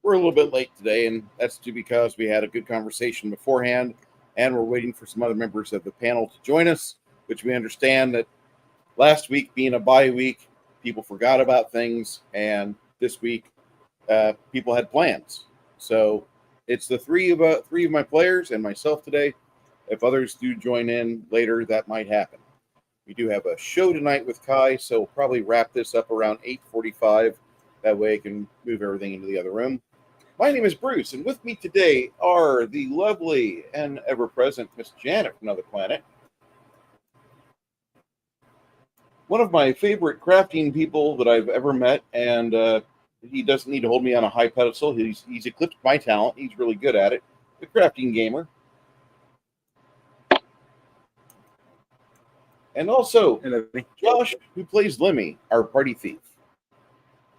We're a little bit late today, and that's due because we had a good conversation beforehand, and we're waiting for some other members of the panel to join us, which we understand that last week being a bye week, people forgot about things, and this week people had plans. So it's the three of my players and myself today. If others do join in later, that might happen. We do have a show tonight with Kai, so we'll probably wrap this up around 8:45. That way I can move everything into the other room. My name is Bruce, and with me today are the lovely and ever-present Miss Janet from Another Planet. One of my favorite crafting people that I've ever met, and he doesn't need to hold me on a high pedestal. He's eclipsed my talent. He's really good at it. The crafting gamer. And also, Josh, who plays Lemmy, our party thief.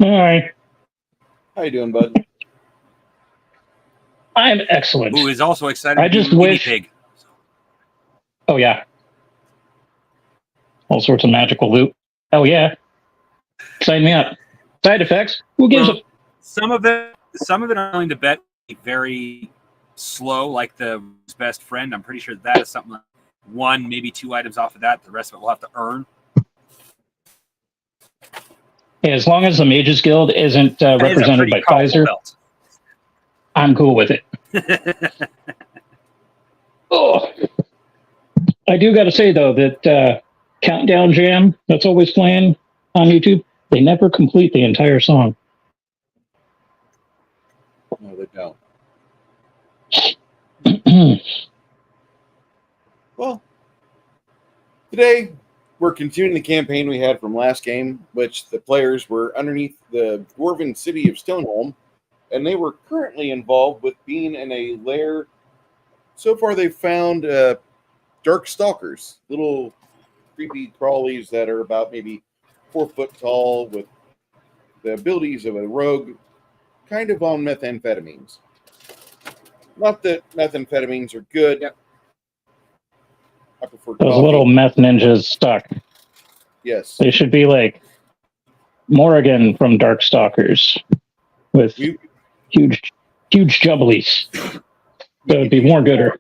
Hi. How you doing, bud? I'm excellent. Who is also excited I to just be a guinea wish- pig. Oh, yeah. All sorts of magical loot. Oh, yeah. Sign me up. Side effects? Who gives Well, a... some of it I'm willing to bet very slow, like the best friend. I'm pretty sure that is something like 1, maybe 2 items off of that. The rest of it we'll have to earn. Yeah, as long as the Mages Guild isn't That is a represented by pretty powerful Pfizer, belt. I'm cool with it. Oh. I do got to say, though, that Countdown Jam that's always playing on YouTube, they never complete the entire song. No, they don't. Well, today we're continuing the campaign we had from last game, which the players were underneath the dwarven city of Stoneholm, and they were currently involved with being in a lair. So far, they've found dark stalkers, little creepy crawlies that are about maybe 4 foot tall with the abilities of a rogue, kind of on methamphetamines. Not that methamphetamines are good. Yep. I prefer Those coffee. little meth ninjas stuck. Yes. They should be like Morrigan from Darkstalkers with We, huge jubblies. That would be more gooder.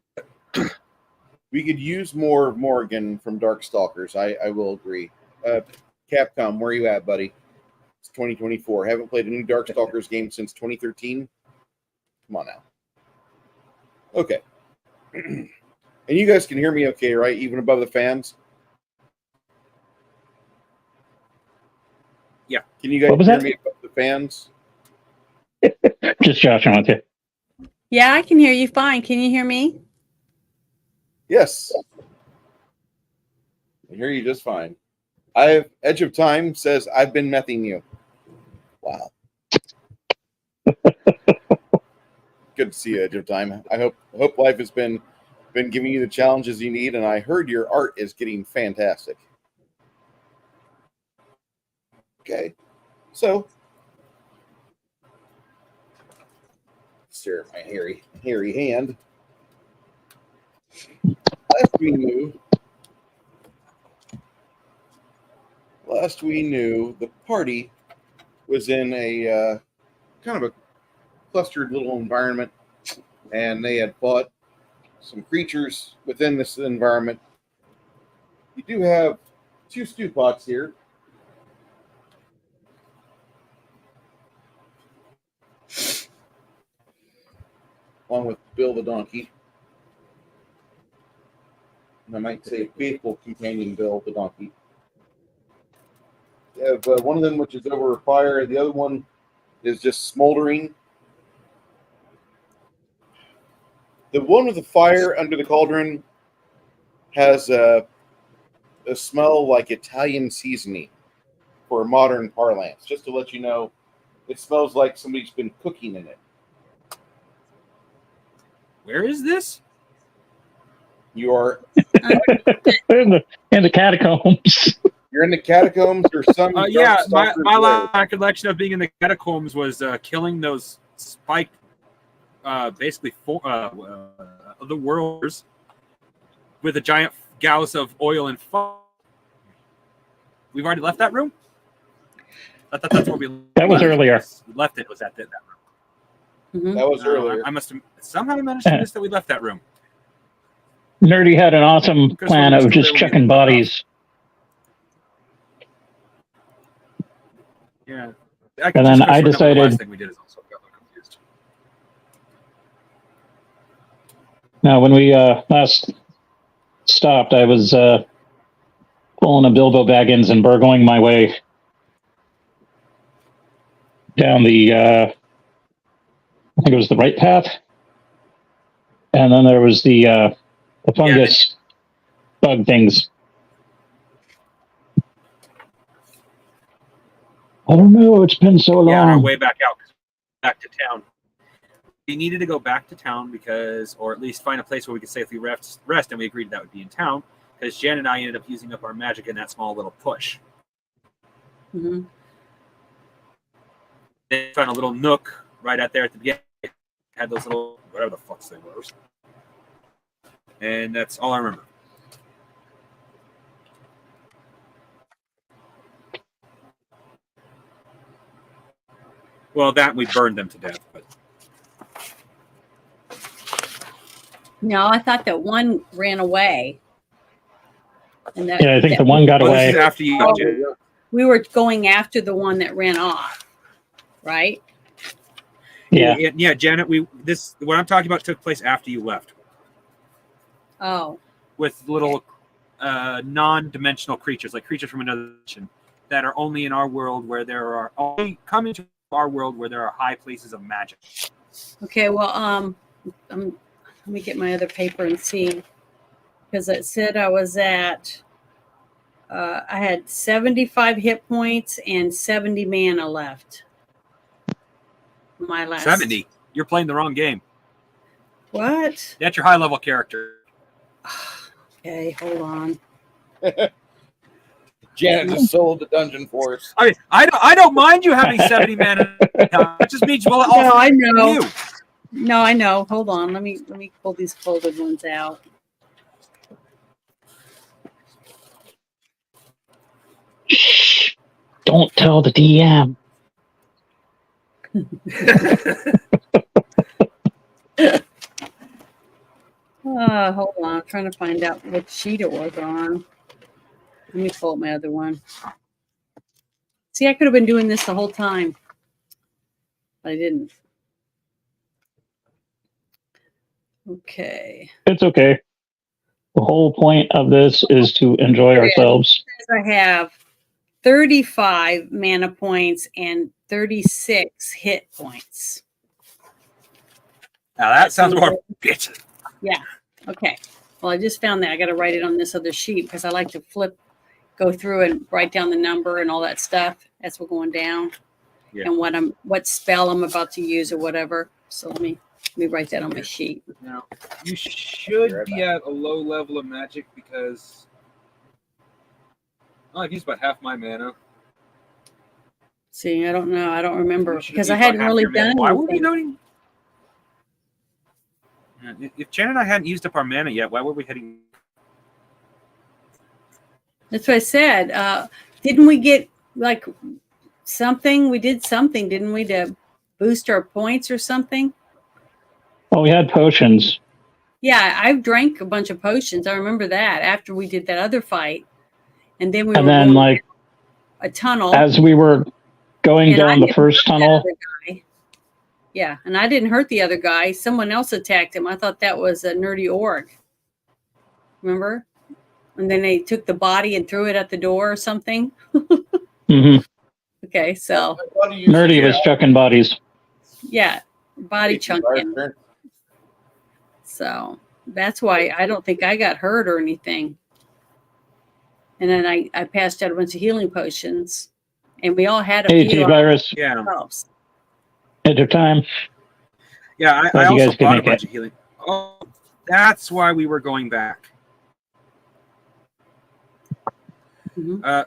we could use more of Morgan from Darkstalkers. I will agree. Capcom, where are you at, buddy? It's 2024. Haven't played a new Darkstalkers game since 2013. Come on now. Okay. And you guys can hear me okay, right? Even above the fans? Yeah. Can you guys What was hear that? me above the fans? Just joshing with you. Yeah, I can hear you fine. Can you hear me? Yes. I hear you just fine. Edge of Time says, I've been mething you. Wow. Good to see you, Edge of Time. I hope life has been giving you the challenges you need, and I heard your art is getting fantastic. Okay. So stare at my hairy hand. Last we knew, the party was in a kind of a clustered little environment, and they had fought some creatures within this environment. You do have 2 stew pots here. Along with Bill the donkey. And I might say faithful companion Bill the donkey. You have one of them which is over a fire, the other one is just smoldering. The one with the fire under the cauldron has a smell like Italian seasoning for modern parlance. Just to let you know, it smells like somebody's been cooking in it. Where is this? You are in the catacombs. you're in the catacombs or some. Yeah, my Darkstalker's lair. last recollection of being in the catacombs was killing those spiked, basically the worlders with a giant gauss of oil and fire. We've already left that room? I thought that's where we That was left. earlier. We left it. Was at that room. Mhm. That was earlier. I must have somehow managed to miss that we left that room. Nerdy had an awesome Because plan we're of still just there when we checking left off. bodies. Yeah. And then I The decided- last thing we did is also got confused. Now, when we last stopped, I was pulling a Bilbo Baggins and burgling my way down the, I think it was the right path. And then there was the fungus bug things. I don't know. It's been so long. Yeah, on our way back out, back to town. We needed to go back to town because, or at least find a place where we could safely rest, and we agreed that would be in town because Jen and I ended up using up our magic in that small little push. Mhm. They found a little nook right out there at the beginning. Had those little, whatever the fuck they were. And that's all I remember. Well, that we burned them to death, but No, I thought that one ran away. And that, Yeah, I think the one got well, this is away. after you. Oh. Jen. we were going after the one that ran off, right? Yeah. Yeah, Janet. What I'm talking about took place after you left Oh, with little non-dimensional creatures, like creatures from another dimension that are only in our world where there are only come into our world where there are high places of magic. okay. Well, let me get my other paper and see, because it said I was at. I had 75 hit points and 70 mana left. My last 70. You're playing the wrong game. What? That's your high-level character. Okay, hold on. Janet just sold the dungeon for us. I mean, I don't mind you having 70 mana. It just means well, No, I know. you. No, I know. Hold on. Let me pull these folded ones out. Shh. Don't tell the DM. Hold on. I'm trying to find out what sheet it was on. Let me pull up my other one. See, I could have been doing this the whole time, but I didn't. Okay. It's okay. The whole point of this is to enjoy ourselves. I have 35 mana points and 36 hit points. Now that sounds more bitch. Okay. Well, I just found that. I got to write it on this other sheet because I like to go through and write down the number and all that stuff as we're going down, Yeah. and what spell I'm about to use or whatever. So let me write that on my sheet. Now, you should be at a low level of magic because I've used about half my mana. See, I don't know. I don't remember You should because have I used hadn't about half really your mana. done Why were we anything. noting? Yeah, if Jen and I hadn't used up our mana yet, why were we heading? That's what I said. Didn't we get like something? We did something, didn't we, to boost our points or something? Oh, we had potions. Yeah, I drank a bunch of potions. I remember that after we did that other fight, and then we And were then, going like, a tunnel. as we were going And I down the didn't first hurt that tunnel, other guy. Yeah, and I didn't hurt the other guy. Someone else attacked him. I thought that was a nerdy org. Remember? And then they took the body and threw it at the door or something. mhm, Okay, so Nerdy was chucking bodies. yeah, body chunking. So that's why I don't think I got hurt or anything. And then I passed out a bunch of healing potions, and we all had a Hey, few T-Virus, Yeah, ourselves. at your time. yeah. I Glad you also guys could bought a make bunch it. of healing. Oh, that's why we were going back. Mhm.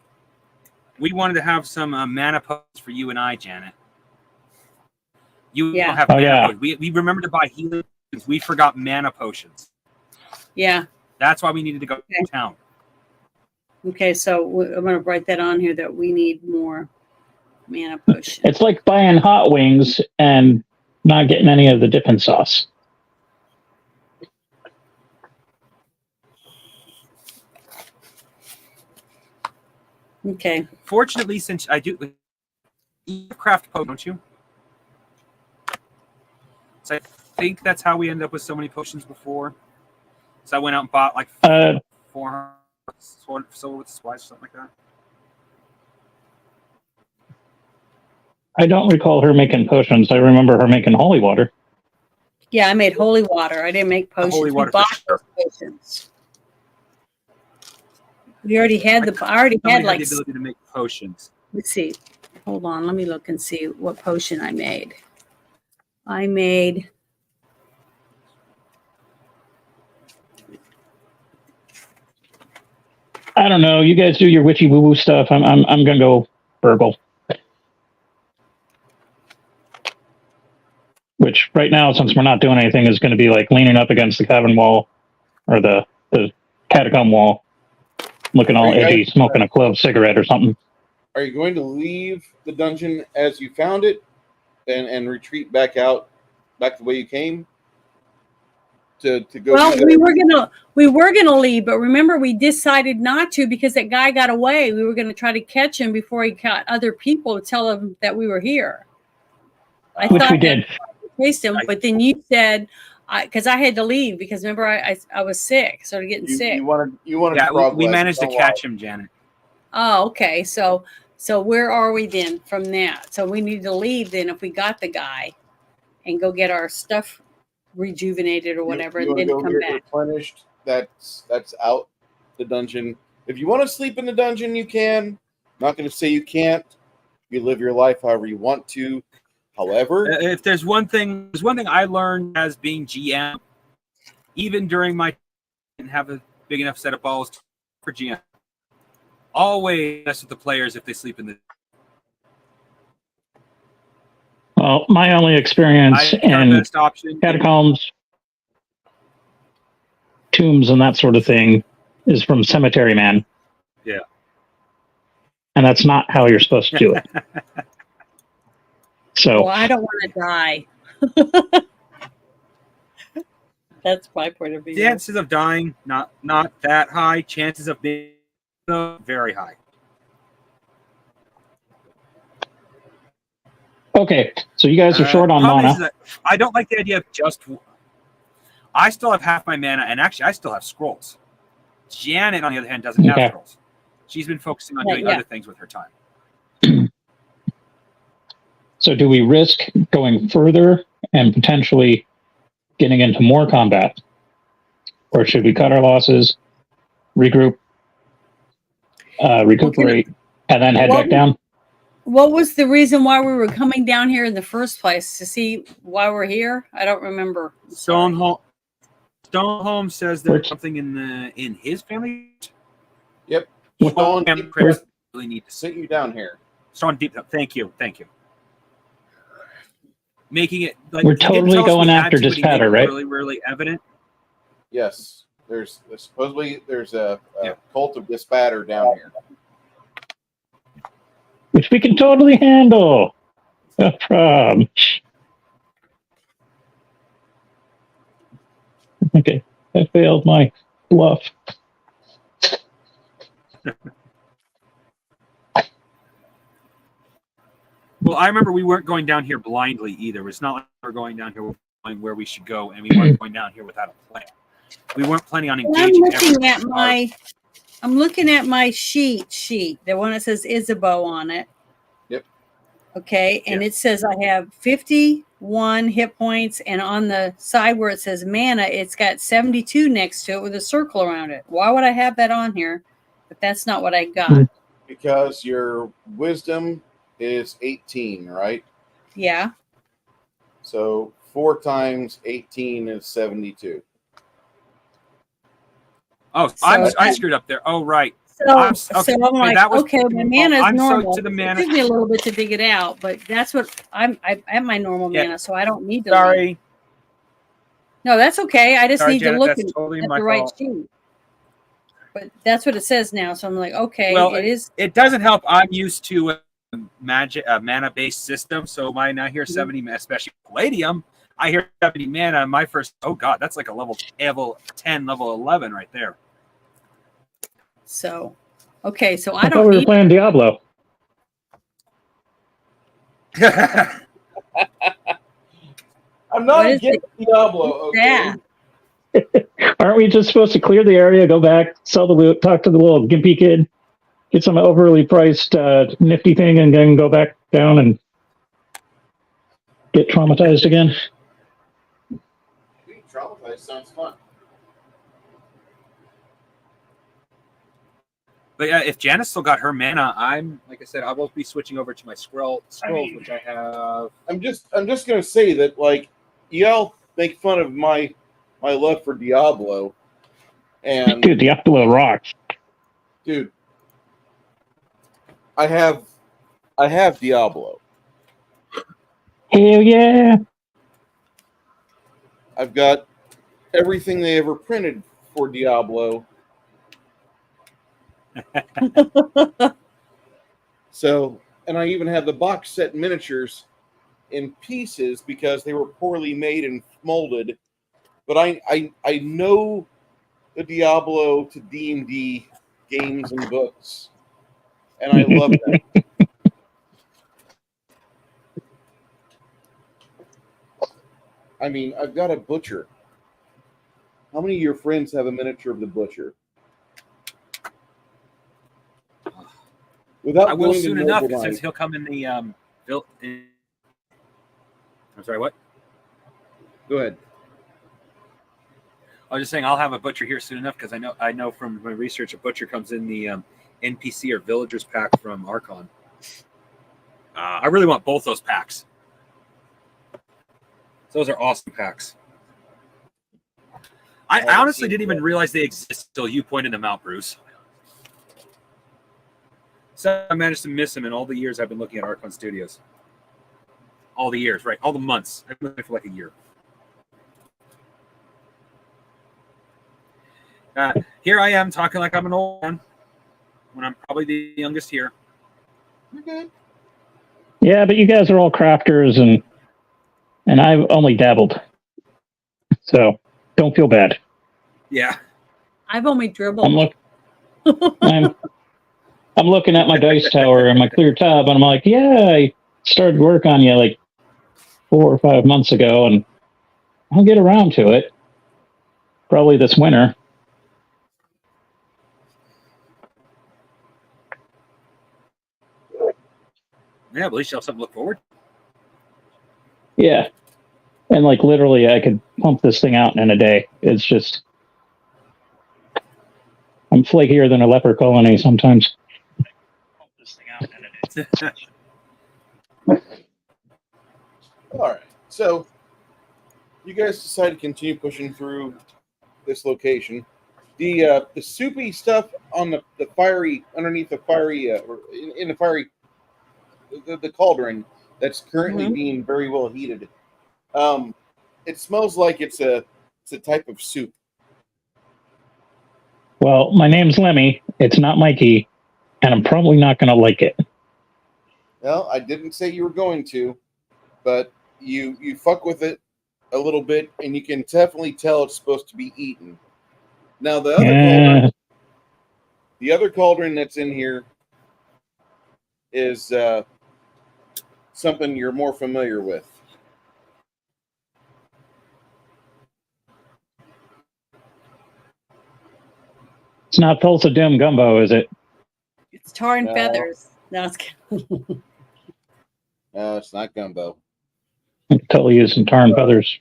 We wanted to have some mana potions for you and I, Janet. You Yeah. don't have Oh, mana yeah. potions. We remembered to buy healing potions. We forgot mana potions. Yeah. That's why we needed to go Okay. to town. Okay. So I'm going to write that on here that we need more mana potions. It's like buying hot wings and not getting any of the dipping sauce. Okay. Fortunately, since I do you craft potion, don't you? So I think that's how we ended up with so many potions before. So I went out and bought like 400 silver with supplies or something like that. I don't recall her making potions. I remember her making holy water. Yeah, I made holy water. I didn't make potions. Holy We water for bought sure. potions. We already had the. I already Somebody had like. the ability to make potions. Let's see. Hold on. Let me look and see what potion I made. I made. I don't know. You guys do your witchy woo woo stuff. I'm gonna go Burgle. Which right now, since we're not doing anything, is going to be like leaning up against the cabin wall or the catacomb wall, looking all edgy, smoking a clove cigarette or something. Are you going to leave the dungeon as you found it and retreat back out, back the way you came? To go. Well, we were gonna leave, but remember we decided not to because that guy got away. We were gonna try to catch him before he caught other people to tell them that we were here. Which we did. Chased him, but then you said, because I had to leave because remember I was sick, started getting sick. You wanted. Yeah, we managed to catch him, Janet. Oh, okay. So where are we then from that? So we need to leave then if we got the guy, and go get our stuff rejuvenated or whatever, you and then go come get back. replenished. That's out the dungeon. If you want to sleep in the dungeon, you can. Not going to say you can't. You live your life however you want to. However, if there's one thing I learned as being GM, even during my didn't have a big enough set of balls for GM. Always mess with the players if they sleep in the. Well, my only experience in best option. catacombs, tombs, and that sort of thing is from Cemetery Man. Yeah. And that's not how you're supposed to do it. So Well, I don't want to die. That's my point of view. Chances of dying not that high. Chances of being very high. okay, so you guys are short on Problem is mana. that I don't like the idea of just. I still have half my mana, and actually, I still have scrolls. Janet, on the other hand, doesn't have Okay. scrolls. She's been focusing on Yeah, doing yeah. other things with her time. So do we risk going further and potentially getting into more combat? Or should we cut our losses, regroup, recuperate, and then head back down? What was the reason why we were coming down here in the first place? To see why we're here? I don't remember. Stoneholm says there's Which- something in his family. Yep. What- Stone Family where's- really need to sit you down here. Stone deep. Thank you. Making it like We're he didn't totally tell us going we had after to, but he made Dispatter, it right? Really evident. Yes. There's supposedly a Yeah. cult of Dispatter down here. Which we can totally handle. No problem. Okay, I failed my bluff. Well, I remember we weren't going down here blindly either. It's not like we're going down here knowing where we should go, and we weren't going down here without a plan. We weren't planning on I'm engaging. looking at my sheet, the one that says Isabeau on it. Yep. Okay, and it says I have 51 hit points, and on the side where it says mana, it's got 72 next to it with a circle around it. Why would I have that on here? But that's not what I got. Because your wisdom is 18, right? Yeah. So 4 times 18 is 72. Oh, I screwed up there. Oh, right. So I'm like, that was- okay, my mana is I'm so normal. to the mana- It took me a little bit to dig it out, but that's what I have my normal Yeah. mana, so I don't need to. leave. Sorry. No, that's okay. I just Sorry, need Janet, to look that's at totally the my right fault. sheet. But that's what it says now, so I'm like, okay, Well, it is. It doesn't help. I'm used to magic mana based system. So mine I hear 70, especially Palladium. I hear 70 mana. My first, oh god, that's like a level 10, level 11 right there. So, okay, so I I thought don't we were need. playing Diablo. I'm What not is against Diablo. Okay. that? Aren't we just supposed to clear the area, go back, sell the loot, talk to the little gimpy kid, get some overly priced nifty thing, and then go back down and get traumatized again? Being traumatized sounds fun. But yeah, if Janice still got her mana, I'm like I said, I will be switching over to my scrolls, which I have. I'm just gonna say that, like, y'all make fun of my love for Diablo, and Dude, Diablo rocks. dude, I have Diablo. Hell yeah. I've got everything they ever printed for Diablo. So, and I even have the box set miniatures in pieces because they were poorly made and molded. But I know the Diablo to D&D games and books, and I love them. I mean, I've got a butcher. How many of your friends have a miniature of the butcher? Without I will going to soon enough Noble since Knight, he'll come in the built. I'm sorry, what? go ahead. I was just saying I'll have a butcher here soon enough because I know from my research a butcher comes in the NPC or villagers pack from Archon. I really want both those packs. Those are awesome packs. I honestly didn't even realize they exist until you pointed them out, Bruce. So I managed to miss them in all the years I've been looking at Archon Studios. All the years, right? All the months. I've been looking for like a year. Here I am talking like I'm an old man when I'm probably the youngest here. Okay. Yeah, but you guys are all crafters, and I've only dabbled. So don't feel bad. Yeah. I've only I'm dribbled. I'm looking at my dice tower and my clear tab, and I'm like, yeah, I started work on you like 4 or 5 months ago, and I'll get around to it. Probably this winter. Yeah, at least you have something to look forward to. Yeah. And like literally I could pump this thing out in a day. It's just I'm flakier than a leper colony sometimes. Pump this thing out in a day. All right. So you guys decide to continue pushing through this location. The soupy stuff on the fiery underneath the fiery or in the fiery the cauldron that's currently being very well heated. It smells like it's a type of soup. Well, my name's Lemmy. It's not Mikey, and I'm probably not going to like it. Well, I didn't say you were going to, but you fuck with it a little bit, and you can definitely tell it's supposed to be eaten. Now the other cauldron that's in here is something you're more familiar with. It's not Tulsa Dim Gumbo, is it? It's tar and No. feathers. No, it's kidding. No, it's not gumbo. Totally use some tar and feathers.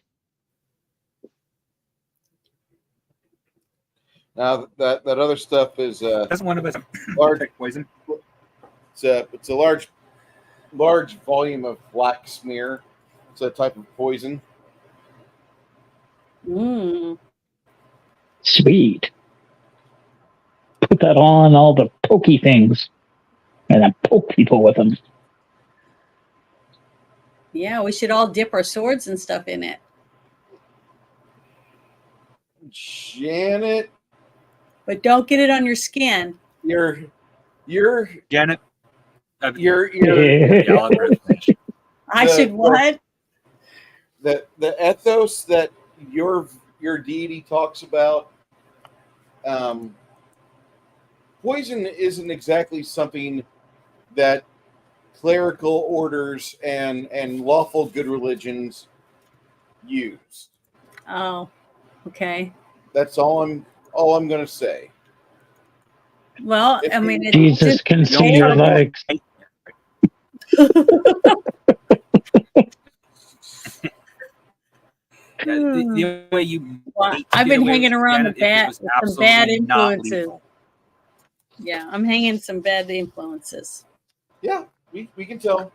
Now that other stuff is Doesn't one of us large. poison? It's a large volume of black smear. It's a type of poison. Sweet. Put that on all the pokey things, and then poke people with them. Yeah, we should all dip our swords and stuff in it. Janet, But don't get it on your skin. you're Janet, You're Yeah, I'll agree with Flash. I The- should what? the ethos that your deity talks about. Poison isn't exactly something that clerical orders and lawful good religions use. Oh, okay. That's all I'm going to say. Well, If I you- mean, it Jesus just can You see don't your try to- legs. The way you Well, hate to I've get been away hanging with around Janet if it was some bad absolutely not influences. lethal. Yeah, I'm hanging some bad influences. Yeah, we can tell.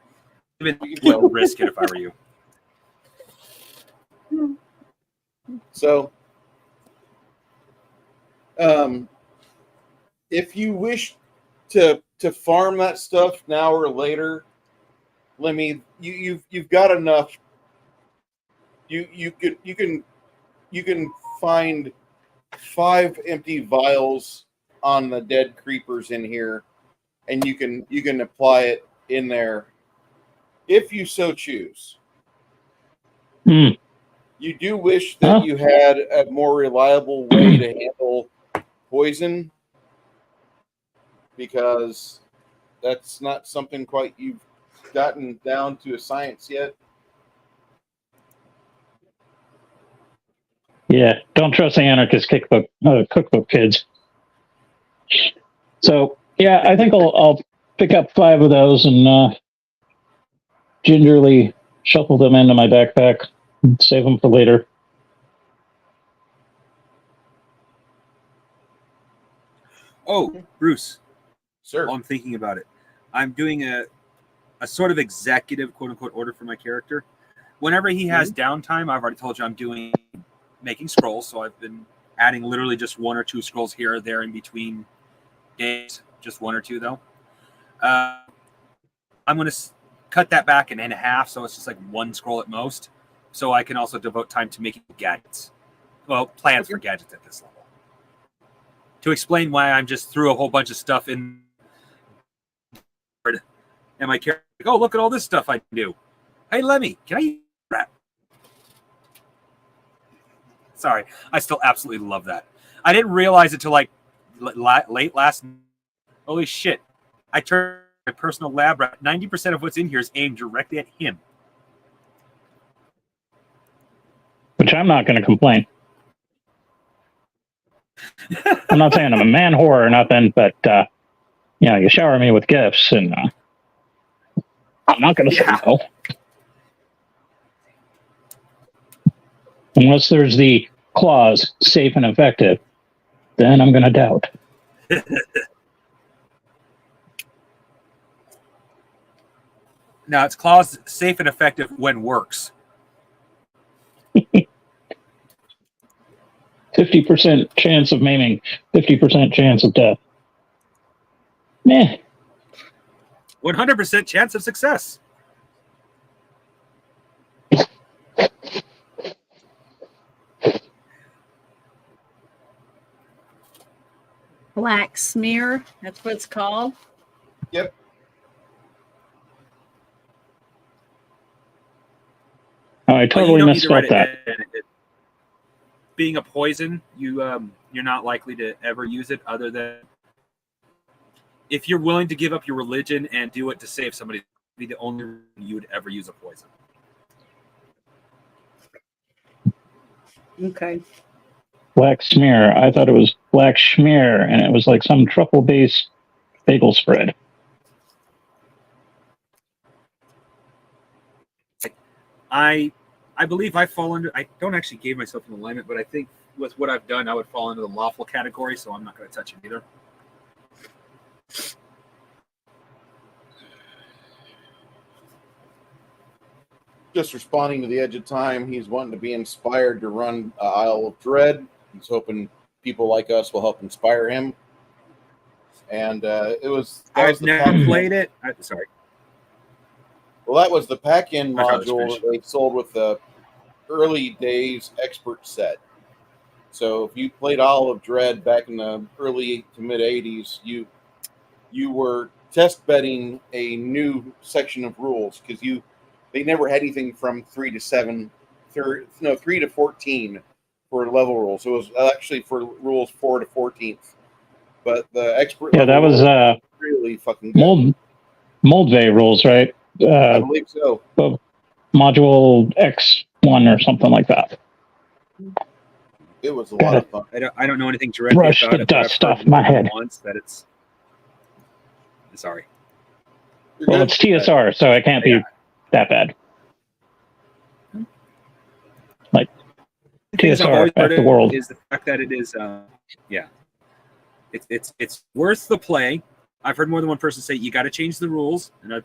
Even We can tell. would risk it if I were you. So, if you wish to farm that stuff now or later, Lemmy, you've got enough. You can find 5 empty vials on the dead creepers in here, and you can apply it in there if you so choose. Hmm. You do wish that Huh? you had a more reliable way to handle poison, because that's not something quite you've gotten down to a science yet. Yeah, don't trust the anarchist cookbook kids. So yeah, I think I'll pick up 5 of those and gingerly shuffle them into my backpack and save them for later. Oh, Bruce, Sir. while I'm thinking about it, I'm doing a sort of executive quote unquote order for my character. Whenever he has downtime, I've already told you I'm making scrolls, so I've been adding literally just 1 or 2 scrolls here or there in between days, just 1 or 2 though. I'm going to cut that back in half, so it's just like 1 scroll at most, so I can also devote time to making gadgets. Well, plans for gadgets at this level. To explain why I'm just threw a whole bunch of stuff in, and my character, oh, look at all this stuff I can do. Hey, Lemmy, can I eat that? Sorry, I still absolutely love that. I didn't realize it till like late last night. Holy shit. I turned my personal lab rat. 90% of what's in here is aimed directly at him. Which I'm not going to complain. I'm not saying I'm a man whore or nothing, but you shower me with gifts, and I'm not going to say no. Unless there's the clause safe and effective, then I'm going to doubt. Now, it's clause safe and effective when works. 50% chance of maiming, 50% chance of death. Meh. 100% chance of success. Black smear. That's what it's called. Yep. Oh, I totally don't need to missed write out that. Being a poison, you're not likely to ever use it, other than if you're willing to give up your religion and do it to save somebody. It'd be the only reason you would ever use a poison. Okay. Black smear. I thought it was black schmear, and it was like some truffle-based bagel spread. I believe I fall under. I don't actually give myself an alignment, but I think with what I've done, I would fall into the lawful category, so I'm not going to touch it either. Just responding to the edge of time. He's wanting to be inspired to run Isle of Dread. He's hoping people like us will help inspire him. And I've never played it. Sorry. Well, that was the pack-in I thought it was module finished. that they sold with the early days expert set. So if you played Isle of Dread back in the early to mid 80s, you were test betting a new section of rules because they never had anything from 3 to 7, 3 to 14 for level rules. So it was actually for rules 4 to 14th. But the expert Yeah, that level was rules really fucking good. Moldvay rules, right? I believe so. Module X1 or something like that. It was a lot of fun. I don't know anything directly Brush about the it. But I've dust heard off my more than head. Once that it's sorry. You're Well, good? it's TSR, so it can't be that bad. Like The things I've TSR always at heard the of world. is the fact that it is, it's worth the play. I've heard more than one person say you got to change the rules, and I've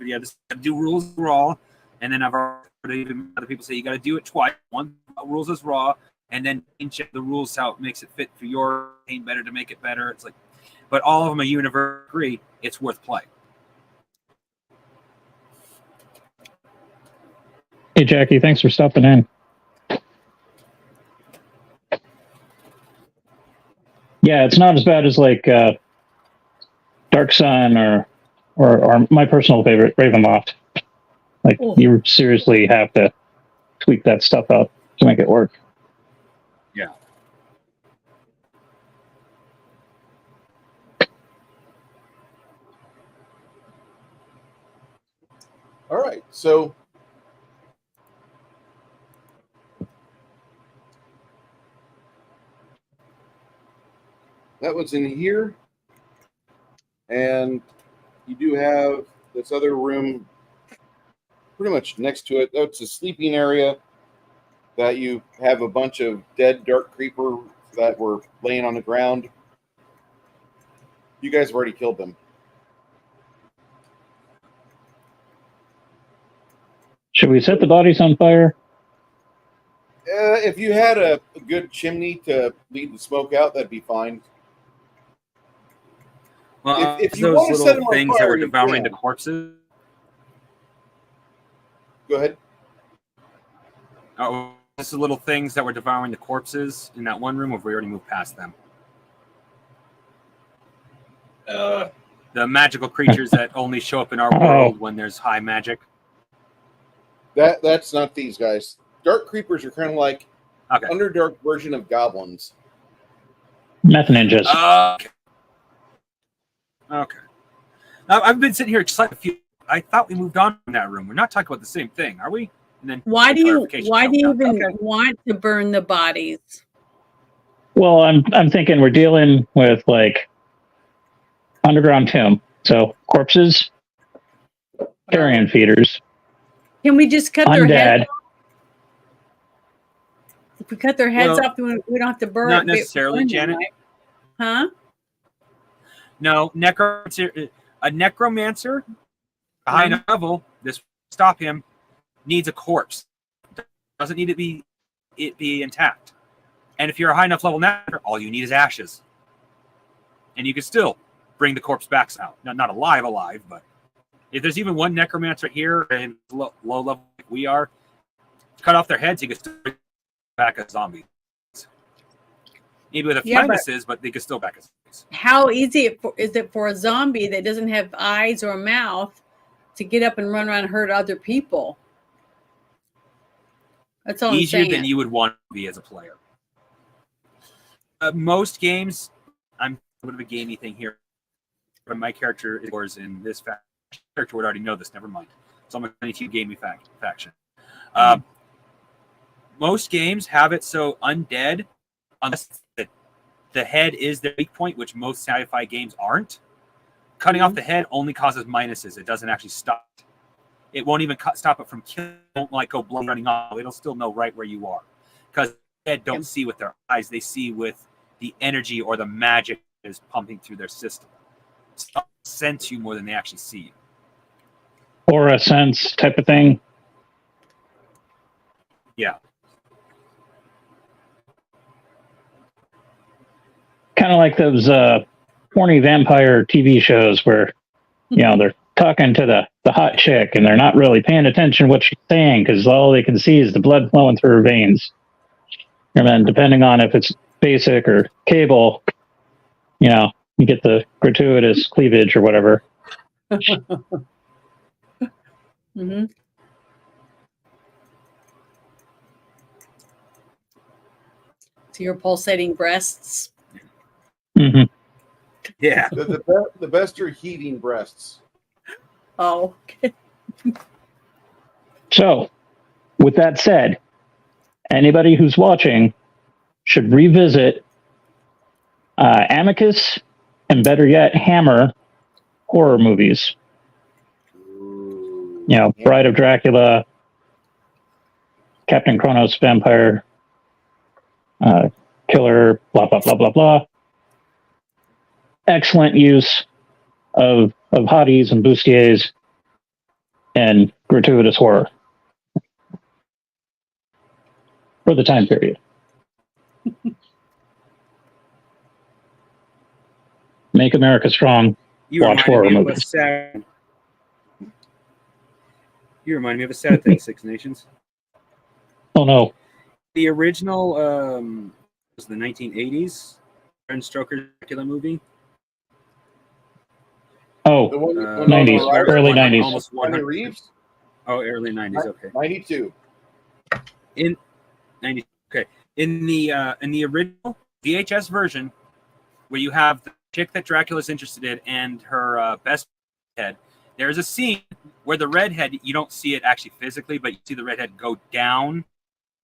do rules raw, and then I've heard even other people say you got to do it twice. One rules is raw, and then check the rules how it makes it fit for your game better to make it better. It's like, but all of them are universal agree it's worth play. Hey, Jackie, thanks for stopping in. Yeah, it's not as bad as like Dark Sun or my personal favorite, Ravenloft. Like you seriously have to tweak that stuff up to make it work. Yeah. All right, so that was in here, and you do have this other room pretty much next to it. That's a sleeping area that you have a bunch of dead dark creeper that were laying on the ground. You guys have already killed them. Should we set the bodies on fire? If you had a good chimney to lead the smoke out, that'd be fine. Well, If you those want to set little them on things that fire, were you devouring the can. corpses. Go ahead. Just the little things that were devouring the corpses in that one room, or have we already moved past them? The magical creatures that only show up in our world when there's high magic. That's not these guys. Dark creepers are kind of like Underdark version of goblins. Meth ninjas. Okay. I've been sitting here excited. I thought we moved on from that room. We're not talking about the same thing, are we? And then why do you even want to burn the bodies? Well, I'm thinking we're dealing with like underground tomb, so corpses, carrion feeders. Can we just cut their heads off? If we cut their heads off, we don't have to burn. Not necessarily, Janet. Huh? No, a necromancer, a high enough level, this stop him, needs a corpse. Doesn't need to be intact. And if you're a high enough level necromancer, all you need is ashes. And you can still bring the corpse back out. Not alive, but if there's even one necromancer here and low level like we are, cut off their heads, you can still bring back as zombies. Maybe with a few minuses, but they can still back as zombies. How easy is it for a zombie that doesn't have eyes or a mouth to get up and run around and hurt other people? That's all easier I'm saying. Than you would want to be as a player. Most games, I'm a bit of a gamey thing here, but my character is in this faction. Character would already know this. Never mind. So I'm a 22 gamey faction. Most games have it so undead, unless the head is the weak point, which most sci-fi games aren't. Cutting off the head only causes minuses. It doesn't actually stop. It won't even stop it from killing. It won't like go blood running off. It'll still know right where you are, because the head don't see with their eyes. They see with the energy or the magic that is pumping through their system. It sense you more than they actually see you. Or a sense type of thing. Yeah. Kind of like those horny vampire TV shows where, they're talking to the hot chick and they're not really paying attention to what she's saying because all they can see is the blood flowing through her veins. And then depending on if it's basic or cable, you get the gratuitous cleavage or whatever. Mm-hmm. To your pulsating breasts. Hmm. Yeah. The best are heaving breasts. Oh, okay. So, with that said, anybody who's watching should revisit Amicus and better yet, Hammer horror movies. Ooh. You know, Yeah. Bride of Dracula, Captain Kronos, Vampire, Killer, blah, blah, blah, blah, blah. Excellent use of hotties and bustiers and gratuitous horror for the time period. Make America strong. You Watch reminded horror me of a movies. sad. You remind me of a sad thing. Six Nations. Oh no. The original was the 1980s Bram Stoker Dracula movie. Oh, The one, Uh, 90s, Ryder- early 90s. Almost Keanu 100. Reeves, Oh, early 90s. Okay. 92. In 90. Okay. In the original VHS version, where you have the chick that Dracula's interested in and her best head, there's a scene where the redhead, you don't see it actually physically, but you see the redhead go down,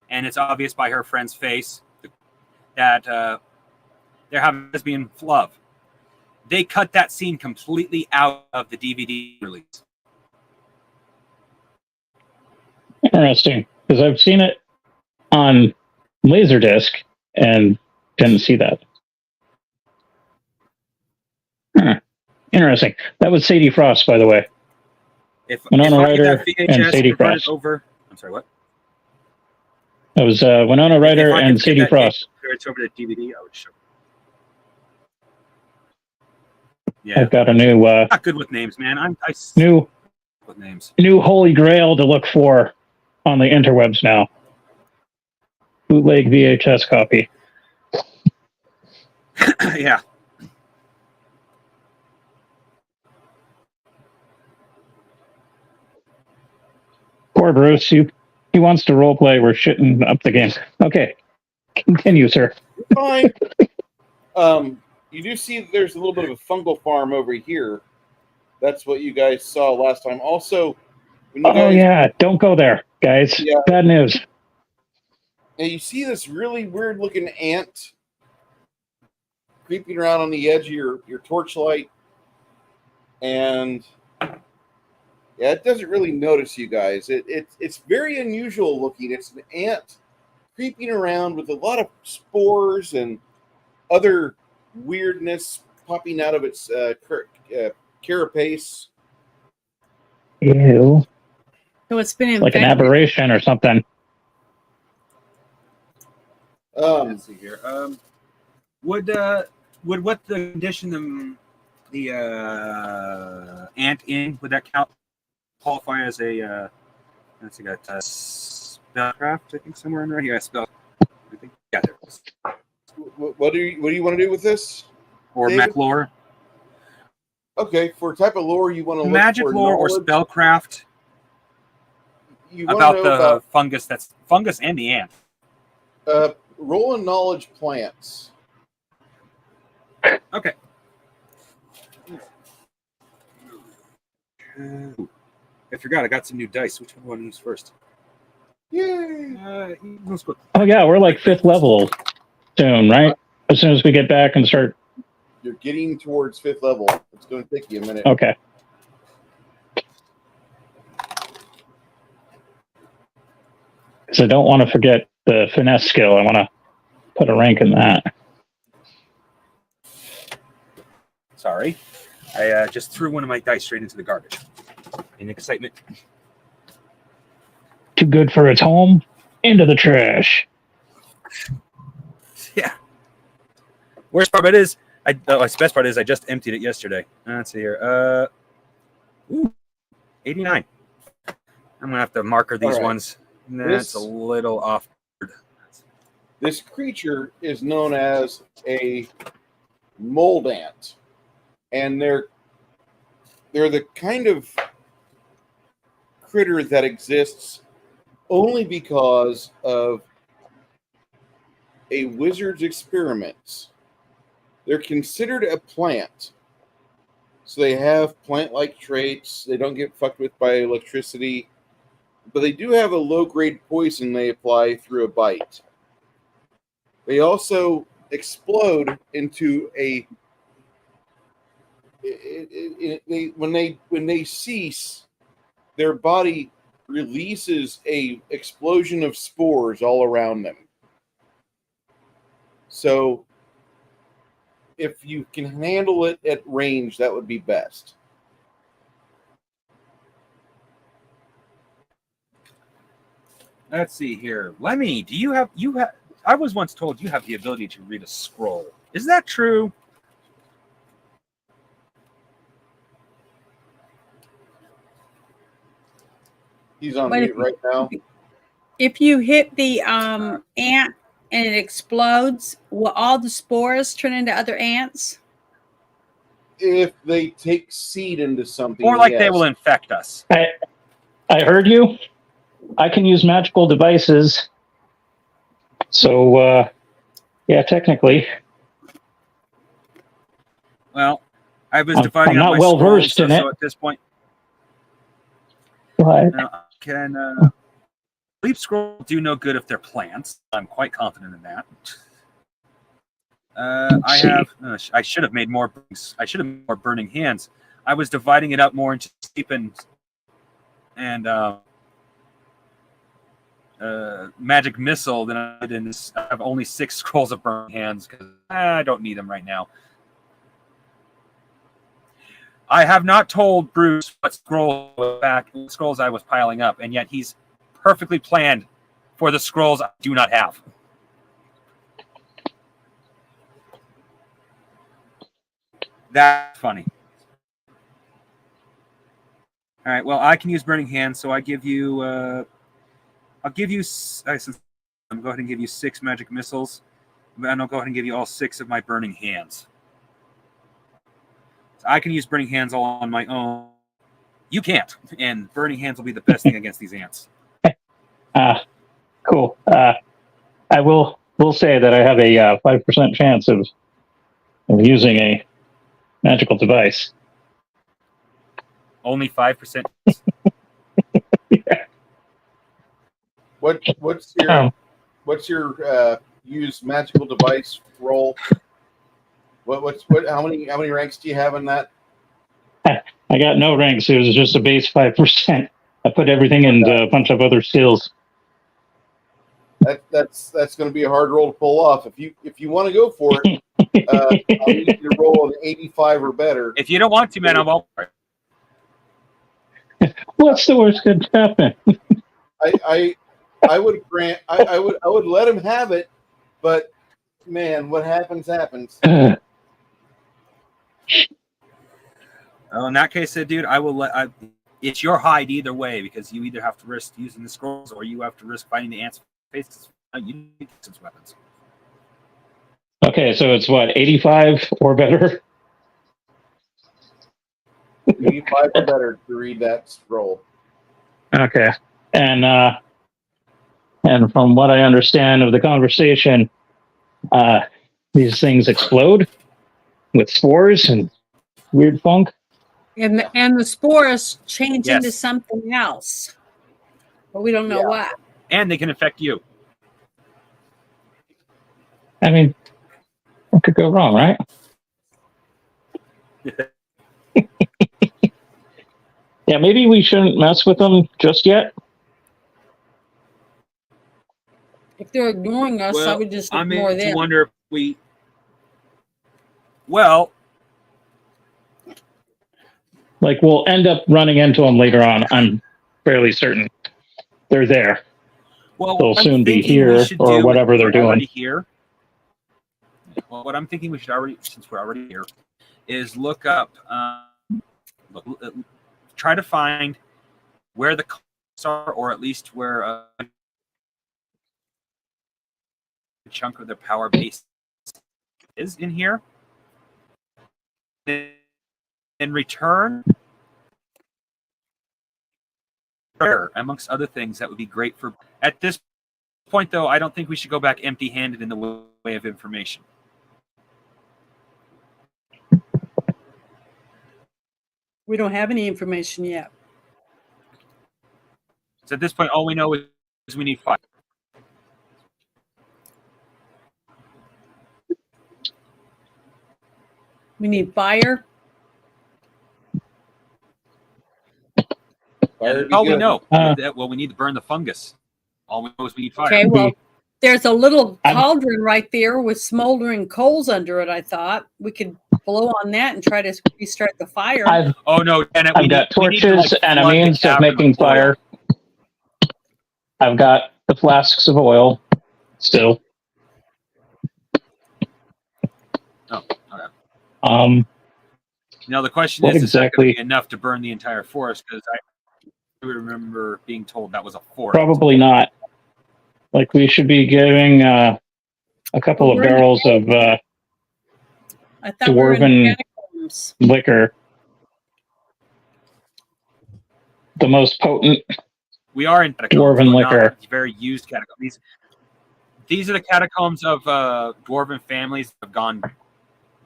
and it's obvious by her friend's face that they're having lesbian love. They cut that scene completely out of the DVD release. Interesting. Because I've seen it on Laserdisc and didn't see that. Huh. Interesting. That was Sadie Frost, by the way. If Winona I get that Ryder and Sadie converted Frost. over, I'm sorry, what? That was Winona Ryder If I and could get Sadie that Frost. converted over to DVD, I would show. Yeah, I've got a new not good with names, man. I suck new with names. holy grail to look for on the interwebs now. Bootleg VHS copy. Yeah. Poor Bruce, he wants to role play. We're shitting up the game. Okay, continue, sir. Fine. You do see there's a little bit of a fungal farm over here. That's what you guys saw last time. Also, when you Oh guys, yeah, don't go there, guys. Yeah. Bad news. and you see this really weird looking ant creeping around on the edge of your torchlight, and yeah, it doesn't really notice you guys. It's very unusual looking. It's an ant creeping around with a lot of spores and other weirdness popping out of its carapace. Ew. So it's been Like an infected. aberration or something. Let's see here. Would what the condition the ant in, would that qualify as a let's see, got spellcraft, I think, somewhere in there. Yeah, spell. I think, yeah, there it is. What do you want to do with this? Or David? mech lore, Okay, for type of lore you want to look magic for lore, or knowledge. spellcraft You want about to the know about fungus. That's fungus and the ant. roll and knowledge plants. Okay. I forgot. I got some new dice. Which one do I want to use first? Yay! Let's go. Oh yeah, we're like 5th level soon, right? As soon as we get back and start. You're getting towards 5th level. It's going to take you a minute. Okay. Because I don't want to forget the finesse skill. I want to put a rank in that. Sorry. I just threw one of my dice straight into the garbage in excitement. Too good for its home. Into the trash. Yeah. Worst part of it is, the best part is I just emptied it yesterday. Let's see here. 89. I'm gonna have to marker these All right. ones. That's a little off. This creature is known as a mold ant, and they're they're the kind of critter that exists only because of a wizard's experiments. They're considered a plant. So they have plant-like traits. They don't get fucked with by electricity. But they do have a low-grade poison they apply through a bite. They also explode into a... when they cease, their body releases a explosion of spores all around them. So if you can handle it at range, that would be best. Let's see here. Lemmy, do you have I was once told you have the ability to read a scroll. Is that true? He's on But mute right now. If you hit the ant and it explodes, will all the spores turn into other ants? If they take seed into something, Or like they yes. will infect us. I heard you. I can use magical devices. So, yeah, technically. Well, I was I'm dividing up not my well scrolls, versed in it. so at this point, What? can leap scrolls do no good if they're plants. I'm quite confident in that. I should have made more. I should have made more burning hands. I was dividing it up more into sleep and magic missile than I did in this. I have only 6 scrolls of burning hands because I don't need them right now. I have not told Bruce what scrolls I was piling up, and yet he's perfectly planned for the scrolls I do not have. That's funny. All right. Well, I can use burning hands, so I give you. I'll give you. Since I'm go ahead and give you 6 magic missiles, and I'll go ahead and give you all 6 of my burning hands. So I can use burning hands all on my own. You can't, and burning hands will be the best thing against these ants. Cool. I will say that I have a 5% chance of using a magical device. Only 5%. What's your use magical device roll? What how many ranks do you have in that? I got no ranks. It was just a base 5%. I put everything in a bunch of other skills. That's going to be a hard roll to pull off. If you want to go for it, I'll need you to roll an 85 or better. If you don't want to, man, I won't. What's the worst that could happen? I would grant. I would let him have it, but man, what happens happens. Well, in that case, dude, I will let. It's your hide either way because you either have to risk using the scrolls or you have to risk fighting the ants' faces. You need some weapons. Okay, so it's what, 85 or better? 85 or better to read that scroll. Okay, and from what I understand of the conversation, these things explode with spores and weird funk. And the spores change Yes. into something else, but we don't know what. And they can affect you. I mean, what could go wrong, right? Yeah, maybe we shouldn't mess with them just yet. If they're ignoring us, I would just ignore them. I wonder if we. Well, Like, we'll end up running into them later on. I'm fairly certain they're there. well, They'll what I'm soon be thinking here we should or do, whatever they're we're doing. already here. Well, what I'm thinking we should already, since we're already here, is look up, try to find where the costs are, or at least where a chunk of their power base is in here. In return, prayer, amongst other things that would be great for. At this point, though, I don't think we should go back empty-handed in the way of information. We don't have any information yet. So at this point, all we know is we need fire. We need fire. Fire would be All we good. know, Uh. well, we need to burn the fungus. All we know is we need fire. Okay, well, there's a little I'm- cauldron right there with smoldering coals under it. I thought we could blow on that and try to restart the fire. I've Oh no, Janet, I've got torches and a means of making fire. I've got the flasks of oil still. Oh, okay. Now the question What is that going exactly- to be enough to burn the entire forest? Because I remember being told that was a forest. probably not. Like we should be giving a couple of We're in the barrels of I thought we were in the dwarven- catacombs. liquor. The most potent. We are in catacombs, Dwarven but not liquor. very used catacombs. These are the catacombs of dwarven families that have gone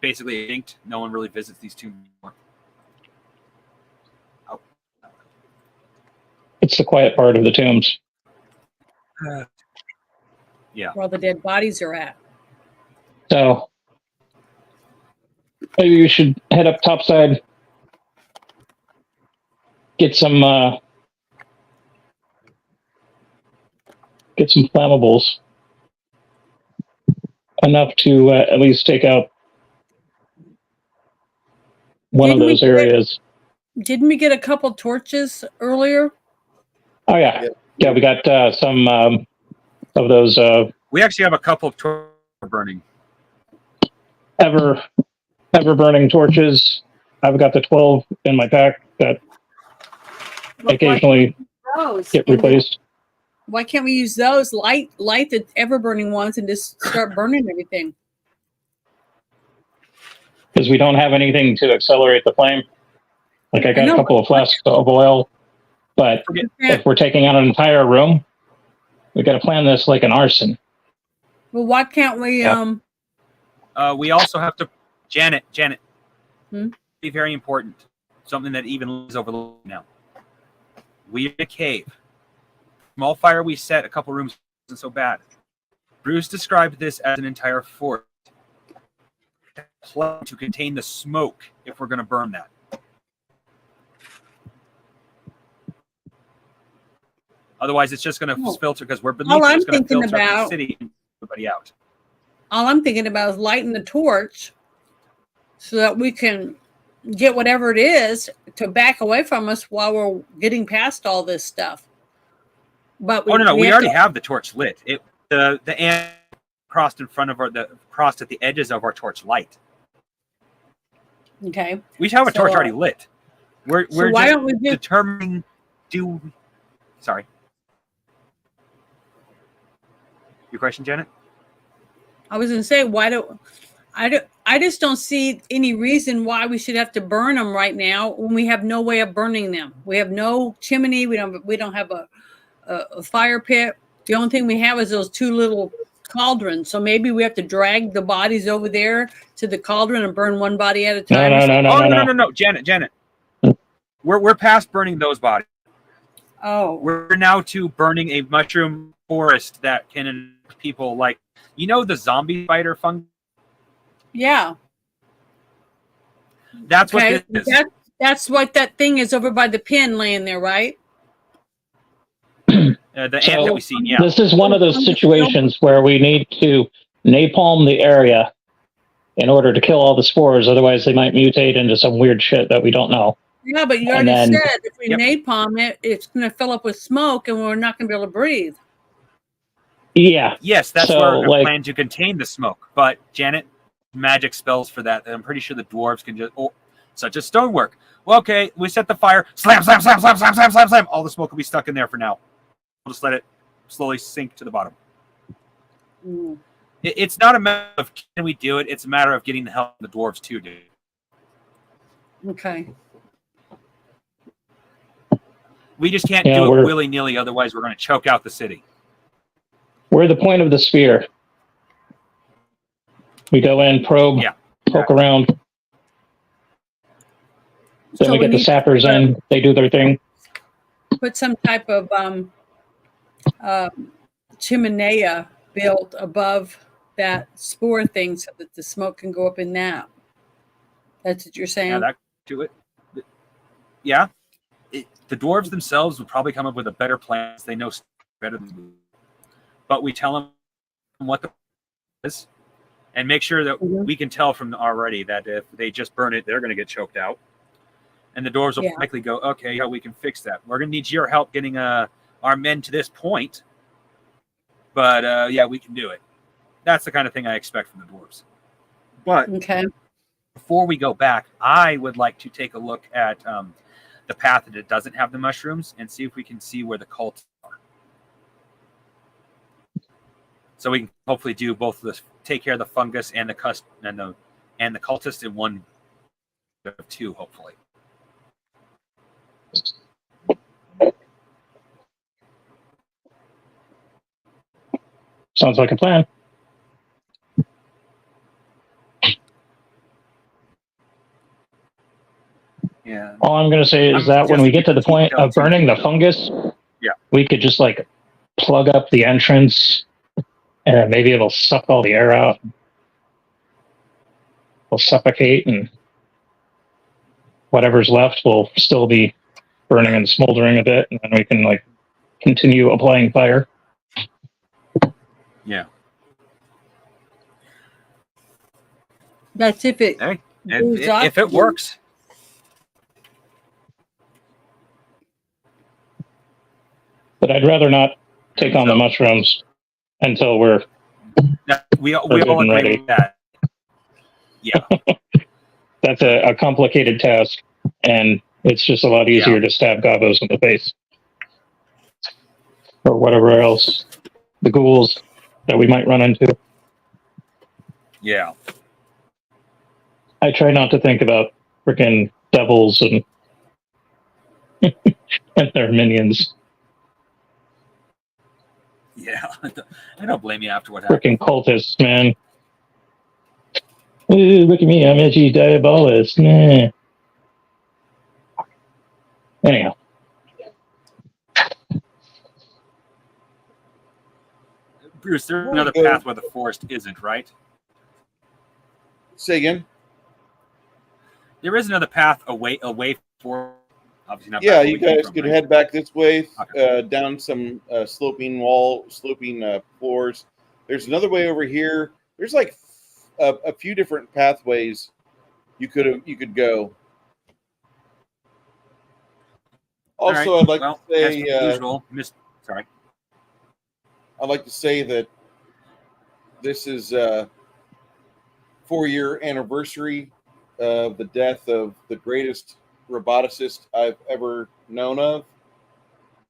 basically extinct. No one really visits these tombs anymore. It's the quiet part of the tombs. Yeah. Where all the dead bodies are at. So maybe we should head up topside, get some flammables, enough to at least take out one Didn't of we those get- areas. Didn't we get a couple torches earlier? Oh yeah, Yep. yeah. We got some of those We actually have a couple of torches burning. ever burning torches. I've got the 12 in my pack that occasionally Those. get And replaced. why can't we use those? Light the ever burning ones and just start burning everything. Because we don't have anything to accelerate the flame. Like I got know, a couple of flasks of oil, but if we're taking out an entire room, we got to plan this like an arson. Well, why can't we? Yeah. We also have to, Janet, Hmm? be very important. Something that even is overlooked now. We're in a cave. Small fire we set a couple rooms isn't so bad. Bruce described this as an entire fort. Plan to contain the smoke if we're going to burn that. Otherwise, it's just going to No. filter because we're beneath. All it. I'm It's going to thinking filter out about- the city and everybody out. All I'm thinking about is lighting the torch so that we can get whatever it is to back away from us while we're getting past all this stuff. But Oh no, we have already to- have the torch lit. The ant crossed in front of crossed at the edges of our torch light. Okay. We have a So, torch already lit. We're So why just don't we do? determining sorry. Your question, Janet? I was going to say, I just don't see any reason why we should have to burn them right now when we have no way of burning them. We have no chimney. We don't have a fire pit. The only thing we have is those two little cauldrons. So maybe we have to drag the bodies over there to the cauldron and burn one body at a time. or something. No, Janet. We're past burning those bodies. Oh, We're now to burning a mushroom forest that can infect people like the zombie spider fungus. yeah. That's Okay. what this is. That's what that thing is over by the pin laying there, right? The ant that we seen, yeah. This is one of those situations where we need to napalm the area in order to kill all the spores. Otherwise, they might mutate into some weird shit that we don't know. Yeah, but you And already then- said if we Yep. napalm it, it's going to fill up with smoke and we're not going to be able to breathe. Yeah. Yes, that's So, where I like- plan to contain the smoke. But Janet, magic spells for that. I'm pretty sure the dwarves can just such as stonework. Well, okay, we set the fire. Slam. All the smoke will be stuck in there for now. We'll just let it slowly sink to the bottom. Mm. It's not a matter of can we do it. It's a matter of getting the help of the dwarves to do it. Okay. We just can't Yeah, do it we're- willy nilly. Otherwise, we're going to choke out the city. We're the point of the sphere. We go in, probe, Yeah, poke around. Then So we get the need sappers to in. They do their thing. put some type of chimenea built above that spore thing so that the smoke can go up in that. That's what you're saying? yeah, that do it. Yeah, the dwarves themselves would probably come up with a better plan. They know better than we. But we tell them what the is, and make sure that Mhm. we can tell from already that if they just burn it, they're going to get choked out. And the dwarves will Yeah. likely go, okay, yeah, we can fix that. We're going to need your help getting our men to this point. But yeah, we can do it. That's the kind of thing I expect from the dwarves. But Okay. before we go back, I would like to take a look at the path that it doesn't have the mushrooms and see if we can see where the cults are. So we can hopefully do both of this, take care of the fungus and the cultist in one of two, hopefully. Sounds like a plan. Yeah. All I'm going to say is I'm that when we suggesting get to the keep point down of burning the fungus, Yeah. we could just like plug up the entrance and maybe it'll suck all the air out. We'll suffocate and whatever's left will still be burning and smoldering a bit. And then we can like continue applying fire. Yeah. That's if it Hey, moves if, up. if it works. But I'd rather not take on the So- mushrooms until we're Yeah, we all good and agree ready. with that. Yeah. that's a complicated task, and it's just a lot easier to stab gobos in the face or whatever else, the ghouls that we might run into. Yeah. I try not to think about freaking devils and and their minions. Yeah. I don't blame you after what happened. Freaking cultists, man. Ooh, look at me, I'm edgy diabolist. Nah. Anyhow, Bruce, there's another Go. path where the forest isn't, right? Say again. There is another path away for obviously not. Yeah, back where you we came guys from, could right? head back this way, Okay. down some sloping floors. There's another way over here. There's like a few different pathways you could go. All Also, right. I'd like Well, to say as usual, sorry. I'd like to say that this is 4-year anniversary of the death of the greatest roboticist I've ever known of.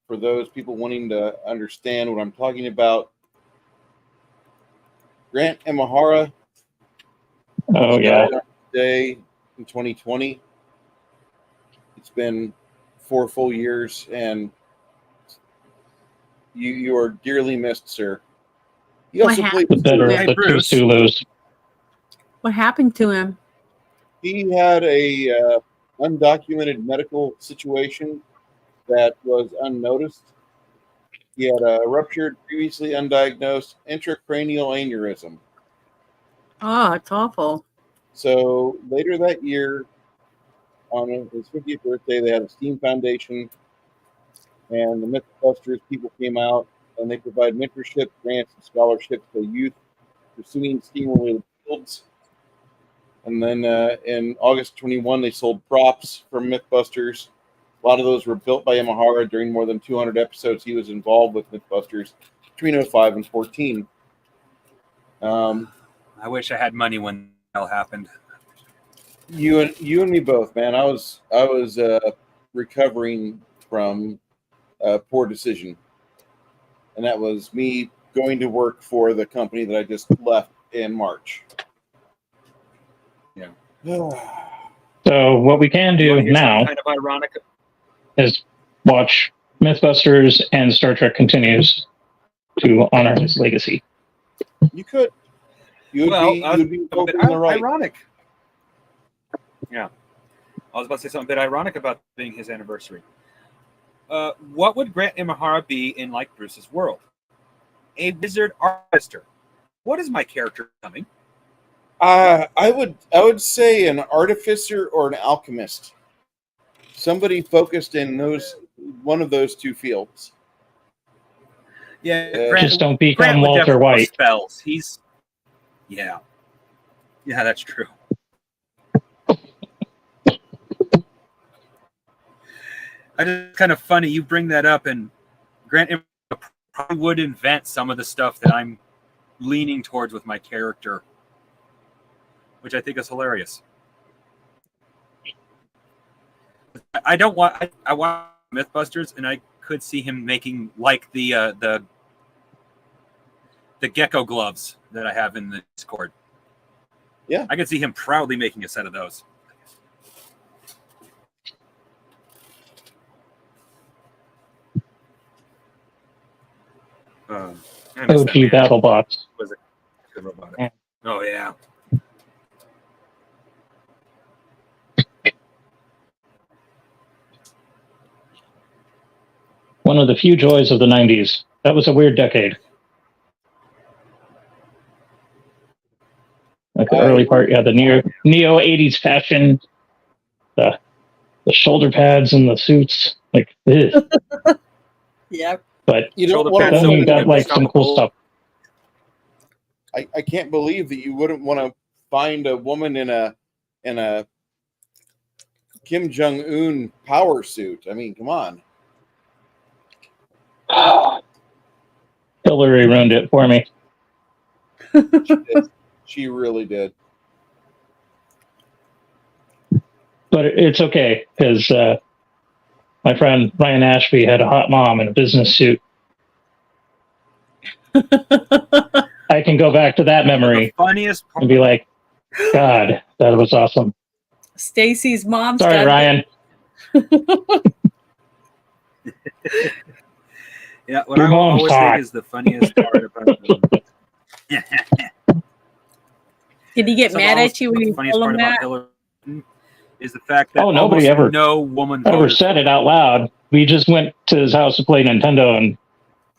For those people wanting to understand what I'm talking about, Grant Imahara oh yeah, died on this day in 2020. It's been 4 full years, and you are dearly missed, sir. He What also happened? played the better Hey, of the two Bruce. Sulus. What happened to him? He had a undocumented medical situation that was unnoticed. He had a ruptured, previously undiagnosed intracranial aneurysm. Oh, it's awful. So later that year, on his 50th birthday, they had a STEAM Foundation, and the Mythbusters people came out and they provide mentorship, grants, and scholarships to youth pursuing STEAM-related fields. And then in August 21, they sold props from Mythbusters. A lot of those were built by Imahara during more than 200 episodes he was involved with Mythbusters between 05 and 14. I wish I had money when the hell happened. You and me both, man. I was recovering from a poor decision, and that was me going to work for the company that I just left in March. Yeah. So what we can You do wanna hear something now kind of ironic. is watch Mythbusters and Star Trek continues to honor his legacy. You could. You'd be a bit voting the right. ironic. Yeah. I was about to say something a bit ironic about being his anniversary. What would Grant Imahara be in like Bruce's world? A wizard artister. What is my character becoming? I would say an artificer or an alchemist. Somebody focused in one of those two fields. Yeah, Just don't become Grant would Walter definitely know White. Spells. Yeah, that's true. It's kind of funny you bring that up, and Grant probably would invent some of the stuff that I'm leaning towards with my character, which I think is hilarious. I watch Mythbusters, and I could see him making like the gecko gloves that I have in the Discord. Yeah, I could see him proudly making a set of those. I miss that OG man. BattleBots. Was a good robot. Yeah. Oh yeah. One of the few joys of the 90s. That was a weird decade. Like the early part, yeah, the neo 80s fashion, the shoulder pads and the suits, like this. Yeah. But you don't Shoulder want pads then to. you got like some cool stuff. I can't believe that you wouldn't want to find a woman in a Kim Jong Un power suit. I mean, come on. Hillary ruined it for me. She really did. But it's okay because my friend Ryan Ashby had a hot mom in a business suit. I can go back to that memory The funniest part. and be like, God, that was awesome. Stacy's mom's Sorry, got Ryan. Yeah, what Your I mom's always hot. think is the funniest part about Did he get mad at you when the you funniest told part him about that? Hillary is the fact that Oh, nobody almost ever- no woman I never voted. said it out loud. We just went to his house to play Nintendo and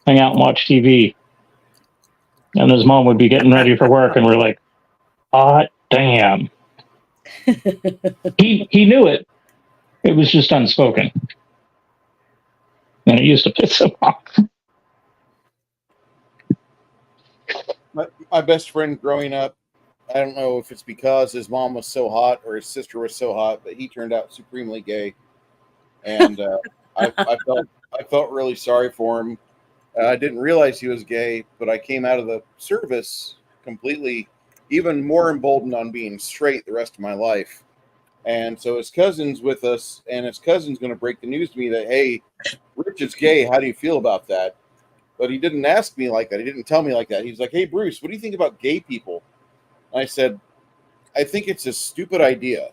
hang out and watch TV. And his mom would be getting ready for work, and we're like, "Hot damn!" He knew it. It was just unspoken, and it used to piss him off. My best friend growing up, I don't know if it's because his mom was so hot or his sister was so hot, but he turned out supremely gay, and I felt really sorry for him. I didn't realize he was gay, but I came out of the service completely, even more emboldened on being straight the rest of my life. And so his cousin's with us, and his cousin's going to break the news to me that, hey, Rich is gay. How do you feel about that? But he didn't ask me like that. He didn't tell me like that. He's like, hey, Bruce, what do you think about gay people? And I said, I think it's a stupid idea.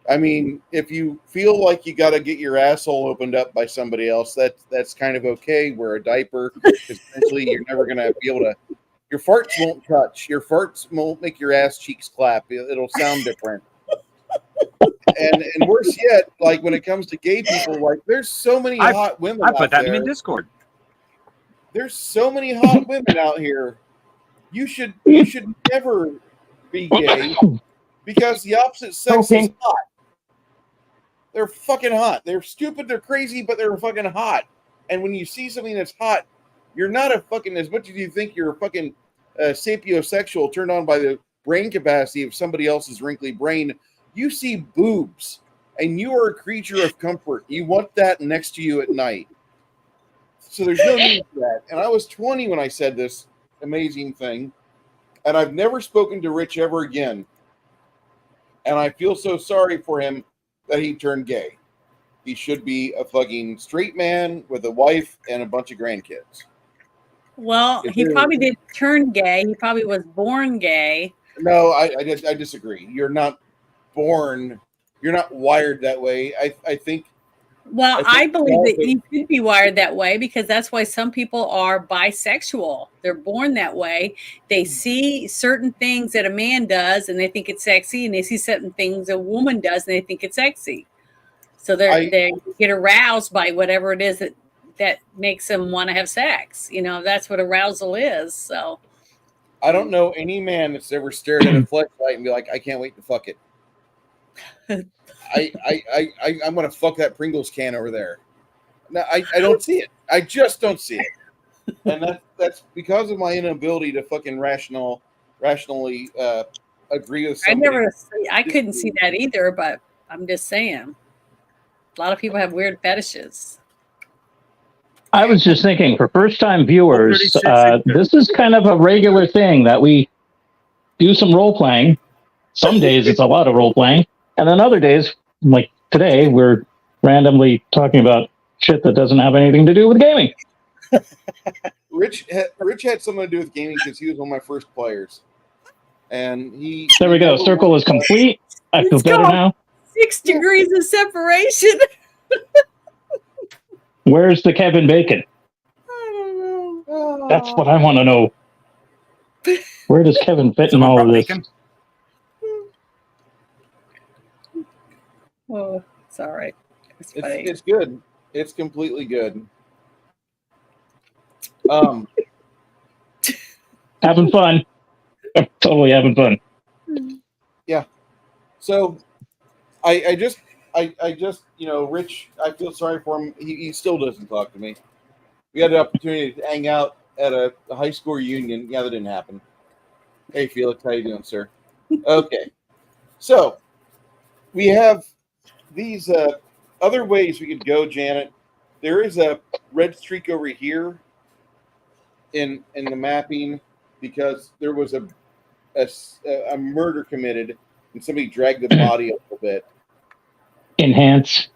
I mean, if you feel like you got to get your asshole opened up by somebody else, that's kind of okay. Wear a diaper, because eventually you're never going to be able to. Your farts won't touch. Your farts won't make your ass cheeks clap. It'll sound different. And worse yet, like when it comes to gay people, like there's so many hot women. I put out that there. in Discord. There's so many hot women out here. You should never be gay because the opposite sex is hot. They're fucking hot. They're stupid. They're crazy, but they're fucking hot. And when you see something that's hot, you're not a fucking, as much as you think you're a fucking sapiosexual turned on by the brain capacity of somebody else's wrinkly brain. You see boobs, and you are a creature of comfort. You want that next to you at night. So there's no need for that. And I was 20 when I said this amazing thing, and I've never spoken to Rich ever again. And I feel so sorry for him that he turned gay. He should be a fucking straight man with a wife and a bunch of grandkids. Well, he probably didn't turn gay. He probably was born gay. No, I disagree. You're not born. You're not wired that way. I think Well, I I think believe that also- you could be wired that way because that's why some people are bisexual. They're born that way. They see certain things that a man does and they think it's sexy, and they see certain things a woman does and they think it's sexy. So they get aroused by whatever it is that makes them want to have sex. You know, that's what arousal is. So I don't know any man that's ever stared at a fleshlight and be like, I can't wait to fuck it. I'm gonna fuck that Pringles can over there. No, I don't see it. I just don't see it, and that's because of my inability to fucking rationally agree with somebody. I couldn't see that either, but I'm just saying. A lot of people have weird fetishes. I was just thinking, for first-time viewers, 36 this is kind of a regular thing that we do some role-playing. Some days it's a lot of role-playing, and then other days, like today, we're randomly talking about shit that doesn't have anything to do with gaming. Rich had something to do with gaming because he was one of my first players, and he. There we go. Circle is complete. I feel Let's better go. now. 6 degrees of separation. Where's the Kevin Bacon? I don't know. That's what I want to know. Where does Kevin fit in Someone all of brought this? bacon? Oh, it's all right. It's funny. It's good. It's completely good. Having fun. Totally having fun. So, I just, Rich, I feel sorry for him. He still doesn't talk to me. We had the opportunity to hang out at a high school reunion. Yeah, that didn't happen. Hey, Felix, how you doing, sir? Okay. So, we have these other ways we could go, Janet. There is a red streak over here in the mapping because there was a murder committed and somebody dragged the body a little bit. Enhance.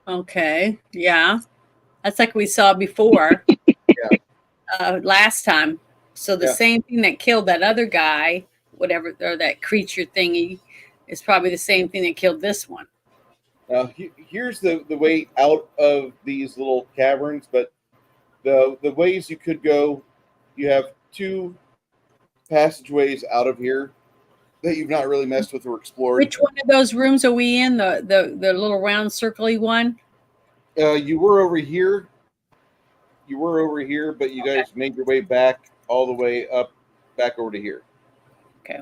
Okay. Yeah. That's like we saw before. Last time. So the Yeah. same thing that killed that other guy, whatever, or that creature thingy, is probably the same thing that killed this one. Now, here's the way out of these little caverns, but the ways you could go, you have 2 passageways out of here that you've not really messed with or explored. Which one of those rooms are we in? The little round circly one? You were over here. But you guys made your way back all the way up, back over to here. Okay.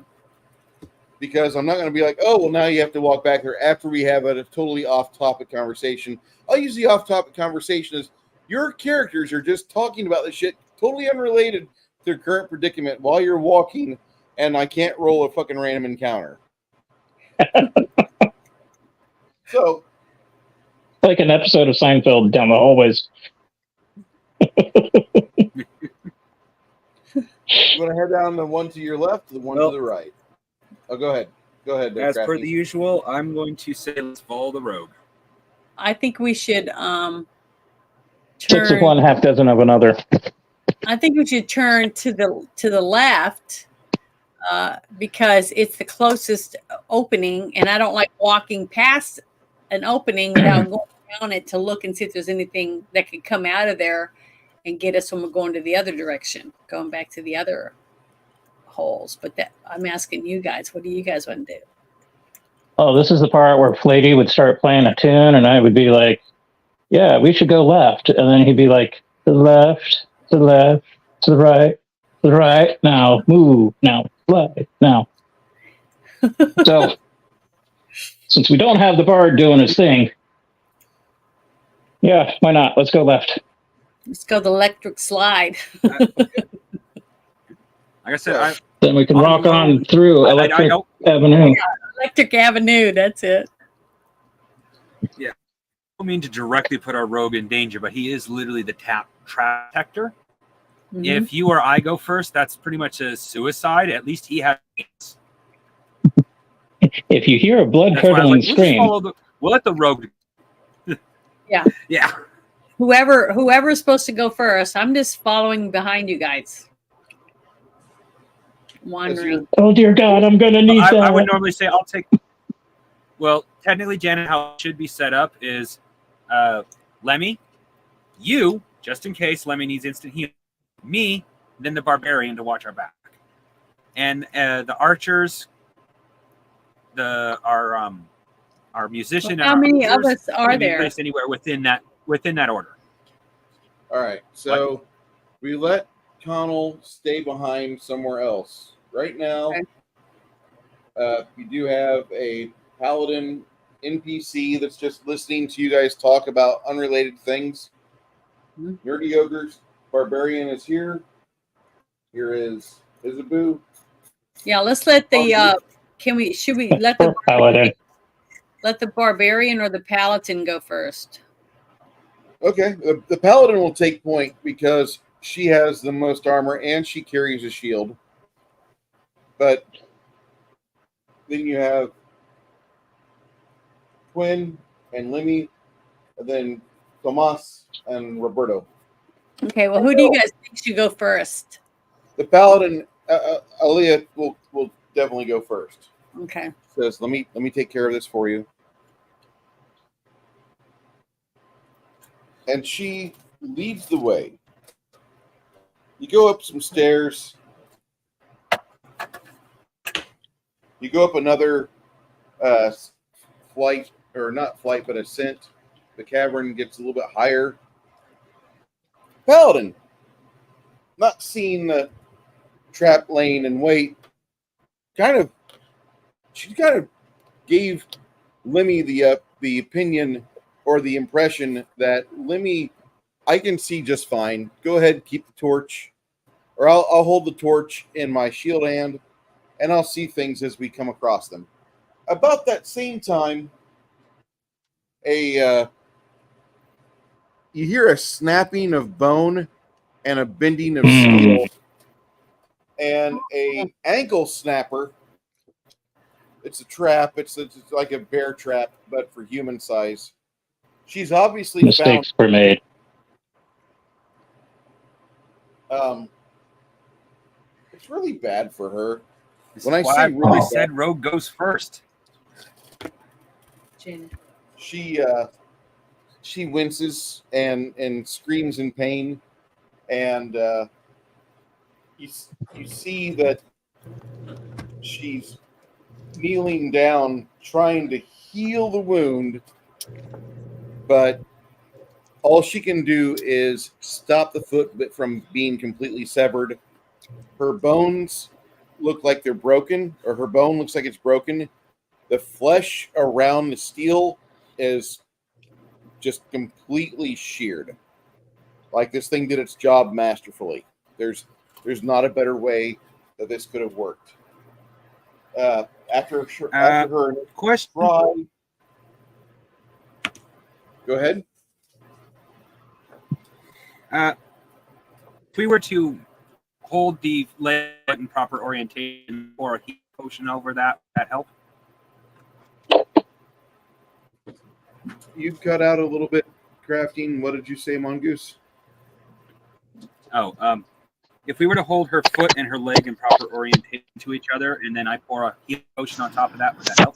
Because I'm not going to be like, oh, well, now you have to walk back there after we have a totally off-topic conversation. I'll use the off-topic conversation as your characters are just talking about this shit totally unrelated to their current predicament while you're walking, and I can't roll a fucking random encounter. So, Like an episode of Seinfeld down the hallways. you want to head down the one to your left, the one Well- to the right. Oh, go ahead. Go ahead. As per Crafty. the usual, I'm going to say let's follow the rogue. I think we should Six of turn. one, half dozen of another. I think we should turn to the left because it's the closest opening, and I don't like walking past an opening without going down it to look and see if there's anything that could come out of there and get us when we're going to the other direction, going back to the other holes. But I'm asking you guys, what do you guys want to do? Oh, this is the part where Flatey would start playing a tune, and I would be like, yeah, we should go left. And then he'd be like, to the left, to the left, to the right, to the right. Now, move. Now, slide. Now. So, since we don't have the bard doing his thing, yeah, why not? Let's go left. Let's go the electric slide. Like I said, Then we can rock on through I Electric don't Avenue. Electric Avenue, that's it. mean to directly put our rogue in danger, but he is literally the trap detector. Mhm. If you or I go first, that's pretty much a suicide. At least he has. If you hear a That's why I was blood-curdling like, scream, we'll let the rogue. Yeah. Yeah. Whoever is supposed to go first, I'm just following behind you guys. Wandering. oh dear God, I'm gonna need I that. would normally say I'll take. Well, technically, Janet, how it should be set up is Lemmy, you, just in case Lemmy needs instant healing, me, then the barbarian to watch our back. And the archers, our musician, How and our many of archers us are can be there? placed anywhere within that order. All right, so we let Connell stay behind somewhere else. Right now, we do have a paladin NPC that's just listening to you guys talk about unrelated things. Nerdy Ogres, Barbarian is here. Here is Isabu. Yeah, let's let the should we let the Paladin. let the barbarian or the paladin go first? Okay, the paladin will take point because she has the most armor and she carries a shield. But then you have Quinn and Lemmy, and then Tomas and Roberto. Okay, well, who do you guys think should go first? The paladin, Aaliyah, will definitely go first. Okay. Says, let me take care of this for you. And she leads the way. You go up some stairs. You go up another flight, or not flight, but ascent. The cavern gets a little bit higher. Paladin, not seeing the trap lane and wait, she kind of gave Lemmy the opinion or the impression that Lemmy, I can see just fine. Go ahead, keep the torch, or I'll hold the torch in my shield hand, and I'll see things as we come across them. About that same time, you hear a snapping of bone and a bending of steel, and a ankle snapper. It's a trap. It's like a bear trap, but for human size. She's obviously Mistakes were made. It's really bad for her. This When I is why say I really really bad, said Rogue goes first. Janet. she winces and screams in pain, and you see that she's kneeling down trying to heal the wound, but all she can do is stop the foot from being completely severed. Her bones look like they're broken, or her bone looks like it's broken. The flesh around the steel is just completely sheared. Like this thing did its job masterfully. There's not a better way that this could have worked. After her Question. try, go ahead. If we were to hold the leg in proper orientation or a heat potion over that help? You cut out a little bit, Crafting. What did you say, Mongoose? Oh, if we were to hold her foot and her leg in proper orientation to each other, and then I pour a heat potion on top of that, would that help?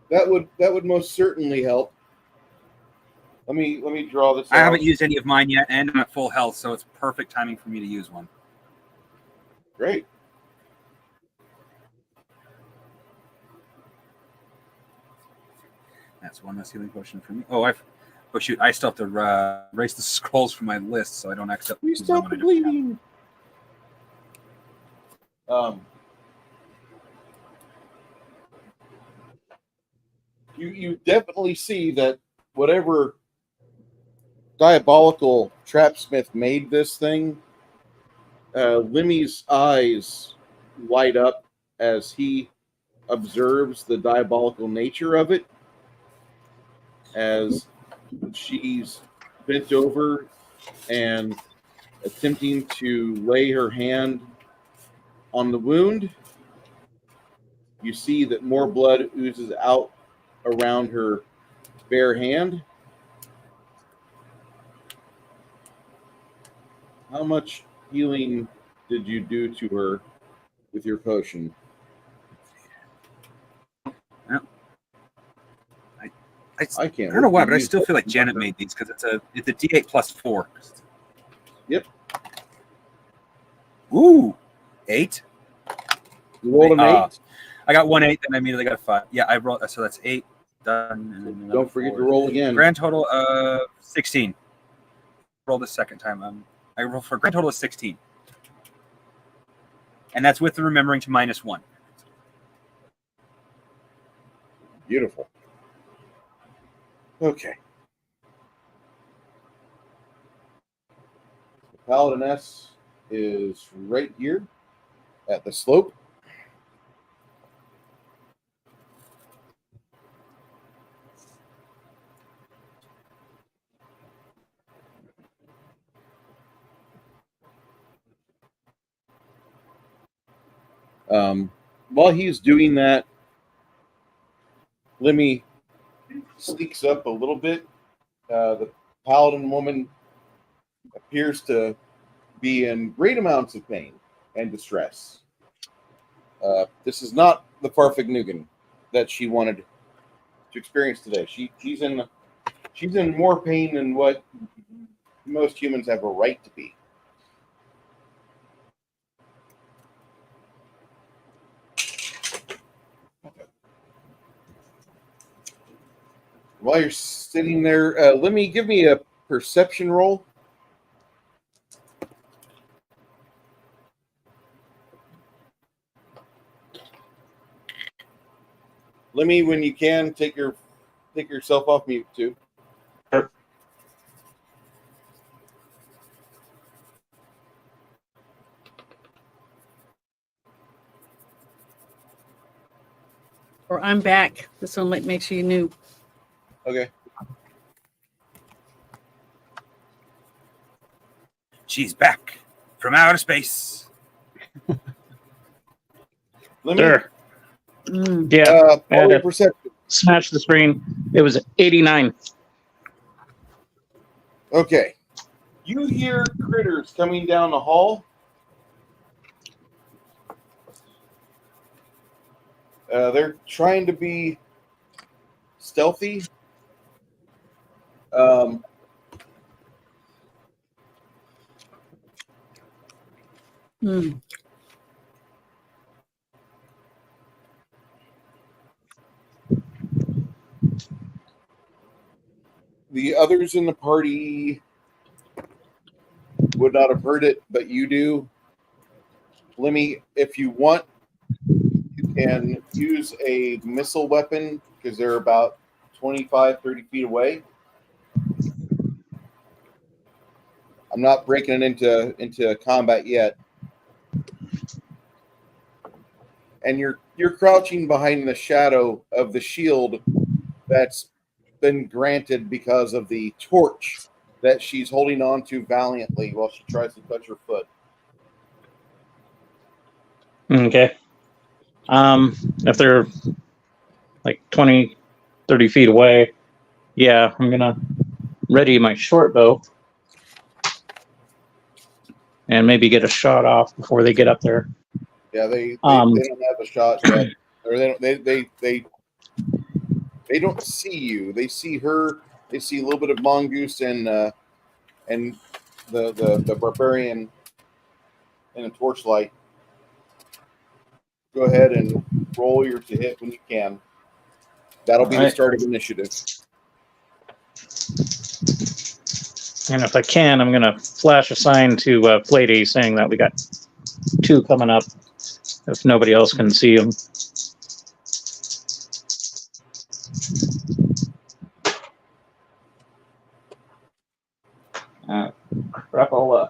That would most certainly help. Let me draw this. I haven't used any of mine yet, and I'm at full health, so it's perfect timing for me to use one. Great. That's one less healing potion for me. Oh shoot! I still have to erase the scrolls from my list, so I don't accidentally. We stop the bleeding. You definitely see that whatever diabolical trapsmith made this thing, Lemmy's eyes light up as he observes the diabolical nature of it, as she's bent over and attempting to lay her hand on the wound. You see that more blood oozes out around her bare hand. How much healing did you do to her with your potion? I can't. I don't know why, wait to but I use still that. feel like Janet made these because it's a D8 plus 4. Yep. Ooh, 8. You rolled an 8. I got 1 8, then I immediately got a 5. Yeah, I rolled. So that's 8 done. And then another Don't forget 4. to roll again. Grand total of 16. Roll the second time. I roll for a grand total of 16, and that's with the remembering to -1. Beautiful. Okay. The Paladiness is right here at the slope. While he's doing that, Lemmy sneaks up a little bit. The paladin woman appears to be in great amounts of pain and distress. This is not the Farfignugan that she wanted to experience today. She's in more pain than what most humans have a right to be. While you're sitting there, let me give me a perception roll. Let me, when you can, take yourself off mute too. Sure. Or I'm back. This one makes sure you knew. Okay. She's back from outer space. Let me Sure. Yeah. roll Add your a- perception. Smash the screen. It was 89. Okay. You hear critters coming down the hall. They're trying to be stealthy. Hmm. The others in the party would not have heard it, but you do. Lemmy, if you want, you can use a missile weapon because they're about 25, 30 feet away. I'm not breaking it into combat yet. And you're crouching behind the shadow of the shield that's been granted because of the torch that she's holding on to valiantly while she tries to touch her foot. Okay. If they're like 20, 30 feet away, yeah, I'm going to ready my short bow and maybe get a shot off before they get up there. Yeah, they don't have a shot yet, or they don't see you. They see her. They see a little bit of Mongoose and the barbarian in a torchlight. Go ahead and roll your to hit when you can. That'll be the start of initiative. And if I can, I'm going to flash a sign to Plady saying that we got 2 coming up if nobody else can see them. Crapola.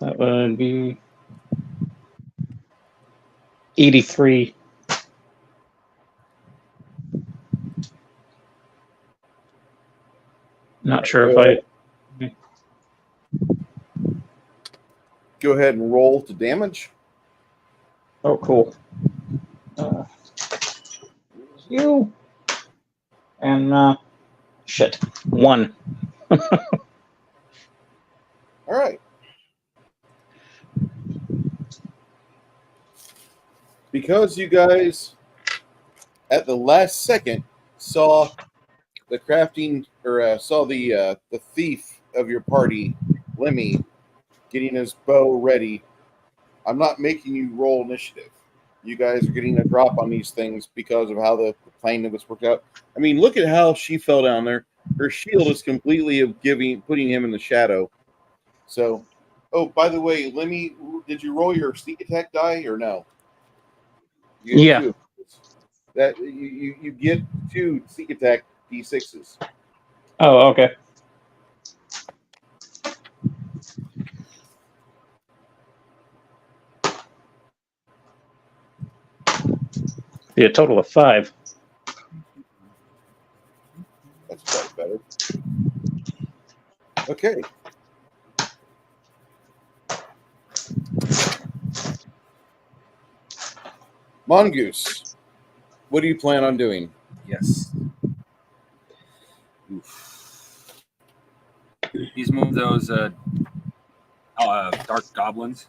That would be 83. Not sure if I... Go ahead and roll to damage. Oh, cool. You. And, shit. 1. All right. Because you guys at the last second saw the crafting or saw the thief of your party, Lemmy, getting his bow ready. I'm not making you roll initiative. You guys are getting a drop on these things because of how the plan of this worked out. I mean, look at how she fell down there. Her shield is completely putting him in the shadow. So, oh, by the way, Lemmy, did you roll your sneak attack die or no? You get Yeah. two. That you get 2 sneak attack d6s. Oh, okay. Be a total of 5. That's quite better. Okay. Mongoose, what do you plan on doing? Yes. Oof. He's moved those dark goblins.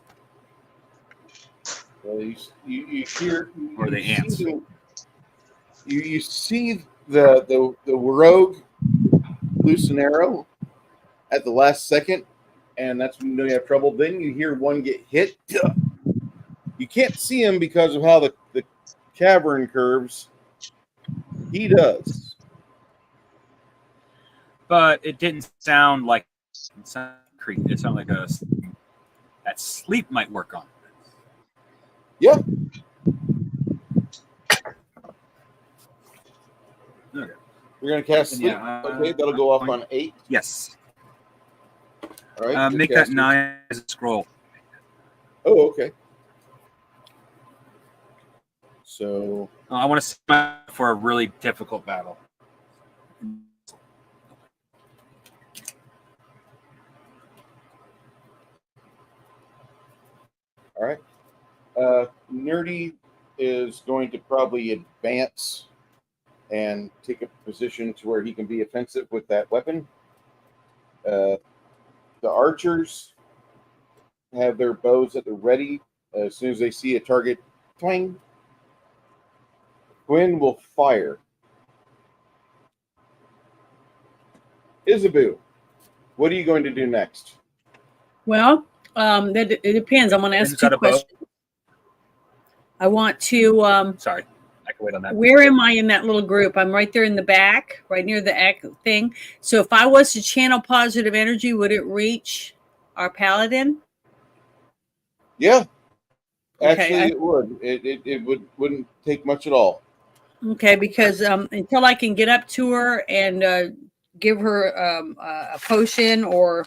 Well, you hear Or the you ants. see you see the rogue loose an arrow at the last second, and that's when you know you have trouble. Then you hear one get hit. You can't see him because of how the cavern curves. He does. But it didn't sound like creep. It sounded like that sleep might work on. Yeah. Okay. We're gonna cast sleep. Yeah, Okay, that'll go off on 8. Yes. All right. good Make that casters. 9 as a scroll. Oh, okay. So I want to set up for a really difficult battle. all right. Nerdy is going to probably advance and take a position to where he can be offensive with that weapon. The archers have their bows at the ready. As soon as they see a target, twang. Gwen will fire. Isabu, what are you going to do next? Well, it depends. I'm going to ask Who's 2 got a bow? questions. I want to. Sorry, I can wait on that. Where am I in that little group? I'm right there in the back, right near the thing. So if I was to channel positive energy, would it reach our paladin? Yeah, Okay, actually, it would. It wouldn't take much at all. Okay, because until I can get up to her and give her a potion or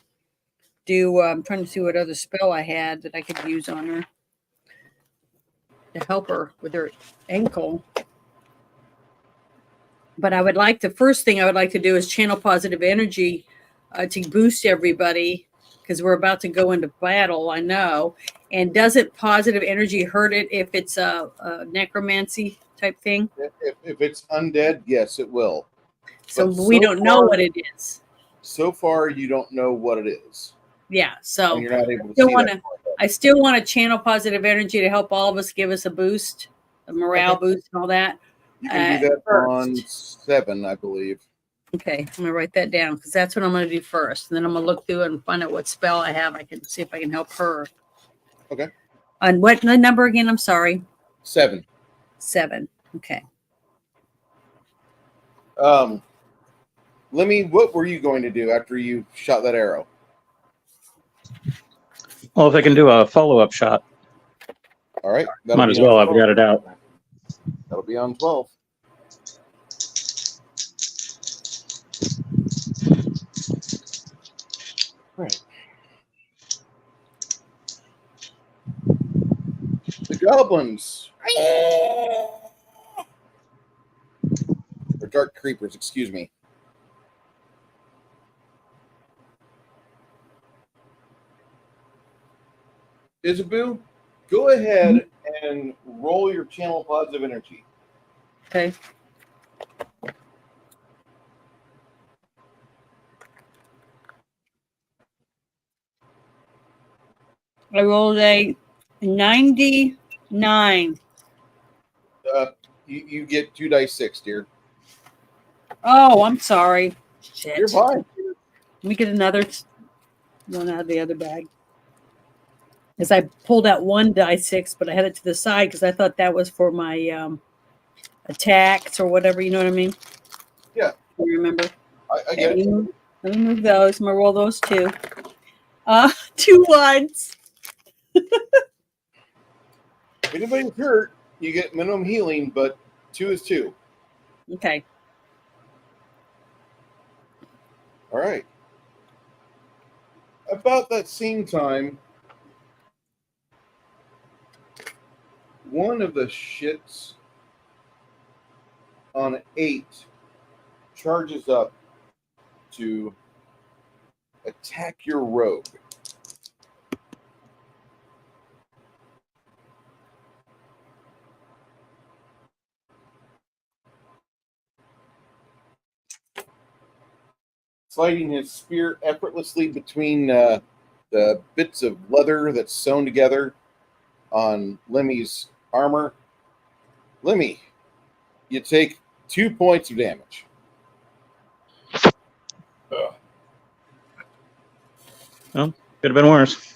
do, I'm trying to see what other spell I had that I could use on her to help her with her ankle. But I would like, the first thing I would like to do is channel positive energy to boost everybody because we're about to go into battle, I know. And doesn't positive energy hurt it if it's a necromancy type thing? If it's undead, yes, it will. So But we so don't know far- what it is. So far, you don't know what it is. Yeah, so And you're not able to still see want that. to. I still want to channel positive energy to help all of us, give us a boost, a morale boost, and all that. You can do that first. on 7, I believe. Okay, I'm gonna write that down because that's what I'm gonna do first, and then I'm gonna look through and find out what spell I have. I can see if I can help her. Okay. On what number again? I'm sorry. 7. 7. Okay. Lemmy, what were you going to do after you shot that arrow? Well, if I can do a follow-up shot, All right. that'll might be as on well. I've 12. got it out. That'll be on 12. All right. The goblins. Or dark creepers, excuse me. Isabu, go ahead and roll your channel positive energy. Okay. I rolled a 99. You get 2 dice 6, dear. Oh, I'm sorry. Shit. You're fine. Let me get another one out of the other bag. As I pulled out 1 die 6, but I had it to the side because I thought that was for my attacks or whatever. You know what I mean? Yeah. You remember? I get it. Let me move those. I'm gonna roll those 2. 2 ones. If anybody's hurt, you get minimum healing, but 2 is 2. Okay. All right. About that same time, one of the shits on 8 charges up to attack your rogue. Sliding his spear effortlessly between the bits of leather that's sewn together on Lemmy's armor. Lemmy, you take 2 points of damage. Well, could have been worse.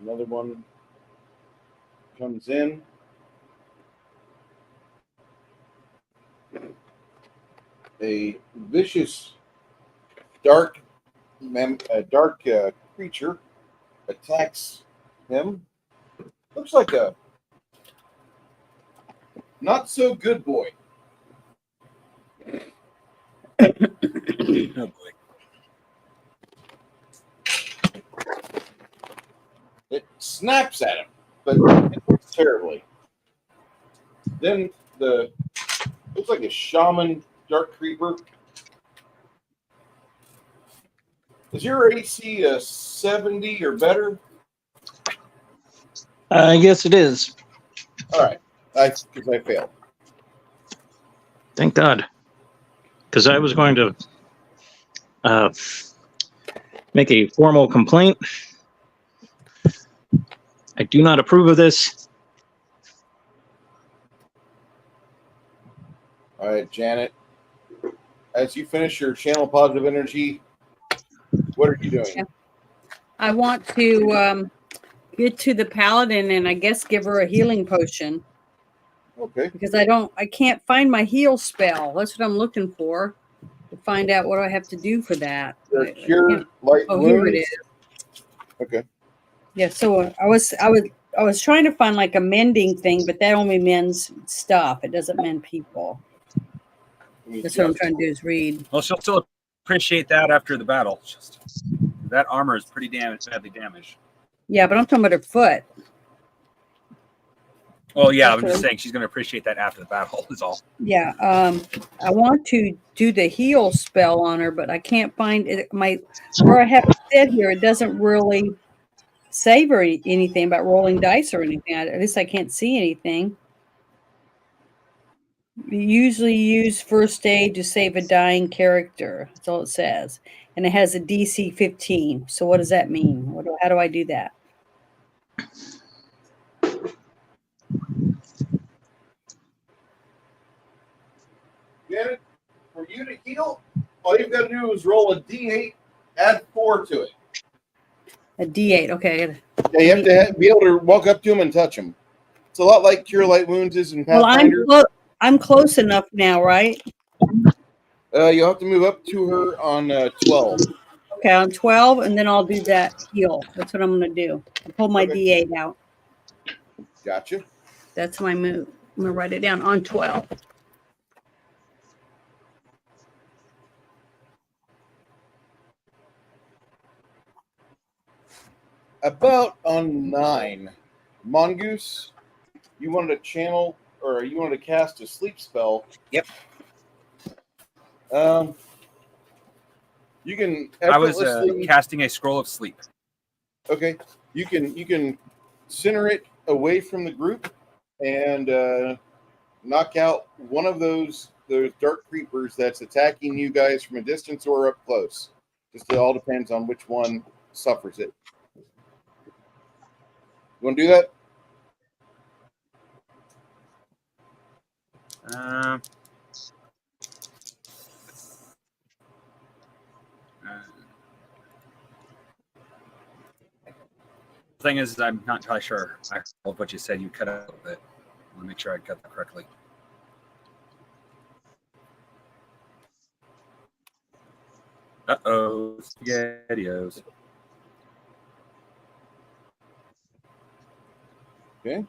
Another one comes in. A vicious, dark creature attacks him. Looks like a not so good boy. Oh boy. It snaps at him, but it hurts terribly. Then looks like a shaman dark creeper. Is your AC a 70 or better? Yes, it is. All right, because I failed. Thank God. Because I was going to make a formal complaint. I do not approve of this. All right, Janet. As you finish your channel positive energy, what are you doing? I want to get to the paladin and I guess give her a healing potion Okay. because I can't find my heal spell. That's what I'm looking for to find out what I have to do for that. The cure light Oh, wounds. here it is. Okay. Yeah, so I was trying to find like a mending thing, but that only mends stuff. It doesn't mend people. That's what I'm trying to do is read. Well, she'll still appreciate that after the battle. Just that armor is pretty badly damaged. Yeah, but I'm talking about her foot. Well, yeah, I'm Okay. just saying she's going to appreciate that after the battle. Is all. Yeah, I want to do the heal spell on her, but I can't find it. Where I have it set here, it doesn't really save her anything about rolling dice or anything. At least I can't see anything. You usually use first aid to save a dying character. That's all it says, and it has a DC 15. So what does that mean? How do I do that? Janet, for you to heal, all you've got to do is roll a D8, add 4 to it. A D8. Okay. Yeah, you have to be able to walk up to him and touch him. It's a lot like Cure Light Wounds is in Pathfinder. Well, I'm close enough now, right? You'll have to move up to her on 12. Okay, on 12, and then I'll do that heal. That's what I'm going to do. I'll pull my Okay. D8 out. Gotcha. That's my move. I'm going to write it down on 12. About on 9, Mongoose, you wanted to channel or you wanted to cast a sleep spell. Yep. You can I was effortlessly casting a scroll of sleep. okay. You can center it away from the group and knock out one of those dark creepers that's attacking you guys from a distance or up close. Just it all depends on which one suffers it. You want to do that? Thing is, I'm not entirely sure. I heard what you said. You cut out a little bit. I want to make sure I got that correctly. Uh-oh, SpaghettiOs. Okay.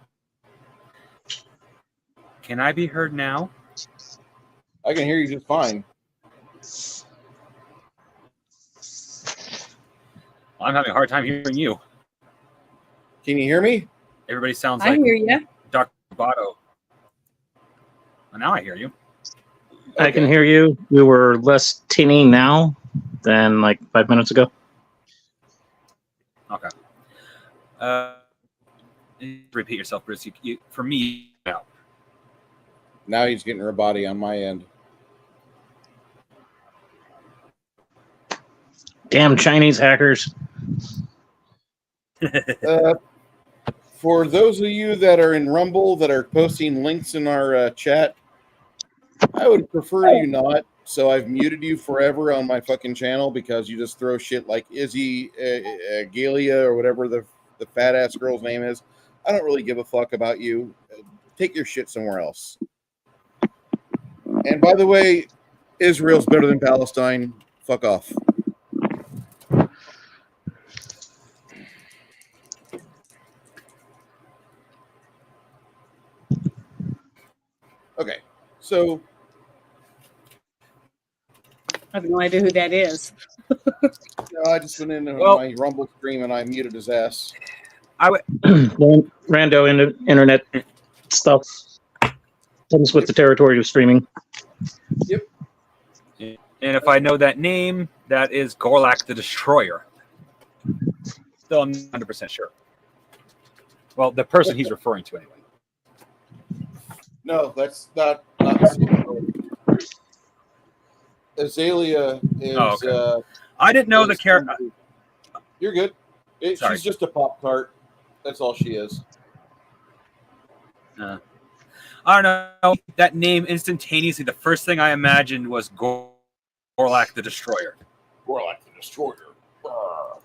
Can I be heard now? I can hear you just fine. I'm having a hard time hearing you. Can you hear me? Everybody sounds I like hear you. Dr. Roboto. Well, now I hear you. I can hear you. You were less tinny now than like 5 minutes ago. Okay. Repeat yourself, Bruce. You for me now. Now he's getting her body on my end. Damn Chinese hackers. For those of you that are in Rumble that are posting links in our chat, I would prefer you not. So I've muted you forever on my fucking channel because you just throw shit like Izzy, Galia, or whatever the fat ass girl's name is. I don't really give a fuck about you. Take your shit somewhere else. And by the way, Israel's better than Palestine. Fuck off. Okay, so I have no idea who that is. I just went into Well- my Rumble stream and I muted his ass. Rando internet stuff. Comes with the territory of streaming. And if I know that name, that is Gorlak the Destroyer. Still, I'm not 100% sure. Well, the person he's referring to, anyway. No, that's not the same. Azalea is. Oh, okay. I didn't know the character. You're good. Sorry. She's just a Pop Tart. That's all she is. I don't know. That name instantaneously, the first thing I imagined was Gorlak the Destroyer. Gorlak the Destroyer. Brr.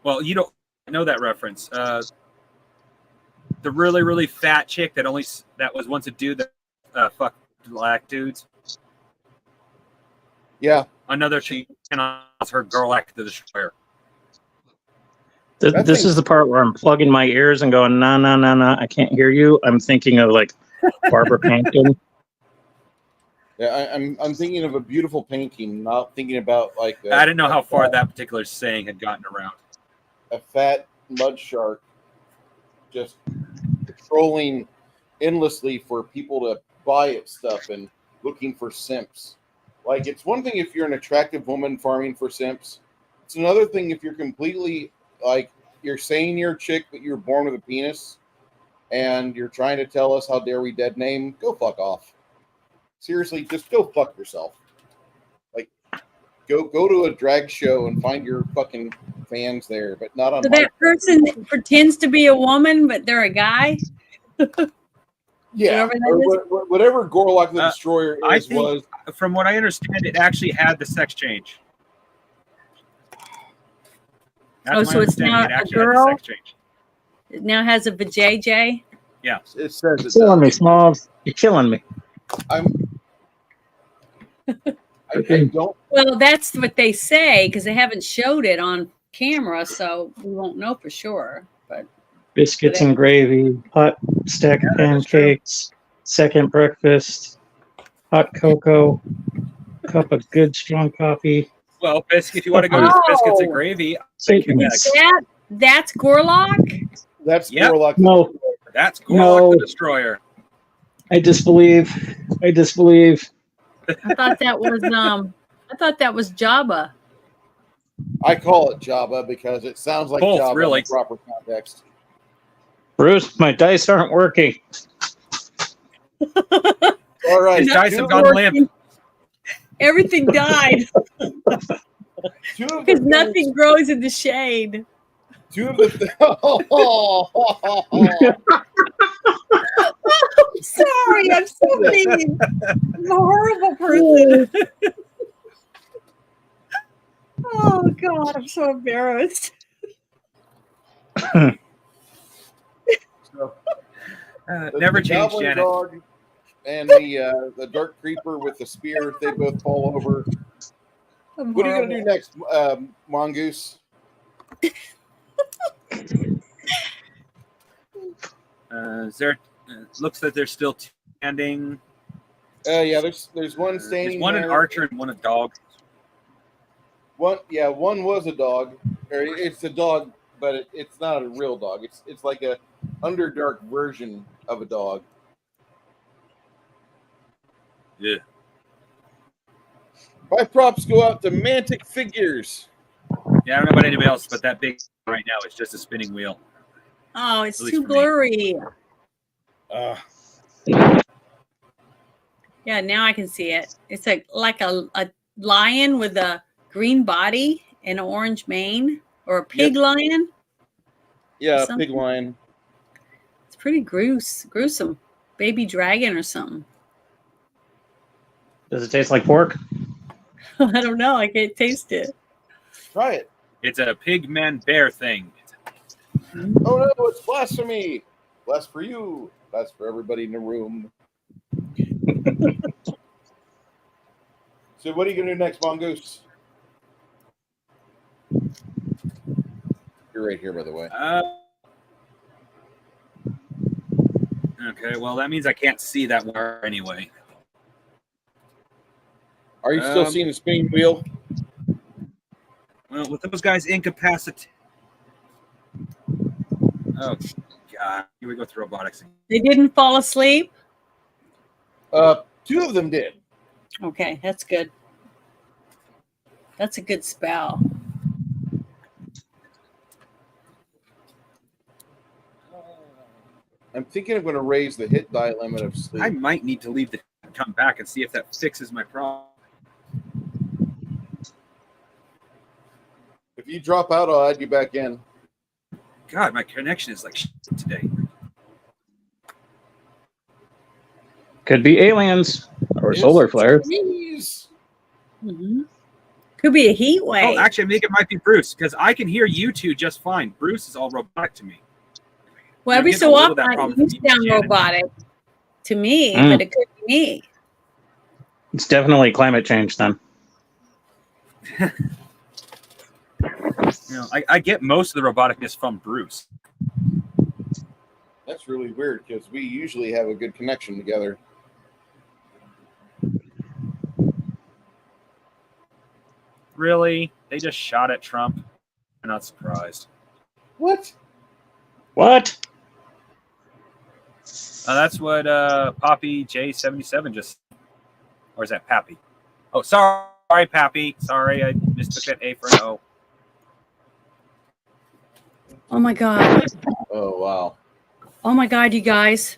Well, you don't know that reference. The really, really fat chick that was once a dude that fucked black dudes. Yeah. Another chick calls her Gorlak the Destroyer. This is the part where I'm plugging my ears and going, nah, I can't hear you. I'm thinking of like Barbara Pampton. Yeah, I'm thinking of a beautiful painting, not thinking about like I didn't know how far that particular saying had gotten around. a fat mud shark just trolling endlessly for people to buy its stuff and looking for simps. Like, it's one thing if you're an attractive woman farming for simps. It's another thing if you're completely like you're saying you're a chick but you're born with a penis and you're trying to tell us how dare we dead name. Go fuck off. Seriously, just go fuck yourself. Like, go to a drag show and find your fucking fans there, but not on So my that person pretends to be a woman, but they're a guy. yeah, whoever that or whatever Gorlak the Destroyer I is think- was. From what I understand, it actually had the sex change. That's Oh, my so it's understanding. not It a actually had girl? the sex change. It now has a vajayjay. Yeah. It says You're it killing me, does. Smalls. You're killing me. I don't. Well, that's what they say because they haven't showed it on camera, so we won't know for sure. But Biscuits and gravy, hot stack of that is true. pancakes, second breakfast, hot cocoa, cup of good strong coffee, Well, biscuit. If you want to go to biscuits and gravy, Satan. That's Gorlock? That's Yep. Gorlock. No, that's Gorlock No. the Destroyer. I disbelieve. I disbelieve. I thought that was Jabba. I call it Jabba because it sounds like Both, Jabba really. in the proper context. Bruce, my dice aren't working. All right, His dice have two, gone limp. Everything died two of because the nothing grows in the shade. Two of the Sorry, I'm so mean. I'm a horrible person. Oh God, I'm so embarrassed. Never the change, Goblin Janet. Dog and the Dark Creeper with the spear. They both fall over. I'm What are you gonna horrible. do next, Mongoose? Looks like they're still standing. Yeah, there's one There's standing. one an there. archer and one a dog. One was a dog, or it's a dog, but it's not a real dog. It's like a Underdark version of a dog. Yeah. My props go out to Mantic Figures. Yeah, I don't know about anybody else, but that big right now is just a spinning wheel. Oh, it's At least too for me. blurry. Uh, Yeah, now I can see it. It's like a lion with a green body and an orange mane, or a pig lion. yeah, Something. pig lion. It's pretty gruesome. Baby dragon or something. Does it taste like pork? I don't know. I can't taste it. Try it. It's a pig man bear thing. Oh no, it's blasphemy. Bless for you. Bless for everybody in the room. So what are you gonna do next, Mongoose? You're right here, by the way. Okay, well that means I can't see that wire anyway. Are you still seeing the spinning wheel? Well, with those guys incapacitated. Oh God! Here we go with robotics. They didn't fall asleep. Two of them did. Okay, that's good. That's a good spell. I'm thinking I'm going to raise the hit die limit of sleep. I might need to leave the come back and see if that fixes my problem. If you drop out, I'll add you back in. God, my connection is like shit today. Could be aliens or solar flares. Jeez. Mm-hmm. Could be a heat wave. Oh, actually, I think it might be Bruce because I can hear you two just fine. Bruce is all robotic to me. well, every getting a so little of often that I problem you from you, sound Janet. robotic to me, Mm. but it could be me. It's definitely climate change then. You know, I get most of the roboticness from Bruce. That's really weird because we usually have a good connection together. Really? They just shot at Trump. I'm not surprised. What? What? That's what Poppy J77 just, or is that Pappy? Oh, sorry, Pappy. Sorry, I mistook that A for an O. Oh my god. Oh, wow. Oh my god, you guys.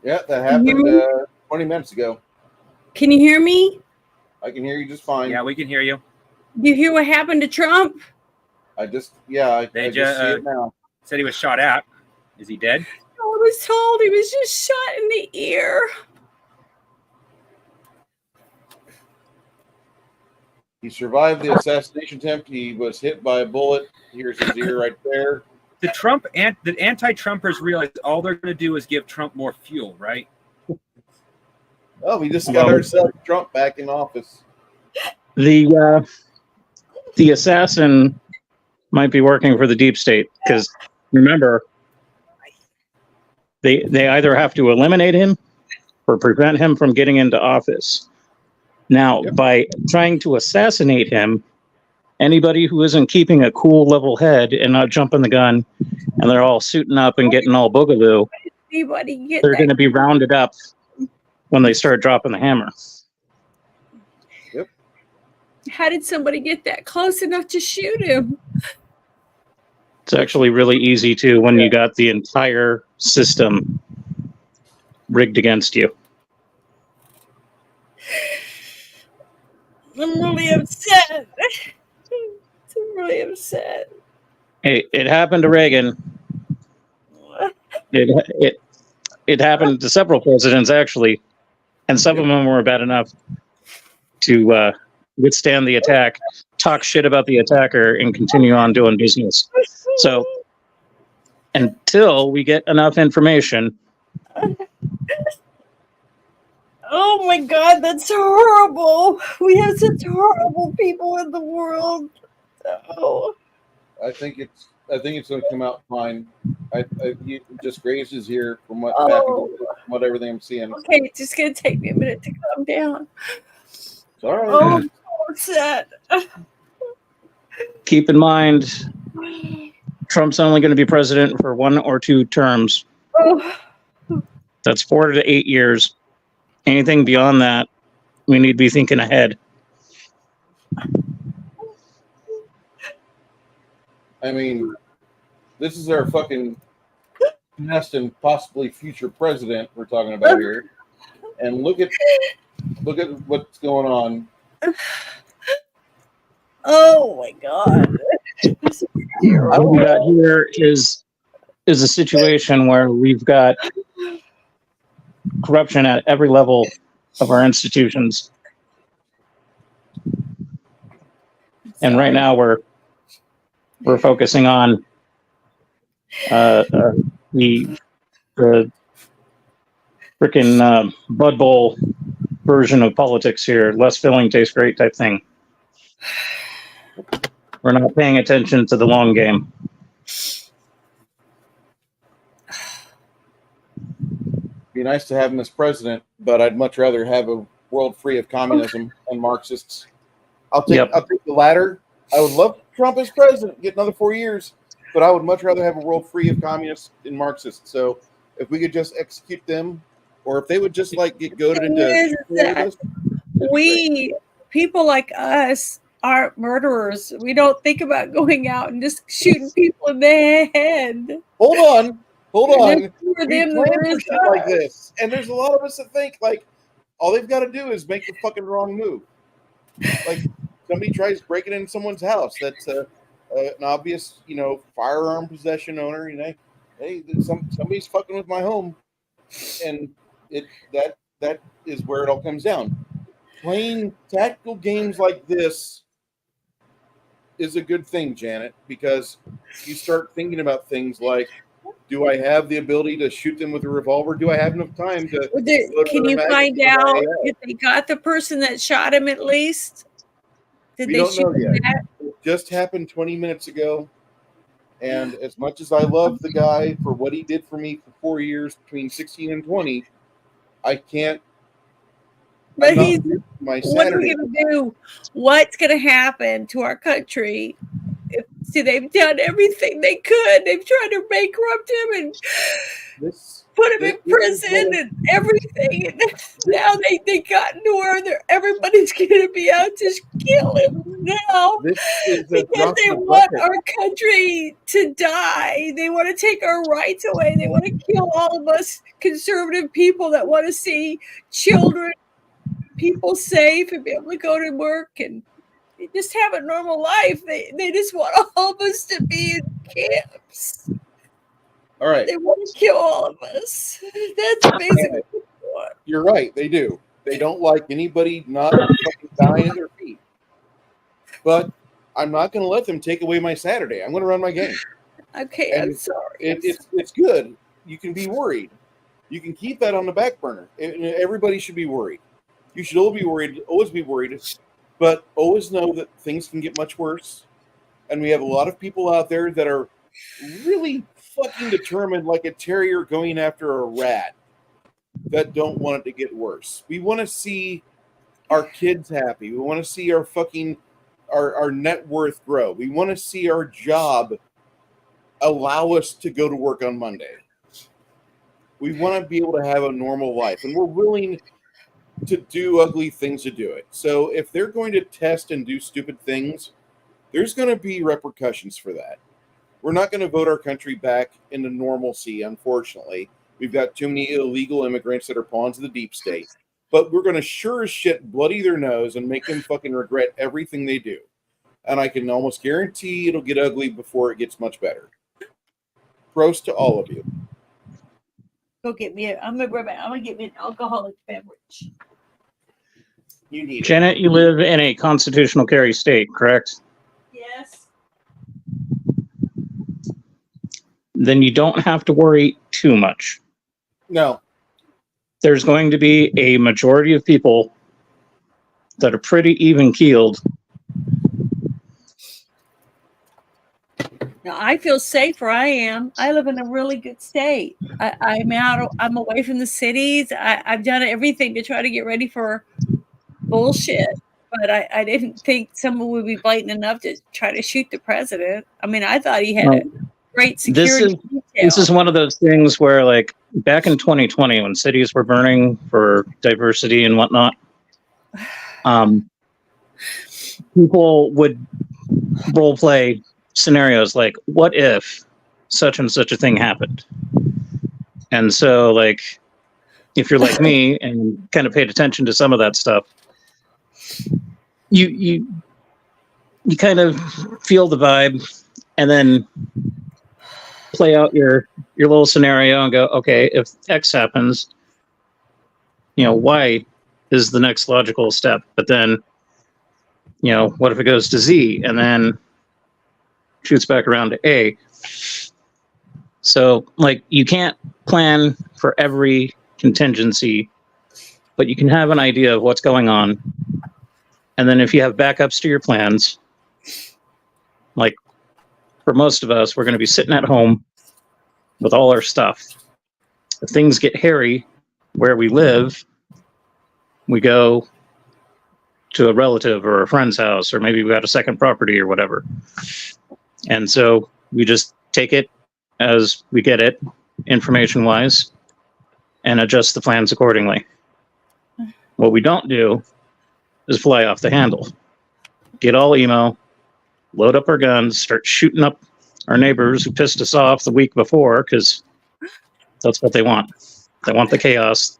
Yeah, that Can you happened hear me? 20 minutes ago. Can you hear me? I can hear you just fine. Yeah, we can hear you. You hear what happened to Trump? I just see it now. Said he was shot at. Is he dead? I was told he was just shot in the ear. He survived the assassination attempt. He was hit by a bullet. Here's his ear right there. The anti-Trumpers realize all they're going to do is give Trump more fuel, right? Oh, we just got ourselves Trump back in office. The assassin might be working for the deep state because remember, they either have to eliminate him or prevent him from getting into office. Now, Yep. by trying to assassinate him, anybody who isn't keeping a cool, level head and not jumping the gun, and they're all suiting up and getting all boogaloo, Anybody get they're that? going to be rounded up when they start dropping the hammer. How did somebody get that close enough to shoot him? It's actually really easy too when you got the entire system rigged against you. I'm really upset. I'm really upset. Hey, it happened to Reagan. It happened to several presidents actually, and some of them were bad enough to withstand the attack, talk shit about the attacker, and continue on doing business. So until we get enough information, Oh my God, that's horrible. We have such horrible people in the world. Oh. I think it's going to come out fine. Just Graves is here from what Oh. from what everything I'm seeing. Okay, it's just gonna take me a minute to calm down. It's all right. Oh, I'm so upset. keep in mind Trump's only going to be president for 1 or 2 terms. Oh. That's 4 to 8 years. Anything beyond that, we need to be thinking ahead. I mean, this is our fucking nest and possibly future president we're talking about here, and look at what's going on. Oh my God. This is What terrible. we got here is a situation where we've got corruption at every level of our institutions. And right now we're focusing on the freaking Bud Bowl version of politics here. Less filling tastes great type thing. We're not paying attention to the long game. Be nice to have him as president, but I'd much rather have a world free of communism and Marxists. I'll take the latter. I would love Trump as president, get another 4 years, but I would much rather have a world free of communists and Marxists. So if we could just execute them, or if they would just like get goaded into people like us aren't murderers. We don't think about going out and just shooting people in the head. Hold on. For We them, plan there for is shit like this, and there's a lot of us that think like all they've got to do is make the fucking wrong move. Like somebody tries breaking into someone's house, that's an obvious, firearm possession owner. Hey, somebody's fucking with my home, and that is where it all comes down. Playing tactical games like this is a good thing, Janet, because you start thinking about things like, do I have the ability to shoot them with a revolver? Do I have enough time to? Can you find out if they got the person that shot him at least? Did We they don't shoot know him yet. back? It just happened 20 minutes ago. And as much as I love the guy for what he did for me for 4 years between 16 and 20, I can't. But my what are Saturday. we going to do? What's going to happen to our country? See, they've done everything they could. They've tried to bankrupt him and put him in prison and everything. And now they got into where everybody's going to be out to kill him now because they want our country to die. They want to take our rights away. They want to kill all of us conservative people that want to see children, people safe and be able to go to work and just have a normal life. They just want all of us to be in camps. All right. They want to kill all of us. That's basically what they want. You're right. They do. They don't like anybody not fucking dying at their feet. But I'm not going to let them take away my Saturday. I'm going to run my game. Okay, And I'm sorry. It's good. You can be worried. You can keep that on the back burner. Everybody should be worried. You should always be worried. But always know that things can get much worse. And we have a lot of people out there that are really fucking determined, like a terrier going after a rat, that don't want it to get worse. We want to see our kids happy. We want to see our fucking our net worth grow. We want to see our job allow us to go to work on Monday. We want to be able to have a normal life, and we're willing to do ugly things to do it. So if they're going to test and do stupid things, there's going to be repercussions for that. We're not going to vote our country back into normalcy, unfortunately. We've got too many illegal immigrants that are pawns of the deep state. But we're going to sure as shit bloody their nose and make them fucking regret everything they do. And I can almost guarantee it'll get ugly before it gets much better. Prost to all of you. Go get me. I'm gonna get me an alcoholic beverage. You need it. Janet, you live in a constitutional carry state, correct? Yes. Then you don't have to worry too much. No. There's going to be a majority of people that are pretty even keeled. Now I feel safe where I am. I live in a really good state. I'm away from the cities. I've done everything to try to get ready for bullshit. But I didn't think someone would be blatant enough to try to shoot the president. I mean, I thought he had a great security detail. This is one of those things where, like, back in 2020, when cities were burning for diversity and whatnot, people would role play scenarios like, what if such and such a thing happened? And so, like, if you're like me and kind of paid attention to some of that stuff, you kind of feel the vibe and then play out your little scenario and go, okay, if X happens, Y is the next logical step. But then, what if it goes to Z and then shoots back around to A? So, like, you can't plan for every contingency, but you can have an idea of what's going on. And then if you have backups to your plans, like for most of us, we're going to be sitting at home with all our stuff. If things get hairy where we live, we go to a relative or a friend's house, or maybe we got a second property or whatever. And so we just take it as we get it, information-wise, and adjust the plans accordingly. What we don't do is fly off the handle. Get all emo, load up our guns, start shooting up our neighbors who pissed us off the week before, because that's what they want. They want the chaos.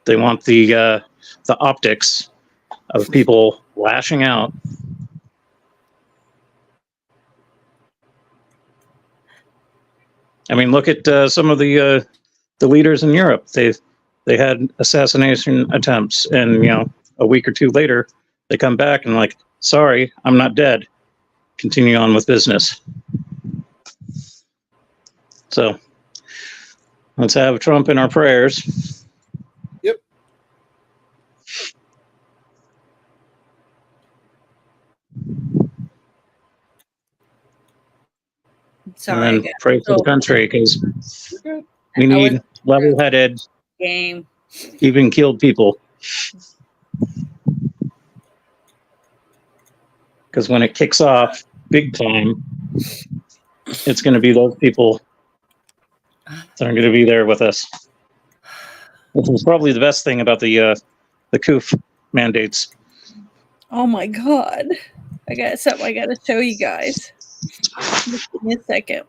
They want the optics of people lashing out. I mean, look at some of the leaders in Europe. They had assassination attempts, and a week or two later, they come back and like, sorry, I'm not dead. Continue on with business. So let's have Trump in our prayers. Yep. Sorry, And then pray for the country, because we I was- need level-headed, game. even-keeled people. Because when it kicks off big time, it's going to be those people that are going to be there with us. Which is probably the best thing about the COOF mandates. Oh my god. I got something I gotta show you guys. Just give me a second.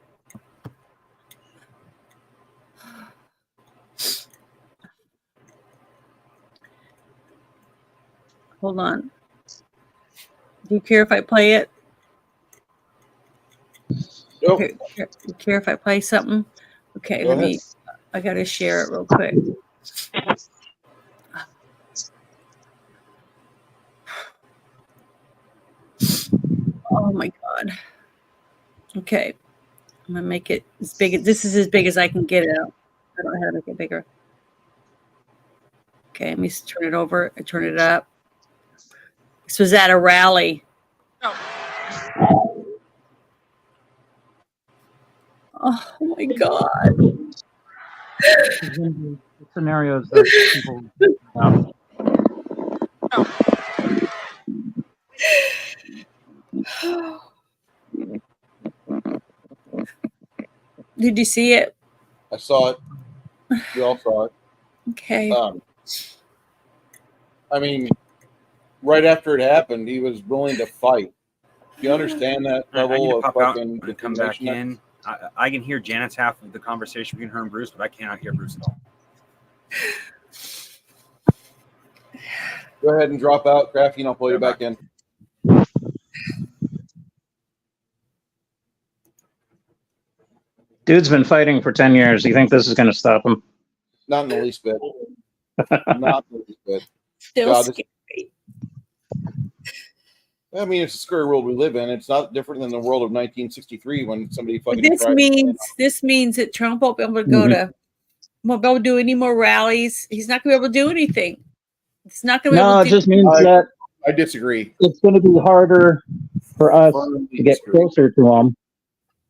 Hold on. Do you care if I play it? Nope. Do you care if I play something? Okay, Go ahead. I gotta share it real quick. Oh my god. Okay. I'm gonna make it as big. This is as big as I can get it out. I don't know how to make it bigger. Okay, let me turn it over. I turn it up. This was at a rally. Oh my god. Scenarios that people Did you see it? I saw it. We all saw it. Okay. I mean, right after it happened, he was willing to fight. Do you understand that I need level to of pop out fucking and come back determination? in. I can hear Janet's half of the conversation between her and Bruce, but I cannot hear Bruce at all. Go ahead and drop out, Crafty, and I'll pull you back in. Dude's been fighting for 10 years. You think this is going to stop him? Not in the least bit. Not in the least bit. Still God, this- scary. I mean, it's a scary world we live in. It's not different than the world of 1963 when somebody fucking. But this means that Trump won't be able to go to, won't be able to do any more rallies. He's not going to be able to do anything. It's not going to be No, able it to do. just means that I disagree. it's going to be harder for us to get closer to him.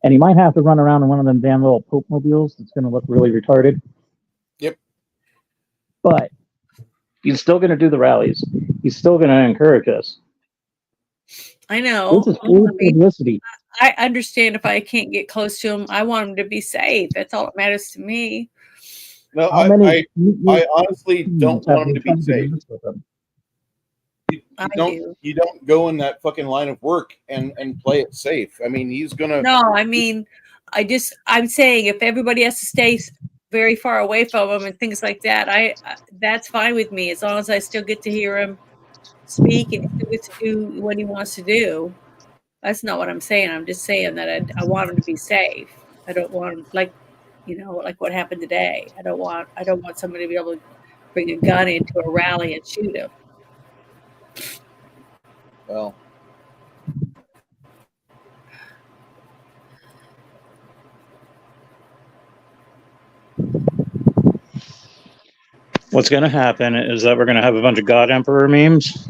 And he might have to run around in one of them damn little Pope mobiles that's going to look really retarded. Yep. But he's still going to do the rallies. He's still going to encourage us. I know. This is full publicity. I understand if I can't get close to him, I want him to be safe. That's all that matters to me. No, How many? I honestly don't want him to be safe. I do. You don't go in that fucking line of work and play it safe. I mean, he's gonna. No, I mean, I'm saying if everybody has to stay very far away from him and things like that, that's fine with me as long as I still get to hear him speak and he still gets to do what he wants to do. That's not what I'm saying. I'm just saying that I want him to be safe. I don't want him like what happened today. I don't want somebody to be able to bring a gun into a rally and shoot him. Well, What's going to happen is that we're going to have a bunch of God Emperor memes.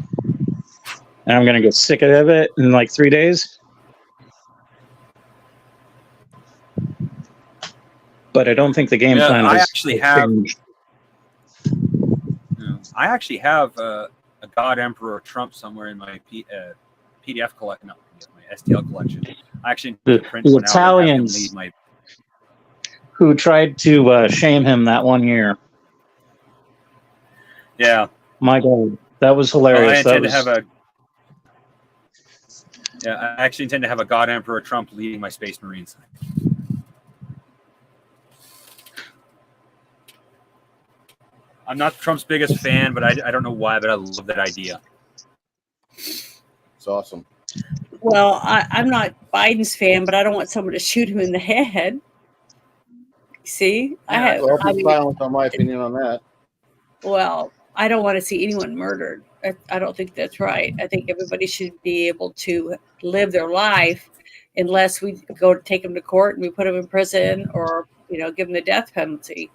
And I'm going to get sick of it in like 3 days. But I don't think the game plan I has actually have. changed. I actually have a God Emperor Trump somewhere in my PDF collection, no, my STL collection. I actually need to print The one out and have him Italians lead my. who tried to shame him that one year. Yeah, My God, that was hilarious. I actually intend to have a God Emperor Trump leading my Space Marines. I'm not Trump's biggest fan, but I don't know why, but I love that idea. it's awesome. Well, I'm not Biden's fan, but I don't want someone to shoot him in the head. See, Yeah, So I'll be silent on my opinion on that. Well, I don't want to see anyone murdered. I don't think that's right. I think everybody should be able to live their life unless we go to take them to court and we put them in prison or, give them the death penalty.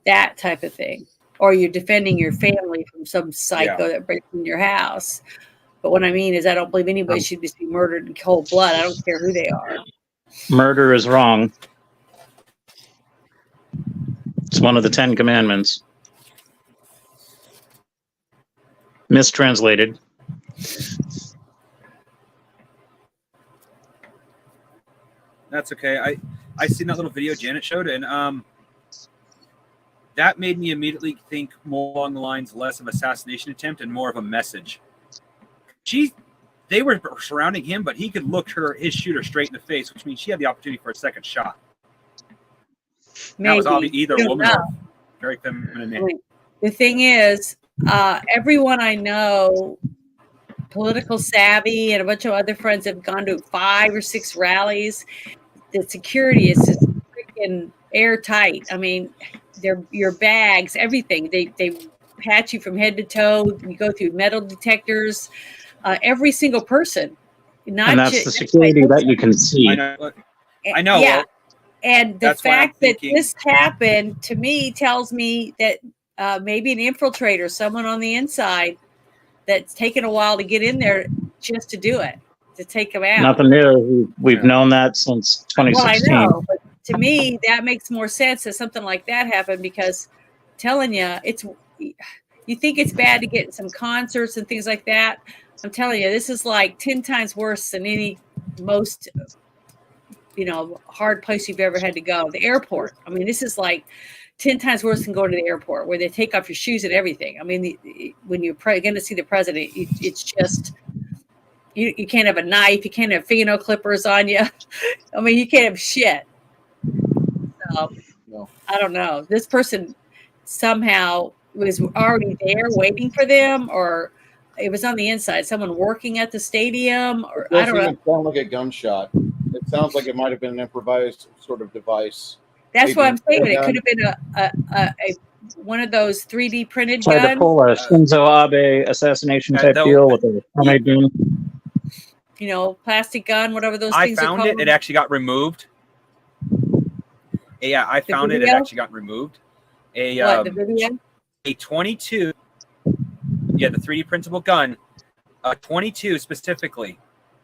That type of thing. Or you're defending your family from some psycho that breaks in your house. But what I mean is I don't believe anybody should just be murdered in cold blood. I don't care who they are. Murder is wrong. It's one of the 10 commandments. Mistranslated. That's okay. I seen that little video Janet showed, and that made me immediately think more along the lines less of assassination attempt and more of a message. They were surrounding him, but he could look his shooter straight in the face, which means she had the opportunity for a second shot. That was obviously either woman or very feminine man. The thing is, everyone I know, political savvy, and a bunch of other friends have gone to 5 or 6 rallies. The security is just freaking airtight. I mean, your bags, everything. They pat you from head to toe. You go through metal detectors. Every single person. And that's the security that you can see. I know. Yeah. And the fact that thinking, this happened to me tells me that maybe an infiltrator, someone on the inside, that's taken a while to get in there just to do it, to take them out. Nothing new. We've known that since 2016. Well, I know, but to me, that makes more sense that something like that happened because I'm telling you, you think it's bad to get in some concerts and things like that. I'm telling you, this is like 10 times worse than most hard place you've ever had to go. The airport. I mean, this is like 10 times worse than going to the airport where they take off your shoes and everything. I mean, when you're going to see the president, it's just, you can't have a knife. You can't have fingernail clippers on you. I mean, you can't have shit. So, No. I don't know. This person somehow was already there waiting for them, or it was on the inside. Someone working at the stadium, or It I don't doesn't know. even sound like a gunshot. It sounds like it might have been an improvised sort of device. That's what I'm saying. It gun. could have been a one of those 3D printed Tried to guns. pull a Shinzo Abe assassination type deal with a homemade gun. Plastic gun, whatever those I things are found called. it. It actually got removed. Yeah, I found it. It video? actually got removed. The video? A 22. Yeah, the 3D printable gun. A 22 specifically.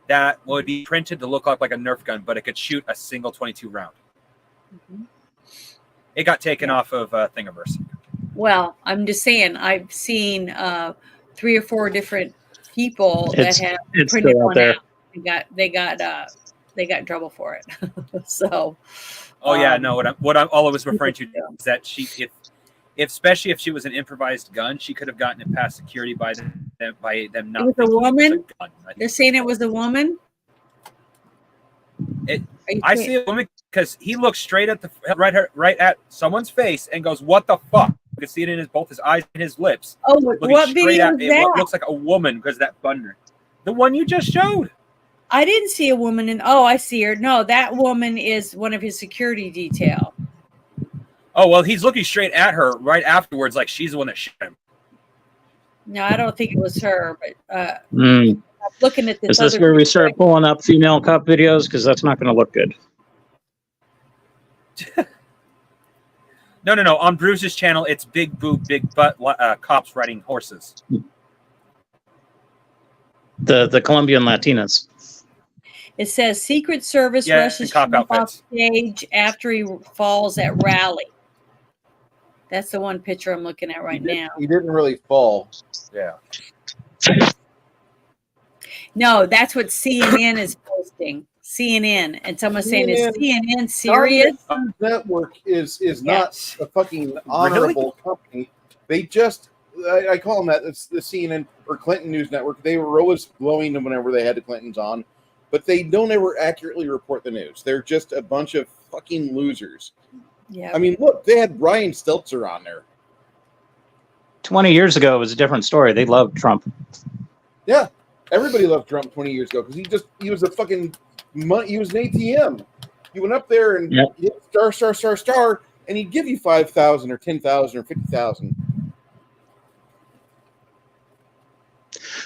That would be printed to look like a Nerf gun, but it could shoot a single 22 round. Mm-hmm. It got taken off of Thingiverse. Well, I'm just saying, I've seen 3 or 4 different people that have It's printed still out one there. out. They got in trouble for it. So. Oh yeah, no. All I was referring to Yeah. is that especially if she was an improvised gun, she could have gotten it past security by them not. It was a thinking woman? it was a gun. They're saying it was a woman. I see a woman because he looks straight at right at someone's face and goes, "What the fuck?" You can see it in both his eyes and his lips. Oh, Looking what straight video at is it, that? what looks like a woman because of that thunder. The one you just showed. I didn't see a woman in. Oh, I see her. No, that woman is one of his security detail. Oh well, he's looking straight at her right afterwards, like she's the one that shot him. No, I don't think it was her. But Mm. I'm looking at this. Is this other where we video. start pulling up female cop videos? Because that's not going to look good. No. On Bruce's channel, it's big boob, big butt cops riding horses. The Colombian Latinas. It says Secret Service Yeah, rushes cop Trump off outfits. stage after he falls at rally. That's the one picture I'm looking at right now. He didn't really fall. Yeah. No, that's what CNN is posting. CNN, and someone's saying, "Is CNN serious?" News Network is not a fucking honorable company. They just, I call them that. It's the CNN or Clinton News Network. They were always blowing them whenever they had the Clintons on, but they don't ever accurately report the news. They're just a bunch of fucking losers. Yeah. I mean, look, they had Brian Stelter on there. 20 years ago, it was a different story. They loved Trump. Yeah, everybody loved Trump 20 years ago because he was a fucking he was an ATM. He went up there and Yep. hit star, and he'd give you 5,000 or 10,000 or 50,000.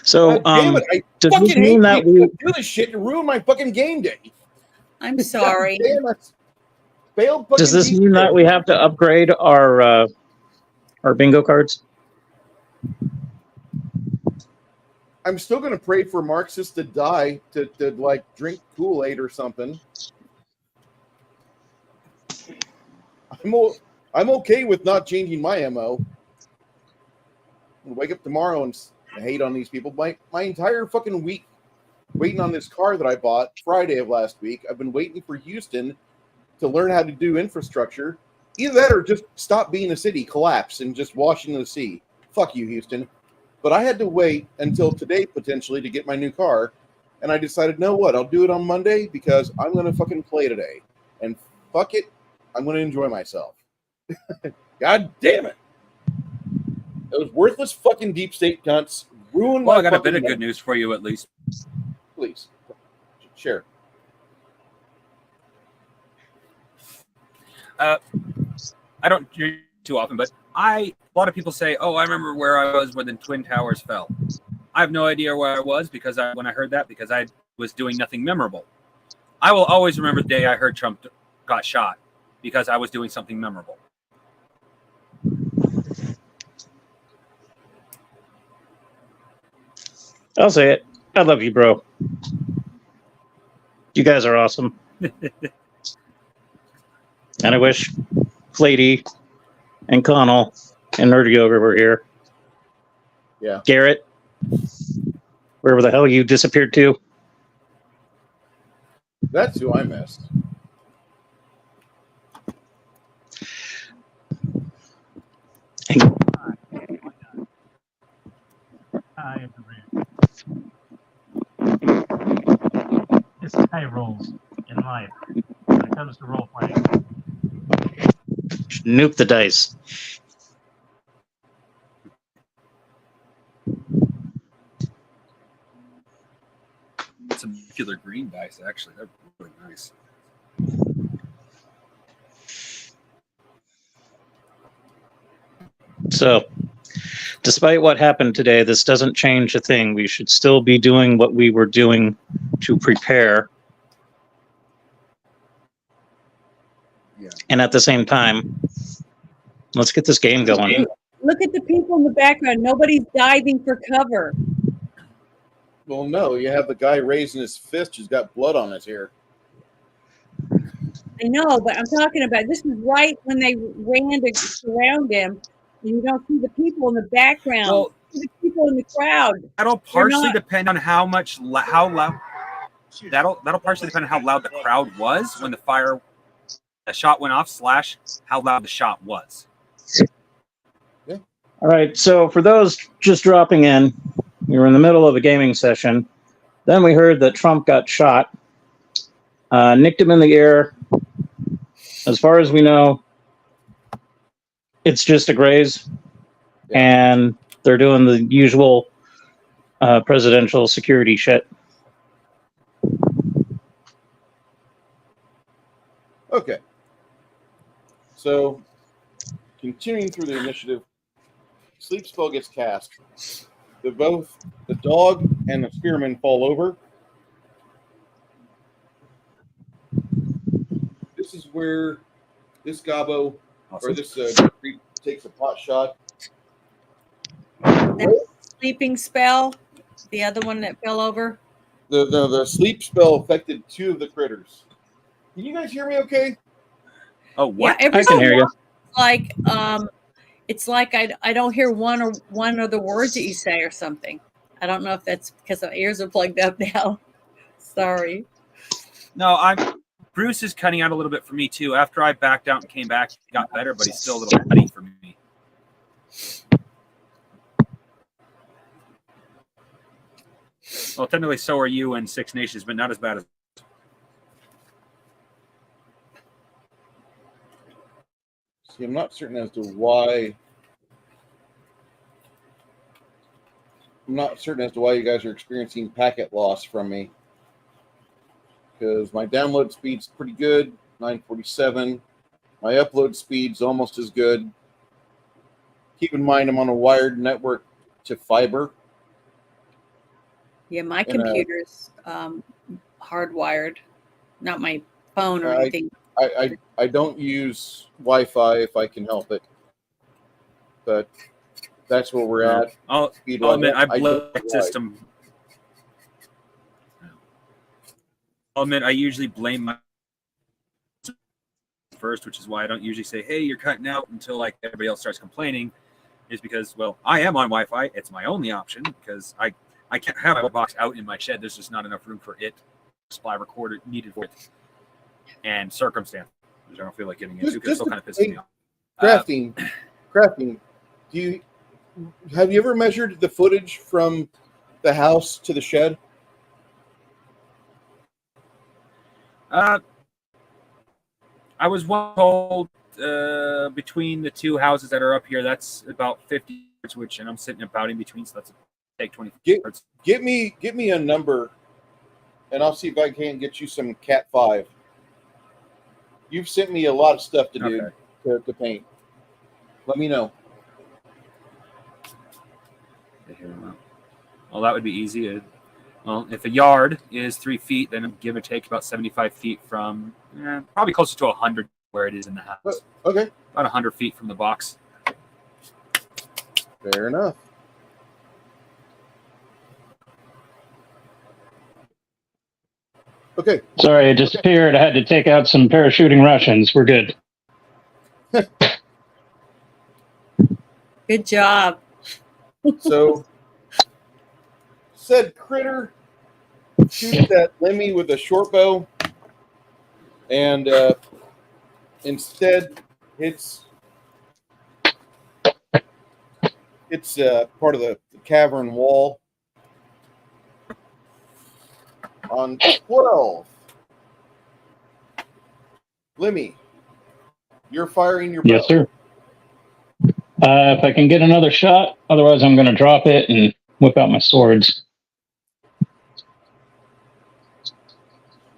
So, God damn it! I does fucking this hate mean that people we? that do this shit to ruin my fucking game day. I'm sorry. God damn it. Failed fucking Does this game mean day. that we have to upgrade our bingo cards? I'm still going to pray for Marxists to die to like drink Kool-Aid or something. I'm okay with not changing my MO. I'll wake up tomorrow and hate on these people. My entire fucking week waiting on this car that I bought Friday of last week. I've been waiting for Houston to learn how to do infrastructure. Either that or just stop being a city, collapse, and just wash into the sea. Fuck you, Houston. But I had to wait until today, potentially, to get my new car. And I decided, know what? I'll do it on Monday because I'm going to fucking play today. And fuck it, I'm going to enjoy myself. God damn it. Those worthless fucking deep state cunts ruined Well, my I got a fucking bit of life. good news for you, at least. Please. Share. I don't hear too often, but a lot of people say, "Oh, I remember where I was when the Twin Towers fell." I have no idea where I was because when I heard that, because I was doing nothing memorable. I will always remember the day I heard Trump got shot because I was doing something memorable. I'll say it. I love you, bro. You guys are awesome. And I wish Flady and Connell and Nerdy Ogre were here. Yeah. Garrett, wherever the hell you disappeared to. That's who I missed. It's high rolls in life when it comes to role playing. Nuke the dice. Some nuclear green dice, actually. They're really nice. So, despite what happened today, this doesn't change a thing. We should still be doing what we were doing to prepare. Yeah. And at the same time, let's get this game going. Look at the people in the background. Nobody's diving for cover. Well, no, you have the guy raising his fist who's got blood on his hair. I know, but I'm talking about this is right when they ran to surround him. And you don't see the people in the background. Well, The people in the crowd. that'll partially not- depend on how loud. That'll partially depend on how loud the crowd was when the shot went off. / how loud the shot was. All right, so for those just dropping in, we were in the middle of a gaming session. Then we heard that Trump got shot, nicked him in the air. As far as we know, it's just a graze, and they're doing the usual presidential security shit. Okay. So, continuing through the initiative, sleep spell gets cast. Both the dog and the spearman fall over. This is where this gobbo or this creep takes a pot shot. Sleeping spell. The other one that fell over. The sleep spell affected 2 of the critters. Can you guys hear me okay? Oh, what? Yeah, every I can hear you. like it's like I don't hear one of the words that you say or something. I don't know if that's because my ears are plugged up now. Sorry. No, Bruce is cutting out a little bit for me too. After I backed out and came back, he got better, but he's still a little cutty for me. Well, technically, so are you and Six Nations, but not as bad as. See, I'm not certain as to why. I'm not certain as to why you guys are experiencing packet loss from me. Because my download speed's pretty good, 947. My upload speed's almost as good. Keep in mind I'm on a wired network to fiber. Yeah, my And, computer's hardwired, not my phone or I- anything. I don't use Wi-Fi if I can help it. But that's where we're at. I'll Speed-wise. admit, I blew don't the know why. system. I'll admit, I usually blame my first, which is why I don't usually say, "Hey, you're cutting out," until like everybody else starts complaining. Is because, well, I am on Wi-Fi. It's my only option because I can't have my box out in my shed. There's just not enough room for it. Supply recorder needed for it, and circumstance, which I don't feel like getting into because it still kind of pisses me off. Crafting. Have you ever measured the footage from the house to the shed? I was once told between the 2 houses that are up here, that's about 50 yards, and I'm sitting about in between, so that's take 20 yards. Get me a number, and I'll see if I can get you some Cat 5. You've sent me a lot of stuff to do to paint. Let me know. Well, that would be easy. Well, if a yard is 3 feet, then give or take about 75 feet from, probably closer to 100 where it is in the house. Okay, About 100 feet from the box. fair enough. Okay, Sorry, it disappeared. I had to take out some parachuting Russians. We're good. Good job. so said critter shoots at Lemmy with a short bow, and instead it's part of the cavern wall. On 12, Lemmy, you're firing your bow. Yes, sir. If I can get another shot, otherwise I'm going to drop it and whip out my swords.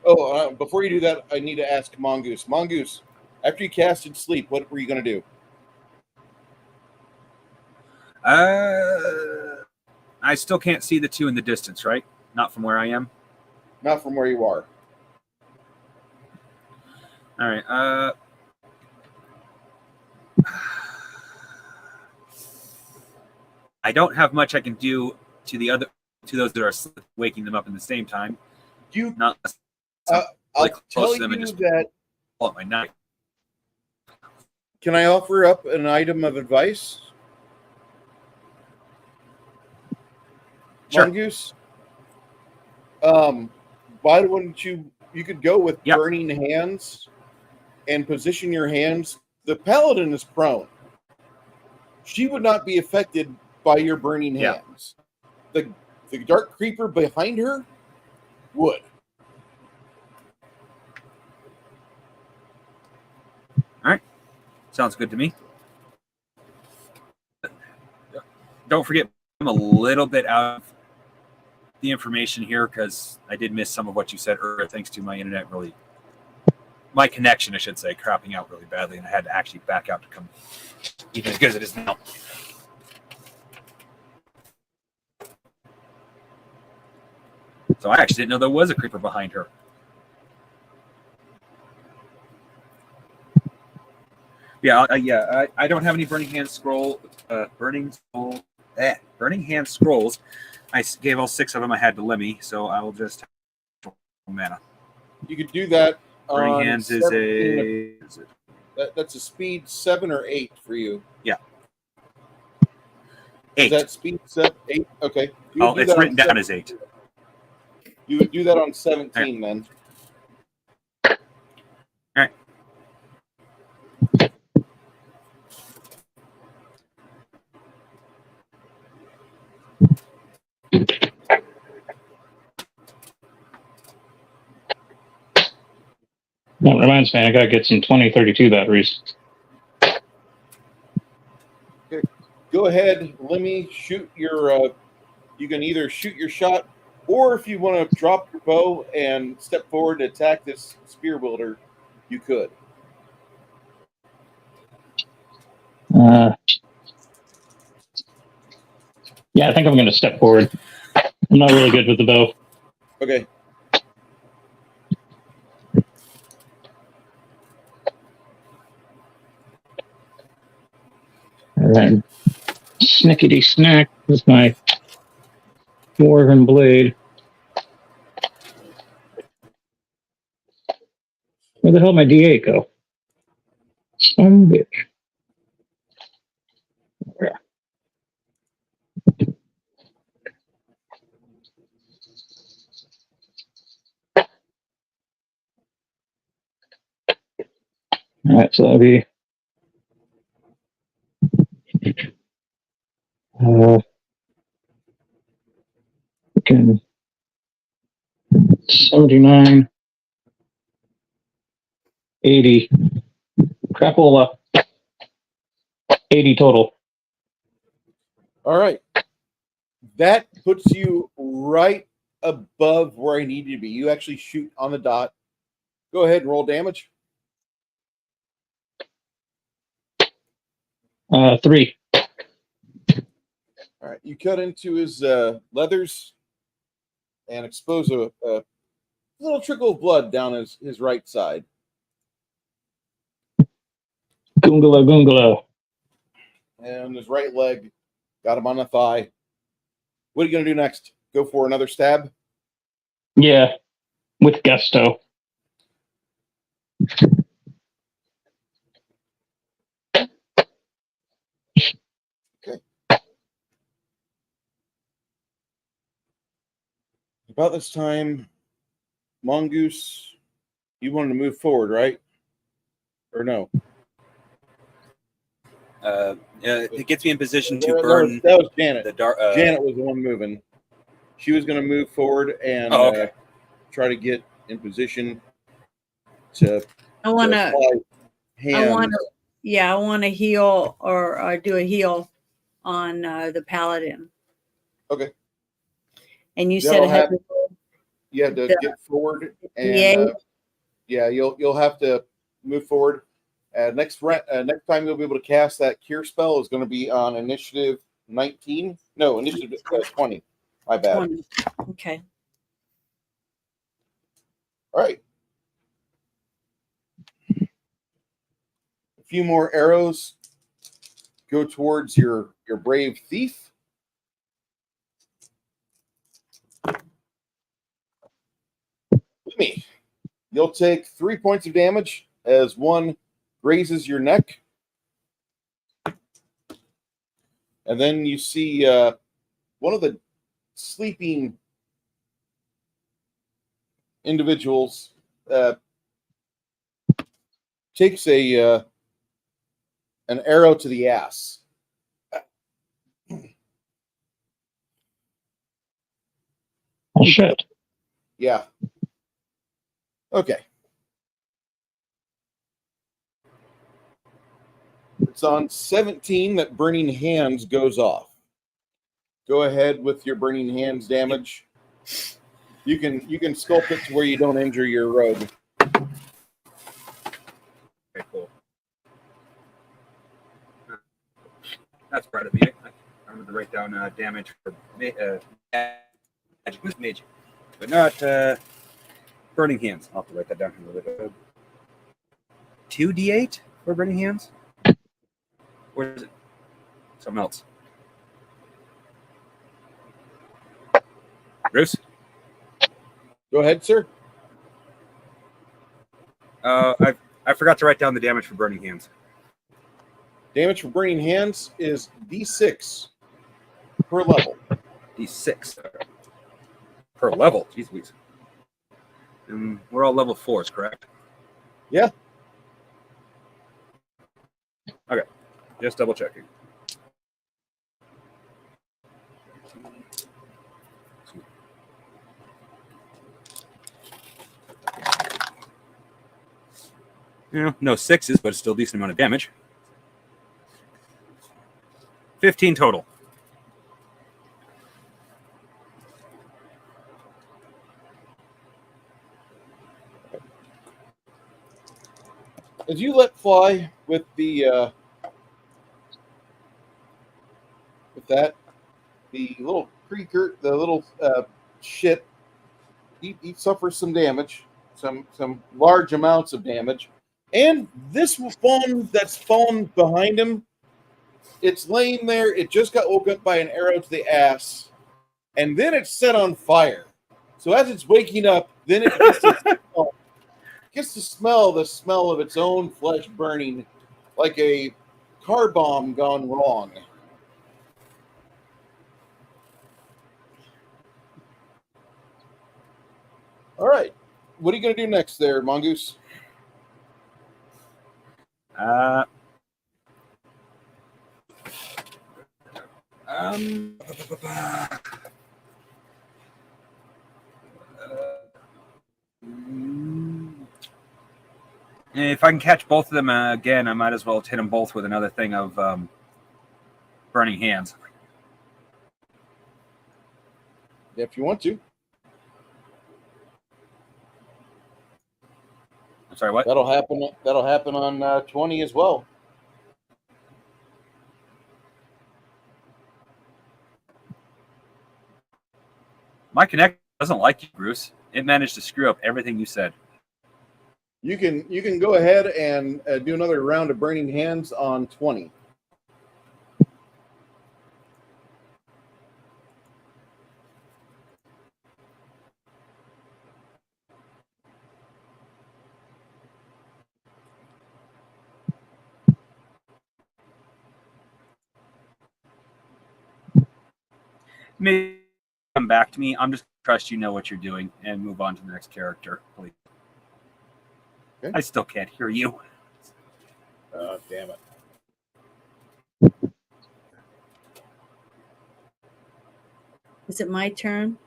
Oh, before you do that, I need to ask Mongoose. Mongoose, after you casted sleep, what were you going to do? I still can't see the two in the distance, right? Not from where I am. Not from where you are. All right. I don't have much I can do to those that are waking them up in the same time. You, Not I'll like tell close to them and you just that. pull out my knife. Can I offer up an item of advice? Sure. Mongoose? Why wouldn't you could go with Yep. burning hands and position your hands. The paladin is prone. She would not be affected by your burning Yeah. hands. The dark creeper behind her would. Sounds good to me. Don't forget, I'm a little bit out of the information here because I did miss some of what you said earlier, thanks to my internet my connection, I should say, crapping out really badly, and I had to actually back out to come even as good as it is now. So I actually didn't know there was a creeper behind her. Yeah, I don't have any burning hand scrolls. Burning hand scrolls. I gave all 6 of them I had to Lemmy, so I will just have mana. You could do that. Burning on hands is 17 a that's a speed 7 or 8 for you. 8. Is that speed 7, 8? Okay. Oh, it's written down as 8. You would do that on 17 then. All right. That reminds me, I got to get some 2032 batteries. Go ahead, Lemmy, shoot your you can either shoot your shot, or if you want to drop your bow and step forward to attack this spear wielder, you could. Yeah, I think I'm going to step forward. I'm not really good with the bow. Okay. And then snickety snack with my dwarven blade. Where the hell did my D8 go? Some bitch. Where? All right, so that'll be okay, 79, 80, crapola, 80 total. All right. That puts you right above where I need you to be. You actually shoot on the dot. Go ahead and roll damage. 3. All right. You cut into his leathers and expose a little trickle of blood down his right side. Goongala, goongala. And his right leg, got him on the thigh. What are you going to do next? Go for another stab? Yeah, with gusto. Okay. about this time, Mongoose, you wanted to move forward, right? Or no? It gets me in position to That burn that was Janet. the dark. Janet was the one moving. She was going to move forward and Oh, okay. try to get in position to I want to. fly I want hands. to. Yeah, I want to heal or do a heal on the paladin. Okay. And you That'll said I had happen. to You had to the- get forward, D8? and yeah, you'll have to move forward. Next time you'll be able to cast that cure spell is going to be on initiative 19. No, initiative 20. My bad. 20. Okay. All right. A few more arrows go towards your brave thief. Me. You'll take 3 points of damage as one grazes your neck. And then you see one of the sleeping individuals takes an arrow to the ass. Oh shit. Yeah. Okay. It's on 17 that Burning Hands goes off. Go ahead with your Burning Hands damage. You can sculpt it to where you don't injure your rogue. Okay, cool. That's part of me. I'm going to write down damage for magic, but not burning hands. I'll have to write that down here. 2d8 for burning hands? Or is it something else? Bruce? Go ahead, sir. I forgot to write down the damage for burning hands. Damage for Burning Hands is D6 per level. D6 per level. Jeez Louise. And we're all level 4s, correct? Yeah. Okay. Just double checking. No 6s, but it's still a decent amount of damage. 15 total. As you let fly with the little creature, the little shit, he suffers some damage, some large amounts of damage, and this one that's fallen behind him, it's laying there. It just got woke up by an arrow to the ass, and then it's set on fire. So as it's waking up, then it gets to smell the smell of its own flesh burning, like a car bomb gone wrong. All right. What are you going to do next there, Mongoose? If I can catch both of them again, I might as well hit them both with another thing of burning hands. If you want to. I'm sorry, what? That'll happen on 20 as well. My Connect doesn't like you, Bruce. It managed to screw up everything you said. You can go ahead and do another round of Burning Hands on 20. Maybe come back to me. I'm just trust you know what you're doing and move on to the next character, please. Okay. I still can't hear you. Damn it. Is it my turn?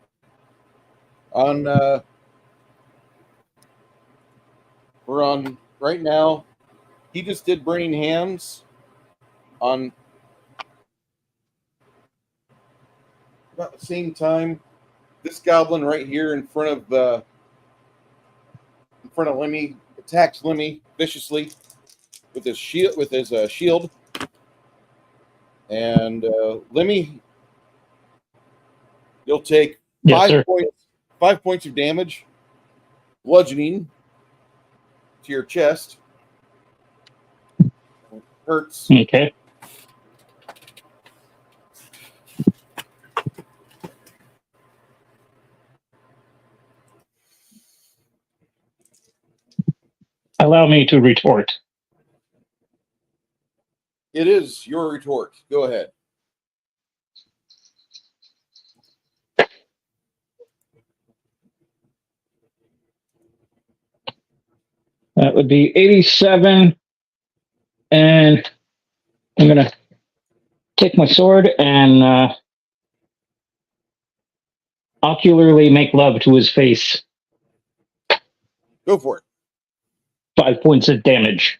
We're on right now. He just did Burning Hands on about the same time. This goblin right here in front of Lemmy attacks Lemmy viciously with his shield, and Lemmy, you'll take Yes, sir. 5 points of damage, bludgeoning to your chest. Hurts. Okay. Allow me to retort. It is your retort. Go ahead. That would be 87. And I'm going to take my sword and ocularly make love to his face. Go for it. 5 points of damage.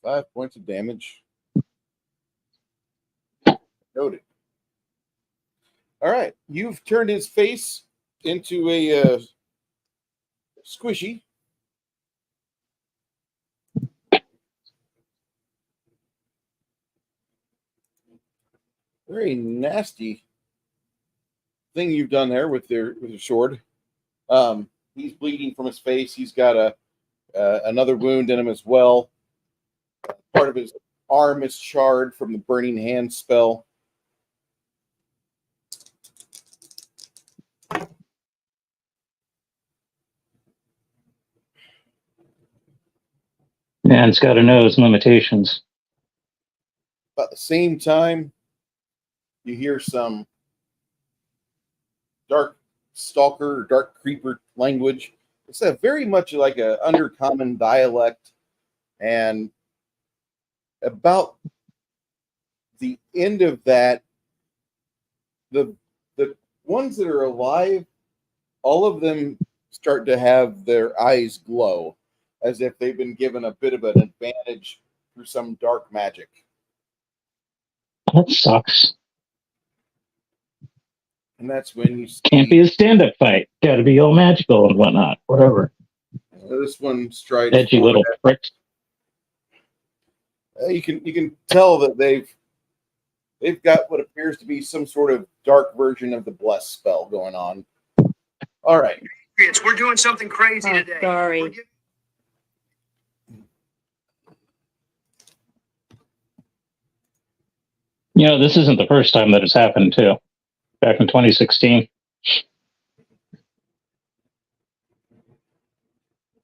Five points of damage. Noted. All right. You've turned his face into a squishy. Very nasty thing you've done there with your sword. He's bleeding from his face. He's got another wound in him as well. Part of his arm is charred from the Burning Hand spell. Man's got to know his limitations. About the same time, you hear some dark stalker, dark creeper language. It's very much like a undercommon dialect, and about the end of that, the ones that are alive, all of them start to have their eyes glow, as if they've been given a bit of an advantage through some dark magic. That sucks. And that's when you see Can't be a stand-up fight. Got to be all magical and whatnot. Whatever. this one strides Edgy forward. little pricks. You can tell that they've got what appears to be some sort of dark version of the bless spell going on. All right. We're doing something crazy today. Sorry. You know, this isn't the first time that it's happened, too. Back in 2016.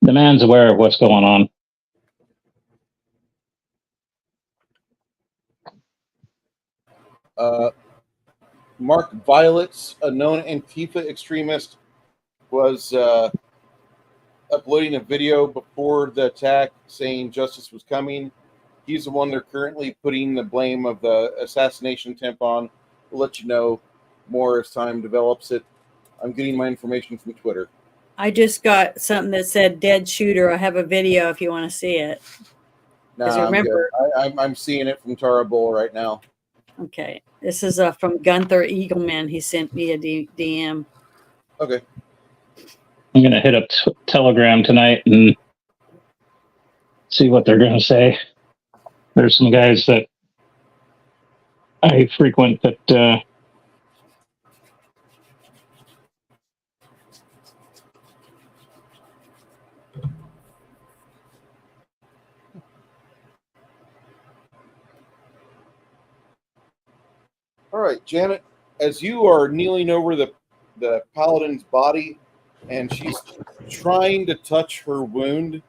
The man's aware of what's going on. Mark Violets, a known Antifa extremist, was uploading a video before the attack saying justice was coming. He's the one they're currently putting the blame of the assassination attempt on. We'll let you know more as time develops it. I'm getting my information from Twitter. I just got something that said dead shooter. I have a video if you want to see it. Nah, 'Cause remember- I'm seeing it from Tara Bull right now. Okay. This is from Gunther Eagleman. He sent me a DM. Okay. I'm going to hit up Telegram tonight and see what they're going to say. There's some guys that I frequent that All right, Janet, as you are kneeling over the paladin's body and she's trying to touch her wound,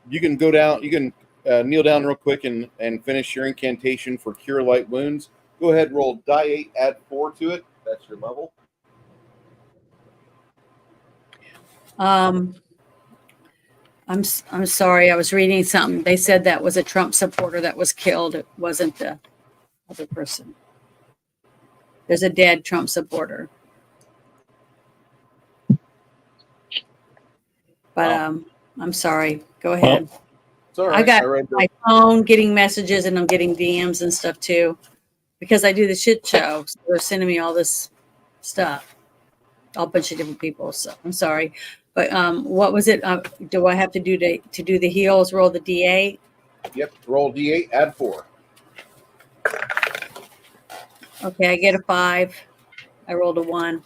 you can go down, you can kneel down real quick and finish your incantation for Cure Light Wounds. Go ahead, roll die 8, add 4 to it. That's your level. I'm sorry. I was reading something. They said that was a Trump supporter that was killed. It wasn't the other person. There's a dead Trump supporter. But I'm sorry. Go ahead. It's all right. I got read my phone getting messages and I'm getting DMs and stuff too, because I do the shit show. So they're sending me all this stuff, a bunch of different people. So I'm sorry, but what was it? Do I have to do to do the heals? Roll the D8. Yep. Roll D8, add 4. Okay, I get a 5. I rolled a 1.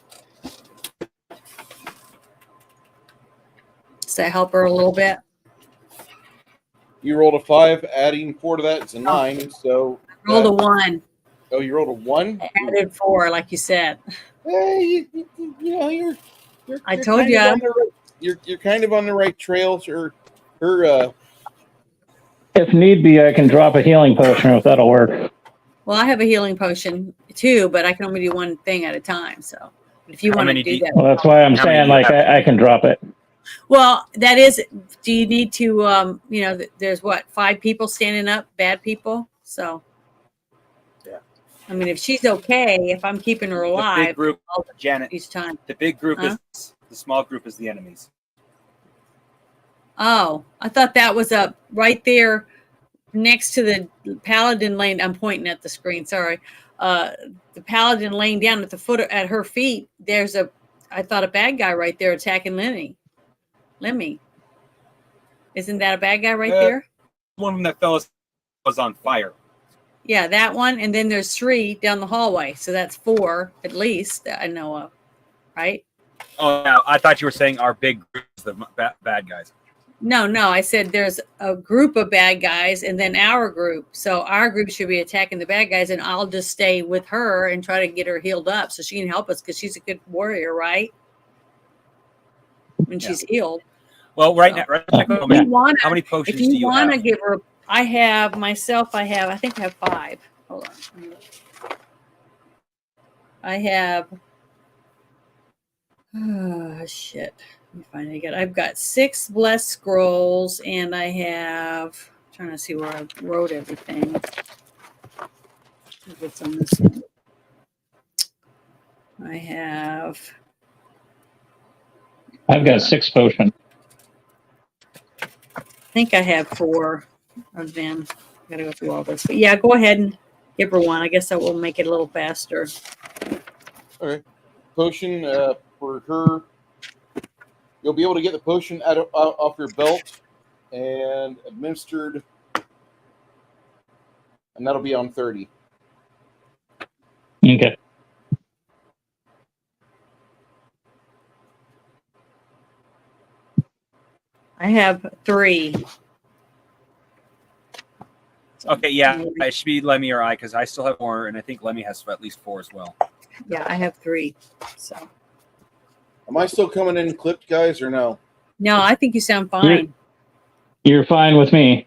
Does that help her a little bit? You rolled a 5, adding 4 to that, it's a 9. So Rolled a 1. Oh, you rolled a 1? I added 4, like you said. Hey, you're I told you. You're kind of on the right trail. Her If need be, I can drop a healing potion if that'll work. Well, I have a healing potion too, but I can only do one thing at a time. So if you How want to many do that. Well, that's why I'm How many saying do you like have? I can drop it. Well, that is, do you need to, there's what, 5 people standing up, bad people? So, Yeah. I mean, if she's okay, if I'm keeping her The big alive group, Janet. each time. The big group Huh? is the small group is the enemies. Oh, I thought that was up right there next to the paladin laying. I'm pointing at the screen. Sorry. The paladin laying down at the foot at her feet. I thought a bad guy right there attacking Lemmy. Isn't that a bad guy right there? One of them that fell was on fire. Yeah, that one. And then there's 3 down the hallway. So that's 4 at least that I know of. Right? Oh, yeah, I thought you were saying our big group is the bad guys. No. I said there's a group of bad guys and then our group. So our group should be attacking the bad guys, and I'll just stay with her and try to get her healed up so she can help us because she's a good warrior, right? When she's healed. Well, right now, If you wanna, how many if potions do you you want to have? give her, I think I have 5. Hold on. I have, shit. Let me find it again. I've got 6 blessed scrolls, and I have, trying to see where I wrote everything. If it's on this one. I've got 6 potion. I think I have 4 of them. I gotta go through all this. But yeah, go ahead and give her one. I guess that will make it a little faster. All right. Potion for her. You'll be able to get the potion off your belt and administered, and that'll be on 30. Okay. I have 3. Okay, yeah, Maybe. it should be Lemmy or I because I still have more, and I think Lemmy has at least 4 as well. Yeah, I have 3. So Am I still coming in clipped, guys, or no? no, I think you sound fine. You're fine with me.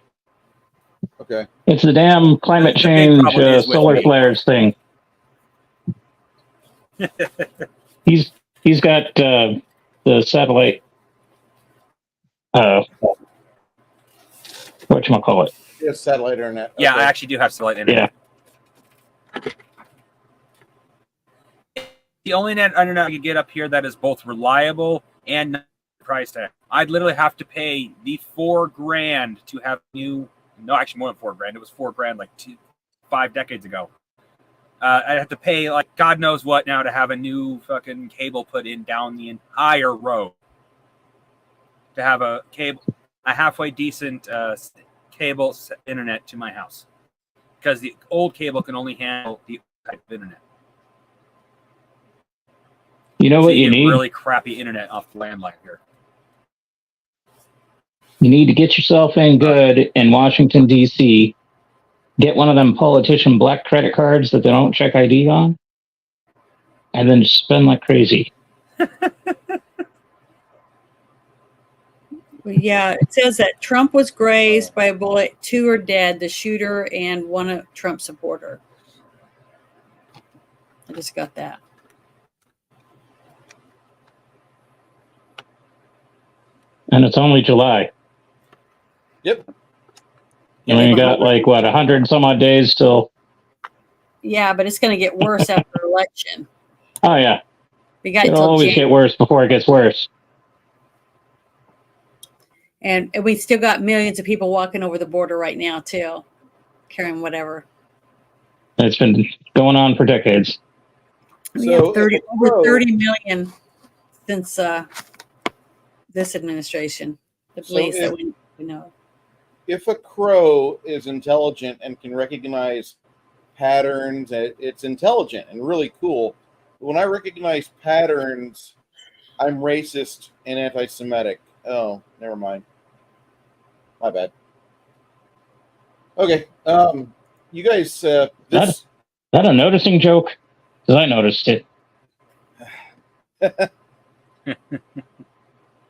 Okay. It's the damn climate The big change problem is with solar me. flares thing. He's got the satellite. Whatchamacallit? Yes, satellite internet. Yeah, Okay. I actually do have satellite internet. The only internet I could get up here that is both reliable and not price tag. I'd literally have to pay the $4,000 to have new. No, actually more than $4,000. It was $4,000 like 5 decades ago. I'd have to pay like God knows what now to have a new fucking cable put in down the entire road. To have a halfway decent cable internet to my house, because the old cable can only handle the type of internet. You know So what you get need? really crappy internet off the landline here. You need to get yourself in good in Washington, D.C. Get one of them politician black credit cards that they don't check ID on, and then just spend like crazy. Yeah, it says that Trump was grazed by a bullet. 2 are dead, the shooter and one a Trump supporter. I just got that. And it's only July. Yep. And we got like what 100 some odd days till. Yeah, but it's going to get worse after election. Oh yeah, We got it'll till always get worse before it gets worse. and we still got millions of people walking over the border right now too, carrying whatever. It's been going on for decades. We So, have 30, if a over crow- 30 million since this administration, at So least that if- we know. If a crow is intelligent and can recognize patterns, it's intelligent and really cool. When I recognize patterns, I'm racist and anti-Semitic. Oh, never mind. My bad. Okay. You guys, this Is that a noticing joke? Because I noticed it.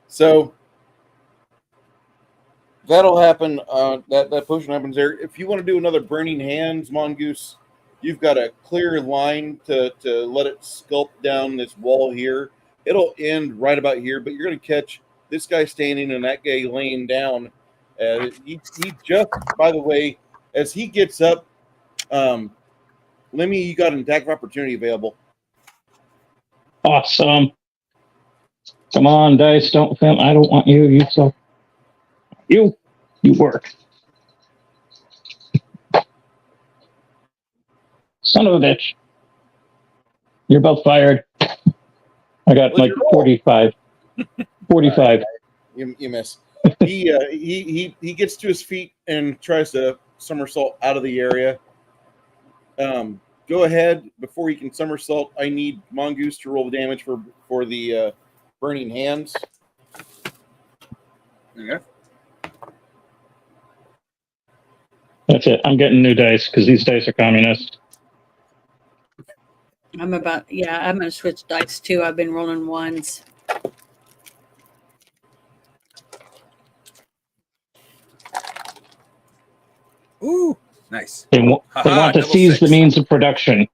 so that'll happen. That potion happens there. If you want to do another Burning Hands, Mongoose, you've got a clear line to let it sculpt down this wall here. It'll end right about here, but you're going to catch this guy standing and that guy laying down. He just, by the way, as he gets up, Lemmy, you got an attack of opportunity available. Awesome. Come on, dice. Don't film. I don't want you. You suck. You work. Son of a bitch. You're both fired. I got What's like your roll? 45. 45. You miss. He gets to his feet and tries to somersault out of the area. Go ahead before he can somersault. I need Mongoose to roll the damage for the Burning Hands. Okay. That's it. I'm getting new dice because these dice are communist. I'm going to switch dice too. I've been rolling ones. Ooh, nice. They want to double seize the six. means of production.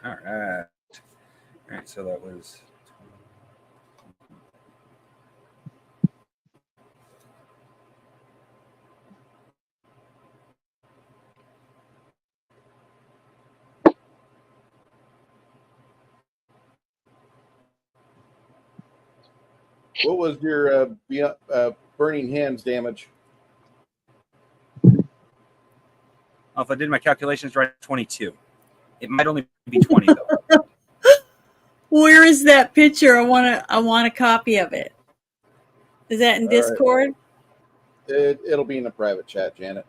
All right. All right. So that was. What was your Burning Hands damage? If I did my calculations right, 22. It might only be 20 though. Where is that picture? I want a copy of it. Is that in All right. Discord? It'll be in the private chat, Janet.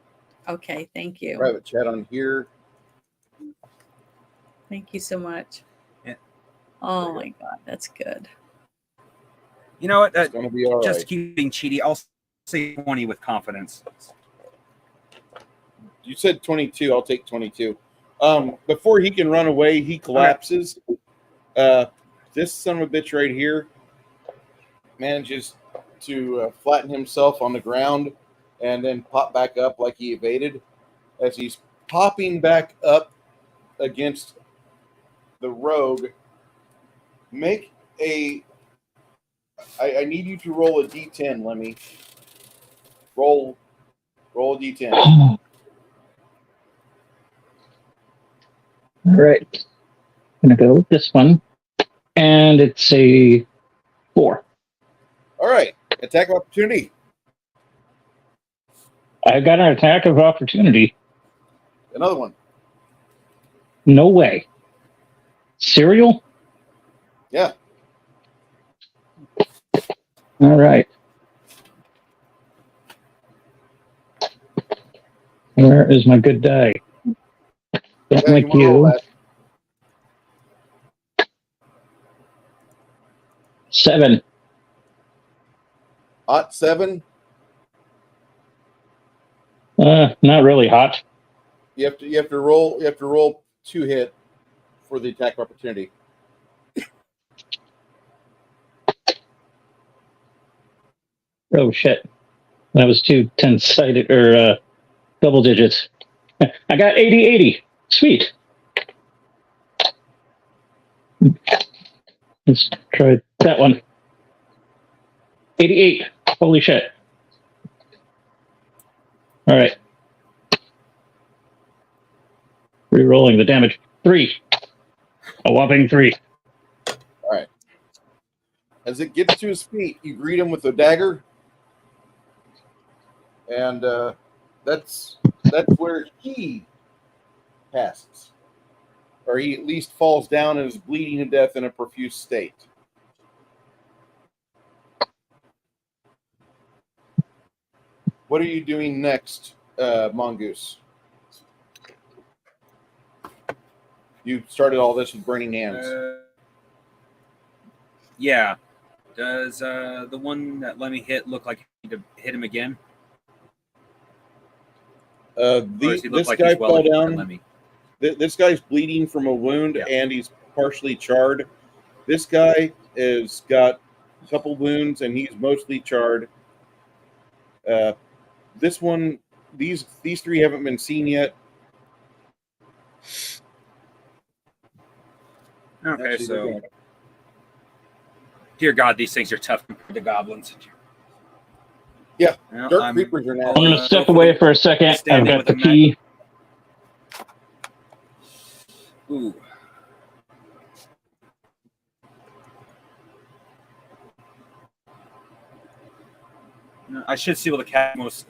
Okay, thank you. Private chat on here. Thank you so much. Yeah. Oh my God, that's good. You know what? It's going to be all Just right. to keep being cheaty, I'll say 20 with confidence. You said 22. I'll take 22. Before he can run away, he collapses. This son of a bitch right here manages to flatten himself on the ground and then pop back up like he evaded. As he's popping back up against the rogue, make a... I need you to roll a d10, Lemmy. Roll a d10. All right. I'm going to go with this one. And it's a 4. All right. Attack of opportunity. I got an attack of opportunity. Another one. No way. Cereal? Yeah. All right. Where is my good die? Don't Yeah, like wanna roll you. that. 7. Hot 7. Not really hot. You have to roll 2 hit for the attack opportunity. Oh shit. That was 2 10-sided or double digits. I got 80-80. Sweet. Let's try that one. 88. Holy shit. All right. Re-rolling the damage. 3. A whopping 3. All right. As it gets to his feet, you greet him with a dagger, and that's where he passes, or he at least falls down and is bleeding to death in a profuse state. What are you doing next, Mongoose? You started all this with burning hands. Yeah. Does the one that let me hit look like I need to hit him again? Or does he look This like guy he's well fell enough to down. let me? This guy's bleeding from a wound, Yeah. and he's partially charred. This guy has got a couple wounds, and he's mostly charred. This one, these 3 haven't been seen yet. Okay, Actually, so they're gonna- dear God, these things are tough compared to goblins. Yeah, Well, Dark creepers are I'm nasty. going to step away for a second. I've standing got with the the key. Ooh. No, I should see what the cat most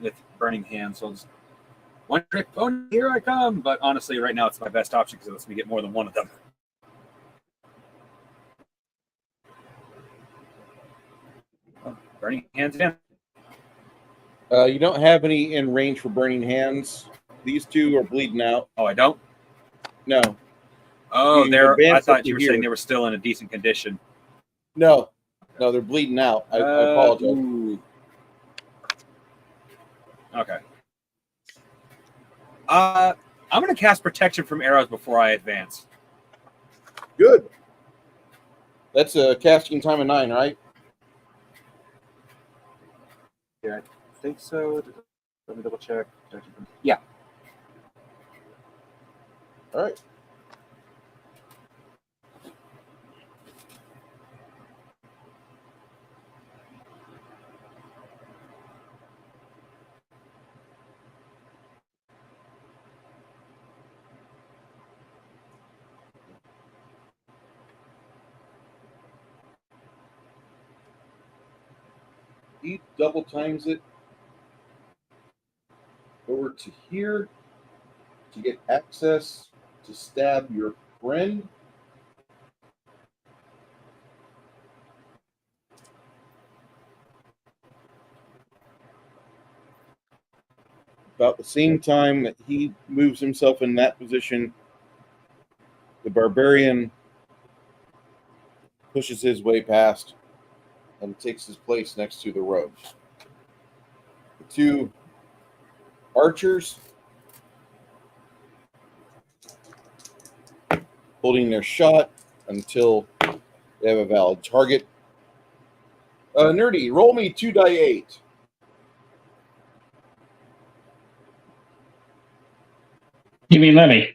with burning hands. So I'll just one trick pony, here I come. But honestly, right now it's my best option because it lets me get more than one of them. Oh, burning hands again. You don't have any in range for burning hands. These 2 are bleeding out. Oh, I don't. No, Oh, You they're. I advance up thought to you were here. saying they were still in a decent condition. no, they're bleeding out. I apologize. Ooh. Okay. I'm gonna cast protection from arrows before I advance. Good. That's a casting time of 9, right? Yeah, I think so. Let me double check. Yeah. All right. He double times it over to here to get access to stab your friend. About the same time that he moves himself in that position, the barbarian pushes his way past and takes his place next to the rogue. The 2 archers holding their shot until they have a valid target. Nerdy, roll me 2 die 8. You mean Lemmy?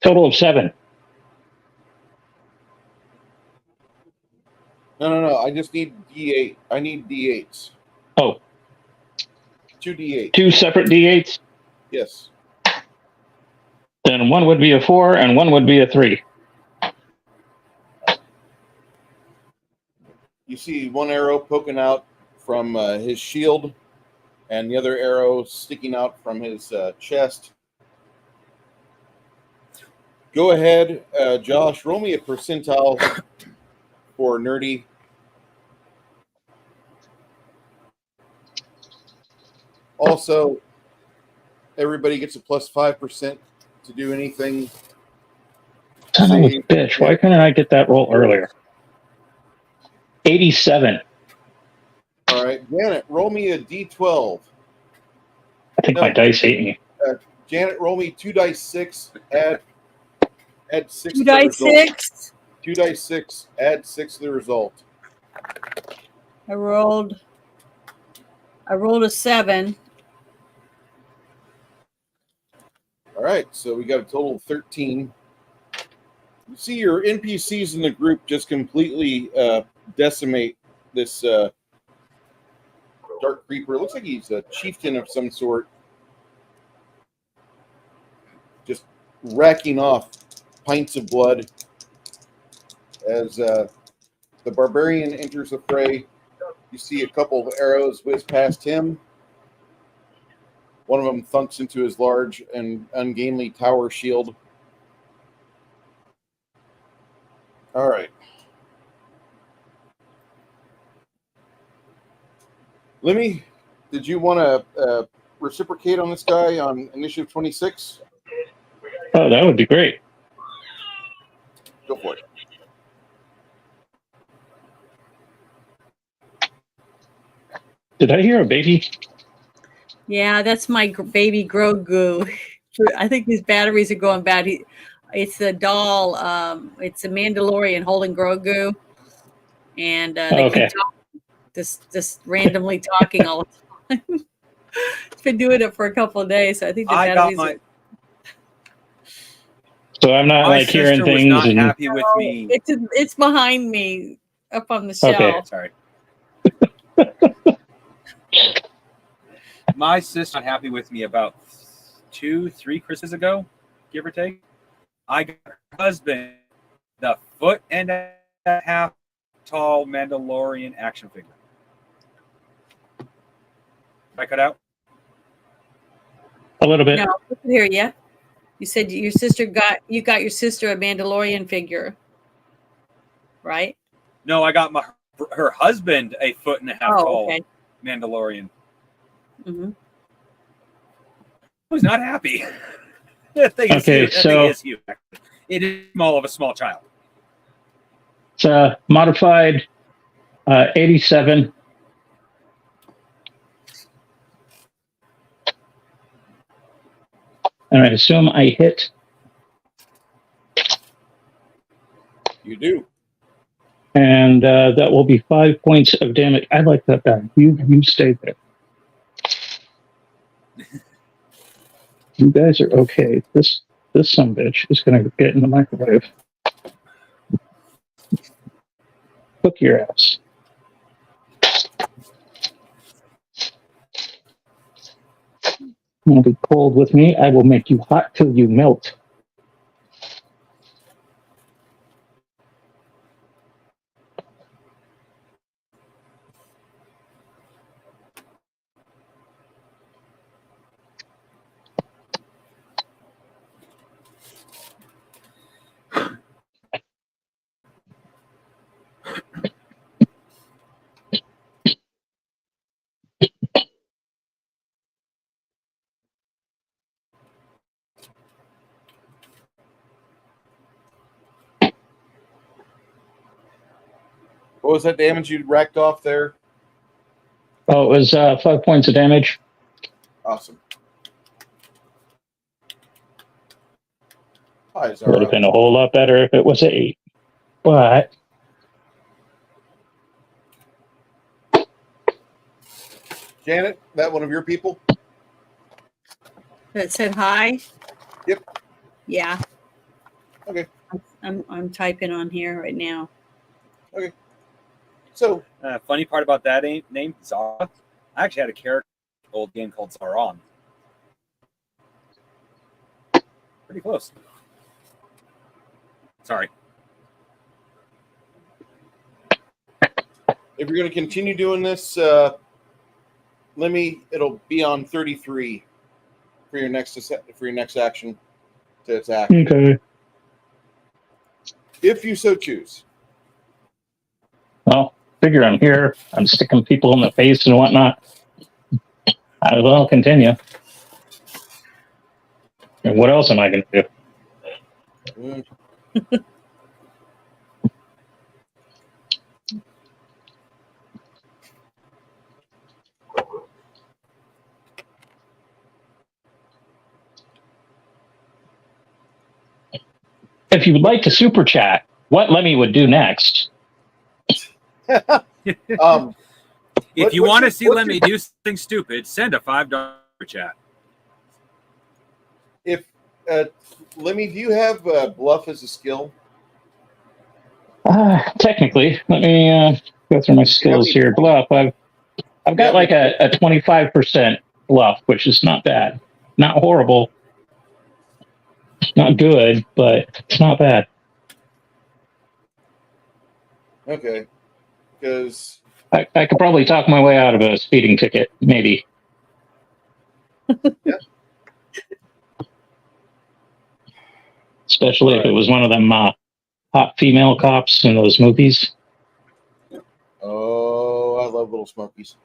Total of 7. No. I just need D8. I need D8s. Oh, 2 D8. 2 separate D8s. Yes. Then one would be a 4 and one would be a 3. You see one arrow poking out from his shield, and the other arrow sticking out from his chest. Go ahead, Josh. Roll me a percentile for Nerdy. Also, everybody gets a plus 5% to do anything Son of a Save. bitch. Why couldn't I get that roll earlier? 87. All right, Janet, roll me a d12. I think my dice hate me. Janet, roll me 2 dice 6. Add 6. 2 to the dice result. 6. 2 dice 6. Add 6 to the result. I rolled a 7. All right, so we got a total of 13. You see your NPCs in the group just completely decimate this dark creeper. It looks like he's a chieftain of some sort. Just racking off pints of blood as the barbarian enters the fray. You see a couple of arrows whiz past him. One of them thunks into his large and ungainly tower shield. All right. Lemmy, did you want to reciprocate on this guy on initiative 26? Oh, that would be great. Go for it. Did I hear a baby? Yeah, that's my baby Grogu. I think his batteries are going bad. It's a doll. It's a Mandalorian holding Grogu, and they Okay. keep talking, just randomly talking all the time. It's been doing it for a couple of days, so I think the I got batteries. my. So I'm not My like hearing sister was things not and happy with me. It's behind me, up on the shelf. Okay. Sorry. My sister not happy with me about 2-3 Christmas ago, give or take. I got her husband the 1.5 foot tall Mandalorian action figure. Did I cut out? a little bit. No, I can hear you. You said your sister got your sister a Mandalorian figure, right? No, I got her husband a 1.5 Oh, tall okay. Mandalorian. Hmm. Who's not happy? That thing is Okay, huge. That so- thing is huge. It is small of a small child. It's modified 87. And I assume I hit. You do. And that will be 5 points of damage. I like that guy. You stay there. You guys are okay. This sumbitch is going to get in the microwave. Cook your ass. You'll be cold with me. I will make you hot till you melt. What was that damage you racked off there? Oh, it was 5 points of damage. Awesome. Hi, It would have Zara. been a whole lot better if it was 8. But Janet, that one of your people? That said hi. Yep. Yeah. Okay. I'm typing on here right now. So, Funny part about that name, Zara. I actually had a character in an old game called Zaron. Pretty close. Sorry. if you're going to continue doing this, Lemmy, it'll be on 33 for your next action to attack, okay. if you so choose. Well, figure I'm here. I'm sticking people in the face and whatnot. I will continue. And what else am I going to do? If you would like to super chat, what Lemmy would do next? Um, If you what's want to your- see what's Lemmy do something stupid, send a $5 chat. if Lemmy, do you have bluff as a skill? Technically, let me go through my skills here. Bluff. I've got like a 25% bluff, which is not bad. Not horrible. Not good, but it's not bad. Okay, because I could probably talk my way out of a speeding ticket, maybe. Yeah. Especially if it was one of them hot female cops in those movies. oh, I love Little Smokies.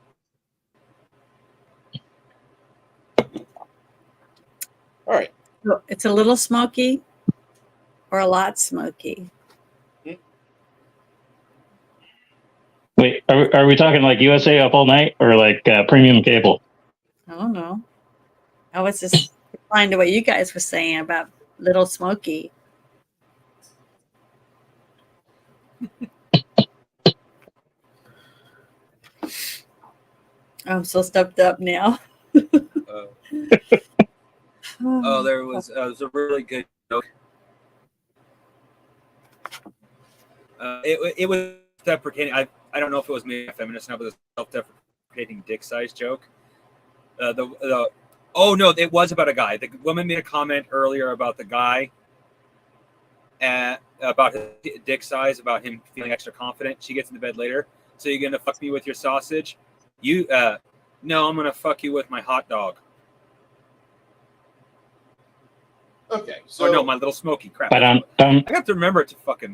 All right. So it's a little smoky or a lot smoky. Wait, are we talking like USA Up All Night or like premium cable? I don't know. I was just replying to what you guys were saying about little smoky. I'm so stuffed up now. Oh, there was a really good joke. It was deprecating. I don't know if it was me, a feminist now, but it was a self-deprecating dick size joke. Oh no, it was about a guy. The woman made a comment earlier about the guy, about his dick size, about him feeling extra confident. She gets into bed later. So you're gonna fuck me with your sausage? No, I'm gonna fuck you with my hot dog. Okay, so Oh no, my little smoky crap. But I have to remember to fucking.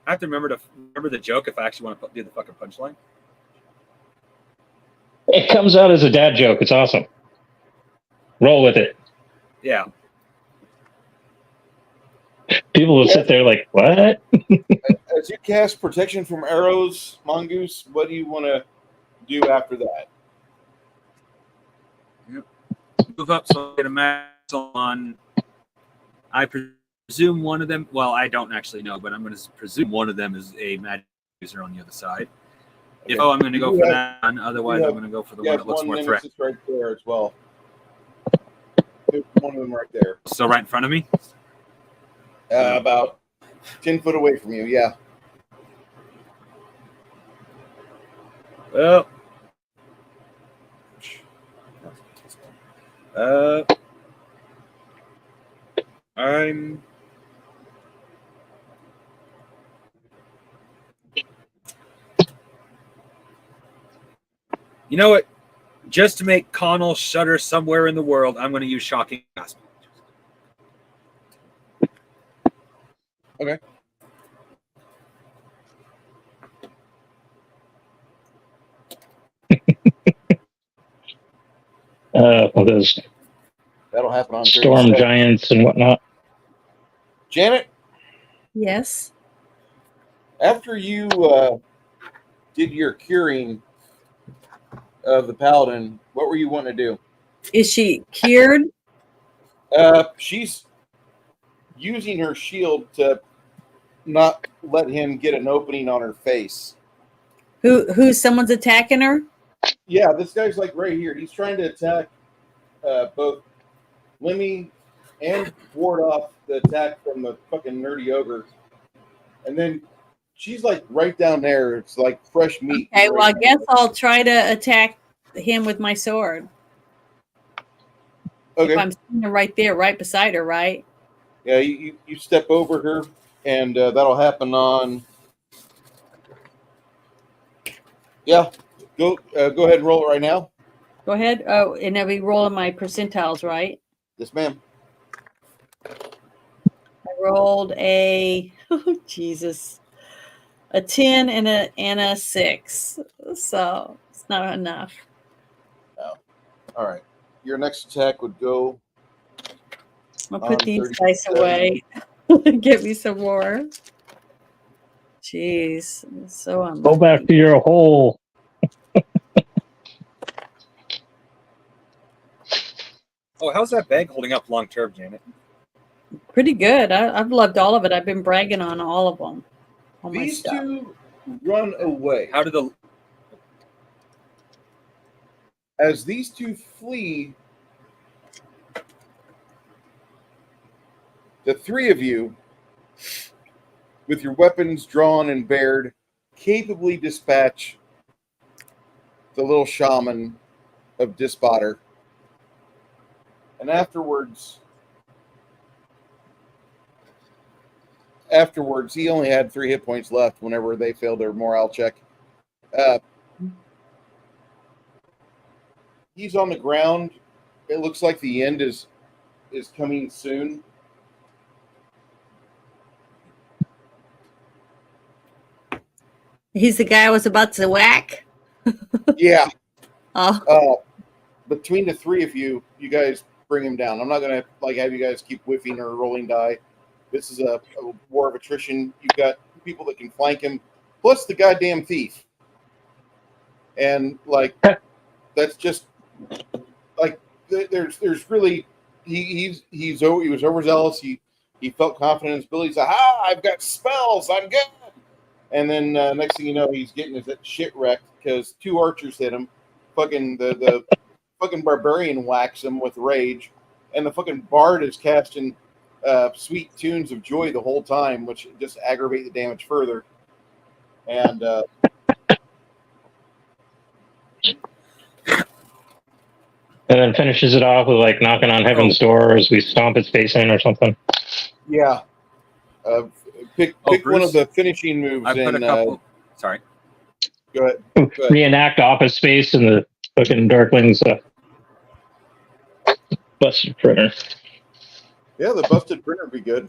I have to remember the joke if I actually want to do the fucking punchline. it comes out as a dad joke. It's awesome. Roll with it. Yeah. People will sit there like, what? as you cast protection from arrows, Mongoose, what do you want to do after that? Move up so I get a max on. I presume one of them. Well, I don't actually know, but I'm going to presume one of them is a magic user on the other side. Okay. I'm going to go You for have- that one. Otherwise, you I'm have- going to go for the You one have that looks one more nemesis threatening. right there as well. There's one of them right there. So right in front of me. About 10 foot away from you, yeah. Well. I'm. You know what? Just to make Connell shudder somewhere in the world, I'm going to use shocking gospel. Okay. With those That'll happen on storm 37. giants and whatnot. Janet, Yes. after you did your curing of the paladin, what were you wanting to do? Is she cured? She's using her shield to not let him get an opening on her face. Who's someone's attacking her? Yeah, this guy's like right here. He's trying to attack both Lemmy and ward off the attack from the fucking nerdy ogre. And then she's like right down there. It's like fresh meat. Okay, well, I Right guess there. I'll try to attack him with my sword. If Okay. I'm seeing her right there, right beside her, right? Yeah, you step over her, and that'll happen on. Yeah, go ahead and roll it right now. Go ahead. Oh, and I'll be rolling my percentiles, right? Yes, ma'am. I rolled a oh, Jesus, a 10 and a 6. So it's not enough. All right. Your next attack would go. I'll put On these 37. dice away. Get me some more. Jeez, so unlucky. Go back to your hole. Oh, how's that bag holding up long term, Janet? Pretty good. I've loved all of it. I've been bragging on all of them. All my These stuff. two run away. How did the As these two flee, the three of you, with your weapons drawn and bared, capably dispatch the little shaman of Disbotter. And afterwards, he only had 3 hit points left whenever they failed their morale check. He's on the ground. It looks like the end is coming soon. He's the guy I was about to whack. Yeah. Oh, Between the three of you, you guys bring him down. I'm not gonna have you guys keep whiffing or rolling die. This is a war of attrition. You've got people that can flank him, plus the goddamn thief. And that's just there's really he was overzealous. He felt confident in his abilities. Aha! I've got spells. I'm good. And then next thing you know, he's getting his shit wrecked because 2 archers hit him. Fucking the fucking barbarian whacks him with rage, and the fucking bard is casting sweet tunes of joy the whole time, which just aggravate the damage further. And And then finishes it off with knocking on heaven's door as we stomp its face in or something. yeah, pick Bruce, one of the finishing moves. I put a couple. Sorry. Go ahead. Reenact Office Space and the fucking Darkling's busted printer. Yeah, the busted printer would be good.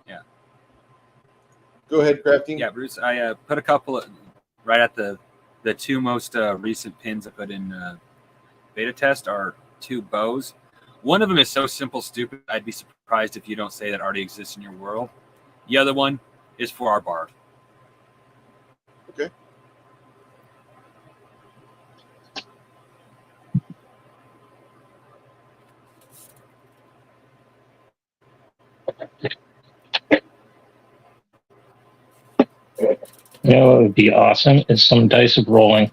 Yeah. Go ahead, Crafting. Yeah, Bruce. I put a couple right at the 2 most recent pins I put in beta test are 2 bows. One of them is so simple, stupid. I'd be surprised if you don't say that already exists in your world. The other one is for our bard. Okay. You know what would be awesome is some dice of rolling.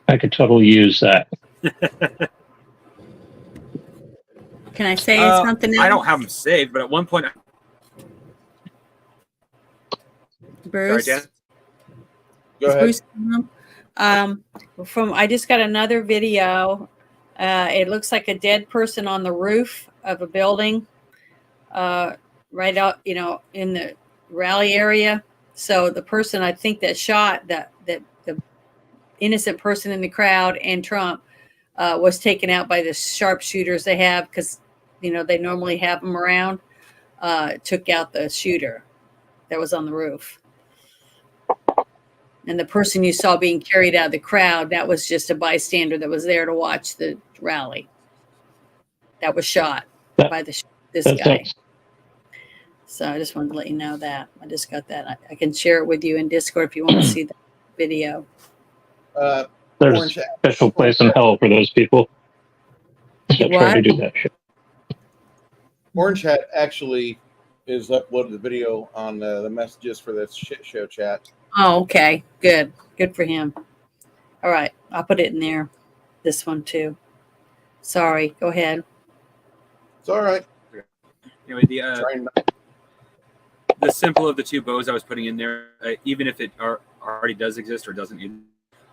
I could totally use that. can I say something else? I don't have them saved, but at one point, Bruce. sorry, Jan. Go Is ahead. Bruce, I just got another video. It looks like a dead person on the roof of a building, right out, in the rally area. So the person I think that shot the innocent person in the crowd and Trump was taken out by the sharpshooters they have because they normally have them around. Took out the shooter that was on the roof. And the person you saw being carried out of the crowd, that was just a bystander that was there to watch the rally. That was shot by this guy. So I just wanted to let you know that. I just got that. I can share it with you in Discord if you want to see the video. There's Orange a special place in hell for those people that try to What? do that shit. Orange Hat actually is uploaded the video on the messages for this shit show chat. Oh, okay. Good. Good for him. All right. I'll put it in there. This one too. Sorry. Go ahead. It's all right. Anyway, Trying the simple of the 2 bows I was putting in there, even if it already does exist or doesn't,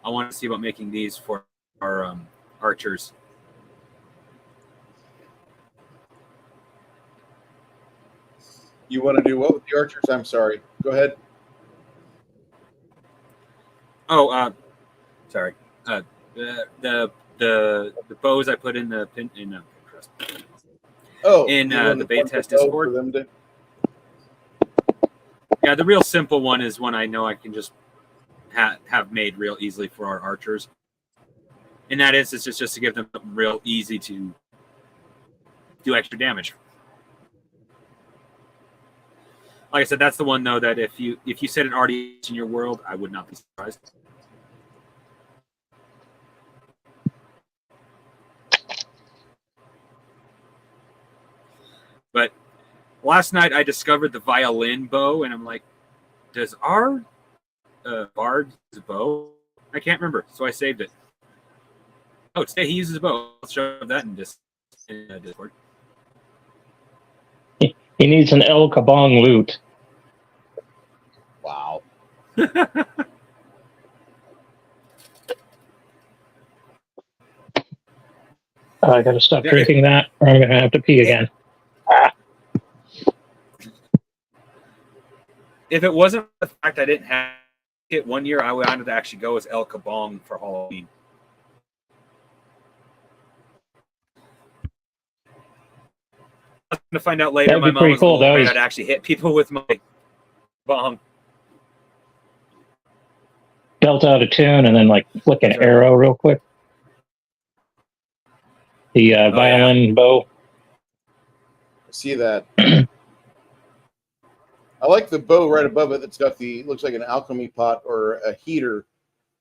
I want to see about making these for our archers. You want to do what with the archers? I'm sorry. Go ahead. Oh, sorry. The bows I put in the pin in Oh, in you want the to beta put test the bow Discord. for them to- Yeah, the real simple one is one I know I can just have made real easily for our archers. In that instance, it's just to give them something real easy to do extra damage. Like I said, that's the one though that if you said it already in your world, I would not be surprised. But last night I discovered the violin bow, and I'm like, does our bard use a bow? I can't remember, so I saved it. Oh, today he uses a bow. Let's show that in Discord. He needs an El Kabong lute. Wow. I gotta stop drinking that, or I'm gonna have to pee again. If it wasn't for the fact I didn't have it one year, I wanted to actually go as El Kabong for Halloween. I was going to find out later. That'd My be mom pretty was cool, a little though. afraid I'd actually hit people with my bong. Belt out a tune and then like flick an arrow real quick. The violin bow. I see that. I like the bow right above it. That's got the looks like an alchemy pot or a heater.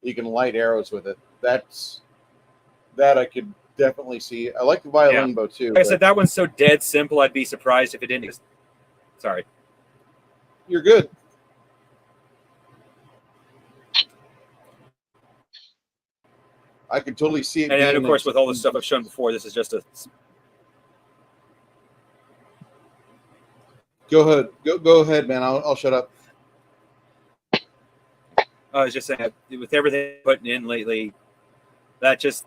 You can light arrows with it. That I could definitely see. I like the violin bow too. Like I said, that one's so dead simple. I'd be surprised if it didn't exist. Sorry. You're good. I could totally see it. And of course, with all the stuff I've shown before, this is just a. Go ahead. Go ahead, man. I'll shut up. I was just saying, with everything I'm putting in lately, that just,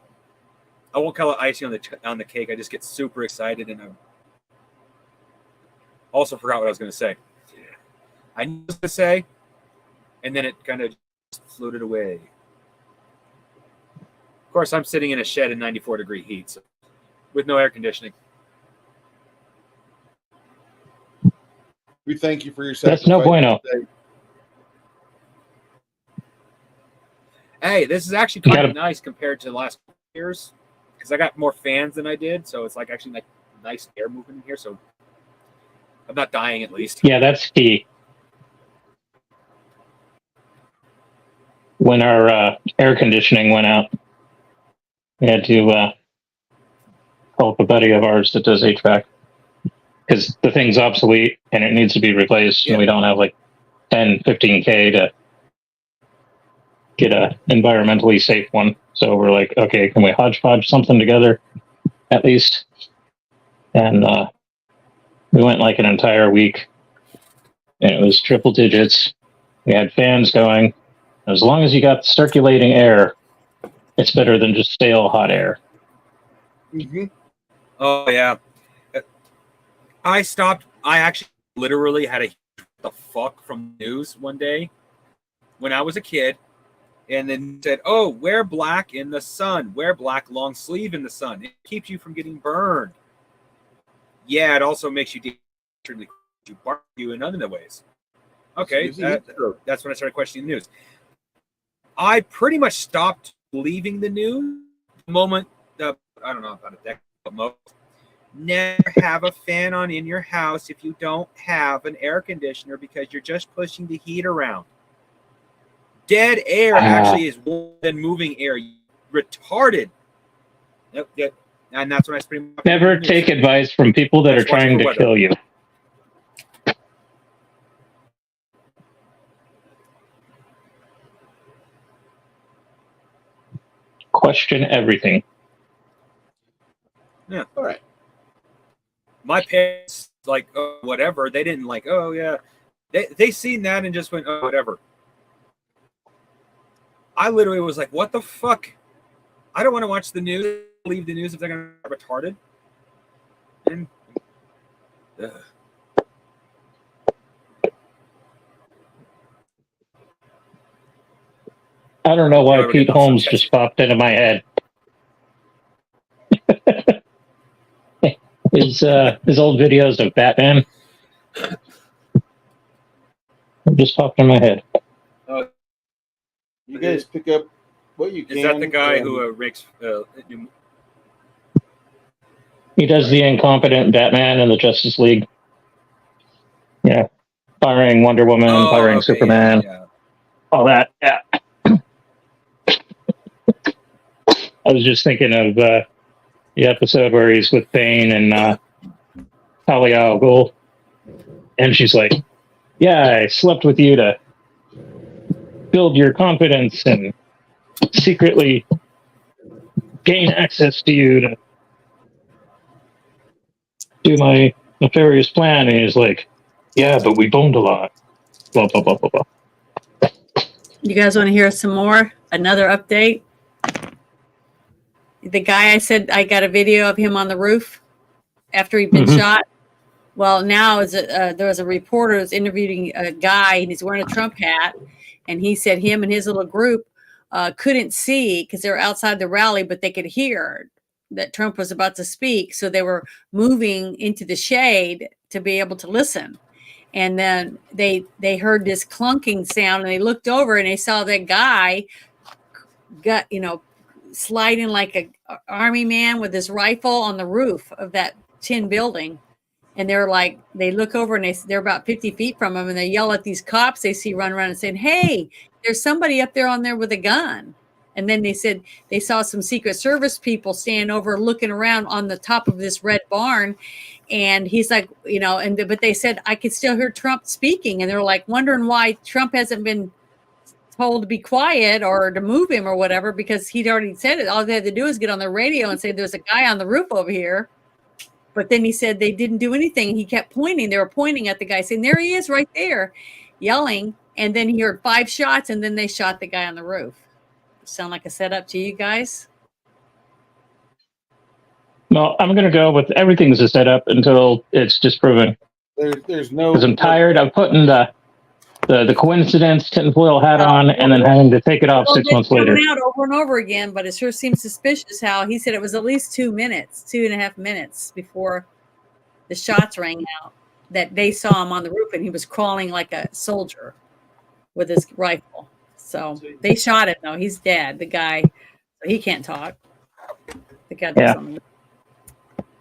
I won't call it icing on the cake. I just get super excited, and I also forgot what I was going to say. I knew what I was going to say, and then it kind of just floated away. Of course, I'm sitting in a shed in 94-degree heat, so, with no air conditioning. We thank you for your That's no bueno. Hey, this is actually kind of nice compared to the last years, because I got more fans than I did, so it's like actually like nice air movement in here. So I'm not dying, at least. Yeah, that's key. When our air conditioning went out, we had to call up a buddy of ours that does HVAC because the thing's obsolete and it needs to be replaced, and we don't have like 10, 15K to get a environmentally safe one. So we're like, okay, can we hodgepodge something together at least? And we went like an entire week, and it was triple digits. We had fans going. As long as you got circulating air, it's better than just stale hot air. Mm-hmm. Oh, yeah. I actually literally had a the fuck from the news one day when I was a kid, and then said, oh, wear black in the sun. Wear black long sleeve in the sun. It keeps you from getting burned. Yeah, it also makes you barbecue in other ways. Okay, that's when I started questioning the news. I pretty much stopped believing the news the moment, I don't know, about a decade at most. Never have a fan on in your house if you don't have an air conditioner because you're just pushing the heat around. Dead air actually is more than moving air. Retarded. Yep. And that's when I pretty much never take advice from people that are trying to kill you. Question everything. Yeah. All right. My parents, like, oh, whatever. They didn't like, oh, yeah. They seen that and just went, oh, whatever. I literally was like, what the fuck? I don't want to watch the news, leave the news if they're going to be retarded. And, I don't know why Pete Holmes just popped into my head. His old videos of Batman just popped in my head. You guys pick up What you can. Is that the guy who makes? He does the incompetent Batman in the Justice League. Yeah, firing Wonder Woman, firing okay, Superman, yeah. all that. Yeah. I was just thinking of the episode where he's with Bane and Talia al Ghul, and she's like, "Yeah, I slept with you to build your confidence and secretly gain access to you to do my nefarious plan." And he's like, "Yeah, but we boned a lot." Blah blah blah blah blah. You guys want to hear some more? Another update? The guy I said I got a video of him on the roof after he'd been shot. Well, now there was a reporter who's interviewing a guy, and he's wearing a Trump hat, and he said him and his little group couldn't see because they were outside the rally, but they could hear that Trump was about to speak, so they were moving into the shade to be able to listen. And then they heard this clunking sound, and they looked over and they saw that guy got sliding like a army man with his rifle on the roof of that tin building. And they're like, they look over and they're about 50 feet from him, and they yell at these cops they see run around and saying, "Hey, there's somebody up there on there with a gun." And then they said they saw some Secret Service people stand over looking around on the top of this red barn. And he's like, but they said, I could still hear Trump speaking. And they're like wondering why Trump hasn't been told to be quiet or to move him or whatever, because he'd already said it. All they had to do is get on the radio and say, "There's a guy on the roof over here." But then he said they didn't do anything. He kept pointing. They were pointing at the guy saying, "There he is right there," yelling. And then he heard 5 shots, and then they shot the guy on the roof. Sound like a setup to you guys? No, I'm going to go with everything's a setup until it's disproven. There's no. Because I'm tired of putting the coincidence tinfoil hat on and then having to take it off 6 months later. Out over and over again, but it sure seems suspicious how he said it was at least 2.5 minutes before the shots rang out that they saw him on the roof, and he was crawling like a soldier with his rifle. So they shot him though. He's dead. The guy, he can't talk. The guy that's on the roof.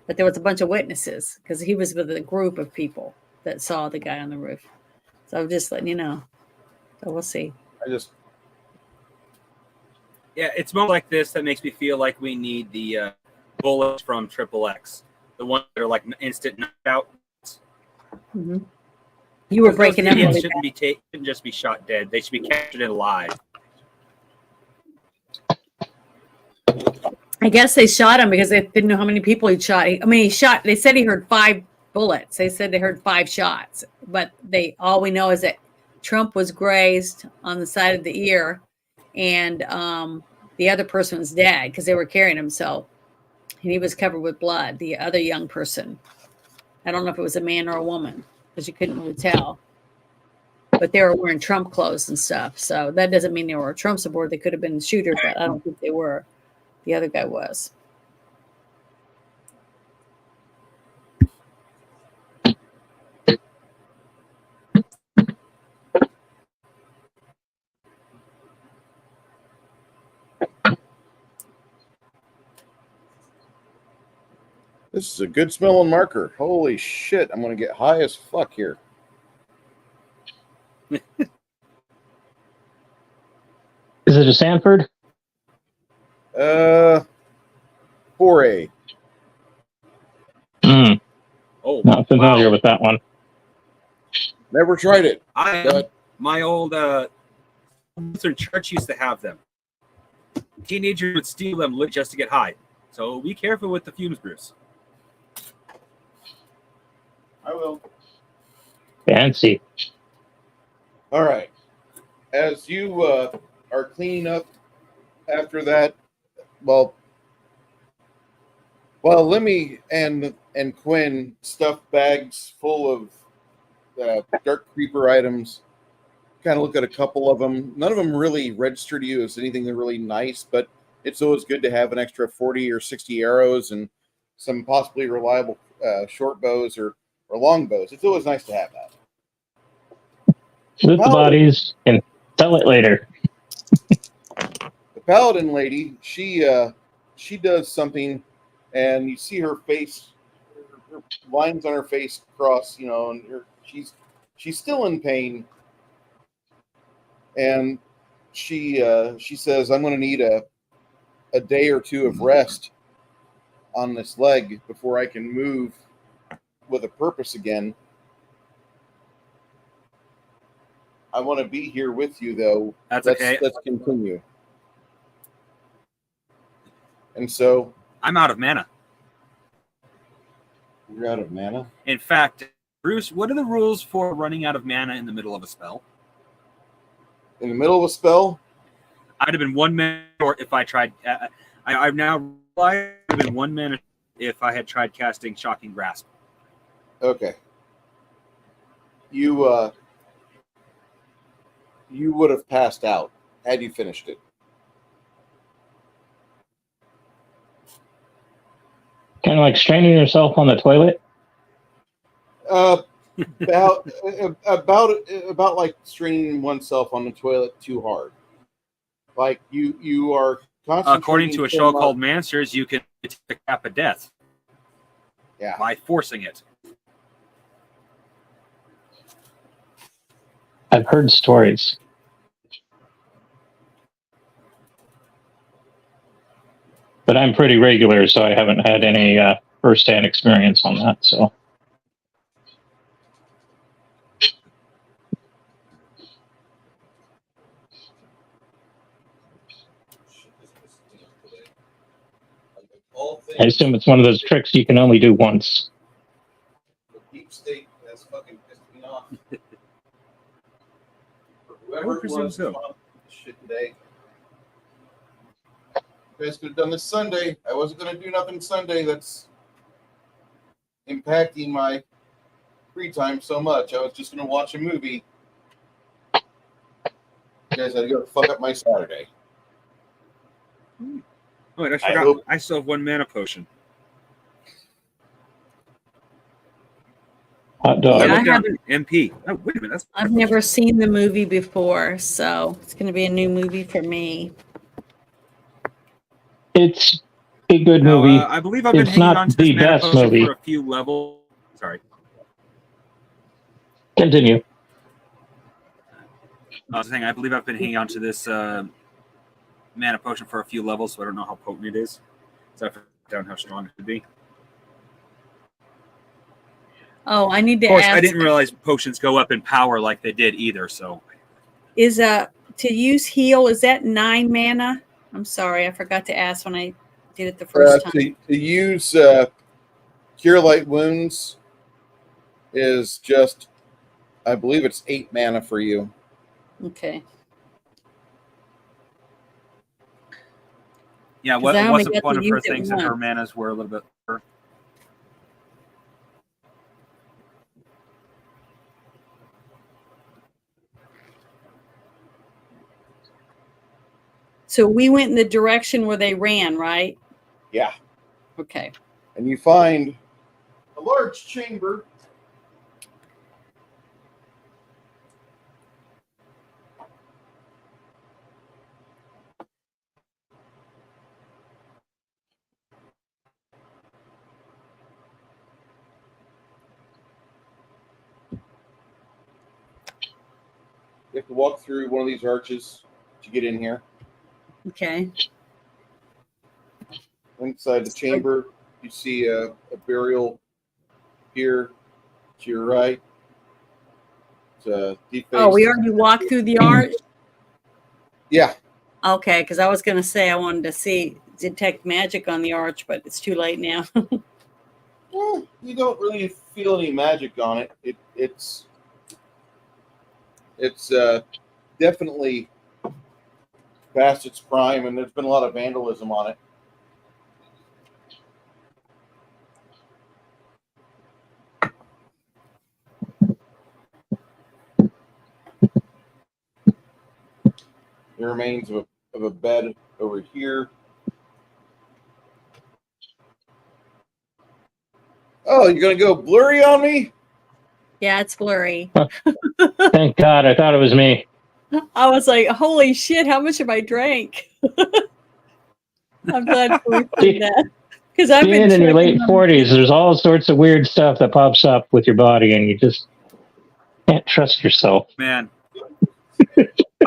But there was a bunch of witnesses because he was with a group of people that saw the guy on the roof. So I'm just letting you know. So we'll see. Yeah, it's more like this that makes me feel like we need the bullets from XXX, the ones that are like instant knockout. Mm-hmm. You were breaking up. Those shouldn't just be shot dead. They should be captured alive. I guess they shot him because they didn't know how many people he shot. They said he heard 5 bullets. They said they heard 5 shots, but all we know is that Trump was grazed on the side of the ear, and the other person was dead because they were carrying him. So, and he was covered with blood. The other young person, I don't know if it was a man or a woman because you couldn't really tell, but they were wearing Trump clothes and stuff. So that doesn't mean they were Trump support. They could have been shooters, but I don't think they were. The other guy was. This is a good smelling marker. Holy shit, I'm going to get high as fuck here. Is it a Sanford? 4A. Oh, Not familiar with that one. Never tried it. My old Lutheran church used to have them. Teenagers would steal them just to get high. So be careful with the fumes, Bruce. I will. Fancy. All right. As you are cleaning up after that, well, Lemmy and Quinn stuffed bags full of Dark Creeper items. Kind of look at a couple of them. None of them really register to you as anything that really nice, but it's always good to have an extra 40 or 60 arrows and some possibly reliable short bows or long bows. It's always nice to have that. Loot the bodies and sell it later. The paladin lady, she does something, and you see her face, her lines on her face cross, and she's still in pain, and she says, "I'm going to need a day or two of rest on this leg before I can move with a purpose again. I want to be here with you, though. That's let's, okay. Let's continue." And so I'm out of mana. you're out of mana. In fact, Bruce, what are the rules for running out of mana in the middle of a spell? In the middle of a spell, I'd have been 1 mana, or if I tried. I've now realized it would have been 1 mana if I had tried casting Shocking Grasp. okay. You would have passed out had you finished it. Kind of like straining yourself on the toilet. About like straining oneself on the toilet too hard. Like you are concentrating. According to a so show much- called Mansters, you can take the cap of death Yeah. by forcing it. I've heard stories. But I'm pretty regular, so I haven't had any first-hand experience on that. So I assume it's one of those tricks you can only do once. Deep state has fucking pissed me off. For I whoever would it presume was so. on this shit today. You guys could have done this Sunday. I wasn't going to do nothing Sunday that's impacting my free time so much. I was just going to watch a movie. You guys had to go fuck up my Saturday. Oh, wait, I I forgot. hope- I still have 1 mana potion. Hot I dog. Yeah, I looked down haven't- MP. Oh, wait a minute. That's I've never seen the movie before, so it's going to be a new movie for me. It's a good Now, movie. I believe I've been It's hanging not on to the this mana best potion movie. for a few levels. Sorry. Continue. I was saying, I believe I've been hanging on to this mana potion for a few levels, so I don't know how potent it is. So I have to write down how strong it could be. Oh, I need to Of course, ask. I didn't realize potions go up in power like they did either. So Is to use heal, is that 9 mana? I'm sorry, I forgot to ask when I did it the first time. To use Cure Light Wounds is just, I believe it's 8 mana for you. Okay. yeah, 'Cause I only what's the get point to of her use it things and her once. manas were a little bit lower? So we went in the direction where they ran, right? Yeah. Okay. And you find a large chamber. You have to walk through one of these arches to get in here. Okay. Inside the chamber, you see a burial here to your right. It's a deep Oh, we face. already walked through the arch? Yeah. Okay, because I was going to say I wanted to see detect magic on the arch, but it's too late now. Well, you don't really feel any magic on it. It's definitely past its prime, and there's been a lot of vandalism on it. The remains of a bed over here. Oh, you're gonna go blurry on me? Yeah, it's blurry. Thank God. I thought it was me. I was like, holy shit, how much have I drank? I'm glad we did that. Because I've been Being in your late checking on- 40s, there's all sorts of weird stuff that pops up with your body, and you just can't trust yourself. Man,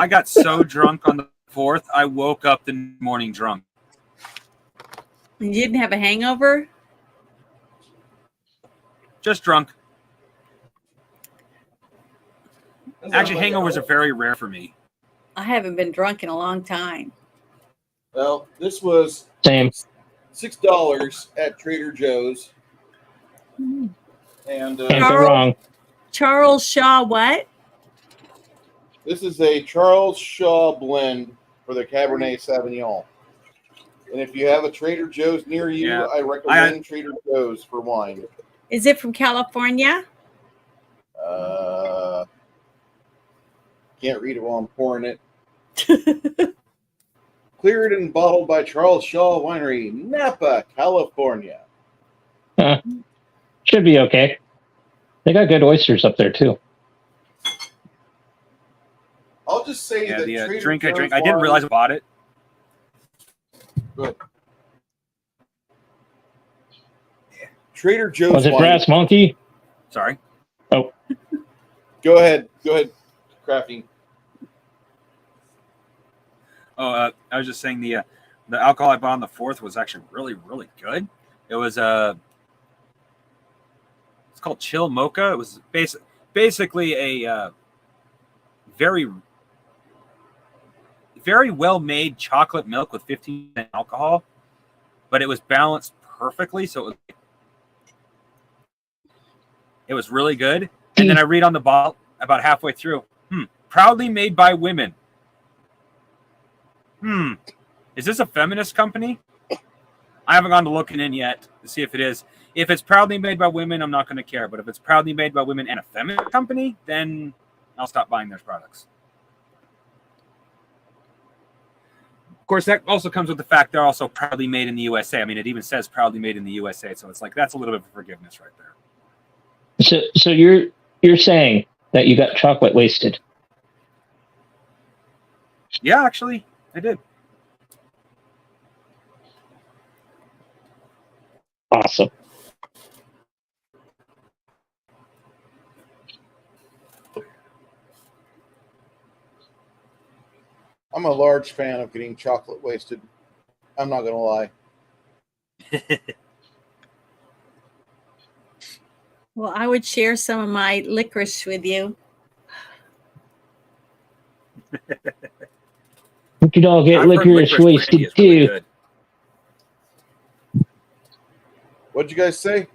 I got so drunk on the 4th, I woke up the morning drunk. You didn't have a hangover? Just drunk. Actually, hangovers are very rare for me. I haven't been drunk in a long time. Well, this was Same. $6 at Trader Joe's, and Can't go wrong. Charles Shaw, what? this is a Charles Shaw blend for the Cabernet Sauvignon. And if you have a Trader Joe's near you, Yeah. I recommend Trader Joe's for wine. Is it from California? Can't read it while I'm pouring it. Cleared and bottled by Charles Shaw Winery, Napa, California. Should be okay. They got good oysters up there, too. I'll just say Yeah, that the Trader drink I Joe's drink. I didn't wine- realize I bought it. Good. Trader Joe's Was it wine. Brass Monkey? Sorry. Go ahead, crafting. Oh, I was just saying the alcohol I bought on the 4th was actually really, really good. It was it's called Chill Mocha. It was basically a very, very well made chocolate milk with 15% alcohol, but it was balanced perfectly. So it was really good. And then I read on the bottle about halfway through, proudly made by women. Is this a feminist company? I haven't gone to looking in yet to see if it is. If it's proudly made by women, I'm not going to care. But if it's proudly made by women and a feminist company, then I'll stop buying their products. Of course, that also comes with the fact they're also proudly made in the USA. I mean, it even says proudly made in the USA. So it's like, that's a little bit of forgiveness right there. So you're saying that you got chocolate wasted? Yeah, actually, I did. Awesome. I'm a large fan of getting chocolate wasted. I'm not gonna lie. Well, I would share some of my licorice with you. We could all get I've heard licorice brandy wasted is really too. good. What'd you guys say?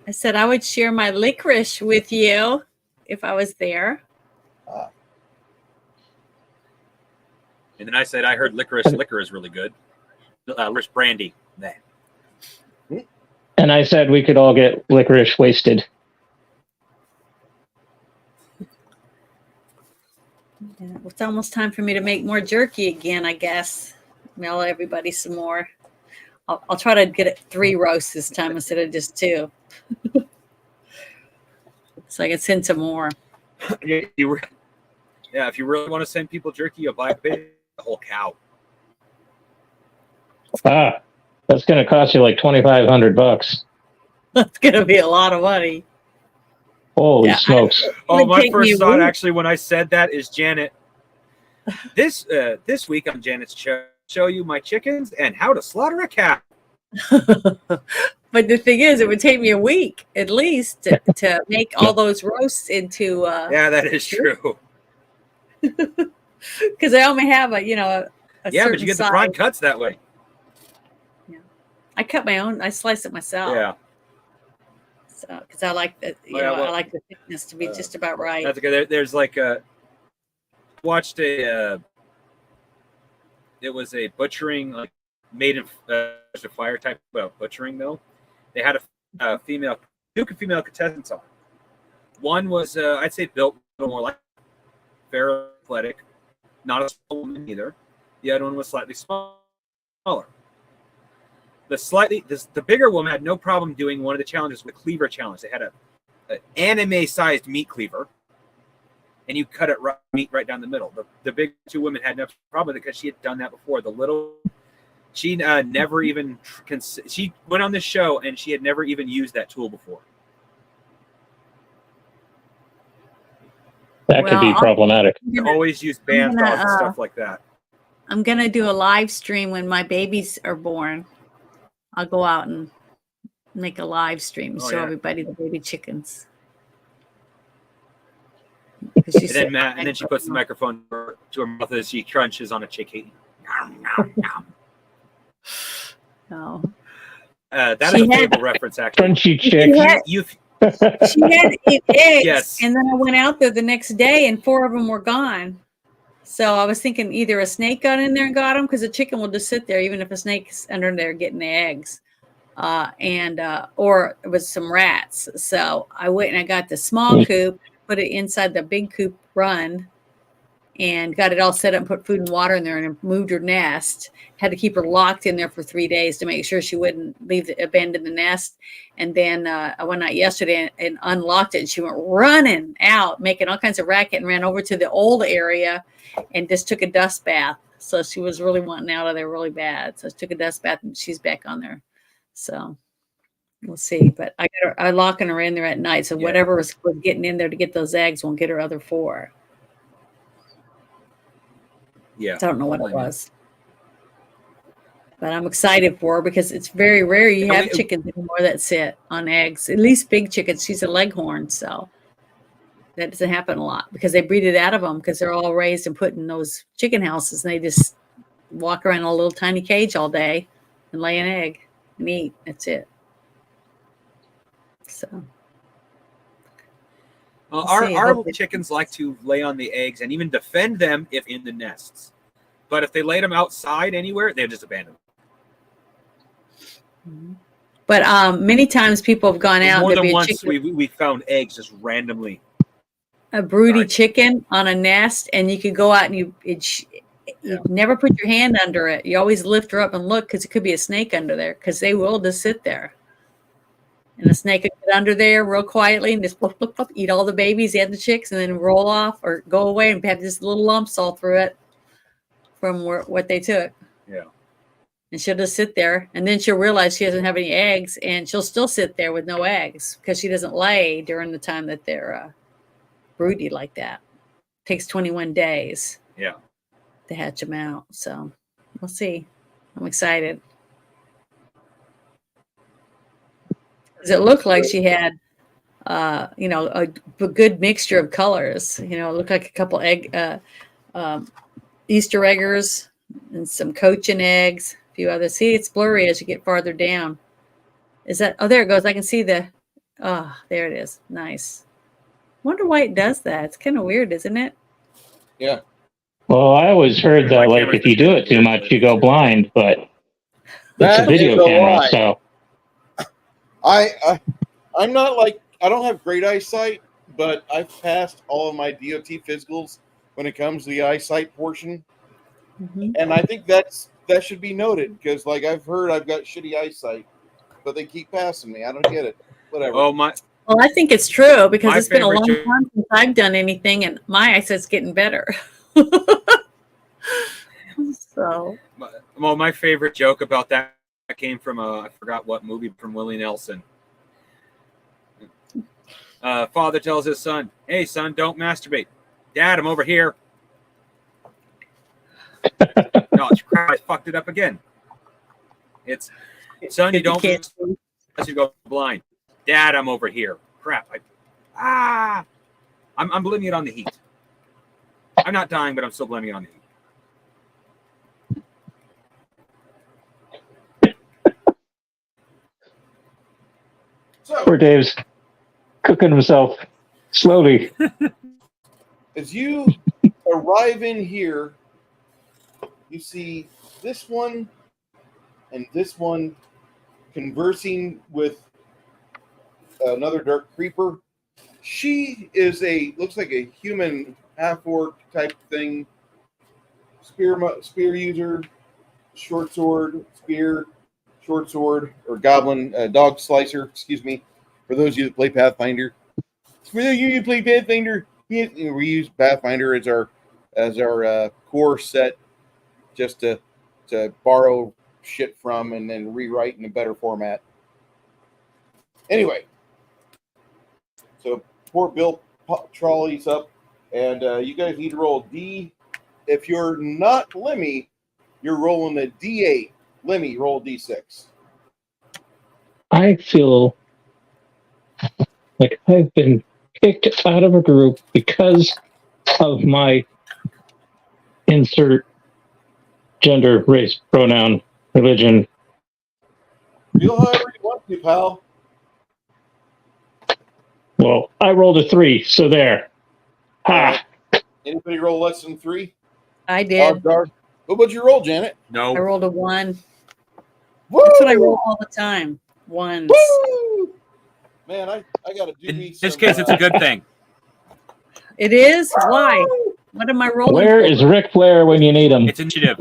I said I would share my licorice with you if I was there. And then I said, I heard licorice liquor is really good. Licorice brandy. Nah. And I said we could all get licorice wasted. Yeah, it's almost time for me to make more jerky again, I guess. Mail everybody some more. I'll try to get it 3 roasts this time instead of just 2. So I can send some more. Yeah, if you really want to send people jerky, you buy a whole cow. That's going to cost you like $2,500. That's going to be a lot of money. Holy Yeah, smokes! Oh, would my take me first a thought week. actually when I said that is Janet. This week on Janet's show you my chickens and how to slaughter a cow. But the thing is, it would take me a week at least to make all those roasts into. Yeah, that is true. Because I only have a Yeah, but certain you get the size. prime cuts that way. I cut my own. I slice it myself. Yeah, So because I like the Yeah, well, I like the thickness to be just about right. that's good. There's like watched a. It was a butchering like made in a fire type butchering mill. They had a two female contestants on. One was I'd say built a little more like fairly athletic, not a small woman either. The other one was slightly smaller. The bigger woman had no problem doing one of the challenges with the cleaver challenge. They had an anime-sized meat cleaver, and you cut it meat right down the middle. The big two women had no problem with it because she had done that before. The little, she never even she went on this show and she had never even used that tool before. That could be Well, problematic. They always use bandsaws gonna, and stuff like that. I'm going to do a live stream when my babies are born. I'll go out and make a live stream and Oh, show yeah. everybody the baby chickens. And then she puts the microphone to her mouth as she crunches on a chicken. No. That is She a had- Fable reference, actually. Crunchy chick. She had 8 eggs, Yes. and then I went out there the next day, and 4 of them were gone. So I was thinking either a snake got in there and got them, because a chicken will just sit there even if a snake's under there getting the eggs, or it was some rats. So I went and I got the small coop, put it inside the big coop run, and got it all set up and put food and water in there and moved her nest. Had to keep her locked in there for 3 days to make sure she wouldn't abandon the nest. And then I went out yesterday and unlocked it, and she went running out, making all kinds of racket, and ran over to the old area and just took a dust bath. So she was really wanting out of there really bad. So she took a dust bath and she's back on there. So we'll see. But I locking her in there at night. So Yeah. whatever was getting in there to get those eggs won't get her other 4. Yeah. I don't know what it was. But I'm excited for her because it's very rare you have chickens anymore that sit on eggs. At least big chickens. She's a leghorn, so that doesn't happen a lot because they breed it out of them because they're all raised and put in those chicken houses, and they just walk around in a little tiny cage all day and lay an egg and eat. That's it. So Well, Let's see, our hope it- chickens like to lay on the eggs and even defend them if in the nests. But if they laid them outside anywhere, they just abandon them. But many times people have gone out. More There'd than be a once chicken- we found eggs just randomly. a broody Sorry. chicken on a nest, and you could go out and you never put your hand under it. You always lift her up and look because it could be a snake under there because they will just sit there. And the snake would get under there real quietly and just flip, flip, flip, eat all the babies, eat the chicks, and then roll off or go away and have just little lumps all through it from what they took. Yeah. And she'll just sit there, and then she'll realize she doesn't have any eggs, and she'll still sit there with no eggs because she doesn't lay during the time that they're broody like that. Takes 21 days. Yeah. To hatch them out. So we'll see. I'm excited. Because it looked like she had, a good mixture of colors. It looked like a couple Easter eggers and some cochin eggs, a few others. See, it's blurry as you get farther down. Is that? Oh, there it goes. I can see there it is. Nice. Wonder why it does that. It's kind of weird, isn't it? Yeah. Well, I always heard that, like, if you do it too much, you go blind, but it's a That video is a camera, lie. so I'm not like, I don't have great eyesight, but I've passed all of my DOT physicals when it comes to the eyesight portion. Mm-hmm. And I think that should be noted because, like, I've heard I've got shitty eyesight, but they keep passing me. I don't get it. Whatever. Oh my! Well, I think it's true because My it's been a favorite long joke- time since I've done anything, and my eyesight's getting better. So, Well, my favorite joke about that came from I forgot what movie, from Willie Nelson. Father tells his son, "Hey, son, don't masturbate." Dad, I'm over here. No, crap, I fucked it up again. It's, son, you don't can't masturbate unless you go blind. Dad, I'm over here. Crap. I'm blaming it on the heat. I'm not dying, but I'm still blaming it on the heat. So, poor Dave's cooking himself slowly. as you arrive in here, you see this one and this one conversing with another dark creeper. She is looks like a human half-orc type thing. Spear user, short sword, spear, short sword, or goblin, dog slicer, excuse me, for those of you that play Pathfinder. For those of you that play Pathfinder, we use Pathfinder as our core set, just to borrow shit from and then rewrite in a better format. Anyway, so poor Bill Trolley's up, and you guys need to roll D. If you're not Lemmy, you're rolling a D8. Lemmy, roll D6. I feel like I've been kicked out of a group because of my insert gender, race, pronoun, religion. Feel however you want to, pal. Well, I rolled a 3, so there. Ha! Anybody roll less than 3? I did. What would you roll, Janet? No. I rolled a 1. Woo! That's what I roll all the time. Ones. Woo! Man, I got to do In me this some, case, it's a good thing. It is? Why? What am I rolling? Where for? is Ric Flair when you need him? It's initiative.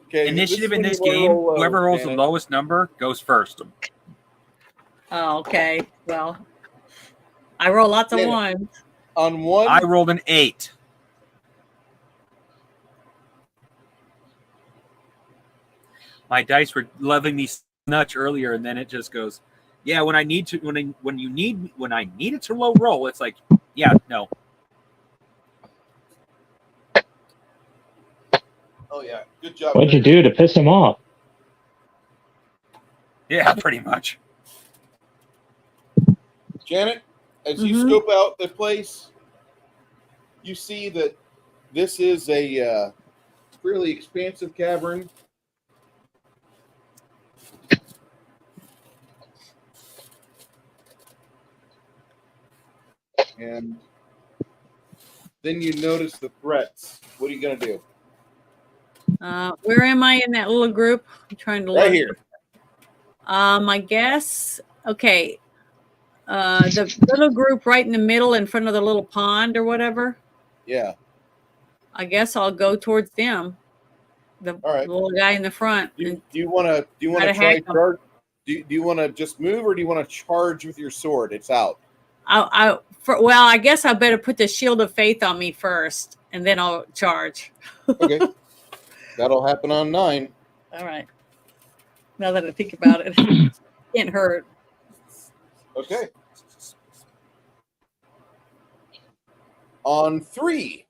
okay, Initiative in when this you wanna game, roll low, whoever rolls the Janet. lowest number goes first. Oh, okay. Well, I roll lots of Janet. ones. On 1, I rolled an 8. My dice were loving me nuts earlier, and then it just goes, yeah. When I need to, when I need it to low roll, it's like, yeah, no. oh yeah, good job. What'd you do to piss him off? Yeah, pretty much. Janet, as you Mhm. scope out the place, you see that this is a fairly expansive cavern. And then you notice the threats. What are you going to do? Where am I in that little group? I'm trying to Right look. here. I guess. Okay. The little group right in the middle, in front of the little pond or whatever. Yeah. I guess I'll go towards them. The All right. little guy in the front. Do you want to Gotta try hack 'em. charge? Do you want to just move, or do you want to charge with your sword? It's out. Well, I guess I better put the shield of faith on me first, and then I'll charge. Okay. That'll happen on 9. All right. Now that I think about it, can't hurt. Okay. On 3,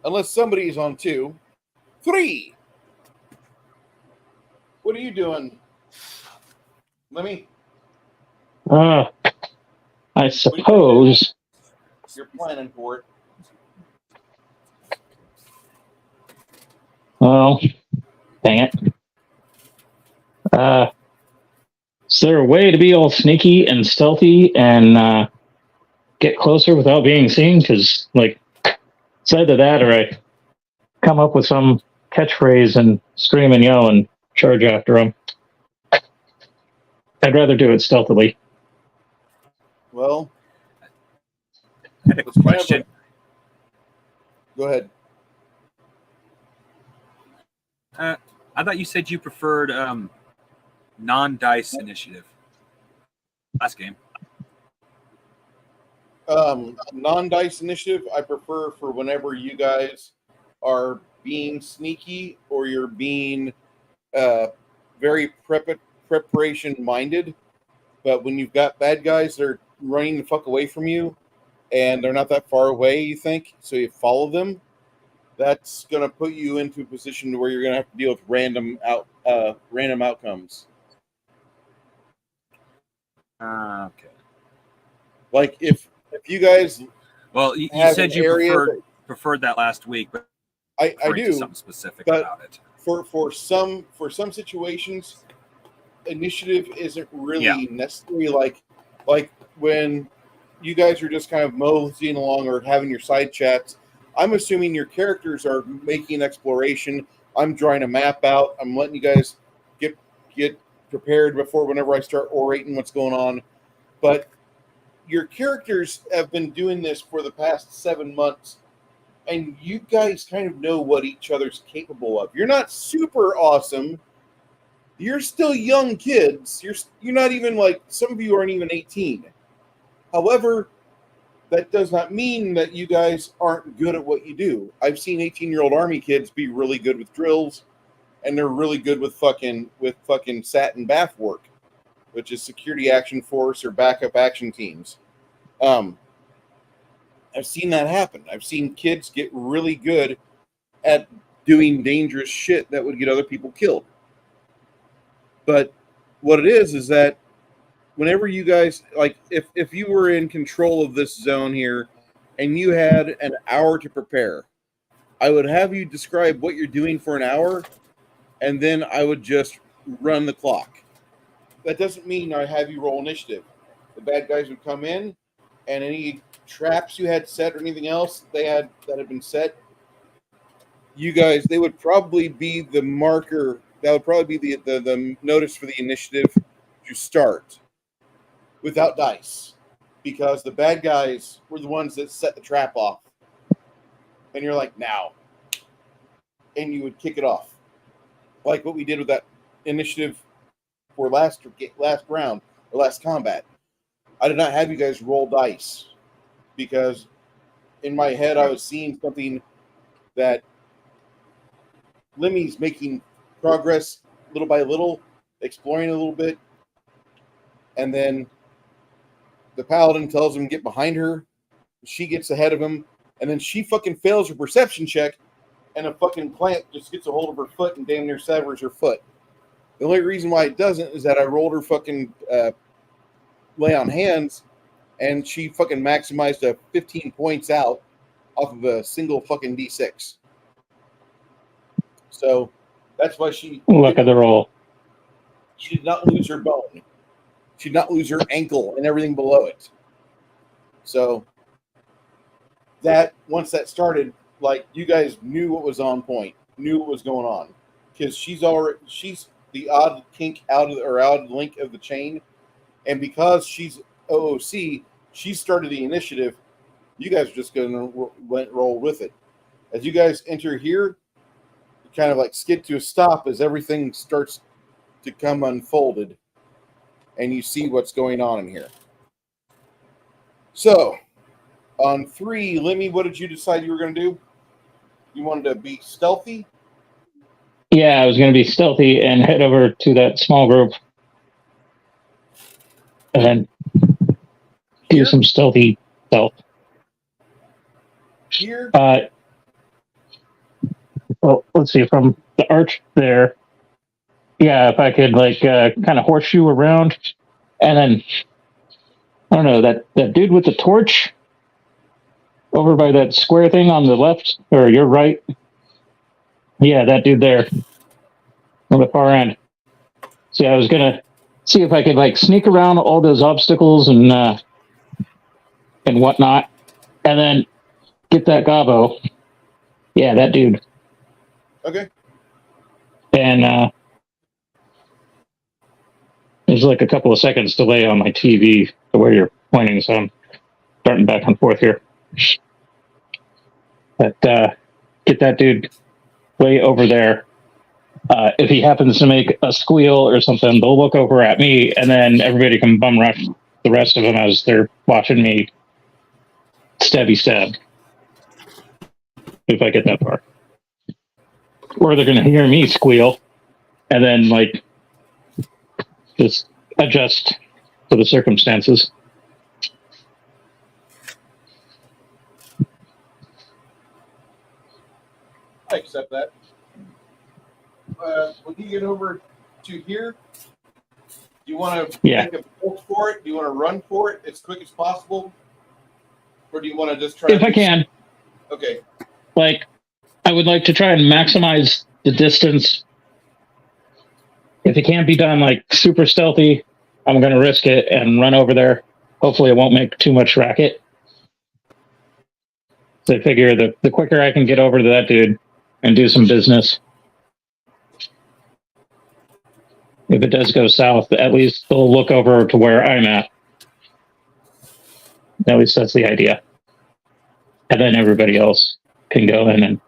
unless somebody's on 2. 3. What are you doing? Lemmy, I suppose. you're planning for it. Well, dang it. Is there a way to be all sneaky and stealthy and get closer without being seen? Because, like, it's either that or I come up with some catchphrase and scream and yell and charge after him. I'd rather do it stealthily. Well, I had a question. Go ahead. I thought you said you preferred non-dice initiative last game. Non-dice initiative, I prefer for whenever you guys are being sneaky or you're being very preparation-minded. But when you've got bad guys that are running the fuck away from you and they're not that far away, you think, so you follow them, that's going to put you into a position where you're going to have to deal with random outcomes. Okay. Like if you guys, Well, you have said an you area preferred that last week, but I referring to do, something specific but- about it. for some situations, initiative isn't really necessary. Like when you guys are just kind of moseying along or having your side chats, I'm assuming your characters are making exploration. I'm drawing a map out. I'm letting you guys get prepared before whenever I start orating what's going on. But your characters have been doing this for the past 7 months, and you guys kind of know what each other's capable of. You're not super awesome. You're still young kids. You're not even like, some of you aren't even 18. However, that does not mean that you guys aren't good at what you do. I've seen 18-year-old Army kids be really good with drills, and they're really good with fucking SAT and BAF work, which is Security Action Force or Backup Action Teams. I've seen that happen. I've seen kids get really good at doing dangerous shit that would get other people killed. But what it is that whenever you guys, like, if you were in control of this zone here and you had an hour to prepare, I would have you describe what you're doing for an hour, and then I would just run the clock. That doesn't mean I have you roll initiative. The bad guys would come in, and any traps you had set or anything else that had been set, you guys, they would probably be the marker. That would probably be the notice for the initiative to start without dice, because the bad guys were the ones that set the trap off. And you're like, now. And you would kick it off. Like what we did with that initiative for last round, or last combat. I did not have you guys roll dice, because in my head I was seeing something that Limmy's making progress little by little, exploring a little bit, and then the paladin tells him to get behind her. She gets ahead of him, and then she fucking fails her perception check, and a fucking clamp just gets a hold of her foot and damn near severs her foot. The only reason why it doesn't is that I rolled her fucking lay on hands, and she fucking maximized a 15 points out off of a single fucking D6. So that's why she Look at the roll. She did not lose her bone. She did not lose her ankle and everything below it. So that once that started, like, you guys knew what was on point, knew what was going on, because she's the odd kink out of or odd link of the chain, and because she's OOC, she started the initiative. You guys are just going to roll with it. As you guys enter here, you kind of like skid to a stop as everything starts to come unfolded, and you see what's going on in here. So, on 3, Lemmy, what did you decide you were going to do? You wanted to be stealthy? Yeah, I was going to be stealthy and head over to that small group and then do some stealthy stealth. Here? Well, let's see, from the arch there, yeah, if I could, like, kind of horseshoe around, and then, I don't know, that dude with the torch over by that square thing on the left, or your right. Yeah, that dude there on the far end. So yeah, I was going to see if I could, like, sneak around all those obstacles and whatnot, and then get that gobbo. Yeah, that dude. Okay. And there's like a couple of seconds delay on my TV to where you're pointing, so I'm starting back and forth here. But get that dude way over there. If he happens to make a squeal or something, they'll look over at me, and then everybody can bum rush the rest of them as they're watching me stabby stab. If I get that far. Or they're going to hear me squeal, and then, like, just adjust to the circumstances. I accept that. When you get over to here, do you want to make a bolt for it? Do you want to run for it as quick as possible? Or do you want to just try if I can. Okay. Like, I would like to try and maximize the distance. If it can't be done, like, super stealthy, I'm going to risk it and run over there. Hopefully it won't make too much racket. So I figure the quicker I can get over to that dude and do some business, if it does go south, at least they'll look over to where I'm at. At least that's the idea. And then everybody else can go in and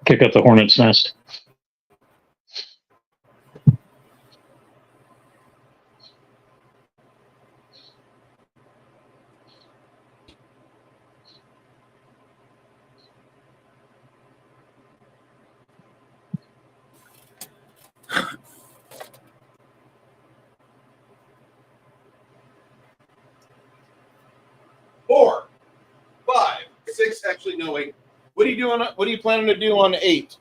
kick up the hornet's nest. actually knowing. What are you doing? What are you planning to do on 8,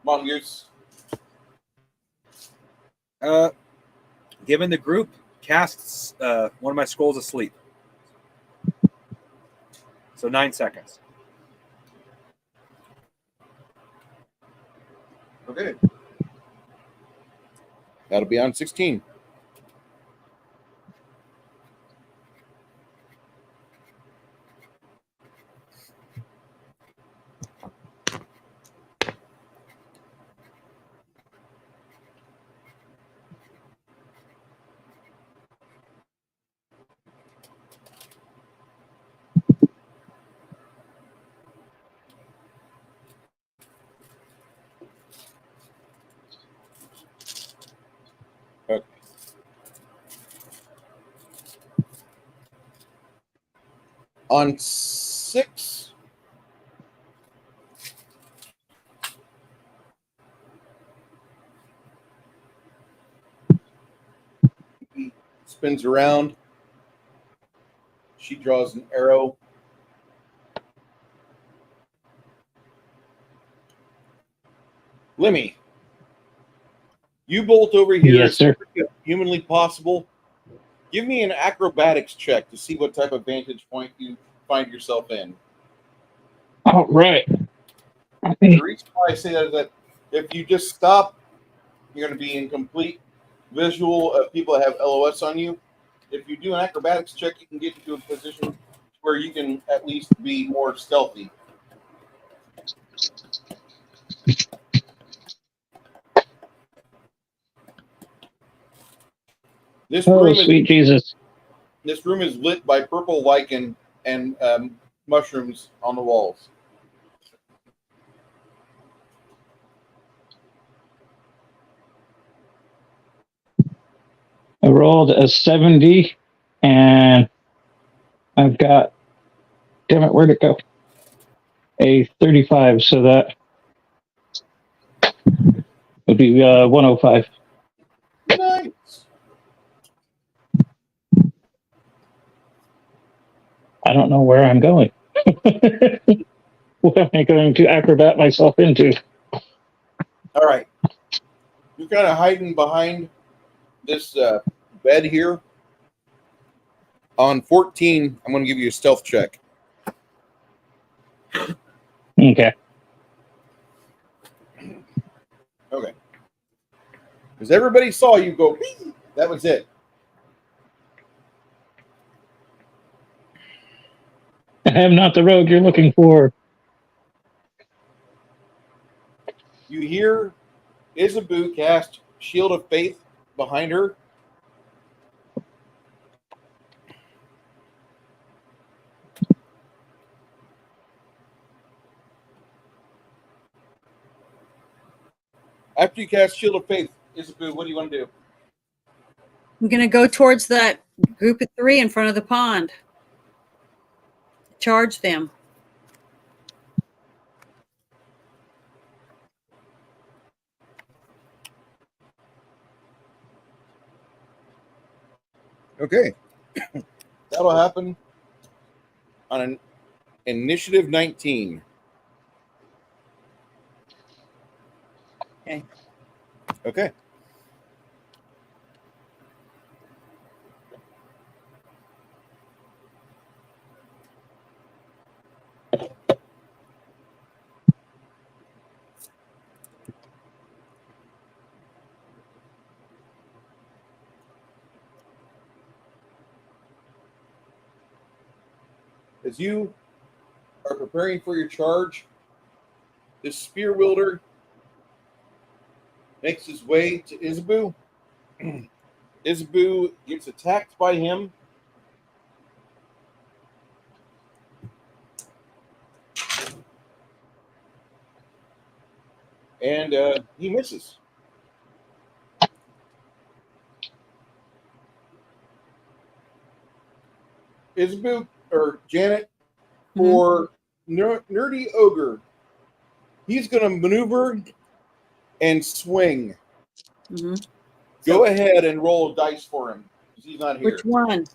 Mongoose? Given the group, casts one of my scrolls asleep. So 9 seconds. Okay. That'll be on 16. Okay. On 6, he spins around. She draws an arrow. Lemmy, you bolt over here Yes, as sir. quickly as humanly possible. Give me an acrobatics check to see what type of vantage point you find yourself in. All right. The reason why I say that is that if you just stop, you're going to be in complete visual of people that have LOS on you. If you do an acrobatics check, you can get into a position where you can at least be more stealthy. This Oh, room sweet Jesus. is lit by purple lichen and mushrooms on the walls. I rolled a 70 and I've got, damn it, where'd it go? A 35, so that would be 105. Nice. I don't know where I'm going. What am I going to acrobat myself into? All right. You're kind of hiding behind this bed here. On 14, I'm going to give you a stealth check. Okay. Okay. Because everybody saw you go, "Whee!" That was it. I am not the rogue you're looking for. You hear Isabu cast Shield of Faith behind her. After you cast Shield of Faith, Isabu, what do you want to do? I'm going to go towards that group of 3 in front of the pond. Charge them. Okay. That'll happen on an initiative 19. Okay. Okay. As you are preparing for your charge, this spear wielder makes his way to Isabu. Isabu gets attacked by him. And he misses. Isabu, or Janet, for Nerdy Ogre, he's going to maneuver and swing. Mm-hmm. Go ahead and roll a dice for him, because he's not here. Which one?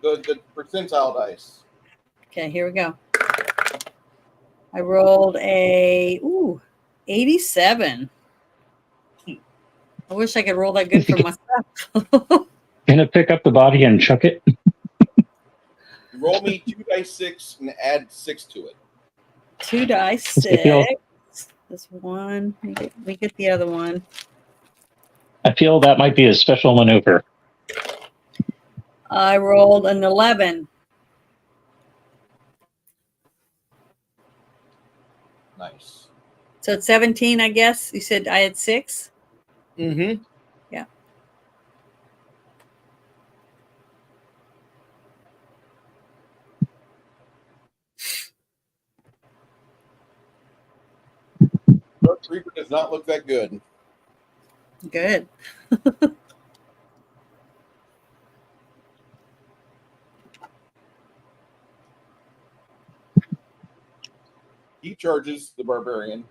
The percentile dice. Okay, here we go. I rolled a 87. I wish I could roll that good for myself. Gonna pick up the body and chuck it. Roll me 2 dice 6 and add 6 to it. 2 dice I 6. feel- This one. Let me get the other one. I feel that might be a special maneuver. I rolled an 11. Nice. So it's 17, I guess. You said I had 6? Mm-hmm. Yeah. Dark Reaper does not look that good. Good. He charges the barbarian.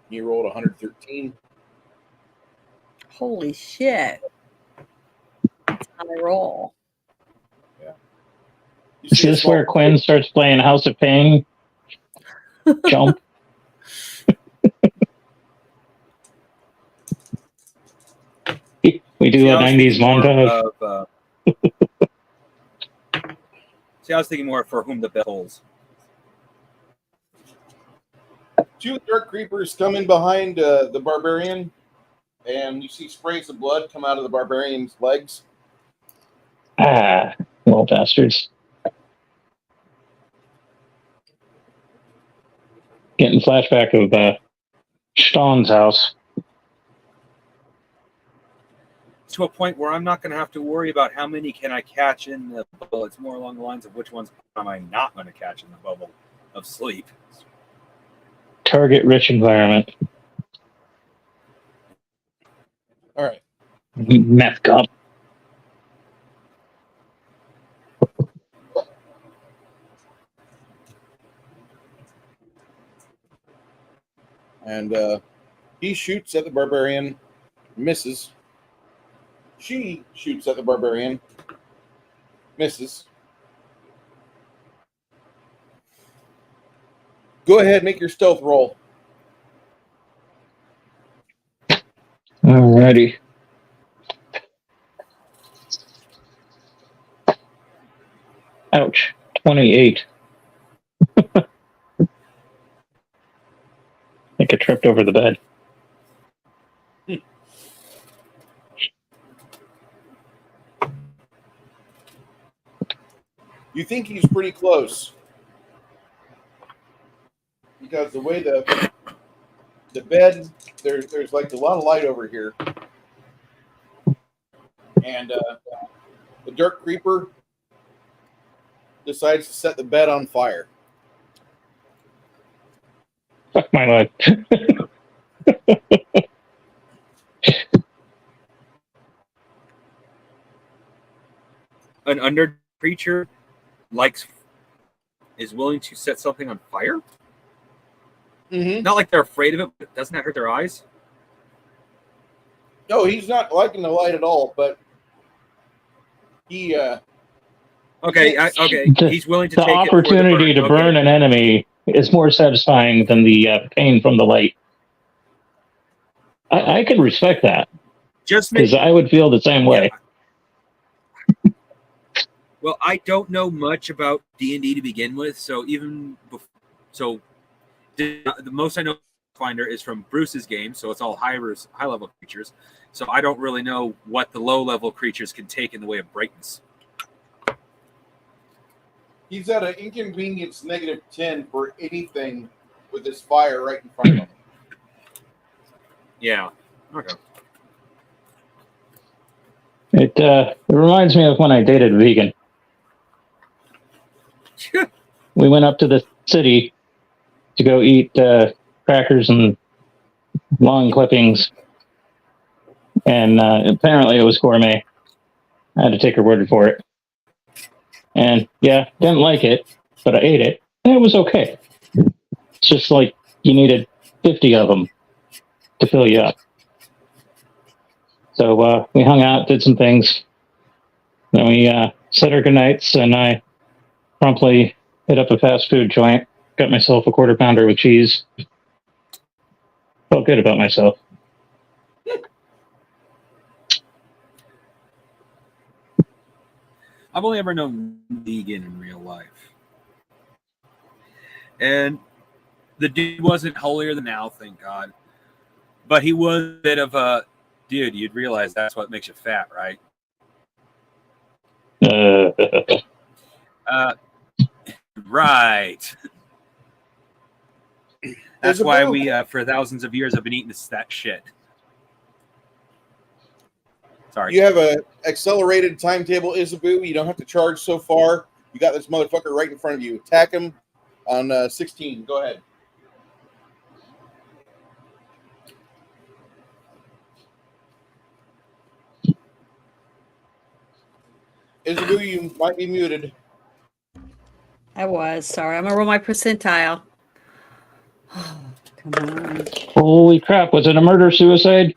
He rolled 113. Holy shit. That's how I roll. You Is see a this small- where Quinn starts playing House of Pain? Jump. We do See, a I was 90s thinking more montage. of, See, I was thinking more for whom the bell tolls. 2 Dark Creepers come in behind the barbarian, and you see sprays of blood come out of the barbarian's legs. Ah, little bastards. Getting flashback of Stahn's house. To a point where I'm not going to have to worry about how many can I catch in the bubble. It's more along the lines of which ones am I not going to catch in the bubble of sleep. Target rich environment. All right. Meth cup. And he shoots at the barbarian, misses. She shoots at the barbarian, misses. Go ahead, make your stealth roll. Alrighty. Ouch. 28. I think I tripped over the bed. You think he's pretty close because the way the bed there's like a lot of light over here, and the Dark Creeper decides to set the bed on fire. Fuck my life. An under creature is willing to set something on fire. Mm-hmm. Not like they're afraid of it, but doesn't that hurt their eyes? No, he's not liking the light at all, but he Okay, okay. The- He's willing to The take opportunity it for to the burn. burn an enemy is more satisfying than the pain from the light. I could respect that Just make, because I would feel the same way. well, I don't know much about D&D to begin with, so the most I know of Finder is from Bruce's game, so it's all high level creatures. So I don't really know what the low level creatures can take in the way of brightness. he's at an inconvenience -10 for anything with this fire right in front of him. Yeah. Okay. It reminds me of when I dated a vegan. We went up to the city to go eat crackers and lawn clippings, and apparently it was gourmet. I had to take her word for it. And yeah, didn't like it, but I ate it, and it was okay. It's just like you needed 50 of them to fill you up. So we hung out, did some things. Then we said our goodnights, and I promptly hit up a fast food joint, got myself a quarter pounder with cheese. Felt good about myself. I've only ever known vegan in real life. And the dude wasn't holier than thou, thank God. But he was a bit of a dude, you'd realize that's what makes you fat, right? Right. That's why we, for thousands of years, have been eating that shit. Sorry. You have a accelerated timetable, Isabu. You don't have to charge so far. You got this motherfucker right in front of you. Attack him on 16. Go ahead. Isabu, you might be muted. I was. Sorry. I'm going to roll my percentile. Come on. Holy crap, was it a murder-suicide?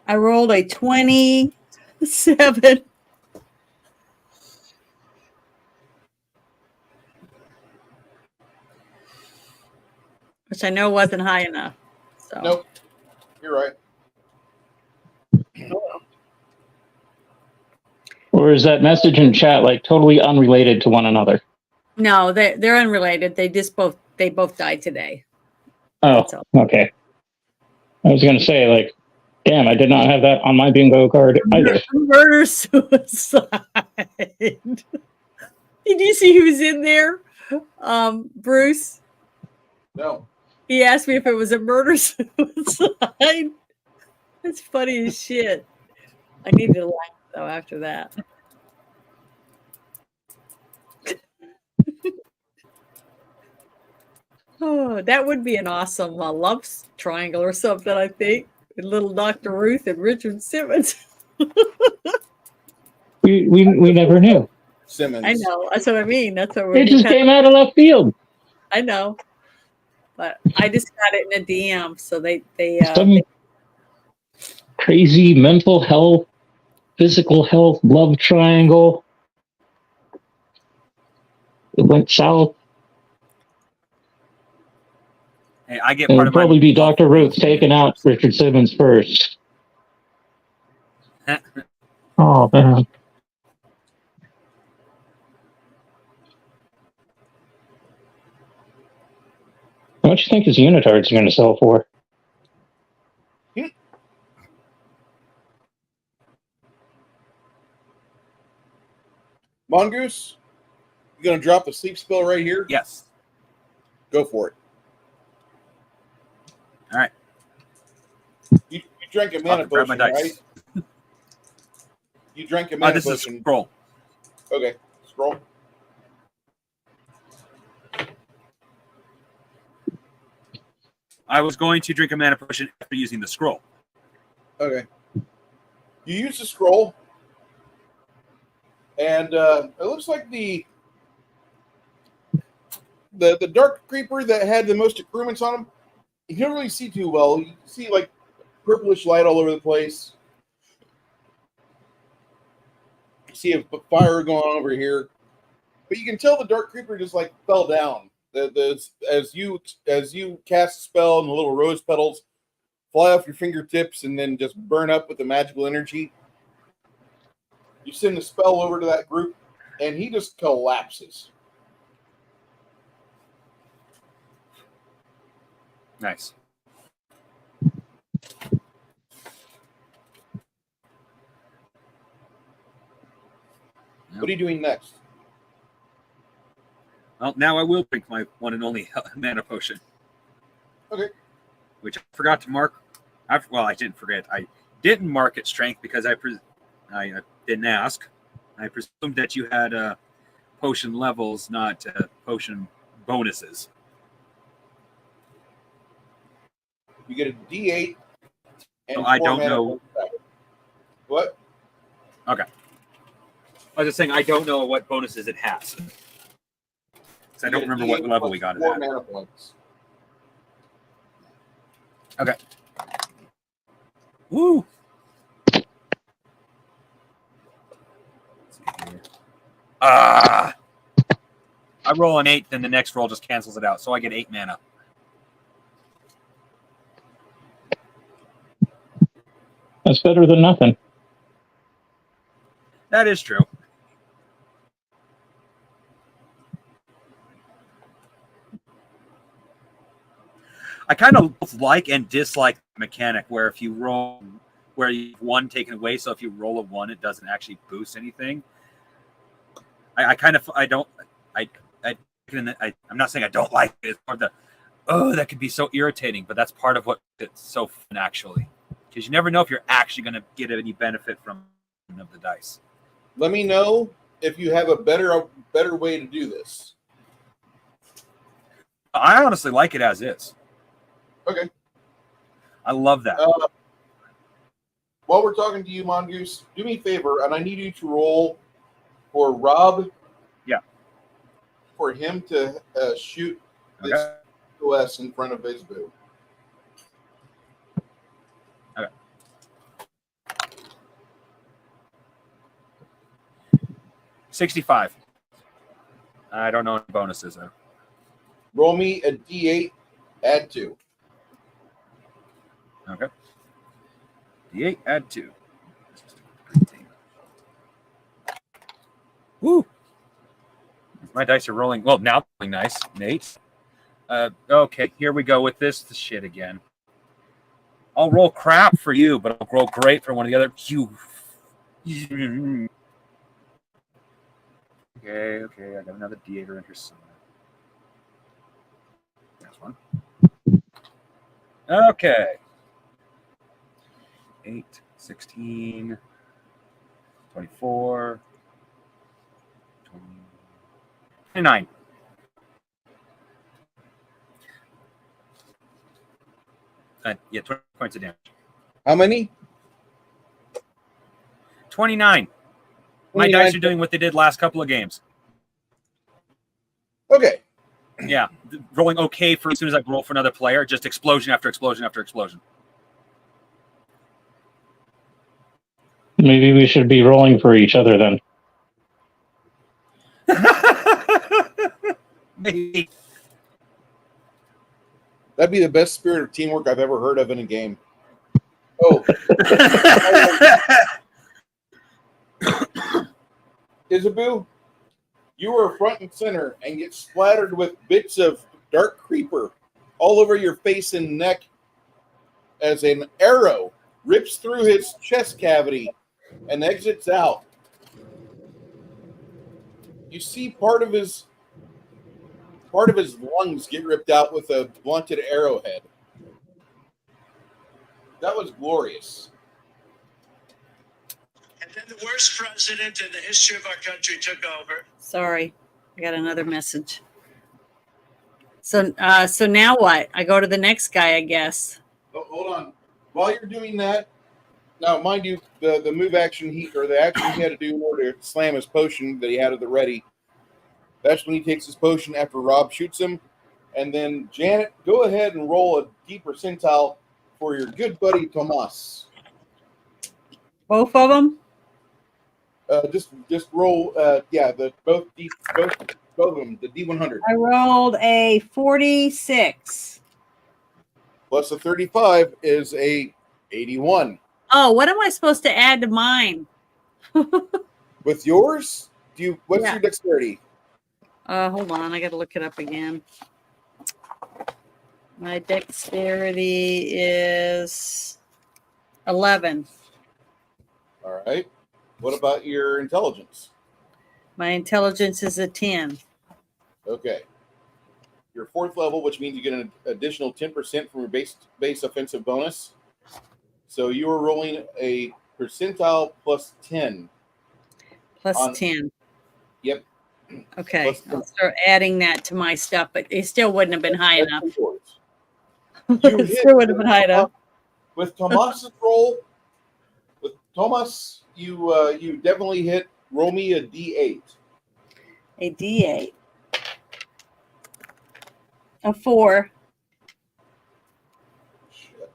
I rolled a 27. Which I know wasn't high enough. So. Nope. You're right. Or is that message in chat like totally unrelated to one another? No, they're unrelated. They both died today. Oh, That's all. okay. I was going to say, like, damn, I did not have that on my bingo card either. Murder suicide. Did you see who's in there? Bruce. No. He asked me if it was a murder suicide. That's funny as shit. I needed to laugh though after that. Oh, that would be an awesome love triangle or something, I think. With little Dr. Ruth and Richard Simmons. We never knew. Simmons. I know. That's what I mean. That's what It just came out of left field. I know. But I just got it in a DM, so they Some crazy mental health, physical health, love triangle. It went south. Hey, I get It part would of my probably be Dr. Ruth taking out Richard Simmons first. Oh, man. How much do you think his unitards are going to sell for? Mongoose, you gonna drop the sleep spell right here? Yes. Go for it. All right. You drank a mana Grab my potion, dice. right? You drank a mana This is a potion. scroll. Okay, scroll. I was going to drink a mana potion after using the scroll. Okay. You use the scroll, and it looks like the dark creeper that had the most accoutrements on him. You can't really see too well. You can see like purplish light all over the place. You see a fire going on over here, but you can tell the dark creeper just like fell down. As you cast a spell and the little rose petals fly off your fingertips and then just burn up with the magical energy. You send the spell over to that group, and he just collapses. Nice. What are you doing next? Well, now I will drink my one and only mana potion. Okay. Which I forgot to mark. I didn't forget. I didn't mark its strength because I didn't ask. I presumed that you had potion levels, not potion bonuses. You get a D8. And So I 4 don't mana know. points. What? Okay. I was just saying I don't know what bonuses it has. Because I don't You get a remember what D8 level plus we got it 4 at. mana points. Okay. Woo! Ah! I roll an 8, then the next roll just cancels it out. So I get 8 mana. That's better than nothing. That is true. I kind of like and dislike the mechanic where if you roll, where you have 1 taken away, so if you roll a 1, it doesn't actually boost anything. I'm not saying I don't like it. It's more that could be so irritating, but that's part of what it's so fun actually, because you never know if you're actually going to get any benefit from of the dice. Let me know if you have a better way to do this. I honestly like it as is. Okay. I love that. While we're talking to you, Mongoose, do me a favor, and I need you to roll for Rob. Yeah. For him to shoot this Okay. OS in front of his boo. Okay. 65. I don't know any bonuses though. Roll me a D8, add 2. Okay. D8, add 2. Woo! My dice are rolling. Well, now rolling nice. Nate. Okay, here we go with this shit again. I'll roll crap for you, but I'll roll great for one of the other. Okay. I got another D8 in here somewhere. That's one. Okay. 8, 16, 24, 29. Yeah, 20 points of damage. How many? 29. My 29. dice are doing what they did last couple of games. Okay. Yeah, rolling okay for as soon as I roll for another player, just explosion after explosion after explosion. Maybe we should be rolling for each other then. Maybe. That'd be the best spirit of teamwork I've ever heard of in a game. Oh. Isabu, you were front and center and get splattered with bits of dark creeper all over your face and neck as an arrow rips through his chest cavity and exits out. You see part of his lungs get ripped out with a blunted arrowhead. That was glorious. And then the worst president in the history of our country took over. Sorry, I got another message. So now what? I go to the next guy, I guess. Oh, hold on. While you're doing that, now mind you, the move action the action he had to do in order to slam his potion that he had at the ready. That's when he takes his potion after Rob shoots him. And then Janet, go ahead and roll a D percentile for your good buddy Tomas. Both of them? Just roll both of them, the D100. I rolled a 46. Plus a 35 is a 81. Oh, what am I supposed to add to mine? With yours, what's Yeah. your dexterity? Hold on, I gotta look it up again. My dexterity is 11. All right. What about your intelligence? My intelligence is a 10. Okay. Your 4th level, which means you get an additional 10% from your base offensive bonus. So you are rolling a percentile plus 10. Plus On- 10. Yep. Okay, Plus 10. I'll start adding that to my stuff, but it still wouldn't have been high That's enough. yours. It still wouldn't have been high enough. With Tomas's roll, with Tomas, you definitely hit. Roll me a D8. A D8. A 4. Shit.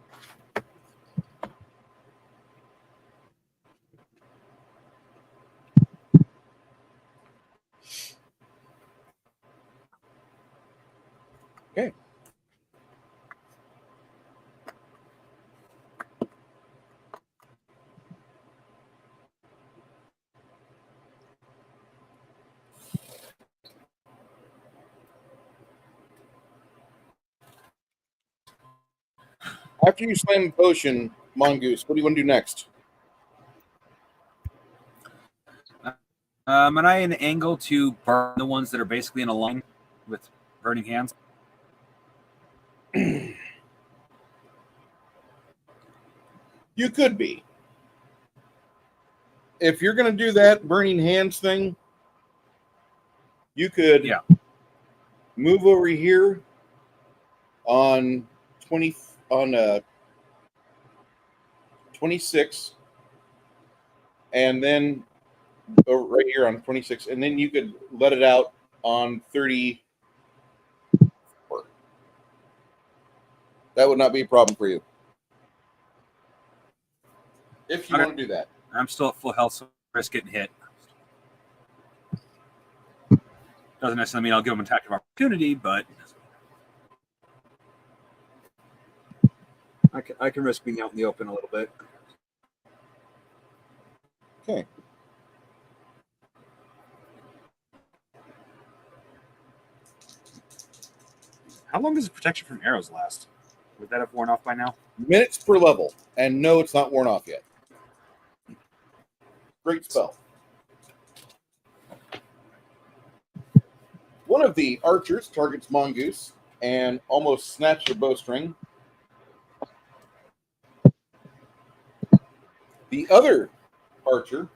After you slam the potion, Mongoose, what do you want to do next? Am I in an angle to burn the ones that are basically in a line with burning hands? You could be. If you're going to do that burning hands thing, you could move over here on 26, and then over right here on 26, and then you could let it out on 34. That would not be a problem for you if you want to do that. I'm still at full health, so I risk getting hit. Doesn't necessarily mean I'll give them an attack of opportunity, but I can risk being out in the open a little bit. Okay. How long does protection from arrows last? Would that have worn off by now? Minutes per level, and no, it's not worn off yet. Great spell. One of the archers targets Mongoose and almost snatches her bowstring. The other archer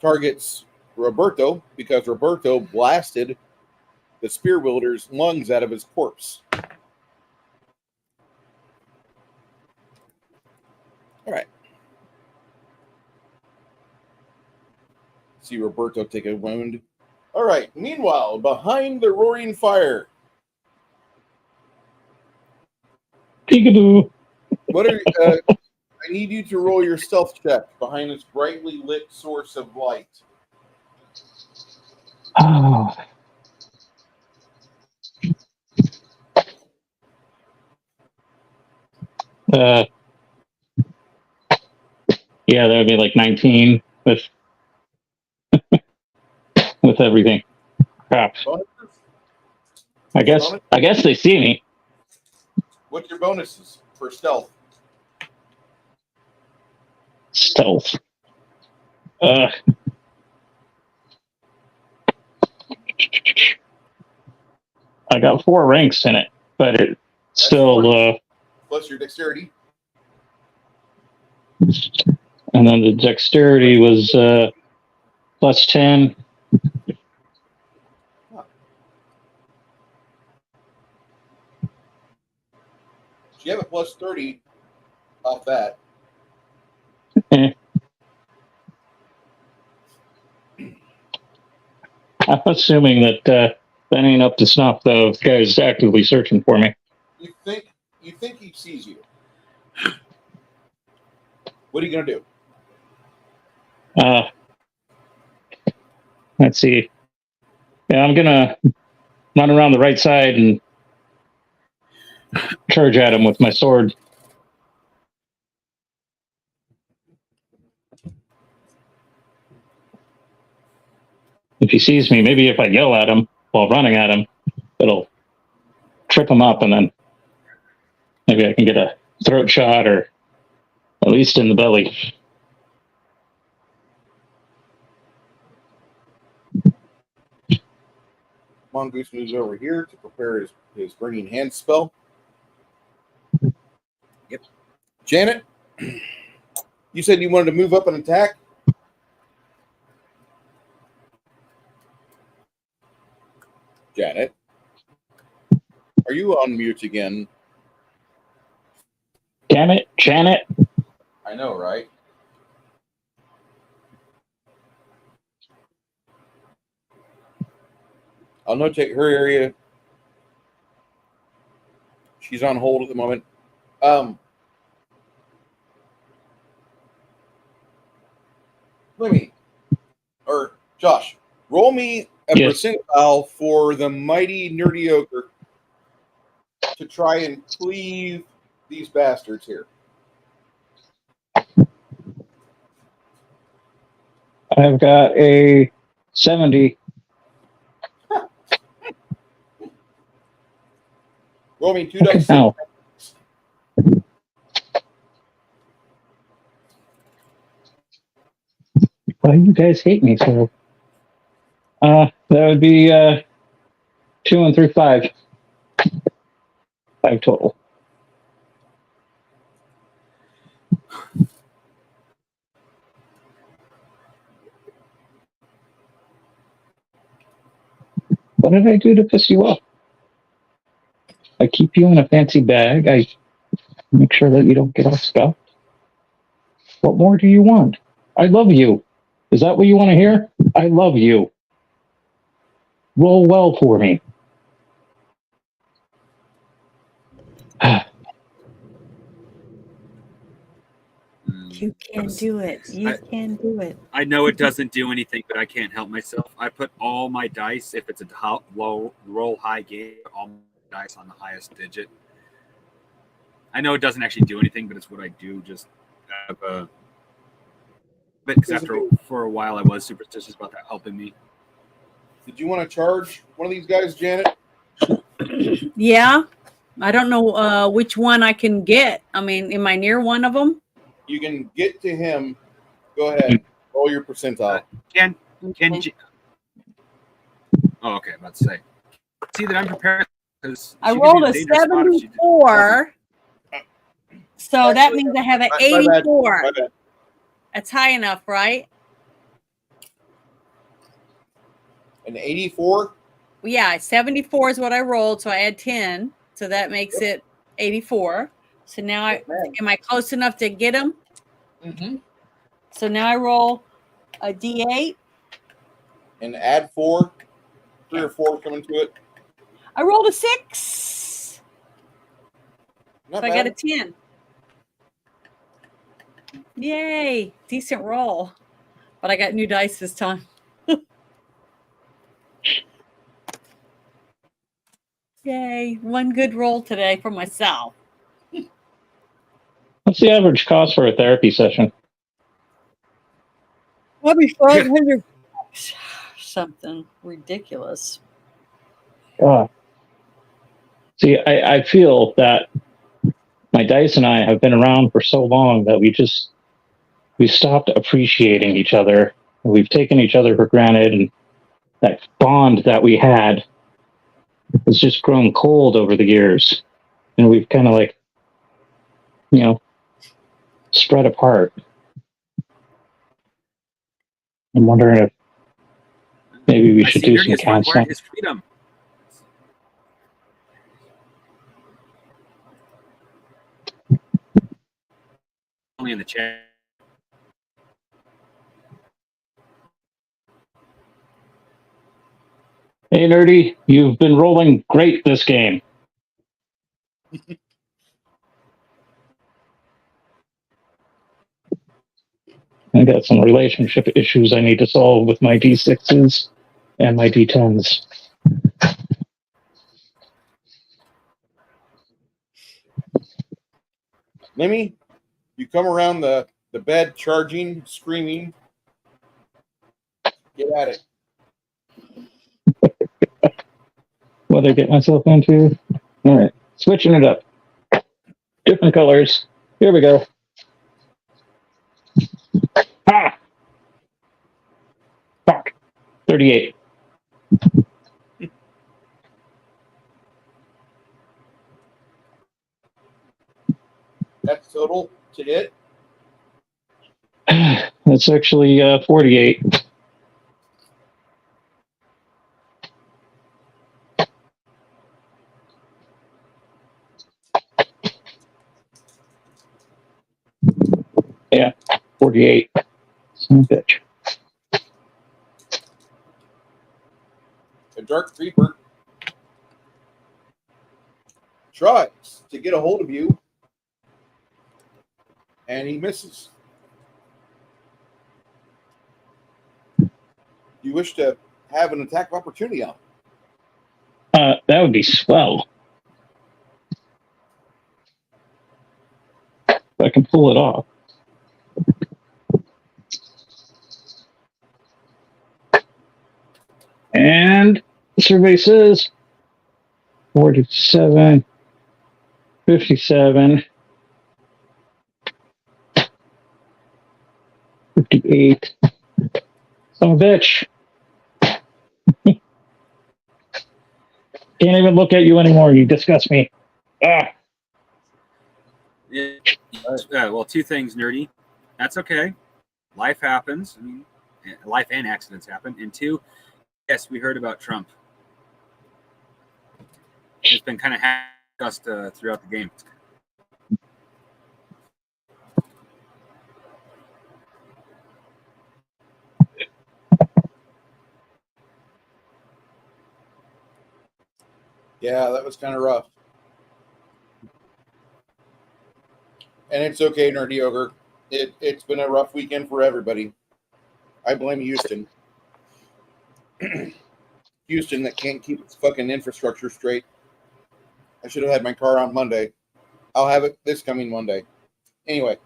targets Roberto because Roberto blasted the spear wielder's lungs out of his corpse. All right. See Roberto take a wound. All right. Meanwhile, behind the roaring fire, Peekaboo. what are I need you to roll your stealth check behind this brightly lit source of light. Oh. Yeah, that would be like 19 with with everything. Crap. Bonuses? I guess they see me. What's your bonuses for stealth? Stealth. I got 4 ranks in it, but it still Plus your dexterity. and then the dexterity was plus 10. So you have a plus 30 off that. I'm assuming that that ain't up to snuff, though. This guy's actively searching for me. You think he sees you. What are you gonna do? Let's see. Yeah, I'm gonna run around the right side and charge at him with my sword. If he sees me, maybe if I yell at him while running at him, it'll trip him up, and then maybe I can get a throat shot or at least in the belly. Mongoose moves over here to prepare his burning hand spell. Yep. Janet, you said you wanted to move up and attack? Janet, are you on mute again? Damn it, Janet. I know, right? I'll notate her area. She's on hold at the moment. Josh, roll me a Yes. percentile for the mighty nerdy ogre to try and cleave these bastards here. I've got a 70. Roll me 2 dice. Ow. Why you guys hate me so? That would be 2 and 3, 5. 5 total. What did I do to piss you off? I keep you in a fancy bag. I make sure that you don't get all stuffed. What more do you want? I love you. Is that what you want to hear? I love you. Roll well for me. You can do it. You can do it. I know it doesn't do anything, but I can't help myself. I put all my dice, if it's a low roll high game, all my dice on the highest digit. I know it doesn't actually do anything, but it's what I do. Just have a bit because for a while I was superstitious about that helping me. Did you want to charge one of these guys, Janet? Yeah. I don't know which one I can get. I mean, am I near one of them? You can get to him. Go ahead. Roll your percentile. Can Okay. oh, okay, I'm about to say. See that I'm prepared because I rolled a 74. So that means I have an My bad. 84. My bad. That's high enough, right? An 84. Well, yeah, 74 is what I rolled, so I add 10, so that makes it 84. So now am I close enough to get him? Mm-hmm. So now I roll a D8. And add 4. 3 or 4 coming to it. I rolled a 6. Not So I got a bad. 10. Yay, decent roll. But I got new dice this time. Yay, one good roll today for myself. What's the average cost for a therapy session? Probably 500 bucks. Something ridiculous. See, I feel that my dice and I have been around for so long that we stopped appreciating each other. We've taken each other for granted, and that bond that we had has just grown cold over the years. And we've kind of like, spread apart. I'm wondering if maybe we should do some counseling. Is freedom. Only in the chat. Hey, Nerdy, you've been rolling great this game. I got some relationship issues I need to solve with my D6s and my D10s. Lemmy, you come around the bed charging, screaming. Get at it. What did I get myself into? All right, switching it up. Different colors. Here we go. Ah! Fuck. 38. That's total to hit. That's actually 48. Yeah, 48. Son of a bitch. A dark creeper tries to get a hold of you, and he misses. You wish to have an attack of opportunity on him. That would be swell. If I can pull it off. And the survey says 47, 57, 58, Son of a bitch. Can't even look at you anymore. You disgust me. Ah. Well, two things, nerdy. That's okay. Life happens. I mean, life and accidents happen. And two, yes, we heard about Trump. It's been kind of discussed throughout the game. Yeah, that was kind of rough. And it's okay, Nerdy Ogre. It's been a rough weekend for everybody. I blame Houston. Houston that can't keep its fucking infrastructure straight. I should have had my car on Monday. I'll have it this coming Monday. Anyway,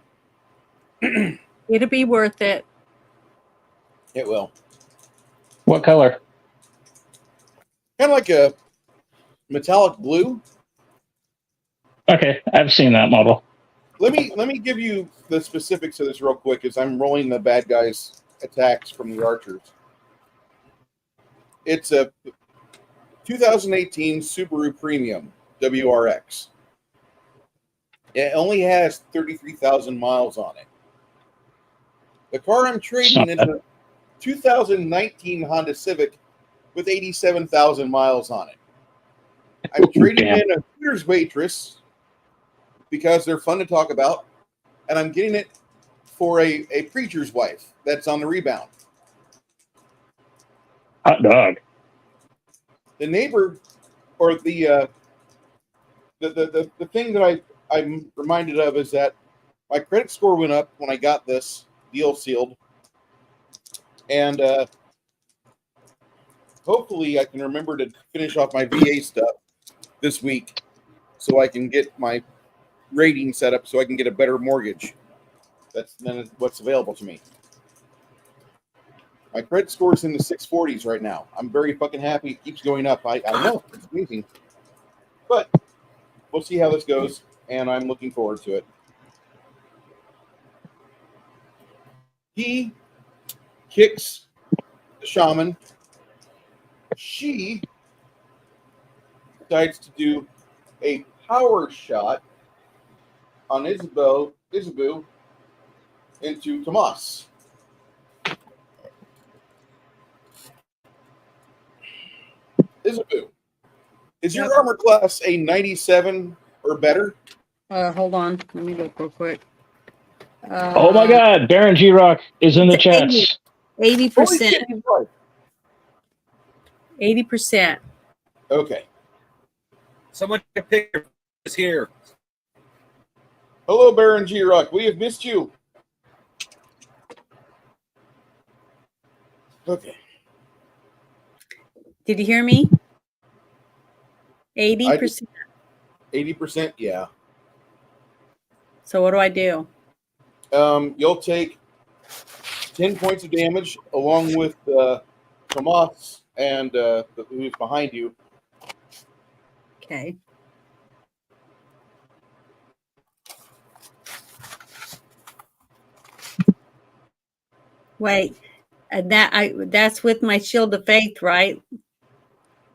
It'll be worth it. it will. What color? Kind of like a metallic blue. Okay, I've seen that model. Let me give you the specifics of this real quick as I'm rolling the bad guys' attacks from the archers. It's a 2018 Subaru Premium WRX. It only has 33,000 miles on it. The car I'm trading is a 2019 Honda Civic with 87,000 miles on it. I'm trading in a Hooters waitress because they're fun to talk about, and I'm getting it for a preacher's wife that's on the rebound. Hot dog. The neighbor, or the thing that I'm reminded of is that my credit score went up when I got this deal sealed, and hopefully I can remember to finish off my VA stuff this week so I can get my rating set up so I can get a better mortgage. That's then what's available to me. My credit score is in the 640s right now. I'm very fucking happy. It keeps going up. I know. It's amazing. But we'll see how this goes, and I'm looking forward to it. He kicks the shaman. She decides to do a power shot on Isabu into Tomas. Isabu, is your armor class a 97 or better? Hold on. Let me look real quick. Oh my God, Baron G Rock is in the it's chats. 80%. Holy shit, he's right. 80%. Okay. Someone take a picture is here. Hello, Baron G Rock. We have missed you. Okay. Did you hear me? 80%. 80%, yeah. So what do I do? You'll take 10 points of damage along with Tomas and who's behind you. Okay. Wait, and that's with my shield of faith, right?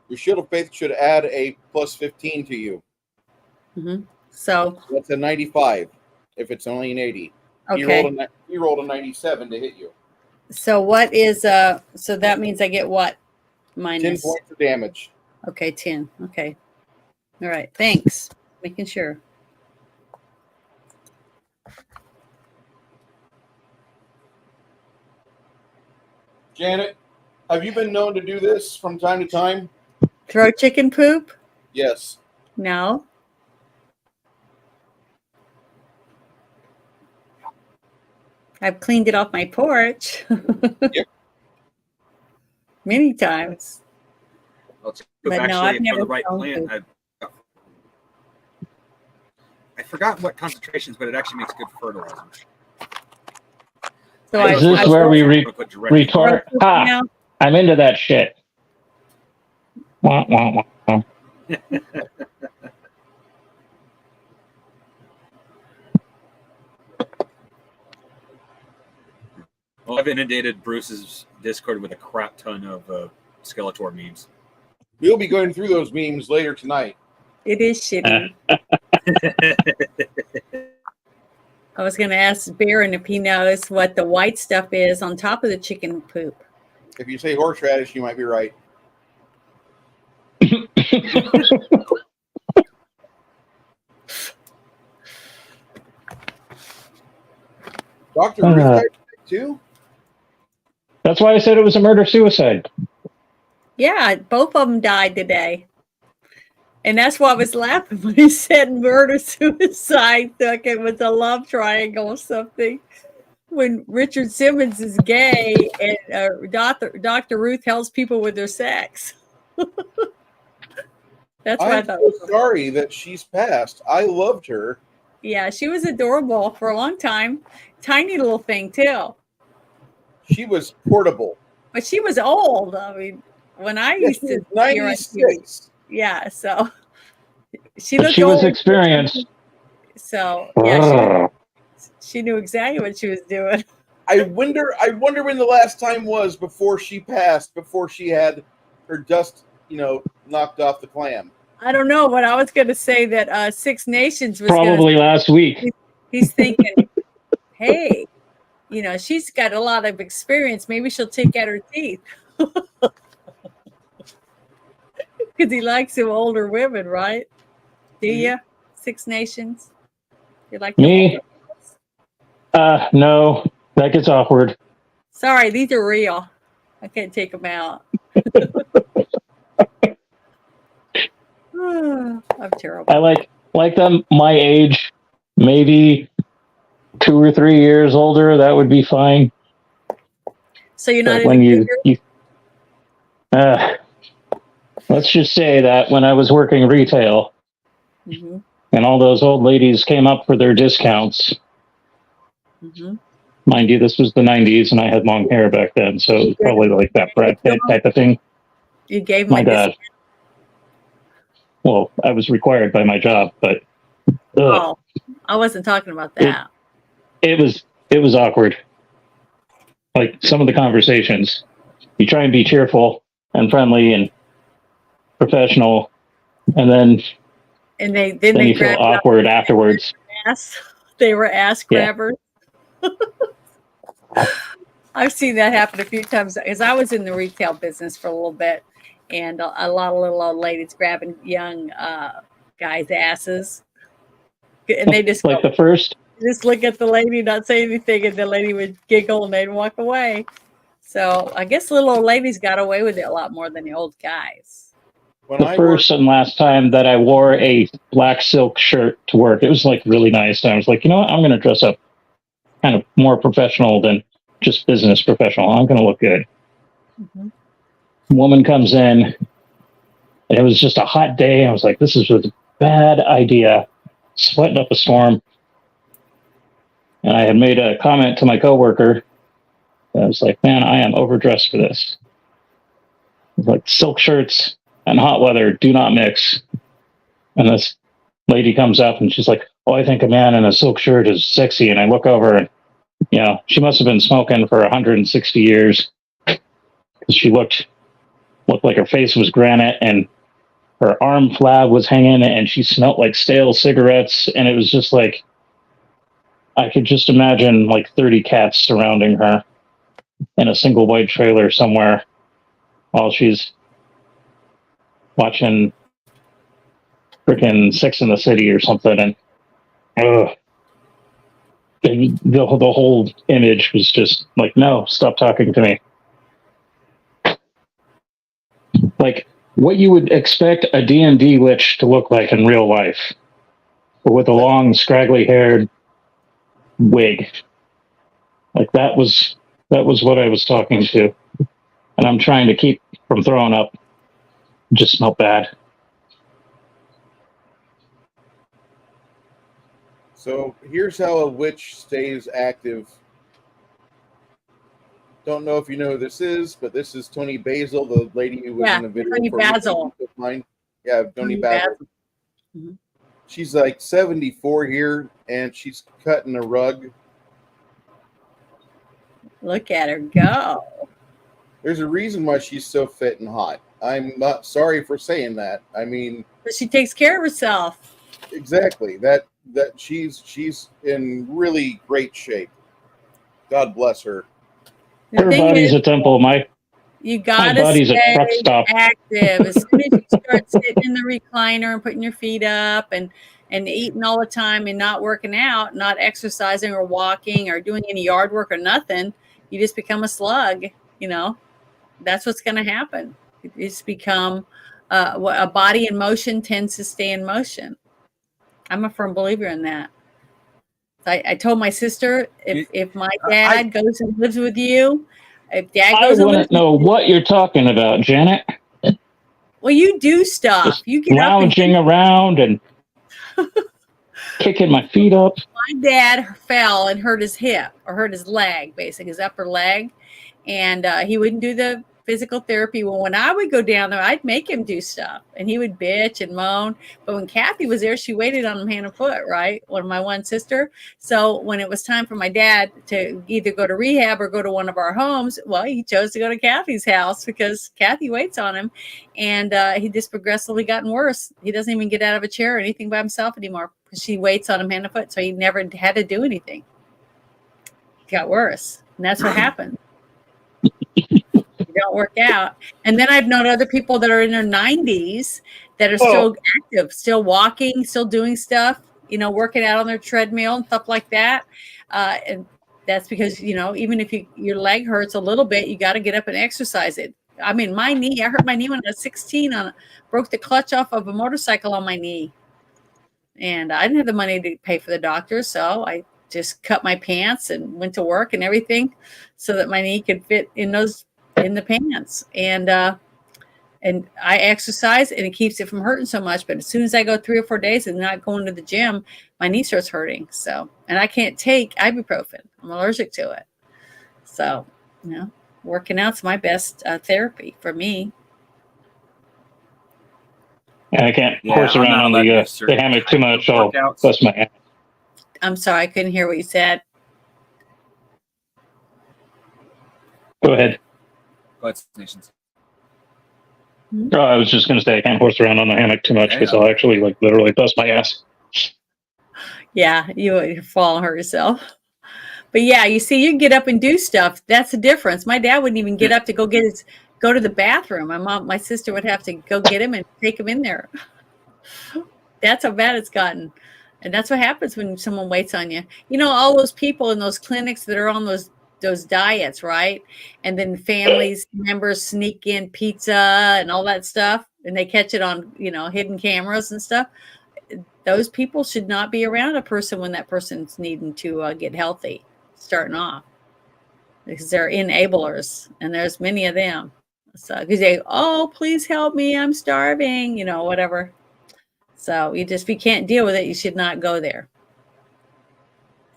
Your Shield of Faith should add a plus 15 to you. Mm-hmm. So That's a 95 if it's only an 80. okay. He rolled a 97 to hit you. So what is so that means I get what? 10 Minus. points of damage. Okay, 10. Okay. All right. Thanks. Making sure. Janet, have you been known to do this from time to time? Throw chicken poop? Yes. No. I've cleaned it off my porch. Yep. Many times. Well, chicken But poop no, I've actually, for never the right thrown plant. I forgot what concentrations, but it actually makes good fertilizer. So Is this where we retort? Ha! now? I'm into that shit. Wah, wah, wah. Well, I've inundated Bruce's Discord with a crap ton of Skeletor memes. We'll be going through those memes later tonight. It is shitty. I was going to ask Baron if he knows what the white stuff is on top of the chicken poop. If you say horseradish, you might be right. Dr. Ruth died too? That's why I said it was a murder-suicide. Yeah, both of them died today. And that's why I was laughing when he said murder suicide. Like it was a love triangle or something. When Richard Simmons is gay and Dr. Ruth helps people with their sex. That's what I I'm thought. so sorry that she's passed. I loved her. Yeah, she was adorable for a long time. Tiny little thing too. She was portable. But she was old. I mean, when I Yeah, used she to was see her on 96. yeah, so she But looked she was old. experienced. So yeah, Ugh. she knew exactly what she was doing. I wonder when the last time was before she passed, before she had her dust, knocked off the clam. I don't know, but I was going to say that Six Nations was Probably last week. he's thinking, hey, she's got a lot of experience. Maybe she'll take out her teeth. Because he likes some older women, right? Do you? Six Nations? You like them Me? older? No, that gets awkward. Sorry, these are real. I can't take them out. I'm terrible. I like them my age, maybe 2 or 3 years older. That would be fine. So you're not But when into you let's just say that when I was working retail mm-hmm. and all those old ladies came up for their discounts, Mm-hmm. mind you, this was the 90s and I had long hair back then, so it was probably like that Brad Pitt type of thing. You gave My my God. Well, I was required by my job, but Oh, I wasn't talking about that. it was awkward. Like some of the conversations, you try and be cheerful and friendly and professional, and then And then you they feel grabbed you awkward afterwards. ass. They were ass Yeah. grabbers. I've seen that happen a few times because I was in the retail business for a little bit, and a lot of little old ladies grabbing young guys' asses, and they just Like go, the first, just look at the lady, not say anything, and the lady would giggle and they'd walk away. So I guess little old ladies got away with it a lot more than the old guys. When the I first and last time that I wore a black silk shirt to work, it was like really nice. And I was like, you know what? I'm going to dress up kind of more professional than just business professional. I'm going to look good. Mm-hmm. Woman comes in, and it was just a hot day. I was like, this is a bad idea. Sweating up a storm. And I had made a comment to my coworker. I was like, man, I am overdressed for this. Like silk shirts and hot weather do not mix. And this lady comes up and she's like, oh, I think a man in a silk shirt is sexy. And I look over and, she must have been smoking for 160 years. Because she looked like her face was granite and her arm flab was hanging and she smelled like stale cigarettes. And it was just like, I could just imagine like 30 cats surrounding her in a single white trailer somewhere while she's watching freaking Sex in the City or something. And the whole image was just like, no, stop talking to me. Like what you would expect a D&D witch to look like in real life, but with a long, scraggly haired wig. Like that was what I was talking to. And I'm trying to keep from throwing up. It just smelled bad. So here's how a witch stays active. Don't know if you know who this is, but this is Tony Basil, the lady who was in the video. Tony for Basil. mine. Yeah, Tony Basil. Mm-hmm. She's like 74 here, and she's cutting a rug. Look at her go. There's a reason why she's so fit and hot. I'm not sorry for saying that. I mean, But she takes care of herself. exactly. That she's in really great shape. God bless her. The Her thing body's is, a temple. you My gotta body's a truck stay stop. active. As soon as you start sitting in the recliner and putting your feet up and eating all the time and not working out, not exercising or walking or doing any yard work or nothing, you just become a slug. You know, that's what's going to happen. It's become a body in motion tends to stay in motion. I'm a firm believer in that. I told my sister, if my dad goes and lives with you, if dad I goes and lives wouldn't know what you're talking about, Janet. well, you do stuff. Just You get up and lounging around and kicking my feet up. my dad fell and hurt his hip or hurt his leg, basically his upper leg, and he wouldn't do the physical therapy. Well, when I would go down there, I'd make him do stuff, and he would bitch and moan. But when Kathy was there, she waited on him hand and foot, right? My one sister. So when it was time for my dad to either go to rehab or go to one of our homes, well, he chose to go to Kathy's house because Kathy waits on him, and he just progressively gotten worse. He doesn't even get out of a chair or anything by himself anymore because she waits on him hand and foot. So he never had to do anything. It got worse, and that's what happened. Don't work out. And then I've known other people that are in their 90s that are still active, still walking, still doing stuff, working out on their treadmill and stuff like that. And that's because, even if your leg hurts a little bit, you got to get up and exercise it. I mean, I hurt my knee when I was 16 broke the clutch off of a motorcycle on my knee. And I didn't have the money to pay for the doctor. So I just cut my pants and went to work and everything so that my knee could fit in the pants. And I exercise and it keeps it from hurting so much. But as soon as I go 3 or 4 days and not going to the gym, my knee starts hurting. So, and I can't take ibuprofen. I'm allergic to it. So, working out's my best therapy for me. And I can't Yeah, horse I'm around not on letting the this certain hammock too much. type I'll of workouts. bust my ass. I'm sorry, I couldn't hear what you said. Go ahead. Go ahead, Nations. Oh, I was just going to say I can't horse around on the hammock too much because I'll actually literally bust my ass. Yeah, you fall and hurt yourself. But yeah, you see, you get up and do stuff. That's the difference. My dad wouldn't even get up to go to the bathroom. My sister would have to go get him and take him in there. That's how bad it's gotten. And that's what happens when someone waits on you. All those people in those clinics that are on those diets, right? And then families members sneak in pizza and all that stuff, and they catch it on, hidden cameras and stuff. Those people should not be around a person when that person's needing to get healthy, starting off, because they're enablers, and there's many of them. So because they, oh, please help me, I'm starving, whatever. So if you can't deal with it, you should not go there.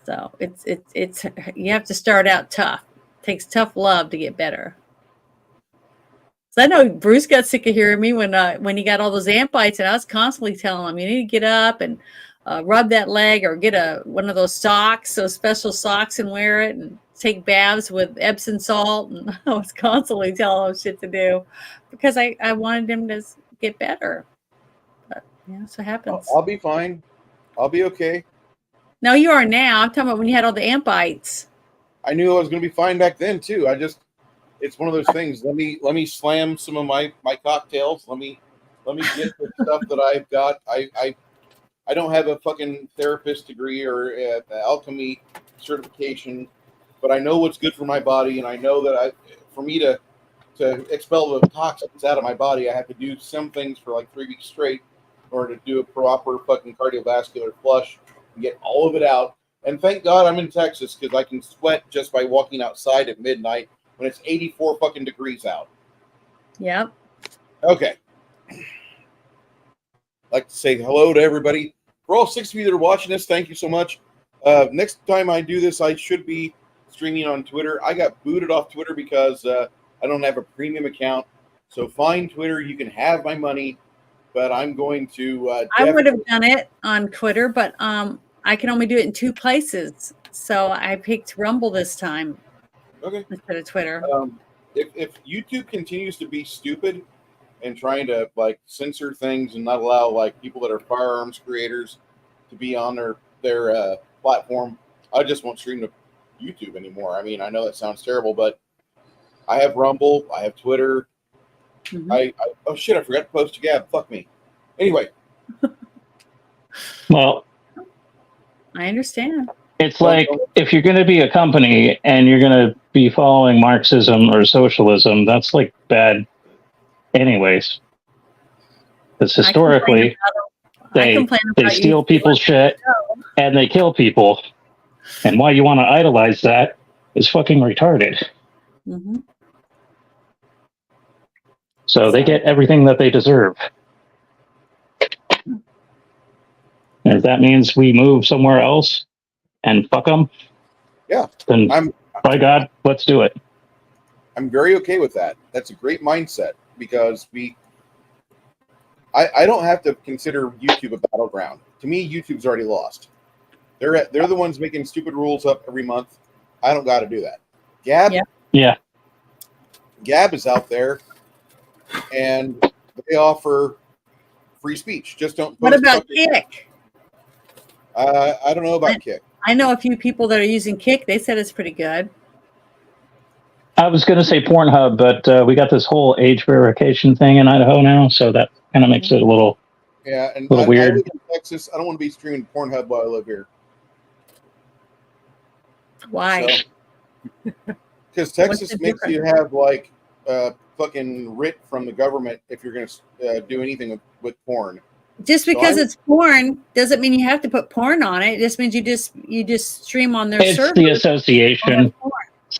So it's you have to start out tough. It takes tough love to get better. So I know Bruce got sick of hearing me when he got all those ant bites, and I was constantly telling him, you need to get up and rub that leg or get one of those socks, those special socks, and wear it and take baths with Epsom salt. And I was constantly telling him shit to do because I wanted him to get better. But yeah, that's what happens. I'll be fine. I'll be okay. No, you are now. I'm talking about when you had all the ant bites. I knew I was going to be fine back then too. It's one of those things. Let me slam some of my cocktails. Let me get the stuff that I've got. I don't have a fucking therapist degree or alchemy certification, but I know what's good for my body, and I know that for me to expel the toxins out of my body, I have to do some things for 3 weeks straight in order to do a proper fucking cardiovascular flush and get all of it out. And thank God I'm in Texas because I can sweat just by walking outside at midnight when it's 84 fucking degrees out. Yep. Okay. I'd like to say hello to everybody. For all 6 of you that are watching this, thank you so much. Next time I do this, I should be streaming on Twitter. I got booted off Twitter because I don't have a premium account. So find Twitter. You can have my money, but I'm going to... I would have done it on Twitter, but I can only do it in 2 places. So I picked Rumble this time. Okay. instead of Twitter. If YouTube continues to be stupid and trying to like censor things and not allow like people that are firearms creators to be on their platform, I just won't stream to YouTube anymore. I mean, I know that sounds terrible, but I have Rumble, I have Twitter. Mhm. Oh shit, I forgot to post to Gab. Fuck me. Anyway, Well, I understand. it's like if you're going to be a company and you're going to be following Marxism or socialism, that's like bad, anyways. Because historically, I complain they about steal YouTube. people's shit and they kill people. And why you want to idolize that is fucking retarded. Mhm. So they So- get everything that they deserve. And if that means we move somewhere else and fuck them, Yeah. then I'm by God, let's do it. I'm very okay with that. That's a great mindset because I don't have to consider YouTube a battleground. To me, YouTube's already lost. They're the ones making stupid rules up every month. I don't got to do that. Gab, Yeah. Yeah. Gab is out there, and they offer free speech. Just don't. What post about fucking- Kick? I don't know about Kick. I know a few people that are using Kick. They said it's pretty good. I was going to say Pornhub, but we got this whole age verification thing in Idaho now, so that kind of makes it a little. Yeah, and Little I weird. live in Texas. I don't want to be streaming Pornhub while I live here. Why? Because Texas the makes you have like fucking writ from the government if you're going to do anything with porn. Just because I- it's porn doesn't mean you have to put porn on it. It just means you just stream on their It's server. the association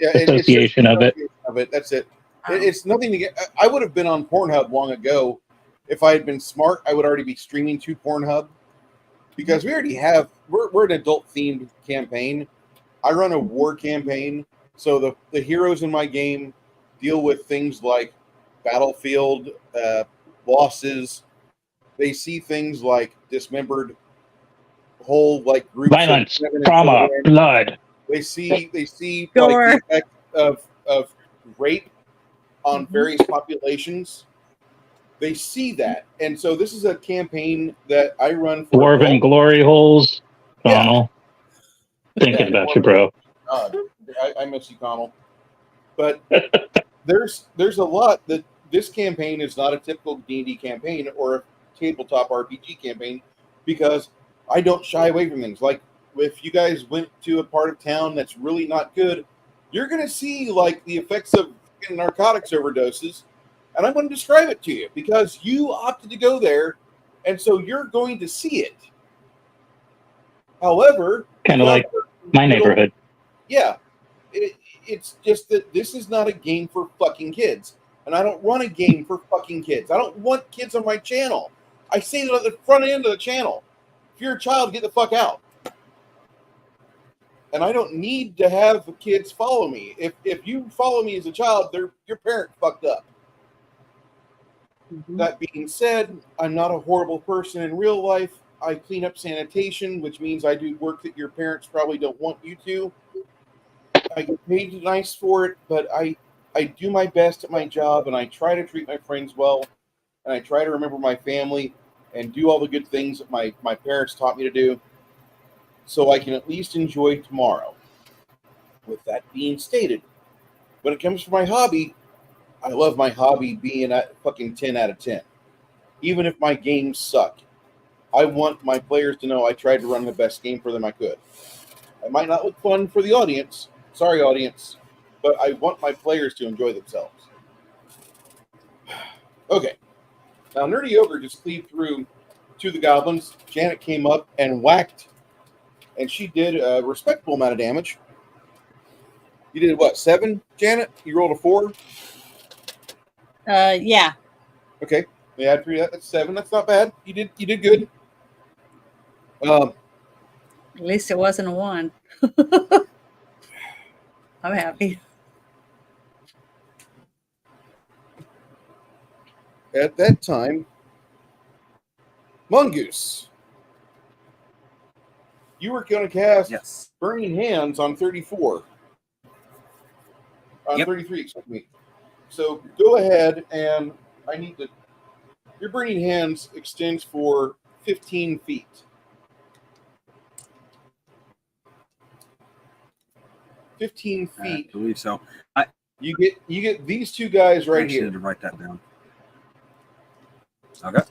Yeah, association of it. Of it. That's it. Oh. It's nothing to get. I would have been on Pornhub long ago. If I had been smart, I would already be streaming to Pornhub because we already have. We're an adult themed campaign. I run a war campaign, so the heroes in my game deal with things like battlefield losses. They see things like dismembered whole like groups of Violence, women and trauma, children. blood. They see Gore. like the effect of rape on Mhm. various populations. They see that, and so this is a campaign that I run for. Dwarven glory holes. Yeah. Connell. Thinking Yeah, about you, bro. I miss you, Connell. But there's a lot that this campaign is not a typical D&D campaign or a tabletop RPG campaign because I don't shy away from things. Like if you guys went to a part of town that's really not good, you're going to see like the effects of narcotics overdoses, and I'm going to describe it to you because you opted to go there, and so you're going to see it. However, Kind of like my neighborhood. yeah, it's just that this is not a game for fucking kids, and I don't run a game for fucking kids. I don't want kids on my channel. I say that at the front end of the channel. If you're a child, get the fuck out. And I don't need to have kids follow me. If you follow me as a child, your parent fucked up. Mhm. That being said, I'm not a horrible person in real life. I clean up sanitation, which means I do work that your parents probably don't want you to. I get paid nice for it, but I do my best at my job, and I try to treat my friends well, and I try to remember my family and do all the good things that my parents taught me to do so I can at least enjoy tomorrow. With that being stated, when it comes to my hobby, I love my hobby being at fucking 10 out of 10. Even if my games suck, I want my players to know I tried to run the best game for them I could. It might not look fun for the audience. Sorry, audience. But I want my players to enjoy themselves. Okay. Now, Nerdy Ogre just cleaved through to the goblins. Janet came up and whacked, and she did a respectable amount of damage. You did what, 7, Janet? You rolled a 4? Yeah. Okay. We add 3 to that. That's 7. That's not bad. You did good. At least it wasn't a 1. I'm happy. At that time, Mongoose, you were going to cast Yes. Burning Hands on 34. On Yep. 33, excuse me. So go ahead, and I need to. Your burning hands extends for 15 feet. 15 I feet. believe so. You get these two guys I right actually here. need to write that down. Okay.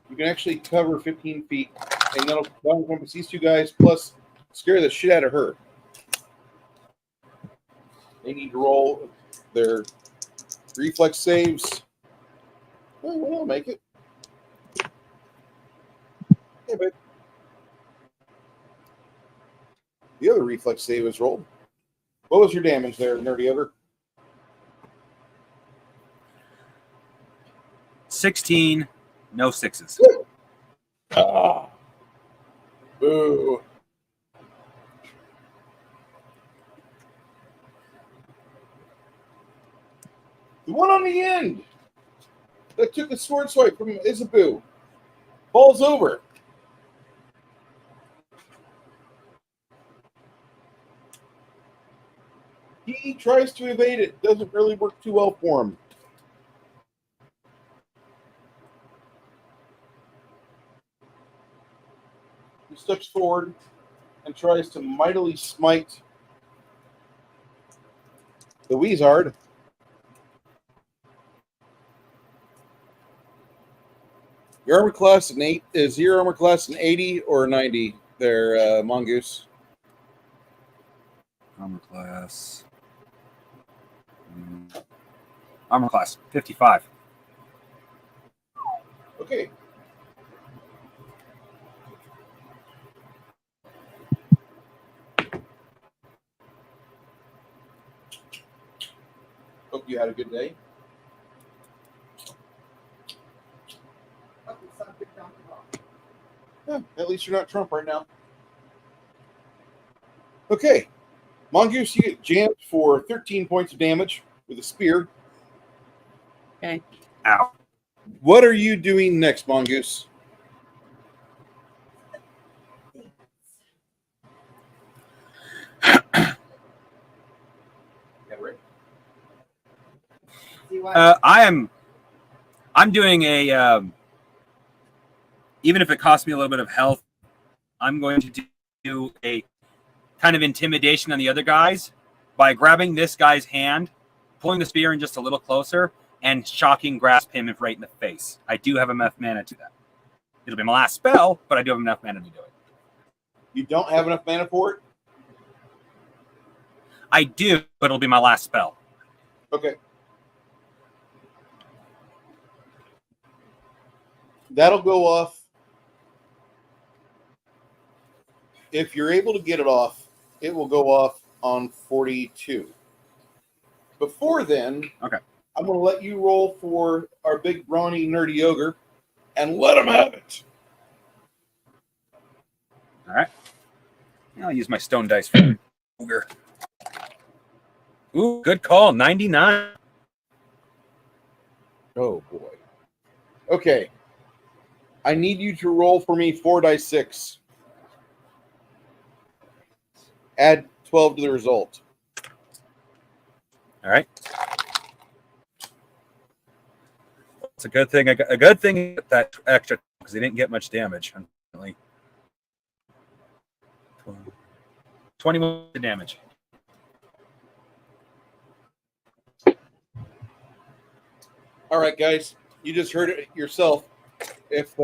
You can actually cover 15 feet, and that'll encompass these two guys plus scare the shit out of her. They need to roll their reflex saves. Well, I'll make it. Yeah, but the other reflex save is rolled. What was your damage there, Nerdy Ogre? 16, no sixes. Ah. Boo. The one on the end that took a sword swipe from Isabu falls over. He tries to evade it. Doesn't really work too well for him. He steps forward and tries to mightily smite the Wizard. Your armor class an 8 is your armor class an 80 or 90 there, Mongoose? Armor class. Armor class 55. Okay. Hope you had a good day. Yeah, at least you're not Trump right now. Okay. Mongoose, you get jammed for 13 points of damage with a spear. Okay. Ow. What are you doing next, Mongoose? I'm doing a even if it costs me a little bit of health, I'm going to do a kind of intimidation on the other guys by grabbing this guy's hand, pulling the spear in just a little closer, and shocking grasp him right in the face. I do have enough mana to do that. It'll be my last spell, but I do have enough mana to do it. You don't have enough mana for it? I do, but it'll be my last spell. Okay. That'll go off. If you're able to get it off, it will go off on 42. Before then, okay, I'm going to let you roll for our big brawny nerdy ogre and let him have it. All right. I'll use my stone dice for ogre. Ooh, good call. 99. Oh, boy. Okay. I need you to roll for me 4d6. Add 12 to the result. All right. It's a good thing. A good thing that extra because they didn't get much damage. Unfortunately, 21 damage. All right, guys. You just heard it yourself. If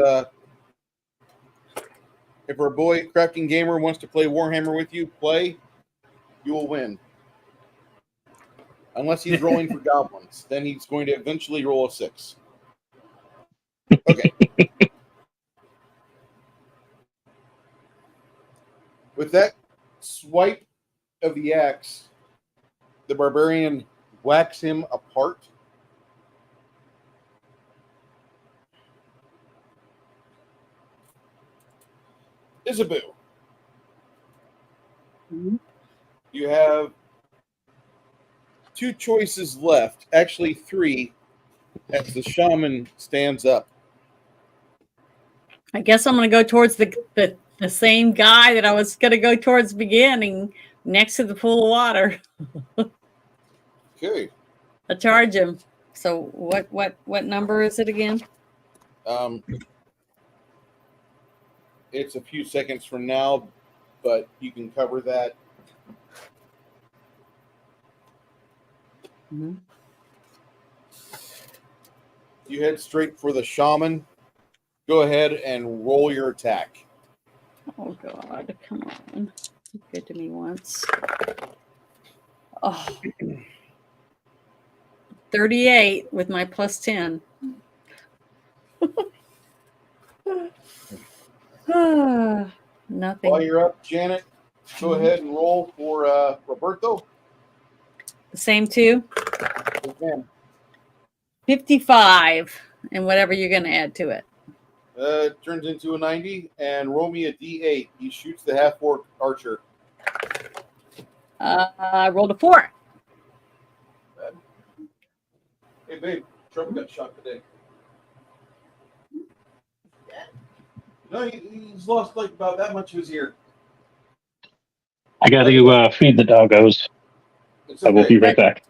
our boy Crafting Gamer wants to play Warhammer with you, play. You will win. Unless he's rolling for goblins, then he's going to eventually roll a 6. Okay. With that swipe of the axe, the barbarian whacks him apart. Isabu. You have 2 choices left. Actually, 3, as the shaman stands up. I guess I'm going to go towards the same guy that I was going to go towards beginning, next to the pool of water. Okay. I charge him. So what number is it again? It's a few seconds from now, but you can cover that. Mm-hmm. You head straight for the shaman. Go ahead and roll your attack. Oh God, come on. Be good to me once. Oh. 38 with my plus 10. Nothing. While you're up, Janet, go ahead and roll for Roberto. The same two? Again. 55 and whatever you're going to add to it. Turns into a 90, and roll me a D8. He shoots the half-orc archer. I rolled a 4. Hey, babe, Trump got shot today. No, he's lost like about that much of his ear. I got to feed the doggos. It's I will be right back.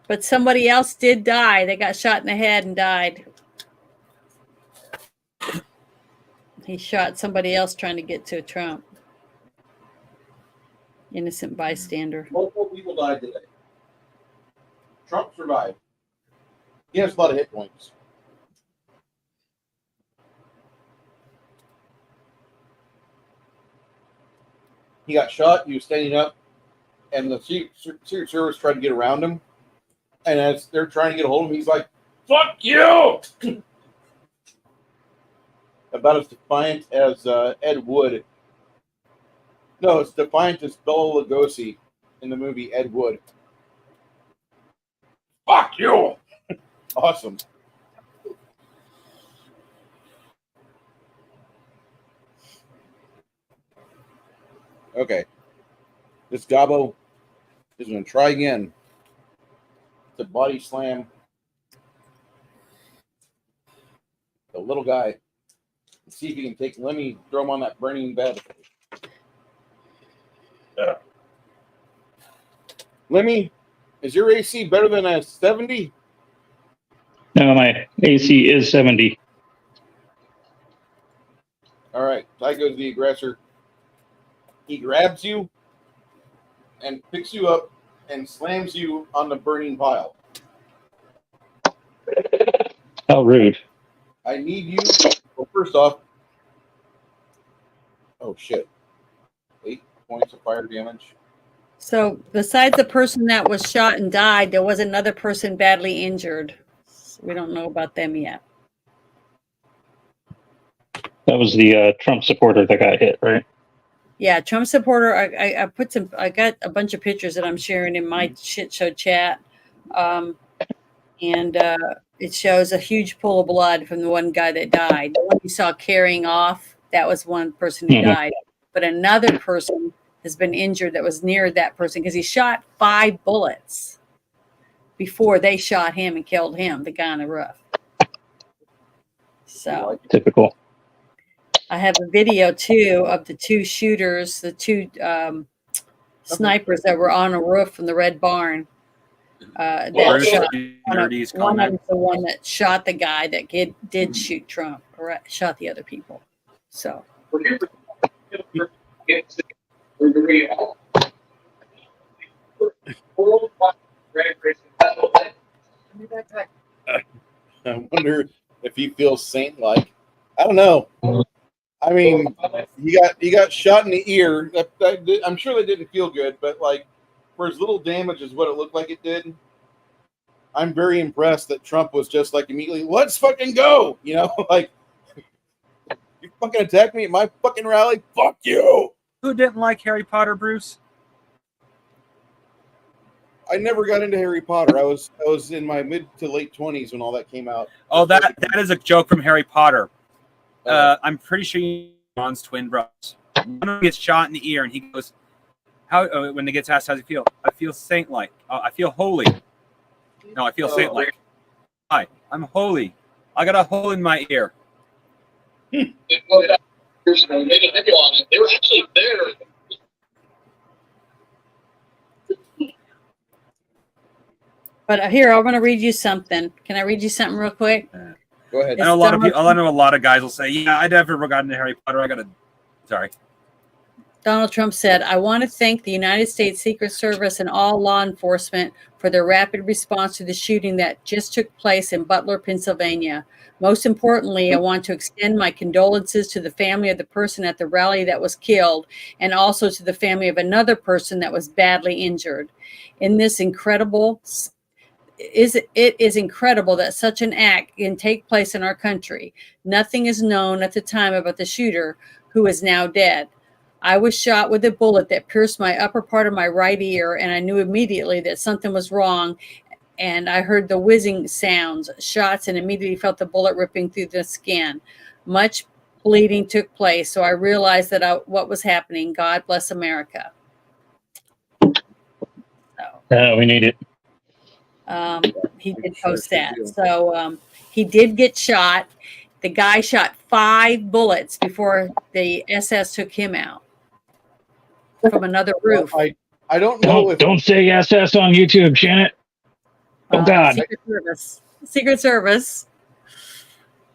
But somebody else did die. They got shot in the head and died. He shot somebody else trying to get to Trump. Innocent bystander. Multiple people died today. Trump survived. He has a lot of hit points. He got shot. He was standing up, and the Secret Service tried to get around him. And as they're trying to get a hold of him, he's like, "Fuck you!" About as defiant as Ed Wood. No, it's defiant as Bela Lugosi in the movie Ed Wood. Fuck you! Awesome. Okay. This Gabo is going to try again. The body slam. The little guy. Let's see if he can take Lemmy, throw him on that burning bed. Lemmy, is your AC better than a 70? No, my AC is 70. All right. Ty goes the aggressor. He grabs you and picks you up and slams you on the burning pile. How rude. I need you. Well, first off, oh shit. 8 points of fire damage. So besides the person that was shot and died, there was another person badly injured. So we don't know about them yet. That was the Trump supporter that got hit, right? Yeah, Trump supporter. I got a bunch of pictures that I'm sharing in my shit show chat. And it shows a huge pool of blood from the one guy that died. The one you saw carrying off, that was one person who died. But another person has been injured that was near that person because he shot 5 bullets before they shot him and killed him, the guy on the roof. So typical. I have a video too of the 2 shooters, the 2 snipers that were on a roof from the Red Barn. That shot, one of the one that shot the guy that did shoot Trump or shot the other people. So I wonder if he feels saint-like. I don't know. I mean, he got shot in the ear. I'm sure that didn't feel good, but like for as little damage as what it looked like it did, I'm very impressed that Trump was just like immediately, let's fucking go. You know, like you fucking attacked me at my fucking rally. Fuck you. Who didn't like Harry Potter, Bruce? I never got into Harry Potter. I was in my mid to late 20s when all that came out. Oh, that is a joke from Harry Potter. I'm pretty sure Ron's twin brothers. One of them gets shot in the ear, and he goes, "How?" When he gets asked, "How does he feel?" I feel saint-like. I feel holy. No, I feel saint-like. Hi, I'm holy. I got a hole in my ear. They were actually there. But here, I'm going to read you something. Can I read you something real quick? Go ahead. I know a lot of people. I know a lot of guys will say, "Yeah, I never got into Harry Potter. I got to." Sorry. Donald Trump said, I want to thank the United States Secret Service and all law enforcement for their rapid response to the shooting that just took place in Butler, Pennsylvania. Most importantly, I want to extend my condolences to the family of the person at the rally that was killed and also to the family of another person that was badly injured. In this incredible it is incredible that such an act can take place in our country. Nothing is known at the time about the shooter, who is now dead. I was shot with a bullet that pierced my upper part of my right ear, and I knew immediately that something was wrong. And I heard the whizzing sounds, shots, and immediately felt the bullet ripping through the skin. Much bleeding took place, so I realized that what was happening. God bless America. We need it. He did post that. So he did get shot. The guy shot 5 bullets before the SS took him out from another roof. I don't know if Don't say SS on YouTube, Janet. Oh God. Secret Service.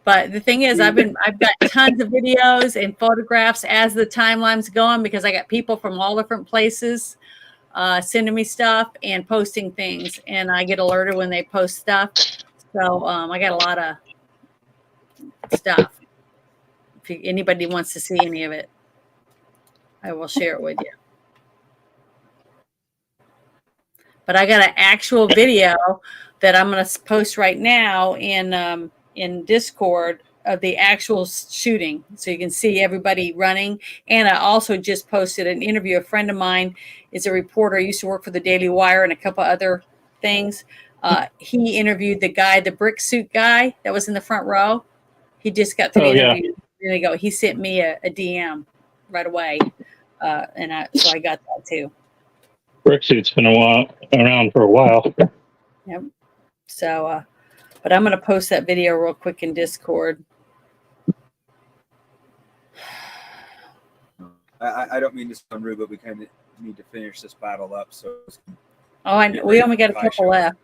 But the thing is, I've got tons of videos and photographs as the timeline's going, because I got people from all different places sending me stuff and posting things, and I get alerted when they post stuff. So I got a lot of stuff. If anybody wants to see any of it, I will share it with you. But I got an actual video that I'm going to post right now in Discord of the actual shooting, so you can see everybody running. And I also just posted an interview. A friend of mine is a reporter, used to work for the Daily Wire and a couple other things. He interviewed the guy, the brick suit guy that was in the front row. He just got through the interview. There you go. He sent me a DM right away, and so I got that too. Brick suit's been around for a while. Yep. So, but I'm going to post that video real quick in Discord. I don't mean to sound rude, but we kind of need to finish this battle up. So, We only got a couple left.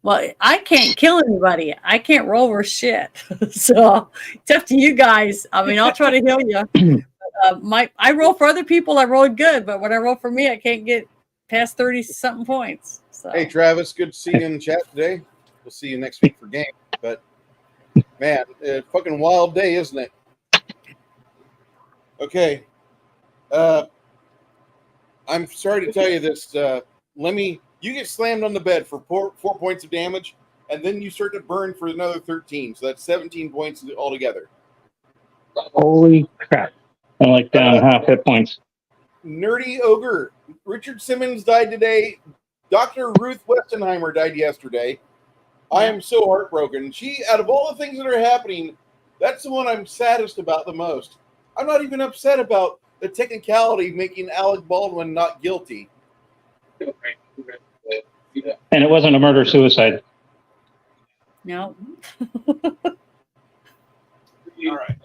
Well, I can't kill anybody. I can't roll for shit. So it's up to you guys. I mean, I'll try to heal you. I roll for other people. I rolled good, but when I roll for me, I can't get past 30-something points. So. Hey, Travis, good to see you in the chat today. We'll see you next week for game. But man, fucking wild day, isn't it? Okay. I'm sorry to tell you this, Lemmy. You get slammed on the bed for 4 points of damage, and then you start to burn for another 13. So that's 17 points altogether. Holy crap. I'm like down half hit points. Nerdy Ogre. Richard Simmons died today. Dr. Ruth Westenheimer died yesterday. I am so heartbroken. She, out of all the things that are happening, that's the one I'm saddest about the most. I'm not even upset about the technicality making Alec Baldwin not guilty. And it wasn't a murder-suicide. No. All right.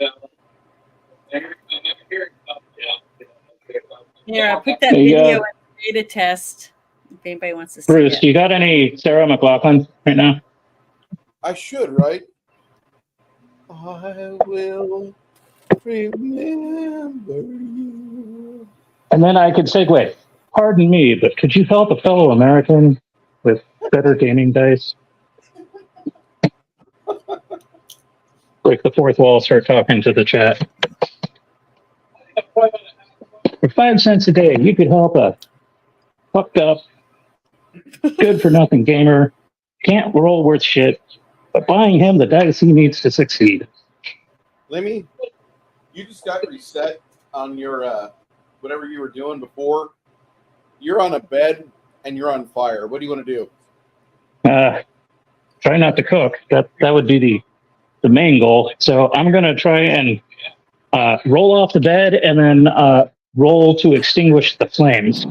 Here, I put that video in beta test. If anybody wants to see Bruce, it. do you got any Sarah McLachlan right now? I should, right? I will remember you. And then I could segue. Pardon me, but could you help a fellow American with better gaming dice? Break the fourth wall, start talking to the chat. For 5 cents a day, you could help a fucked up, good-for-nothing gamer, can't roll worth shit, but buying him the dice he needs to succeed. Lemmy, you just got reset on your whatever you were doing before. You're on a bed and you're on fire. What do you want to do? Try not to cook. That would be the main goal. So I'm going to try and roll off the bed and then roll to extinguish the flames.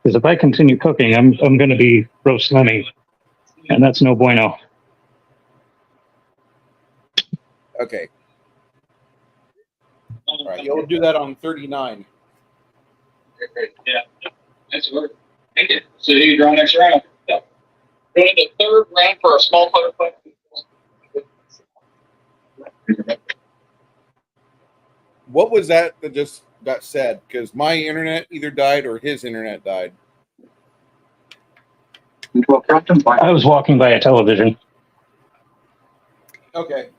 Because if I continue cooking, I'm going to be roast Lemmy, and that's no bueno. Okay. All right, you'll do that on 39. Yeah. That's good. Thank you. So you draw next round. Ran the third round for a small butterfly. What was that just got said? Because my internet either died or his internet died. I was walking by a television. Okay.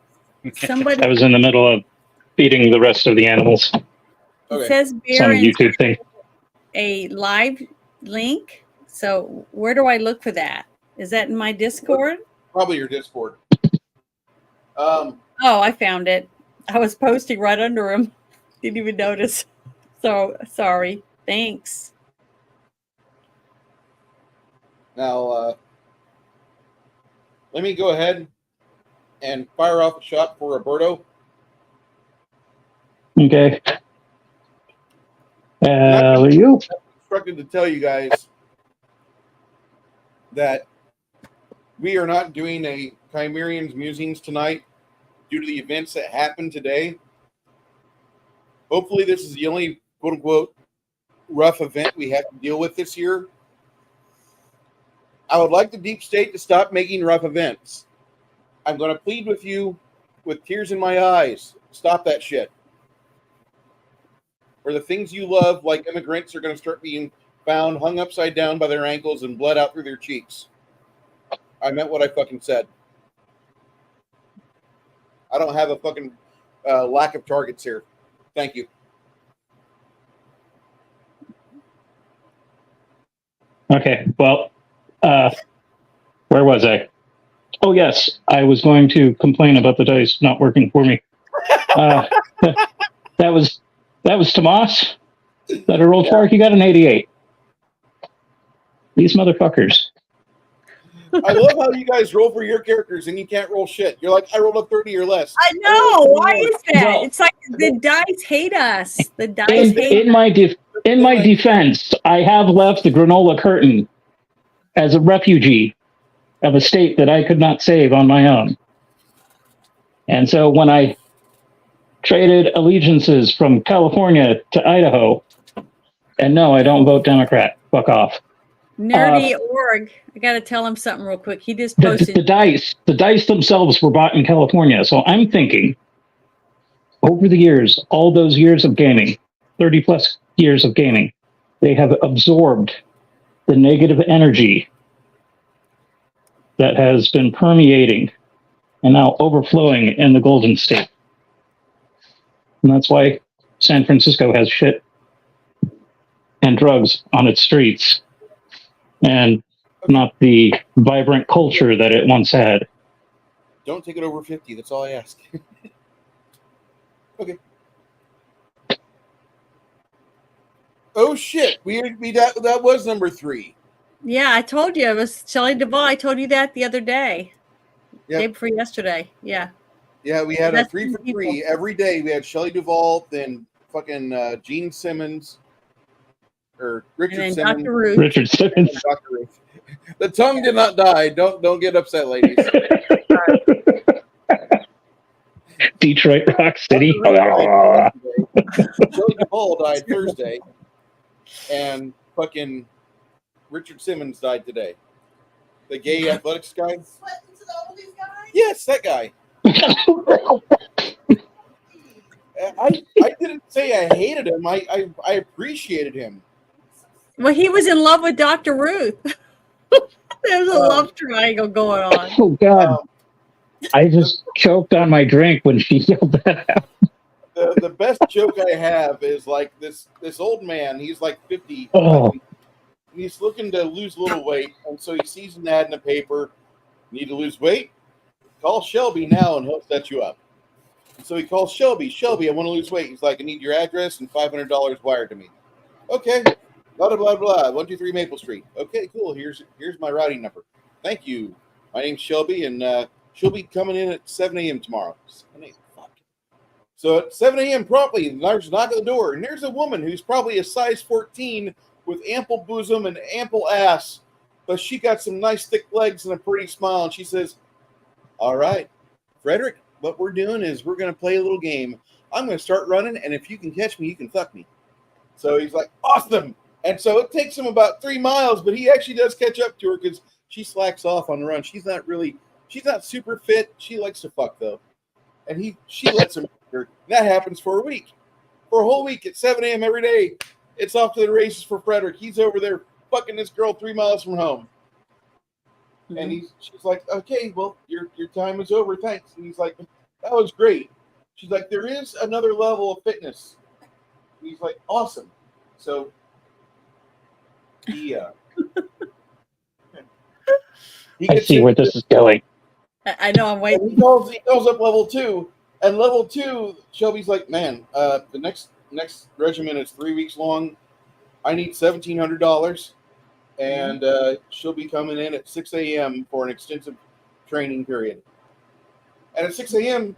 Somebody I was in the middle of feeding the rest of the animals. Okay. says Some Baron YouTube thing. a live link. So where do I look for that? Is that in my Discord? Probably your Discord. Oh, I found it. I was posting right under him. Didn't even notice. So sorry. Thanks. Now, let me go ahead and fire off a shot for Roberto. Okay. You? Instructed to tell you guys that we are not doing a Chimerians Musings tonight due to the events that happened today. Hopefully, this is the only quote-unquote rough event we have to deal with this year. I would like the deep state to stop making rough events. I'm going to plead with you with tears in my eyes. Stop that shit. Or the things you love, like immigrants, are going to start being found hung upside down by their ankles and blood out through their cheeks. I meant what I fucking said. I don't have a fucking lack of targets here. Thank you. Okay. Well, where was I? Oh, yes. I was going to complain about the dice not working for me. That was Tomas that I rolled for. He got an 88. These motherfuckers. I love how you guys roll for your characters and you can't roll shit. You're like, I rolled a 30 or less. I know. Why is that? Well, It's like the dice hate us. The dice hate In my defense, I have left the granola curtain as a refugee of a state that I could not save on my own. And so when I traded allegiances from California to Idaho, and no, I don't vote Democrat. Fuck off. Nerdy org. I got to tell him something real quick. He just The posted. dice themselves were bought in California. So I'm thinking, over the years, all those years of gaming, 30 plus years of gaming, they have absorbed the negative energy that has been permeating and now overflowing in the Golden State. And that's why San Francisco has shit and drugs on its streets and not the vibrant culture that it once had. Don't take it over 50. That's all I ask. Okay. Oh shit! We that was number 3. Yeah, I told you it was Shelley Duvall. I told you that the other day. Yep. Day before yesterday. Yeah. Yeah, we had a That's 3 for people. 3 every day. We had Shelley Duvall, then fucking Gene Simmons, or Richard And then Simmons, Dr. Ruth. Richard Simmons. and Dr. Ruth. The tongue did not die. Don't get upset, ladies. Detroit Rock City. Shelley Duvall died Thursday, and fucking Richard Simmons died today. The gay athletics guy. Yes, that guy. I didn't say I hated him. I appreciated him. Well, he was in love with Dr. Ruth. There's a love triangle going on. Oh, God. I just choked on my drink when she yelled that out. The best joke I have is like this old man. He's like 50. Oh. And he's looking to lose a little weight, and so he sees an ad in the paper. Need to lose weight? Call Shelby now, and he'll set you up. So he calls Shelby. Shelby, I want to lose weight. He's like, I need your address and $500 wired to me. Okay. Blah, blah, blah, blah. 123 Maple Street. Okay, cool. Here's my routing number. Thank you. My name's Shelby, and she'll be coming in at 7 a.m. tomorrow. 7 a.m. Fuck. So at 7 a.m. promptly, there's a knock at the door, and there's a woman who's probably a size 14 with ample bosom and ample ass, but she got some nice thick legs and a pretty smile, and she says, all right, Frederick, what we're doing is we're going to play a little game. I'm going to start running, and if you can catch me, you can fuck me. So he's like, awesome. And so it takes him about 3 miles, but he actually does catch up to her because she slacks off on the run. She's not super fit. She likes to fuck though, and she lets him. That happens for a week, for a whole week at 7 a.m. every day. It's off to the races for Frederick. He's over there fucking this girl 3 miles from home. And she's like, okay, well, your time is over, thanks. And he's like, that was great. She's like, there is another level of fitness. And he's like, awesome. So he I gets see where this is going. I know I'm waiting. he goes up level 2, and level 2, Shelby's like, man, the next regimen is 3 weeks long. I need $1,700. And she'll be coming in at 6 a.m. for an extensive training period. And at 6 a.m.,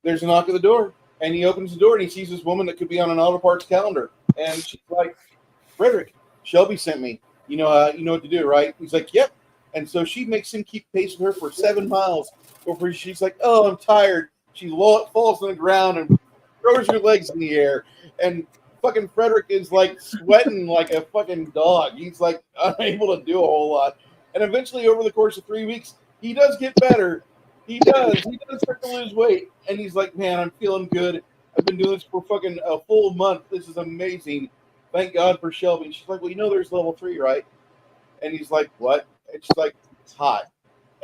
there's a knock at the door. And he opens the door and he sees this woman that could be on an auto parts calendar. And she's like, Frederick, Shelby sent me. You know what to do, right? He's like, yep. And so she makes him keep pace with her for 7 miles before she's like, oh, I'm tired. She falls on the ground and throws her legs in the air. And fucking Frederick is like sweating like a fucking dog. He's like unable to do a whole lot. And eventually, over the course of 3 weeks, he does get better. He does start to lose weight. And he's like, man, I'm feeling good. I've been doing this for fucking a full month. This is amazing. Thank God for Shelby. And she's like, well, there's level 3, right? And he's like, what? And she's like, it's hot.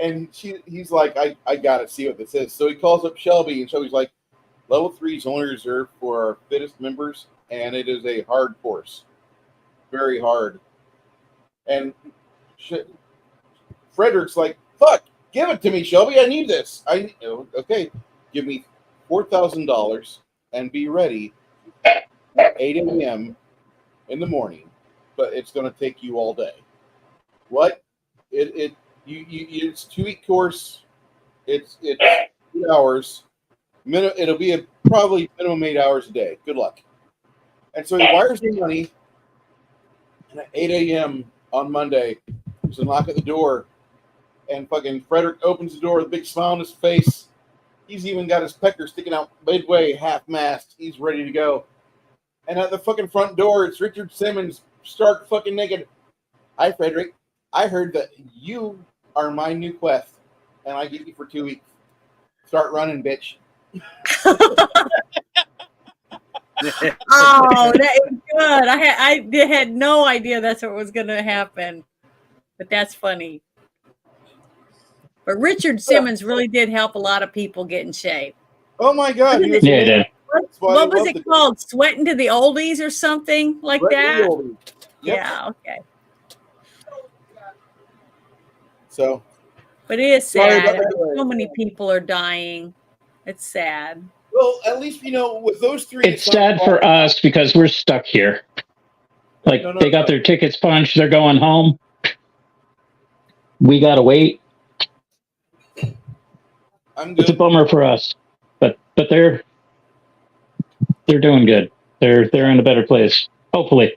And he's like, I gotta see what this is. So he calls up Shelby, and Shelby's like, level 3 is only reserved for our fittest members. And it is a hard course, very hard. And Frederick's like, fuck, give it to me, Shelby. I need this. Okay, give me $4,000 and be ready at 8 a.m. in the morning, but it's going to take you all day. What? It's a 2-week course. It's 2 hours. It'll be probably minimum 8 hours a day. Good luck. And so he wires the money, and at 8 a.m. on Monday, there's a knock at the door, and fucking Frederick opens the door with a big smile on his face. He's even got his pecker sticking out midway, half-mast. He's ready to go. And at the fucking front door, it's Richard Simmons, stark fucking naked. Hi, Frederick. I heard that you are my new quest, and I get you for 2 weeks. Start running, bitch. Oh, that is good. I had no idea that's what was going to happen, but that's funny. But Richard Simmons really did help a lot of people get in shape. Oh my God! Yeah, he did. What was it called? Sweating to the oldies or something like that? Yep. Yeah. Okay. So, but it is Sorry sad. about that. So many people are dying. It's sad. well, at least with those 3, It's sad for us because we're stuck here. Like, No. they got their tickets punched. They're going home. We got to wait. I'm It's a good. bummer for us, but they're doing good. They're in a better place, hopefully.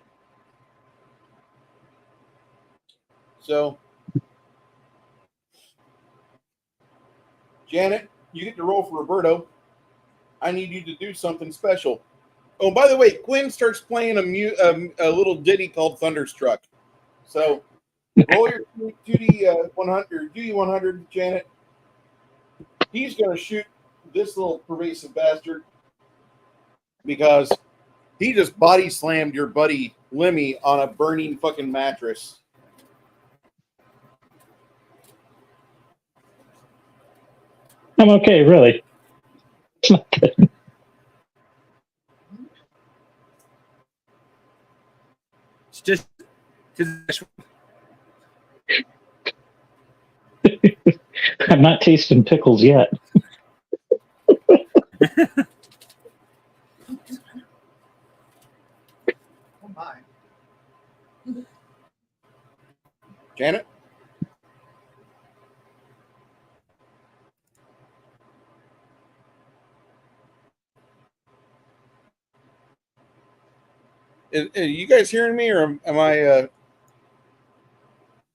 So, Janet, you get to roll for Roberto. I need you to do something special. Oh, by the way, Quinn starts playing a little ditty called Thunderstruck. So, roll your 2D 100, duty 100, Janet. He's going to shoot this little pervasive bastard because he just body slammed your buddy Lemmy on a burning fucking mattress. I'm okay, really. It's not good. It's just I'm not tasting pickles yet. Janet? Are you guys hearing me, or am I?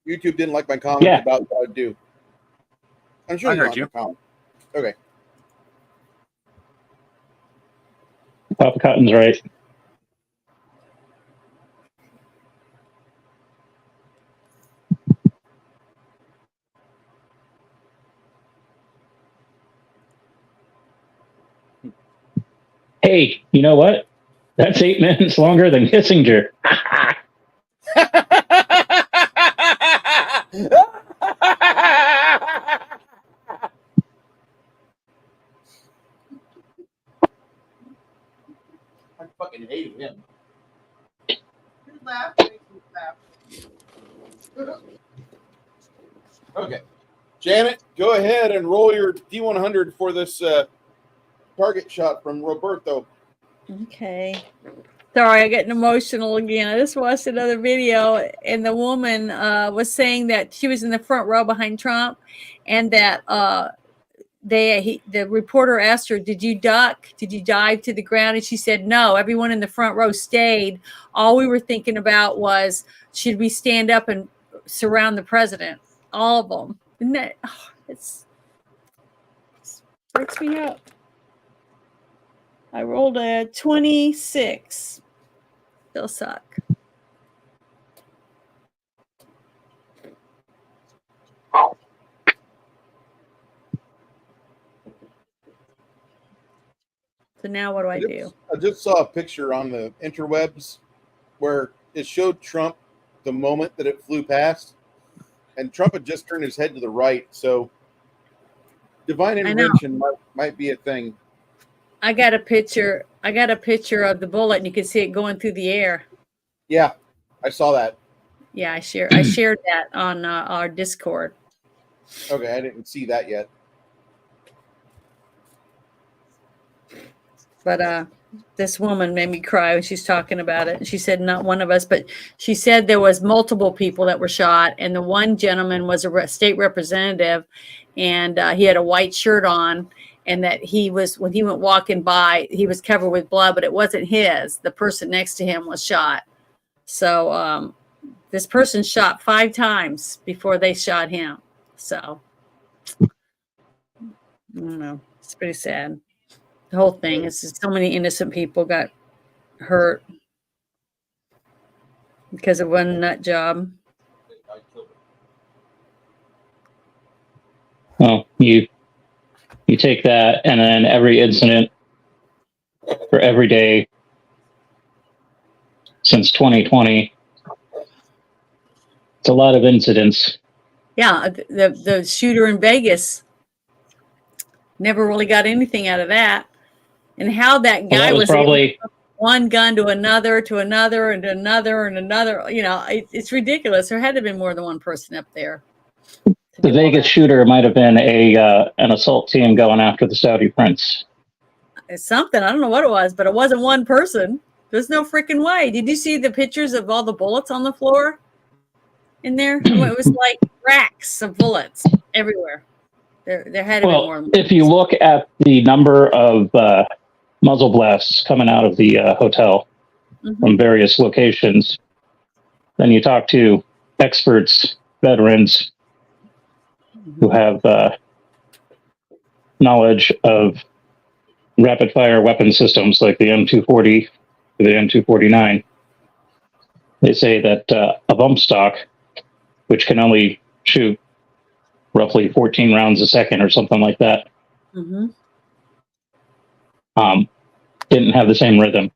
YouTube didn't like my comment Yeah. about what I do. I'm sure I you heard like you. my comment. Okay. Papa Cotton's right. Hey, you know what? That's 8 minutes longer than Kissinger. I fucking hated him. Okay. Janet, go ahead and roll your D100 for this target shot from Roberto. Okay. Sorry, I'm getting emotional again. I just watched another video, and the woman was saying that she was in the front row behind Trump, and that the reporter asked her, "Did you duck? Did you dive to the ground?" And she said, "No. Everyone in the front row stayed. All we were thinking about was, should we stand up and surround the president?" All of them. Isn't that? Oh, it breaks me up. I rolled a 26. Still suck. So now what do I do? I just saw a picture on the interwebs where it showed Trump the moment that it flew past, and Trump had just turned his head to the right. So divine intervention might be a thing. I got a picture of the bullet, and you can see it going through the air. Yeah, I saw that. Yeah, I shared that on our Discord. Okay, I didn't see that yet. But this woman made me cry when she's talking about it. She said not one of us, but she said there was multiple people that were shot, and the one gentleman was a state representative, and he had a white shirt on, and that when he went walking by, he was covered with blood, but it wasn't his. The person next to him was shot. So this person shot 5 times before they shot him. So I don't know. It's pretty sad. The whole thing is just so many innocent people got hurt because of one nut job. Well, you take that, and then every incident for every day since 2020. It's a lot of incidents. Yeah, the shooter in Vegas never really got anything out of that, and how that guy That was was probably one gun to another, and to another, and another. You know, it's ridiculous. There had to have been more than one person up there. the Vegas shooter might have been an assault team going after the Saudi prince. It's something. I don't know what it was, but it wasn't one person. There's no freaking way. Did you see the pictures of all the bullets on the floor in there? It was like racks of bullets everywhere. There had to be more. If you look at the number of muzzle blasts coming out of the hotel from various locations, then you talk to experts, veterans who have knowledge of rapid fire weapon systems like the M240 or the M249. They say that a bump stock, which can only shoot roughly 14 rounds a second or something like that, didn't have the same rhythm.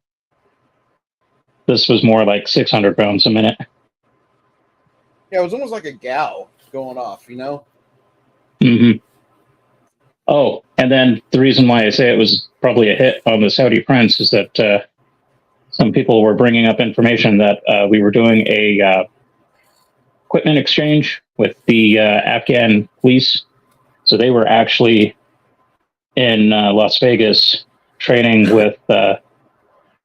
This was more like 600 rounds a minute. Yeah, it was almost like a gal going off, you know? Oh, and then the reason why I say it was probably a hit on the Saudi prince is that some people were bringing up information that we were doing a equipment exchange with the Afghan police. So they were actually in Las Vegas training with, I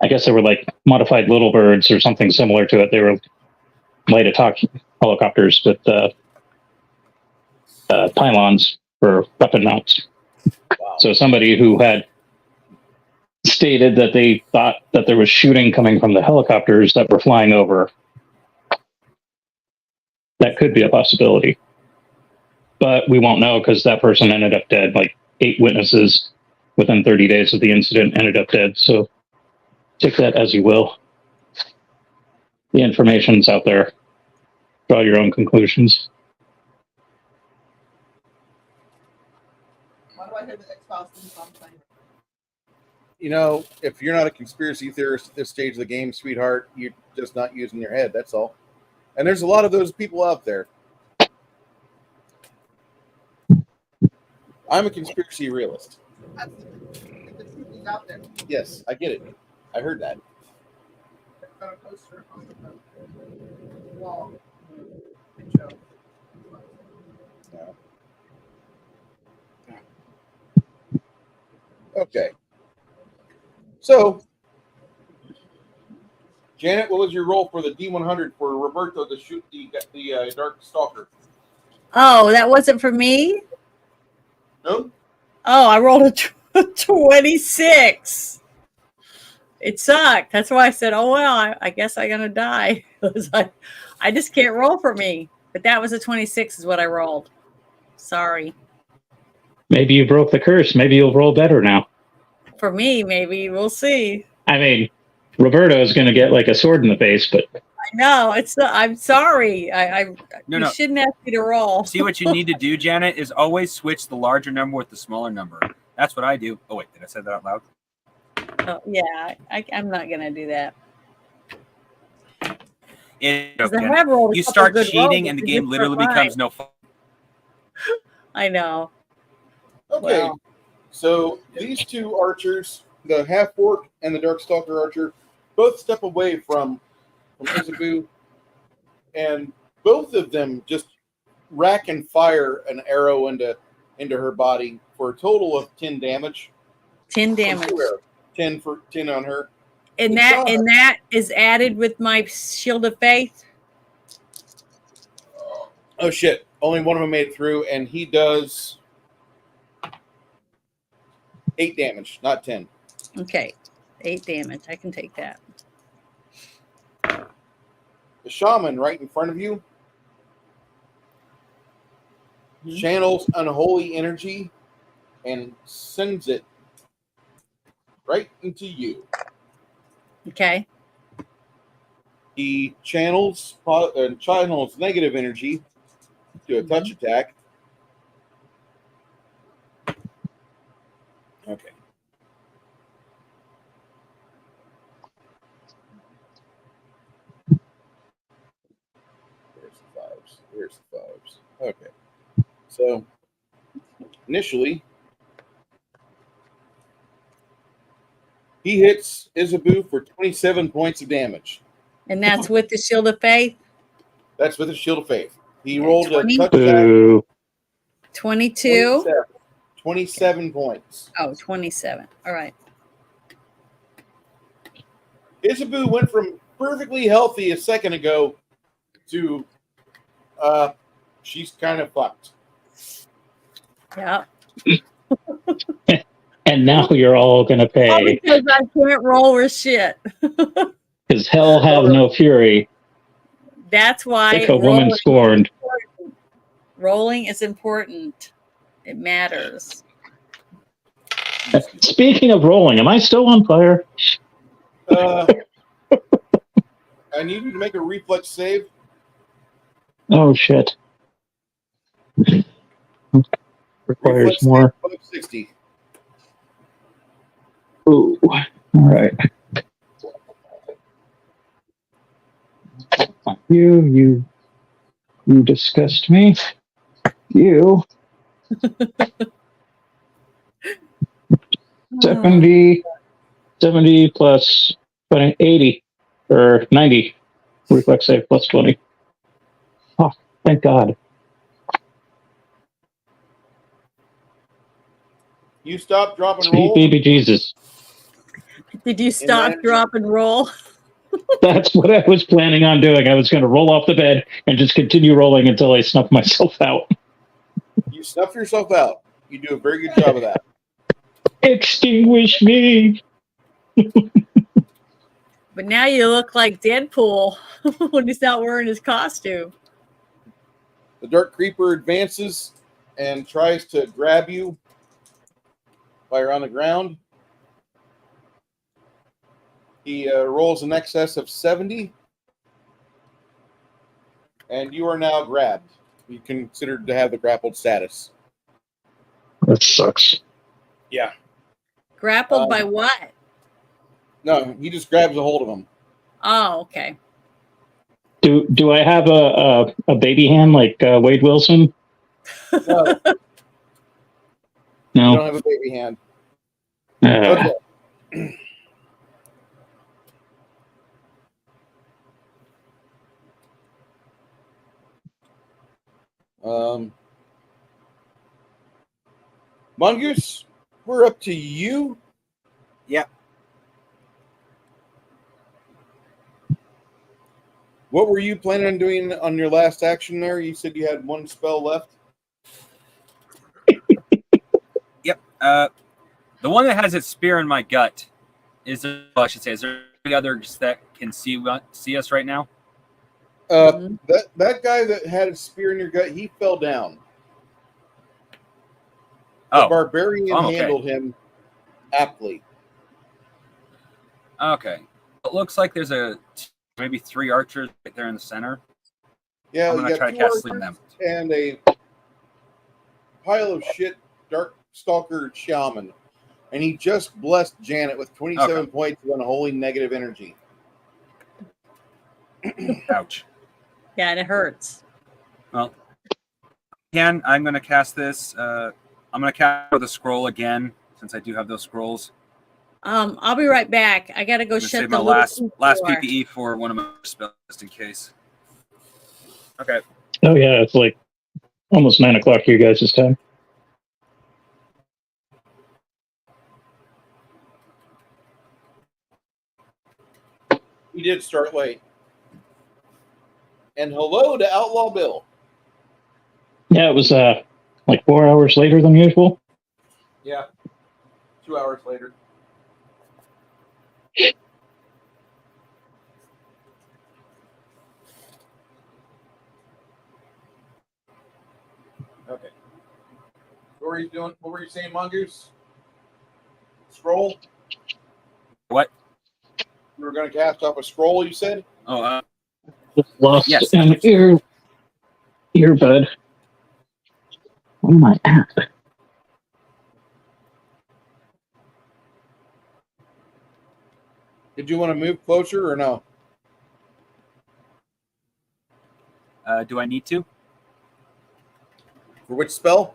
guess they were like modified Little Birds or something similar to it. They were light attack helicopters with pylons for weapon mounts. Wow. So somebody who had stated that they thought that there was shooting coming from the helicopters that were flying over. That could be a possibility. But we won't know because that person ended up dead. Like 8 witnesses within 30 days of the incident ended up dead. So take that as you will. The information's out there. Draw your own conclusions. Why do I hear the X-Files theme song playing? if you're not a conspiracy theorist at this stage of the game, sweetheart, you're just not using your head. That's all. And there's a lot of those people out there. I'm a conspiracy realist. Yes, I get it. I heard that. No. Okay. So, Janet, what was your role for the D100 for Roberto to shoot the Dark Stalker? Oh, that wasn't for me? No? Oh, I rolled a 26. It sucked. That's why I said, oh, well, I guess I'm going to die. I just can't roll for me. But that was a 26 is what I rolled. Sorry. Maybe you broke the curse. Maybe you'll roll better now. For me, maybe. We'll see. I mean, Roberto is going to get like a sword in the face, but I know. I'm sorry. You shouldn't ask me to roll. See, what you need to do, Janet, is always switch the larger number with the smaller number. That's what I do. Oh, wait. Did I say that out loud? Oh, yeah. I'm not going to do that. You start cheating and the game literally becomes no fun. I know. Okay. Well. So these two archers, the half-orc and the Darkstalker archer, both step away from Isabu, and both of them just rack and fire an arrow into her body for a total of 10 damage. 10 damage. 10 on her. And that is added with my Shield of Faith. Oh shit! Only one of them made it through, and he does 8 damage, not 10. Okay, 8 damage. I can take that. The shaman right in front of you channels unholy energy and sends it right into you. Okay. He channels negative energy to a touch attack. Okay. There's the fives. Okay. So initially, he hits Isabu for 27 points of damage. And that's with the Shield of Faith? That's with the Shield of Faith. He rolled 20? a touch attack. 22? 27 points. Oh, 27. All right. Isabu went from perfectly healthy a second ago to she's kind of fucked. Yeah. and now you're all going to All pay because I can't roll or shit. because hell have no fury. That's why Like a woman scorned. Rolling is important. It matters. Speaking of rolling, am I still on fire? I need you to make a reflex save. Oh shit. Requires Reflex more. save above 60. Ooh. All right. You disgust me. You. 70 plus 20, 80 or 90. Reflex save plus 20. Oh, thank God. You stop, drop, and Sweet roll. baby Jesus. Did you stop, drop, and roll? That's what I was planning on doing. I was going to roll off the bed and just continue rolling until I snuffed myself out. You snuff yourself out. You do a very good job of that. Extinguish me. But now you look like Deadpool when he's not wearing his costume. The Dark Creeper advances and tries to grab you while you're on the ground. He rolls in excess of 70, and you are now grabbed. You're considered to have the grappled status. That sucks. Yeah. Grappled by what? No, he just grabs a hold of him. Oh, okay. Do I have a baby hand like Wade Wilson? No, you No. don't have a baby hand. Uh, Okay. Mongoose, we're up to you. Yeah. What were you planning on doing on your last action there? You said you had one spell left. Yep. The one that has its spear in my gut is there, well, I should say, is there any others that can see us right now? Mhm. That guy that had a spear in your gut, he fell down. The Oh, barbarian okay. handled him aptly. Okay. It looks like there's maybe 3 archers right there in the center. Yeah, I'm you gonna got try to 2 cast Sleep archers them. and a pile of shit dark stalker shaman. And he just blessed Janet with 27 points of unholy negative energy. Ouch. Yeah, and it hurts. Well, I'm going to cast this. I'm going to cast with a scroll again, since I do have those scrolls. I'll be right back. I gotta go I'm gonna shut save the my little last door. PPE for one of my spells, just in case. Okay. oh yeah, it's like almost 9 o'clock for you guys' time. He did start late. And hello to Outlaw Bill. Yeah, it was like 4 hours later than usual. Yeah. 2 hours later. Okay. What were you doing? What were you saying, Mongoose? Scroll? What? You were going to cast off a scroll, you said? Oh, Just lost Yes. an earbud. Oh my app. Did you want to move closer or no? do I need to? For which spell?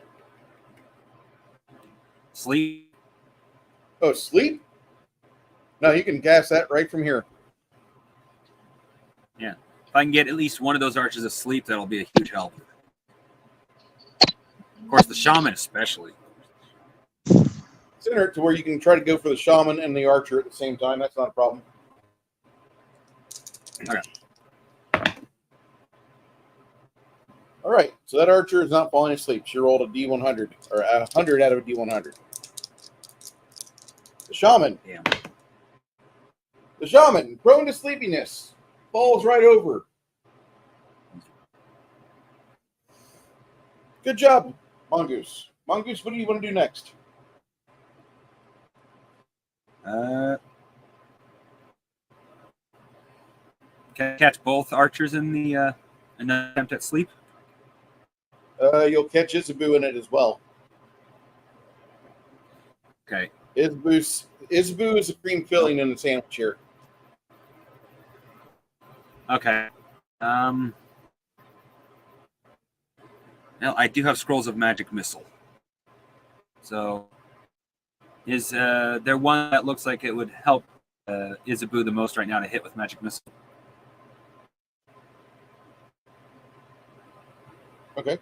Sleep? Oh, sleep? No, you can cast that right from here. Yeah. If I can get at least one of those archers asleep, that'll be a huge help. Of course, the shaman especially. Center to where you can try to go for the shaman and the archer at the same time. That's not a problem. Okay. All right. So that archer is not falling asleep. She rolled a D100 or 100 out of a D100. The shaman. Damn. The shaman, prone to sleepiness, falls right over. Good job, Mongoose. Mongoose, what do you want to do next? Can I catch both archers in the attempt at sleep? You'll catch Isabu in it as well. Okay. Isabu is a cream filling in the sandwich here. Okay. Now I do have scrolls of magic missile. So is there one that looks like it would help Isabu the most right now to hit with magic missile? Okay.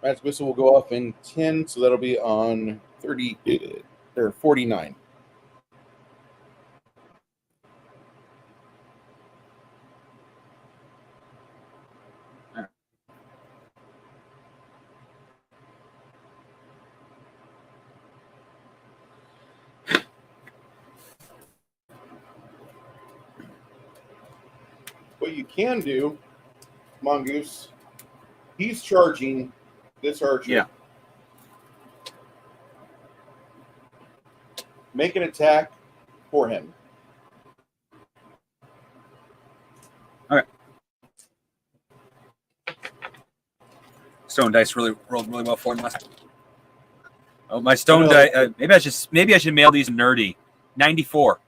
Magic missile will go off in 10, so that'll be on 30 or 49. What you can do, Mongoose, he's charging this archer. Yeah. Make an attack for him. stone dice rolled really well for him last. Oh, my stone I know. dice. Maybe I should mail these nerdy. 94.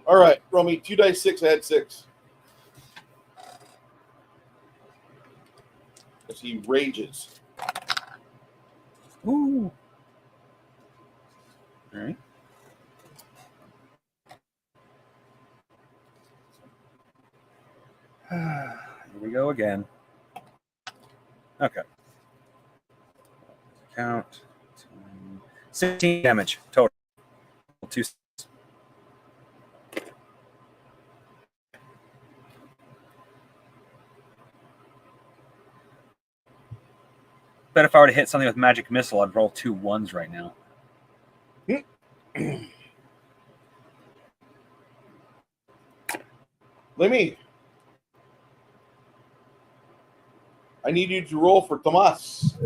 All right, Romy, 2 dice 6. I had 6. As he rages. Ooh. All right. Here we go again. Okay. Count. 16 damage total. 2. Bet if I were to hit something with magic missile, I'd roll 2 1s right now. Lemmy, I need you to roll for Tomas.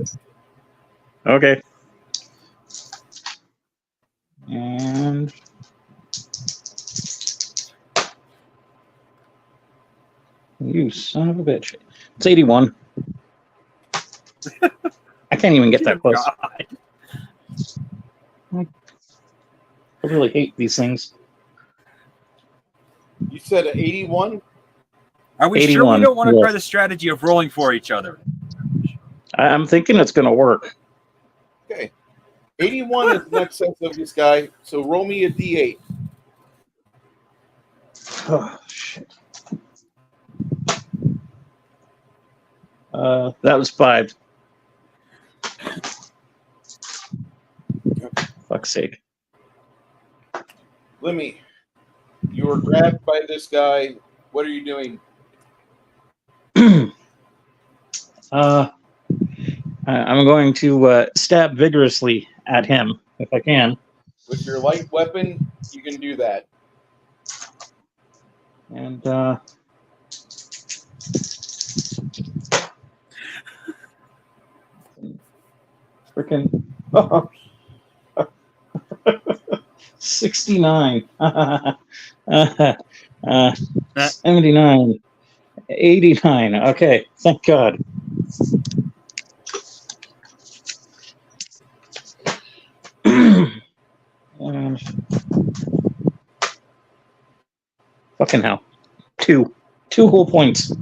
Okay. And you son of a bitch. It's 81. I can't even get that close. I really hate these things. You said 81? Are we sure 81, we don't want to yes. try the strategy of rolling for each other? I'm thinking it's going to work. Okay. 81 is the next sense of this guy, so roll me a d8. Oh, shit. That was 5. Fuck's sake. Lemmy, you were grabbed by this guy. What are you doing? I'm going to stab vigorously at him if I can. With your light weapon, you can do that. And freaking 69, 79, 89. Okay, thank God. And fucking hell. 2 whole points.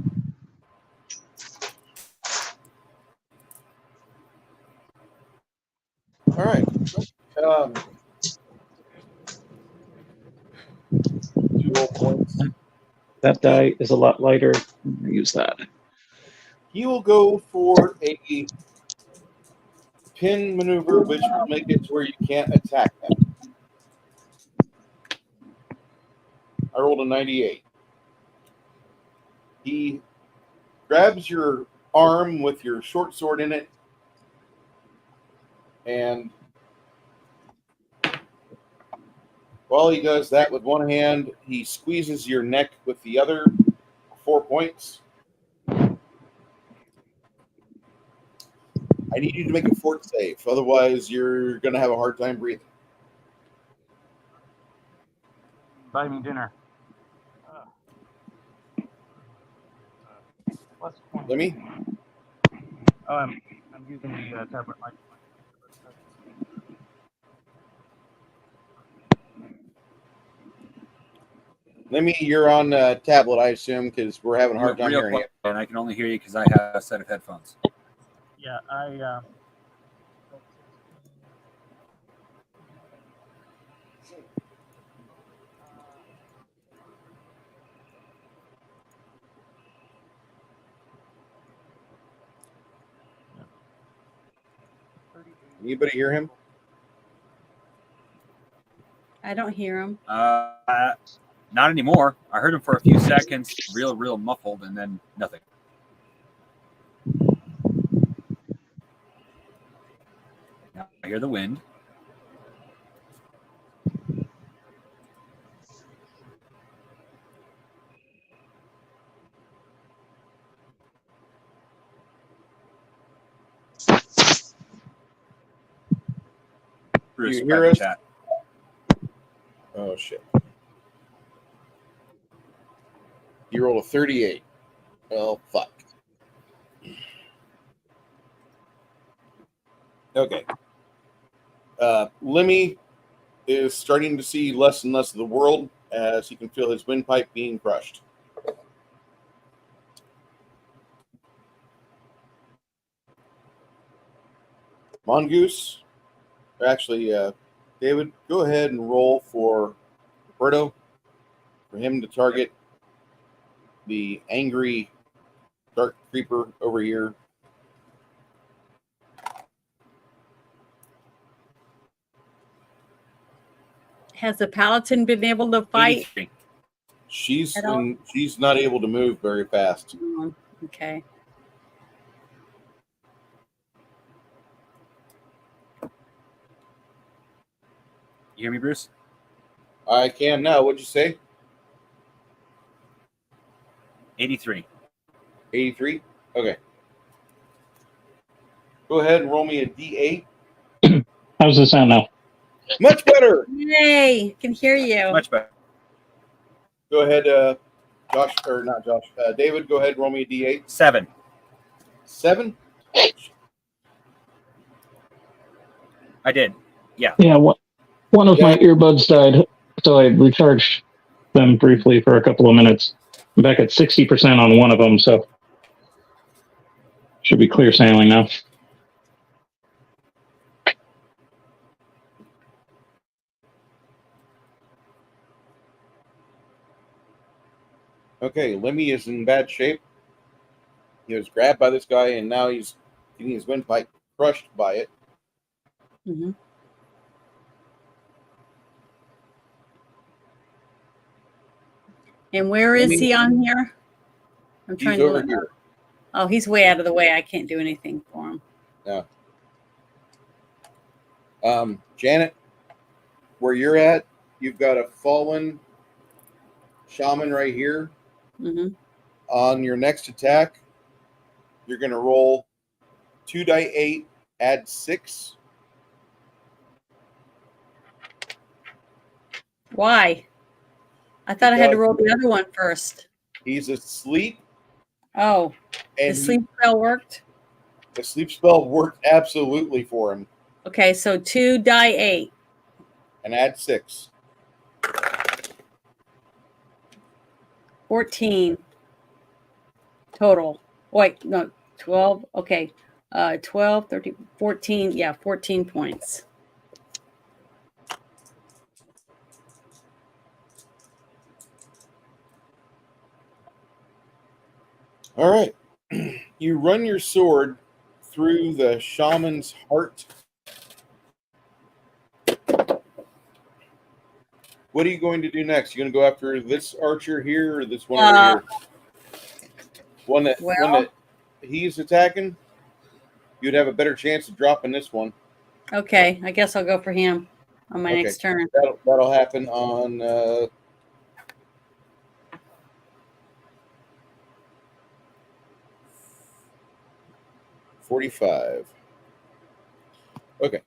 All right. 2 whole points. That die is a lot lighter. I'm gonna use that. He will go for a pin maneuver, which will make it to where you can't attack him. I rolled a 98. He grabs your arm with your short sword in it, and while he does that with one hand, he squeezes your neck with the other. 4 points. I need you to make a fort save, otherwise you're going to have a hard time breathing. Buy me dinner. Plus 20. Lemmy? Oh, I'm using the tablet mic. Lemmy, you're on tablet, I assume, because we're having a hard time Real hearing quiet, you. and I can only hear you because I have a set of headphones. Yeah, I Anybody hear him? I don't hear him. Not anymore. I heard him for a few seconds, real muffled, and then nothing. Now I hear the wind. Bruce, You hear private us? chat. Oh, shit. You rolled a 38. Oh, fuck. Okay. Lemmy is starting to see less and less of the world as he can feel his windpipe being crushed. Mongoose, or actually, David, go ahead and roll for Roberto for him to target the angry dark creeper over here. Has the Paladin been able to fight? 83. She's At all? she's not able to move very fast. Okay. You hear me, Bruce? I can now. What'd you say? 83. 83? Okay. Go ahead and roll me a D8. How's this sound now? Much better. Yay! Can hear you. Much better. Go ahead, Josh, or not Josh. David, go ahead and roll me a D8. 7. 7? I did. Yeah, one of my earbuds died, so I recharged them briefly for a couple of minutes. I'm back at 60% on one of them, so should be clear sailing now. Okay, Lemmy is in bad shape. He was grabbed by this guy, and now he's getting his windpipe crushed by it. Mm-hmm. And where is he on here? I'm trying He's to over look. here. Oh, he's way out of the way. I can't do anything for him. Janet, where you're at, you've got a fallen shaman right here. Mm-hmm. On your next attack, you're going to roll 2d8, add 6. Why? I thought I had to roll the other one first. He's asleep, Oh, the and sleep spell worked? the sleep spell worked absolutely for him. Okay, so 2d8. And add 6. 14 total. Wait, no, 12. Okay. 12, 13, 14. Yeah, 14 points. All right. You run your sword through the shaman's heart. What are you going to do next? You going to go after this archer here or this one over here? One that he's attacking? You'd have a better chance of dropping this one. Okay, I guess I'll go for him on my next turn. That'll happen on 45. Okay.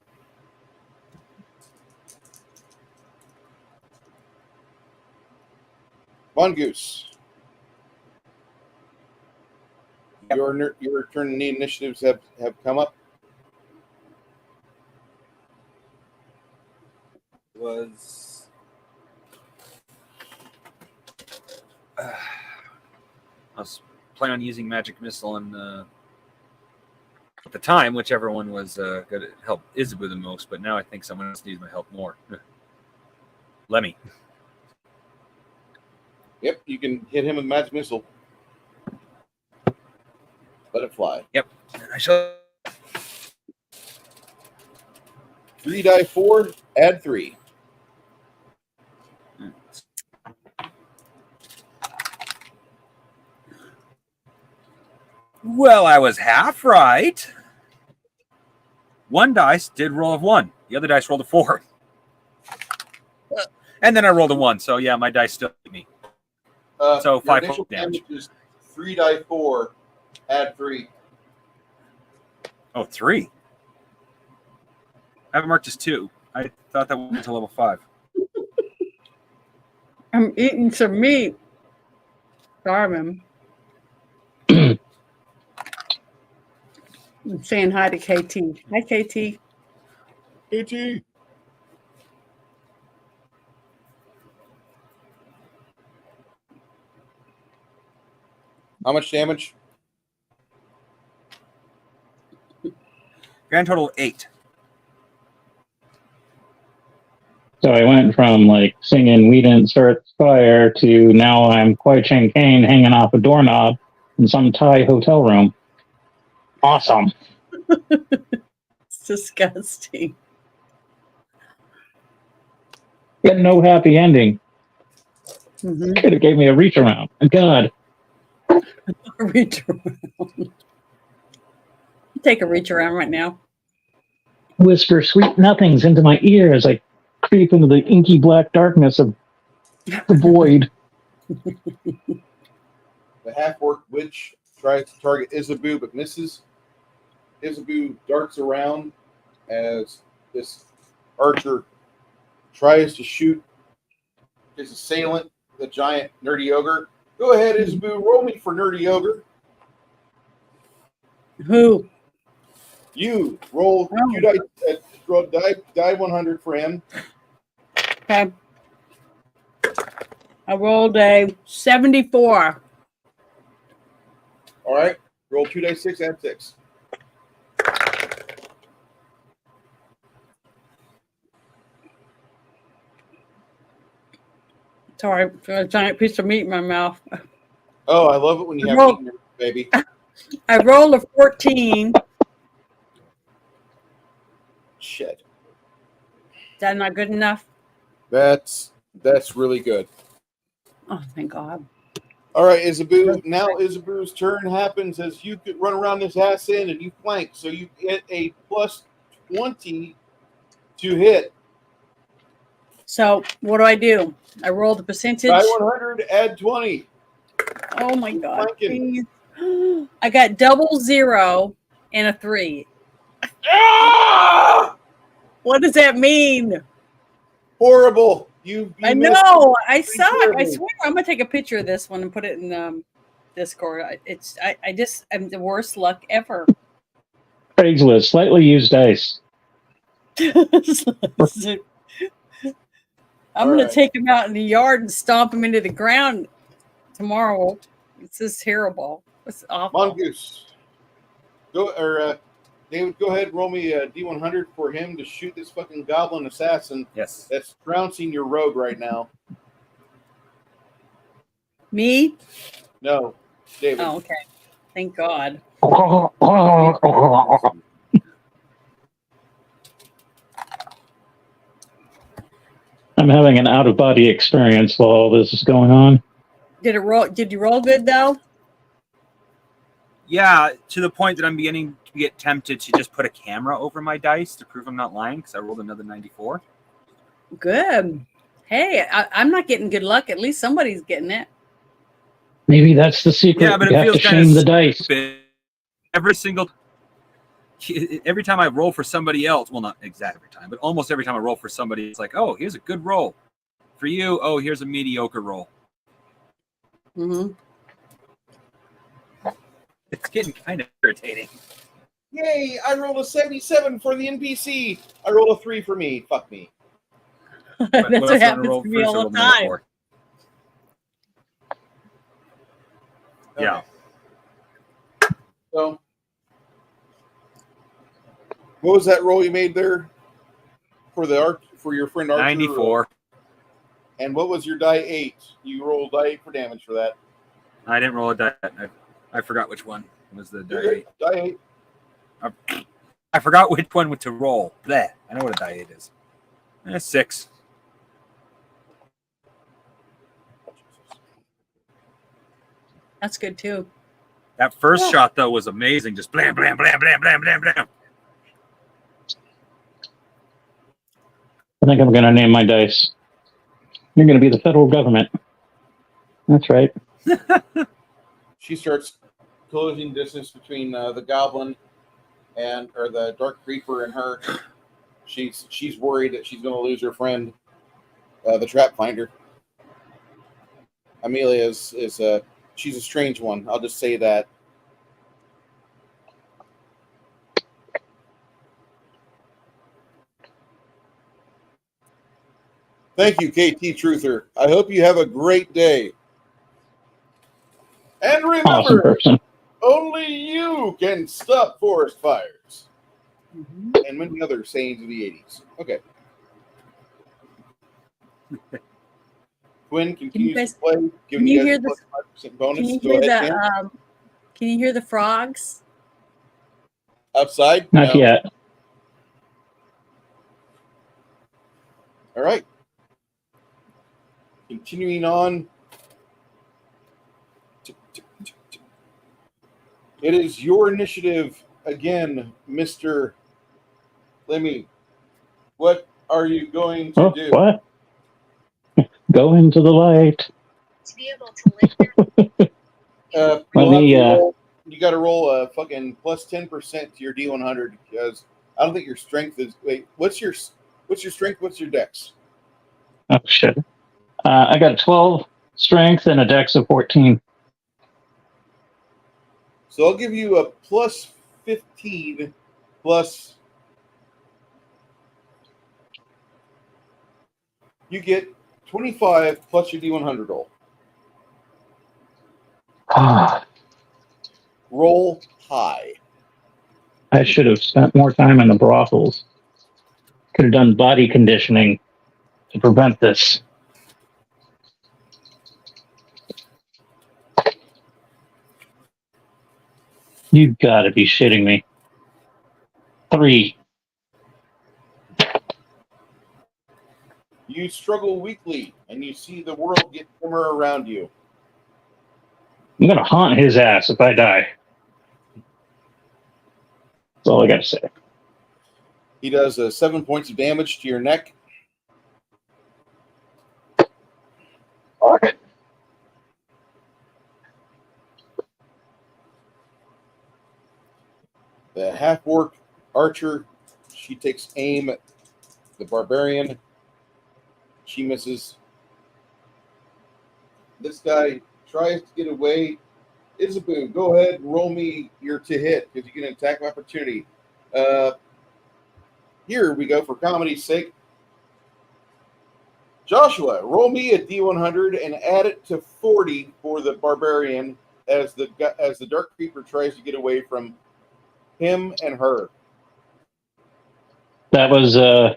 Mongoose. Your turn and the initiatives have come up. Was I was planning on using magic missile and at the time, whichever one was going to help Isabu the most, but now I think someone else needs my help more. Lemmy. Yep, you can hit him with magic missile. Let it fly. Yep. I shall. 3 die 4, add 3. Well, I was half right. One dice did roll a 1. The other dice rolled a 4. And then I rolled a 1. So, yeah, my dice still hit me. So 5 initial points damage. is 3 die 4, add 3. Oh, 3. I have it marked as 2. I thought that went to level 5. I'm eating some meat. Starving. I'm saying hi to KT. Hi, KT. AT. How much damage? Grand total 8. So I went from like singing "We Didn't Start the Fire" to now I'm Kwai Chang Kane hanging off a doorknob in some Thai hotel room. Awesome. It's disgusting. Get no happy ending. Mm-hmm. Could have gave me a reach around. My God. Reach around. Take a reach around right now. Whisper sweet nothings into my ear as I creep into the inky black darkness of the void. The half-orc witch tries to target Isabu, but misses. Isabu darts around as this archer tries to shoot his assailant, the giant nerdy ogre. Go ahead, Isabu. Roll me for nerdy ogre. Who? You roll Oh. 2 dice. Roll die 100 for him. Okay. I rolled a 74. All right. Roll 2 dice 6, add 6. Sorry, got a giant piece of meat in my mouth. Oh, I love it when you have Roll. meat in your mouth, baby. I rolled a 14. Shit. Is that not good enough? That's really good. Oh, thank God. All right, Isabu. Now Isabu's turn happens as you could run around this ass end and you flank, so you get a plus 20 to hit. So what do? I roll the percentage. Die 100, add 20. Oh my God. Flanking. Please. I got 00 and a 3. Ah! What does that mean? Horrible. You I missed. know. I suck. I terribly. swear. I'm gonna take a picture of this one and put it in Discord. I'm the worst luck ever. Craigslist, slightly used dice. I'm All gonna right. take him out in the yard and stomp him into the ground tomorrow. This is terrible. It's awful. Mongoose. David, go ahead. Roll me a D100 for him to shoot this fucking goblin assassin Yes. that's trouncing your rogue right now. Me? No, David. Oh, okay. Thank God. I'm having an out of body experience while all this is going on. Did you roll good though? Yeah, to the point that I'm beginning to get tempted to just put a camera over my dice to prove I'm not lying because I rolled another 94. Good. Hey, I'm not getting good luck. At least somebody's getting it. Maybe that's the secret. Yeah, but you it have to feels kind shame of the dice. stupid. Every time I roll for somebody else, well, not exactly every time, but almost every time I roll for somebody, it's like, oh, here's a good roll. For you, oh, here's a mediocre roll. Mm-hmm. It's getting kind of irritating. Yay! I rolled a 77 for the NPC. I rolled a 3 for me. Fuck me. That's what happens to me all the time. Yeah. So, what was that roll you made there for your friend Archer? 94. And what was your die 8? You rolled die 8 for damage for that. I didn't roll a die. I forgot which one was the die 8. Die 8. I forgot which one to roll. Bleh. I know what a die 8 is. 6. That's good too. That first shot, though, was amazing. Just blam, blam, blam, blam, blam, blam, blam. I think I'm going to name my dice. You're going to be the federal government. That's right. She starts closing distance between the goblin or the dark creeper and her. She's worried that she's going to lose her friend, the trap finder. Amelia is she's a strange one. I'll just say that. Thank you, KT Truther. I hope you have a great day. And Awesome remember, person. only you can stop forest fires. Mhm. And many other sayings of the 80s. Okay. Quinn continues guys- to play, giving you you guys hear a plus 5% bonus. Can you Go hear ahead, Ken. can you hear the frogs? Outside? Not No. yet. All right. Continuing on. It is your initiative again, Mr. Lemmy. What are you going to Oh, do? what? Go into the light. To be able to live your You'll have me, to roll, you got to roll a fucking plus 10% to your D100 because I don't think your strength is. Wait, what's your strength? What's your dex? Oh, shit. I got a 12 strength and a dex of 14. So I'll give you a plus 15 plus. You get 25 plus your D100 roll. Roll high. I should have spent more time in the brothels. Could have done body conditioning to prevent this. You gotta be shitting me. 3. You struggle weakly, and you see the world get dimmer around you. I'm gonna haunt his ass if I die. That's all I gotta say. He does 7 points of damage to your neck. Fuck. The half-orc archer, she takes aim at the barbarian. She misses. This guy tries to get away. Isabu, go ahead and roll me your to hit because you get an attack of opportunity. Here we go for comedy's sake. Joshua, roll me a D100 and add it to 40 for the barbarian as the dark creeper tries to get away from him and her. That was a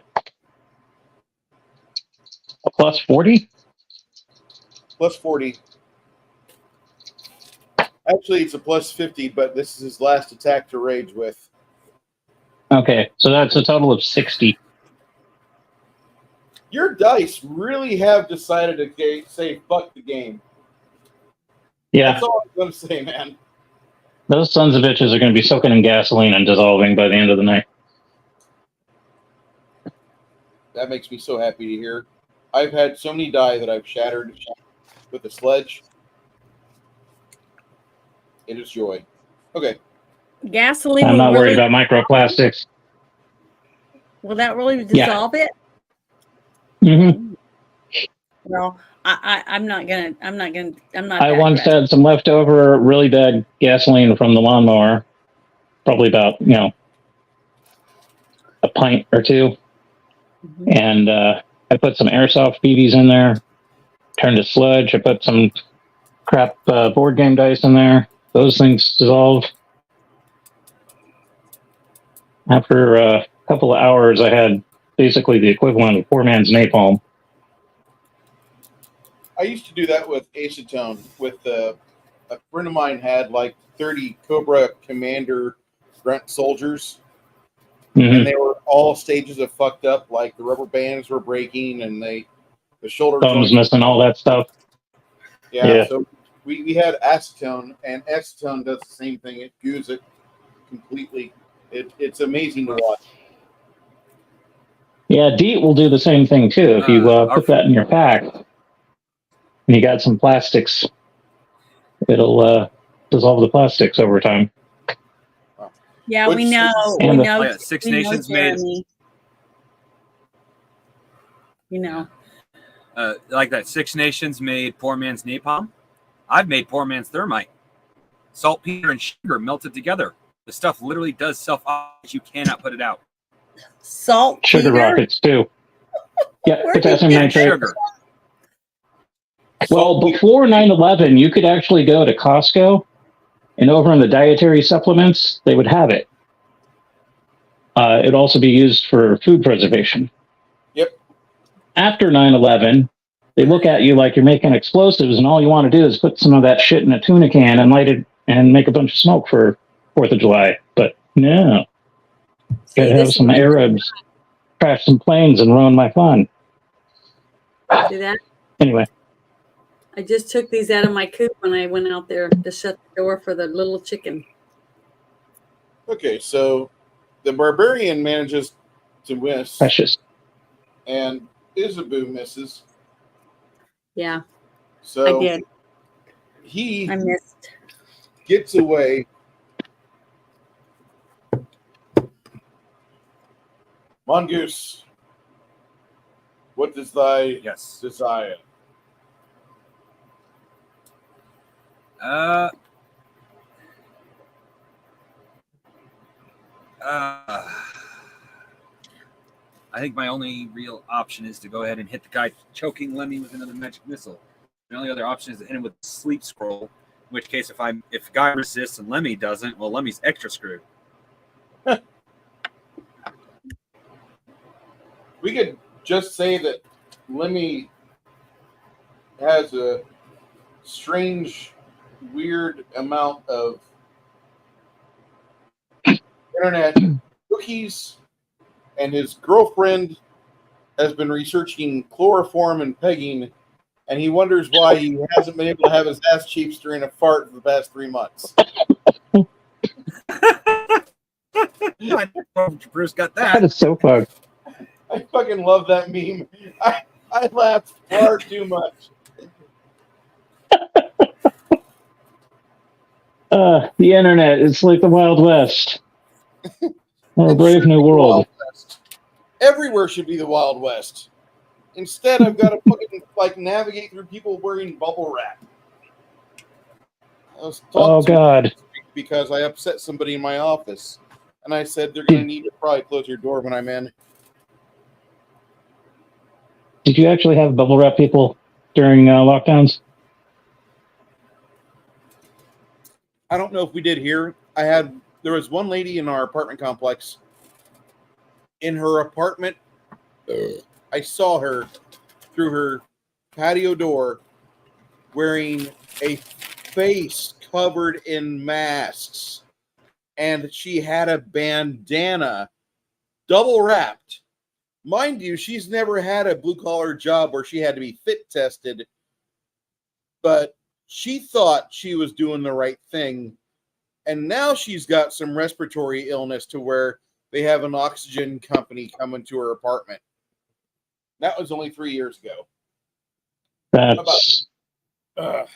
plus 40? Plus 40. Actually, it's a plus 50, but this is his last attack to rage with. Okay, so that's a total of 60. Your dice really have decided to say fuck the game. Yeah, That's all I'm going to say, man. those sons of bitches are going to be soaking in gasoline and dissolving by the end of the night. That makes me so happy to hear. I've had so many die that I've shattered with a sledge. It is joy. Okay. Gasoline I'm will not worried really, about microplastics. will that really Yeah. dissolve it? Hmm. Well, I'm not. I that once aggressive. had some leftover really bad gasoline from the lawnmower. Probably about, a pint or two. Mhm. And I put some airsoft BBs in there. Turned to sludge. I put some crap board game dice in there. Those things dissolve. After a couple of hours, I had basically the equivalent of poor man's napalm. I used to do that with acetone. With a friend of mine had like 30 Cobra Commander grunt soldiers, Mhm. and they were all stages of fucked up. Like the rubber bands were breaking, and the shoulder Thumbs joints. missing, all that stuff. Yeah. So we had acetone, and acetone does the same thing. It goos it completely. It's amazing to watch. Yeah, DEET will do the same thing too. If you put that in your pack and you got some plastics, it'll dissolve the plastics over time. Yeah, Which- we know. and We the- know. Oh, yeah, Six we know Nations made- Jeremy. You know. Like that Six Nations made poor man's napalm. I've made poor man's thermite. Saltpeter and sugar melted together. The stuff literally does self-off. You cannot put it out. Salt Sugar Peter? rockets too. Yeah, Where did potassium you And nitrate. sugar. Well, before 9/11, you could actually go to Costco, and over in the dietary supplements, they would have it. It'd also be used for food preservation. Yep. After 9/11, they look at you like you're making explosives, and all you want to do is put some of that shit in a tuna can and light it and make a bunch of smoke for 4th of July. But no, See, gotta this have some is- Arabs crash some planes and ruin my fun. See that? Anyway, I just took these out of my coop when I went out there to shut the door for the little chicken. Okay, so the barbarian manages to miss, precious. and Isabu misses. Yeah, So I did. he I missed. gets away. Mongoose, what does thy Yes. desire? Uh, I think my only real option is to go ahead and hit the guy choking Lemmy with another magic missile. The only other option is to hit him with a sleep scroll. In which case, if guy resists and Lemmy doesn't, well, Lemmy's extra screwed. We could just say that Lemmy has a strange, weird amount of internet cookies, and his girlfriend has been researching chloroform and pegging, and he wonders why he hasn't been able to have his ass cheeks during a fart for the past 3 months. Bruce got That that. is so fucked. I fucking love that meme. I laughed far too much. The internet is like the Wild West. Or a It brave should new be the world. Wild West. Everywhere should be the Wild West. Instead, I've got to fucking navigate through people wearing bubble wrap. I was Oh, talking God. because I upset somebody in my office, and I said they're going to need to probably close your door when I'm in. Did you actually have bubble wrap people during lockdowns? I don't know if we did here. There was one lady in our apartment complex. In her apartment, I saw her through her patio door wearing a face covered in masks, and she had a bandana double wrapped. Mind you, she's never had a blue collar job where she had to be fit tested, but she thought she was doing the right thing. And now she's got some respiratory illness to where they have an oxygen company coming to her apartment. That was only 3 years ago. That's Ugh.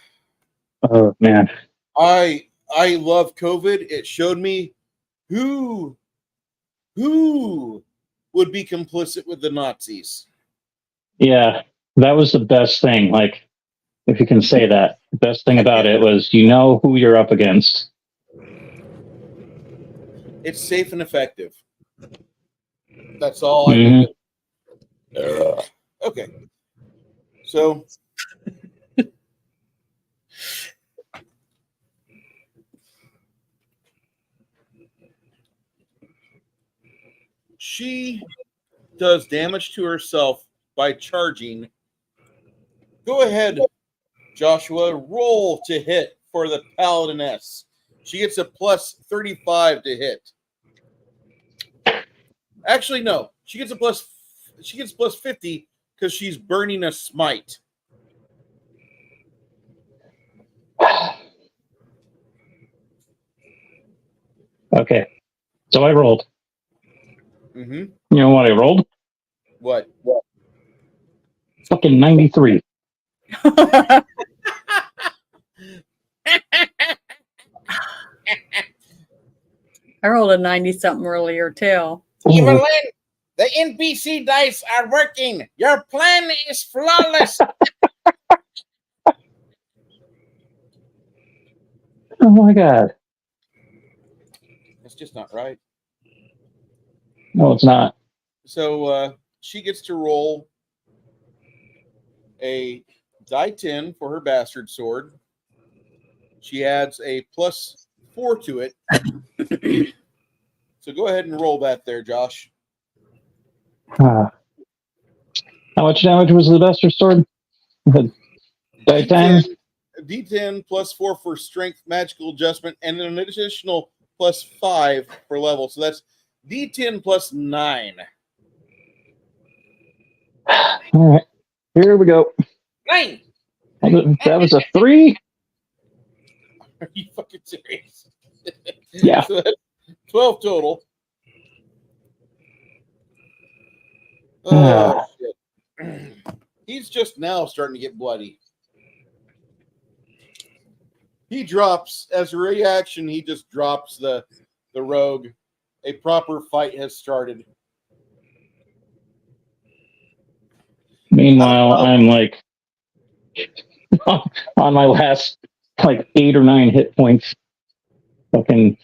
oh man. I love COVID. It showed me who would be complicit with the Nazis. Yeah, that was the best thing. Like, if you can say that, the best thing about it was you know who you're up against. It's safe and effective. That's all I need. Okay. So she does damage to herself by charging. Go ahead, Joshua. Roll to hit for the Paladiness. She gets a plus 35 to hit. Actually, no. She gets plus 50 because she's burning a smite. Okay, so I rolled. Mm-hmm. You know what I rolled? What? Fucking 93. I rolled a 90 something earlier too. Evelyn, the NPC dice are working. Your plan is flawless. Oh my god. That's just not right. No, it's not. So she gets to roll a die 10 for her bastard sword. She adds a +4 to it. So go ahead and roll that there, Josh. How much damage was the bastard sword? Die 10? D10 +4 for strength, magical adjustment, and an additional +5 for level. So that's D10 +9. All right, here we go. 9. That was a 3? Are you fucking serious? Yeah. So that's 12 total. Oh, shit. He's just now starting to get bloody. He drops, as a reaction, he just drops the rogue. A proper fight has started. Meanwhile, I'm like on my last like 8 or 9 hit points. Fucking.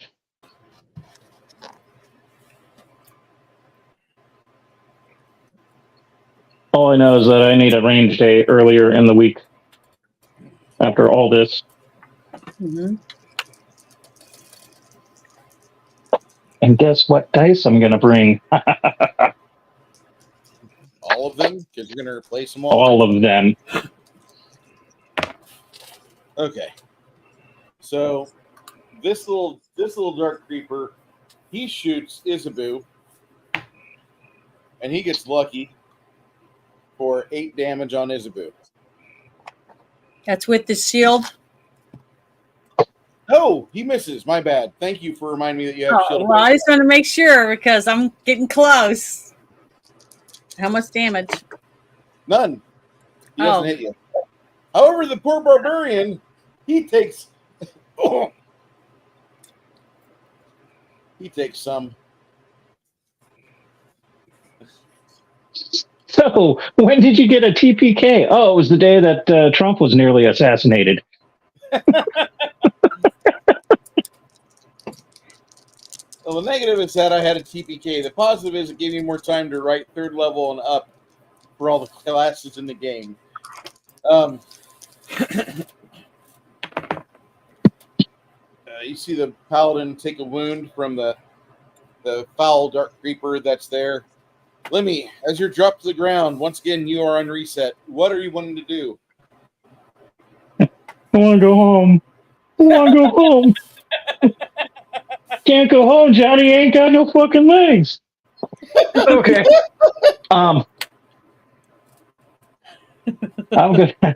All I know is that I need a range day earlier in the week after all this. Mm-hmm. And guess what dice I'm going to bring? All of them? Because you're going to replace them all? All of them. Okay. So this little dark creeper, he shoots Isabu, and he gets lucky for 8 damage on Isabu. That's with the shield. Oh, he misses. My bad. Thank you for reminding me that you have shield. Well, I just want to make sure because I'm getting close. How much damage? None. He doesn't hit you. However, the poor barbarian, he takes. Oh, he takes some. So, when did you get a TPK? Oh, it was the day that Trump was nearly assassinated. Well, the negative is that I had a TPK. The positive is it gave me more time to write 3rd level and up for all the classes in the game. You see the paladin take a wound from the foul dark creeper that's there. Lemmy, as you're dropped to the ground, once again you are on reset. What are you wanting to do? I want to go home. I want to go home. Can't go home, Johnny. Ain't got no fucking legs. Okay. I'm gonna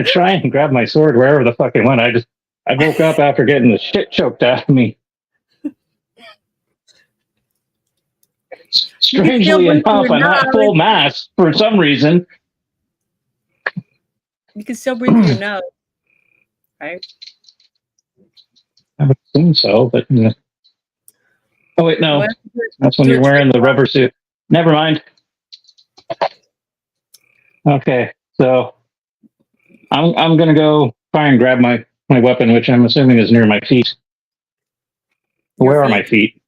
try and grab my sword wherever the fuck it went. I woke up after getting the shit choked out of me. Strangely enough, I'm at full mass for some reason. You can still breathe through your nose, right? I would assume so, but oh wait, no, What? that's when you're wearing the rubber suit. Never mind. Okay, so I'm gonna go try and grab my weapon, which I'm assuming is near my feet. Where are my feet?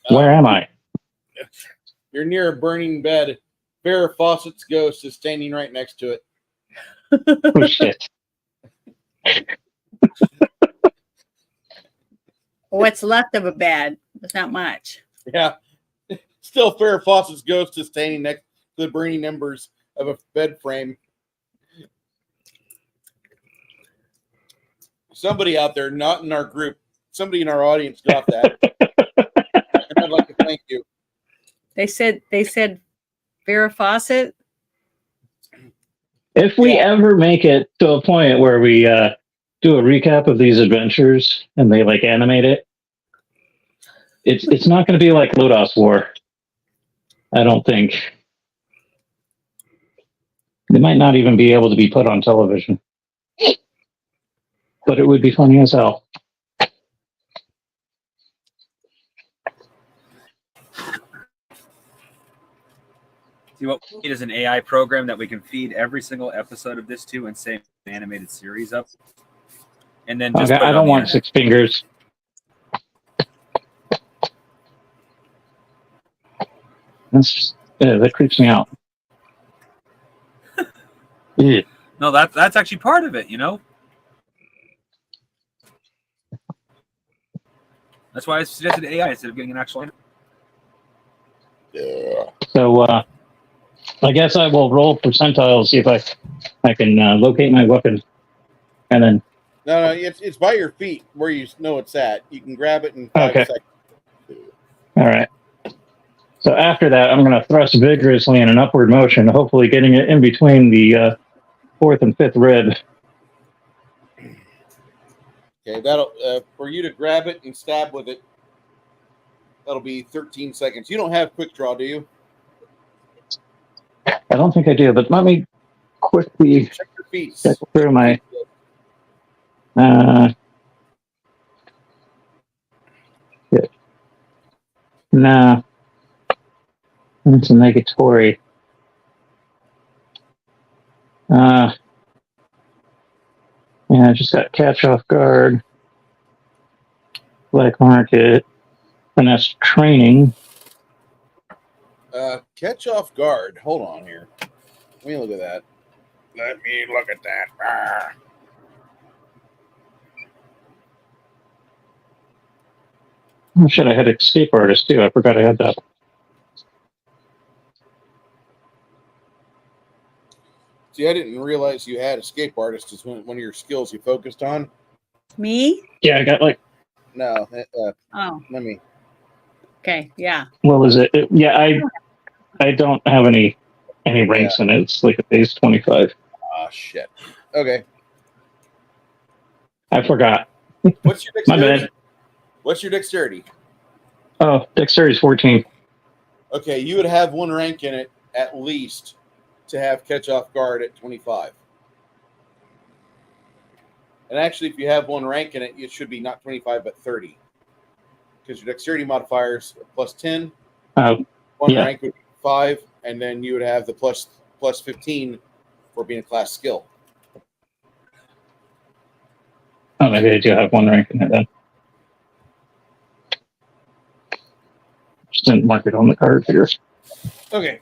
Where am I? You're near a burning bed. Farrah Fawcett's ghost is standing right next to it. Oh shit! What's left of a bed? It's not much. Yeah. Still, Farrah Fawcett's ghost is standing next to the burning embers of a bed frame. Somebody out there, not in our group, somebody in our audience got that. And I'd like to thank you. They said Farrah Fawcett. If we ever make it to a point where we do a recap of these adventures and they like animate it, it's not going to be like Lodos War. I don't think. They might not even be able to be put on television. But it would be funny as hell. See what we need is an AI program that we can feed every single episode of this to and say an animated series up. And then just Okay, I don't want 6 fingers. That's just, that creeps me out. Yeah. No, that's actually part of it, you know? That's why I suggested AI instead of getting an actual. Yeah. So I guess I will roll percentiles, see if I can locate my weapon, and then No, it's by your feet where you know it's at. You can grab it in 5 Okay. seconds. all right. So after that, I'm going to thrust vigorously in an upward motion, hopefully getting it in between the fourth and fifth rib. Okay, that'll for you to grab it and stab with it. That'll be 13 seconds. You don't have quick draw, do you? I don't think I do, but let me quickly Check your feet. check through my. Yeah. Nah, it's a negatory. Yeah, I just got catch off guard, black market, finesse training. Catch off guard. Hold on here. Let me look at that. Let me look at that. Ah. Oh shit, I had escape artist too. I forgot I had that. See, I didn't realize you had escape artist as one of your skills you focused on. Me? Yeah, I got like, No, Oh, let me. okay. Yeah. what was it? Yeah, I don't have any ranks in it. It's like a base 25. Ah, shit. Okay. I forgot. What's your My dexterity? bad. What's your dexterity? Oh, dexterity's 14. Okay, you would have one rank in it at least to have catch off guard at 25. And actually, if you have one rank in it, it should be not 25 but 30. Because your dexterity modifiers are plus 10. Oh, One yeah. rank would be 5, and then you would have the plus 15 for being a class skill. Oh, maybe I do have one rank in it then. Just didn't mark it on the card here. Okay.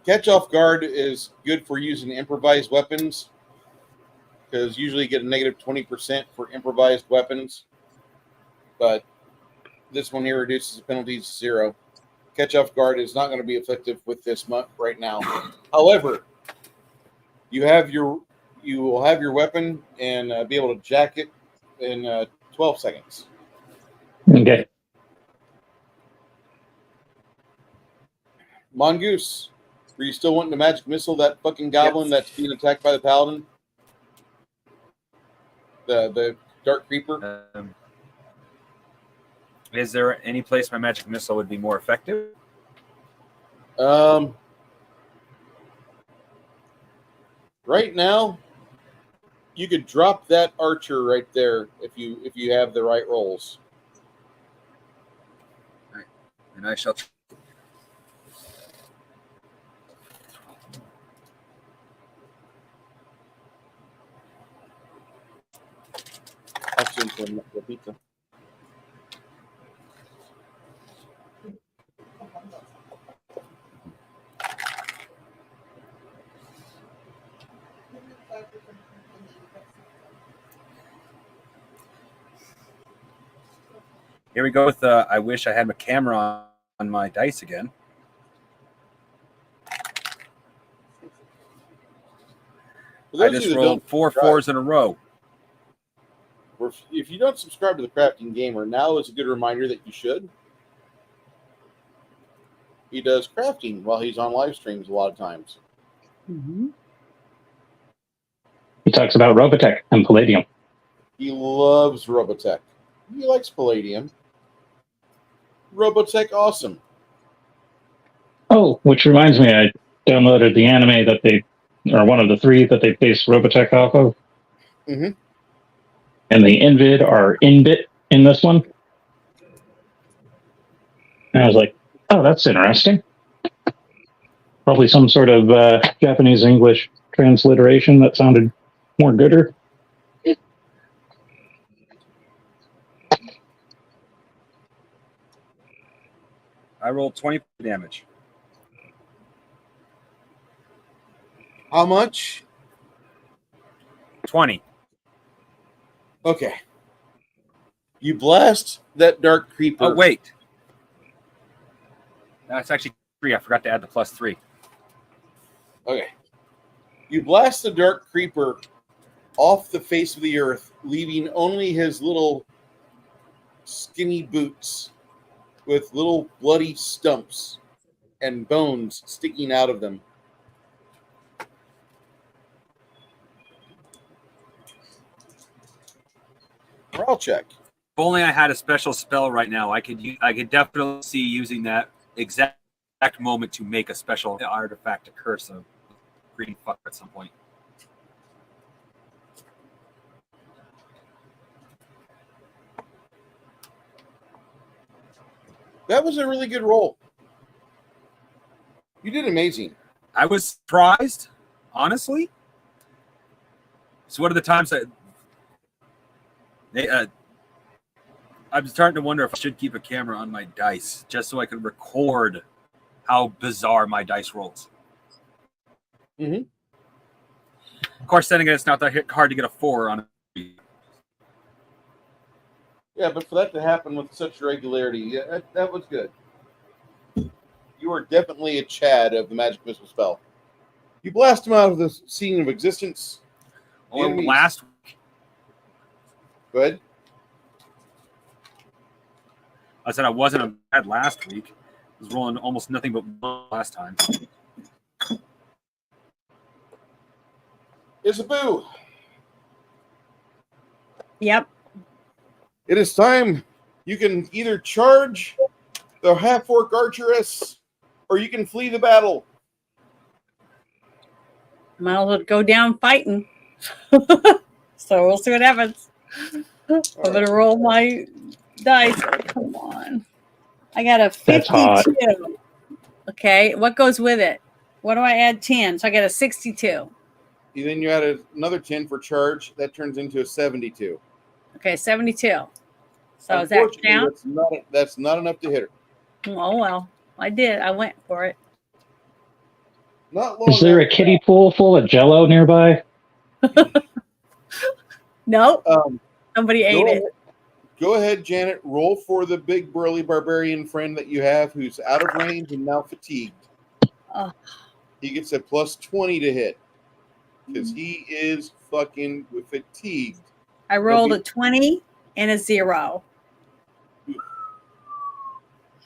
Catch off guard is good for using improvised weapons because usually you get a negative 20% for improvised weapons. But this one here reduces the penalties to 0. Catch off guard is not going to be effective with this month right now. However, you will have your weapon and be able to jack it in 12 seconds. Okay. Mongoose, were you still wanting to magic missile that fucking goblin that's being attacked by the paladin? The dark creeper? Is there any place my magic missile would be more effective? Right now, you could drop that archer right there if you have the right rolls. And I shall. I'll send some the pizza. Here we go with I wish I had my camera on my dice again. I just rolled 4 4s in a row. If you don't subscribe to the Crafting Gamer, now is a good reminder that you should. He does crafting while he's on live streams a lot of times. Mm-hmm. He talks about Robotech and Palladium. He loves Robotech. He likes Palladium. Robotech, awesome. Oh, which reminds me, I downloaded the anime that or one of the 3 that they based Robotech off of. Mm-hmm. And the Invid are Inbit in this one. And I was like, oh, that's interesting. Probably some sort of Japanese-English transliteration that sounded more gooder. I rolled 20 damage. How much? 20. Okay. You blast that dark creeper. Oh, wait. That's actually 3. I forgot to add the +3. Okay. You blast the dark creeper off the face of the earth, leaving only his little skinny boots with little bloody stumps and bones sticking out of them. Morale check. If only I had a special spell right now, I could definitely see using that exact moment to make a special artifact to curse a green fuck at some point. That was a really good roll. You did amazing. I was surprised, honestly. So one of the times I'm starting to wonder if I should keep a camera on my dice just so I can record how bizarre my dice rolls. Mm-hmm. Of course, then again, it's not that hard to get a 4 on it. Yeah, but for that to happen with such regularity, yeah, that was good. You are definitely a Chad of the magic missile spell. You blast him out of the scene of existence. Or Enemies. last week, Go ahead. I said I wasn't a bad last week. I was rolling almost nothing but 1 last time. Isabu, Yep. it is time. You can either charge the half-orc archeress, or you can flee the battle. Might as well go down fighting. So we'll see what happens. I'm gonna roll my dice. Come on. I got a That's hot. 52. Okay, what goes with it? What do I add? 10. So I got a 62. Then you add another 10 for charge. That turns into a 72. Okay, 72. So is that Unfortunately, count? that's not enough to hit her. Oh well. I did. I went for it. Not long Is there a enough. kiddie pool full of Jello nearby? No, Um, somebody go ate ahead- it. Go ahead, Janet. Roll for the big burly barbarian friend that you have who's out of range and now fatigued. Oh. He gets a +20 to hit because he is fucking fatigued. I rolled a 20 and a 0.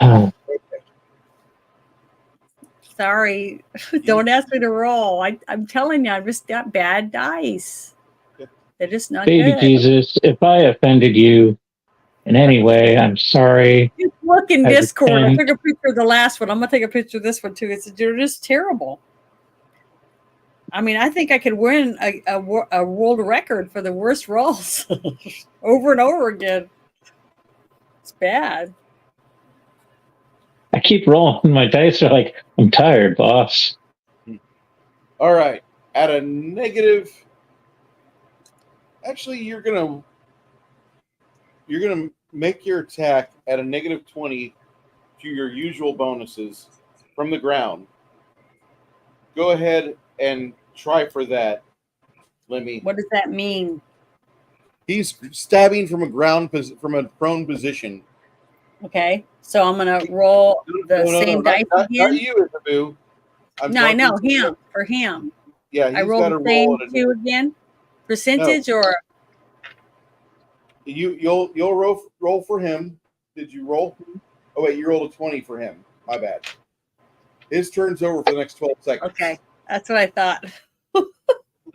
Oh, Sorry. Don't ask me to roll. I'm telling you, I'm just got bad dice. Yeah. They're just not baby good. Jesus, if I offended you in any way, I'm sorry. Just look in I Discord. I repent. took a picture of the last one. I'm gonna take a picture of this one too. They're just terrible. I mean, I think I could win a world record for the worst rolls over and over again. It's bad. I keep rolling. My dice are like, I'm tired, boss. All right. At a negative. Actually, you're gonna make your attack at a -20 to your usual bonuses from the ground. Go ahead and try for that, Lemmy. What does that mean? He's stabbing from a prone position. Okay, so I'm gonna roll the same dice not again. you, Isabu. I'm No, I talking know to him. For him, Yeah, I he's rolled got to the same roll at a 2 again. Percentage or You'll roll for him. Did you roll? Oh wait, you rolled a 20 for him. My bad. His turn's over for the next 12 seconds. okay? That's what I thought.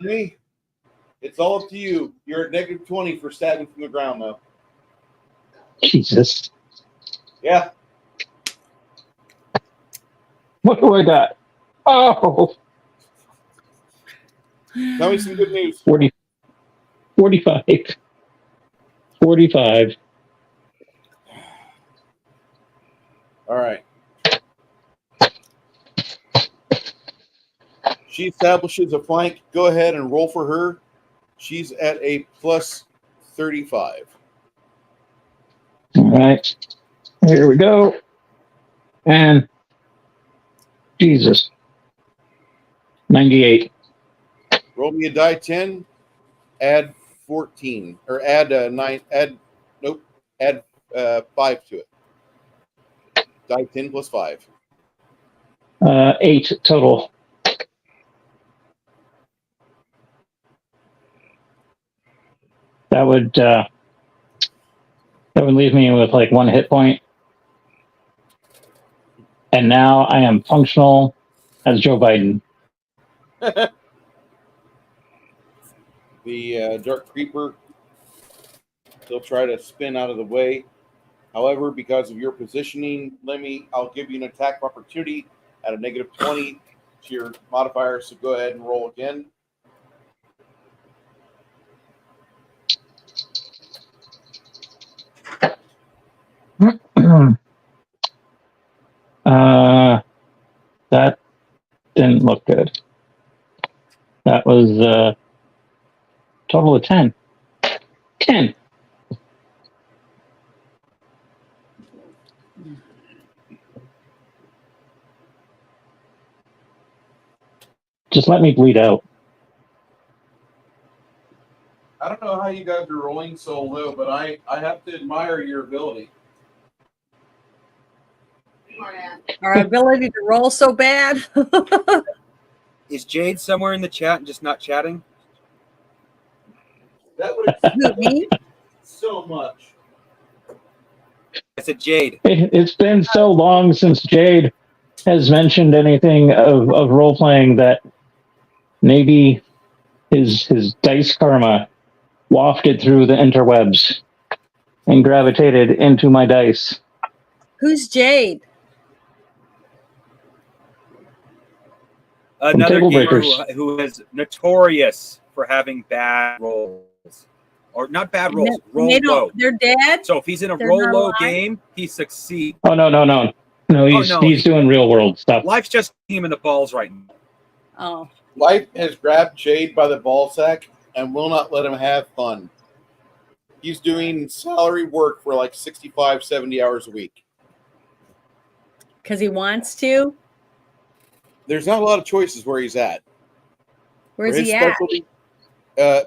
Lemmy, it's all up to you. You're at -20 for stabbing from the ground, though. Jesus. Yeah. What do I got? Oh, Tell me some good news. 40, 45. 45. All right. She establishes a flank. Go ahead and roll for her. She's at a +35. All right. Here we go. And Jesus. 98. Roll me a die 10, add 14, or add 9, add 5 to it. Die 10 plus 5. 8 total. That would leave me with like 1 hit point. And now I am functional as Joe Biden. The Dark Creeper, he'll try to spin out of the way. However, because of your positioning, Lemmy, I'll give you an attack opportunity at a negative 20 to your modifier. So go ahead and roll again. That didn't look good. That was total of 10. 10. Just let me bleed out. I don't know how you guys are rolling so low, but I have to admire your ability. Our ability to roll so bad. Is Jade somewhere in the chat and just not chatting? That would Who, me? so much. I said Jade. It's been so long since Jade has mentioned anything of role playing that maybe his dice karma wafted through the interwebs and gravitated into my dice. Who's Jade? Another Table gamer Breakers. who is notorious for having bad rolls. Or not bad rolls, roll They low. don't, they're dead? So if he's in a They're roll not low alive? game, he succeeds. Oh no, he's doing real world stuff. Life's just him in the balls right now. Oh. Life has grabbed Jade by the ball sack and will not let him have fun. He's doing salary work for like 65, 70 hours a week. Because he wants to? There's not a lot of choices where he's at. Where's For his he at? specialty,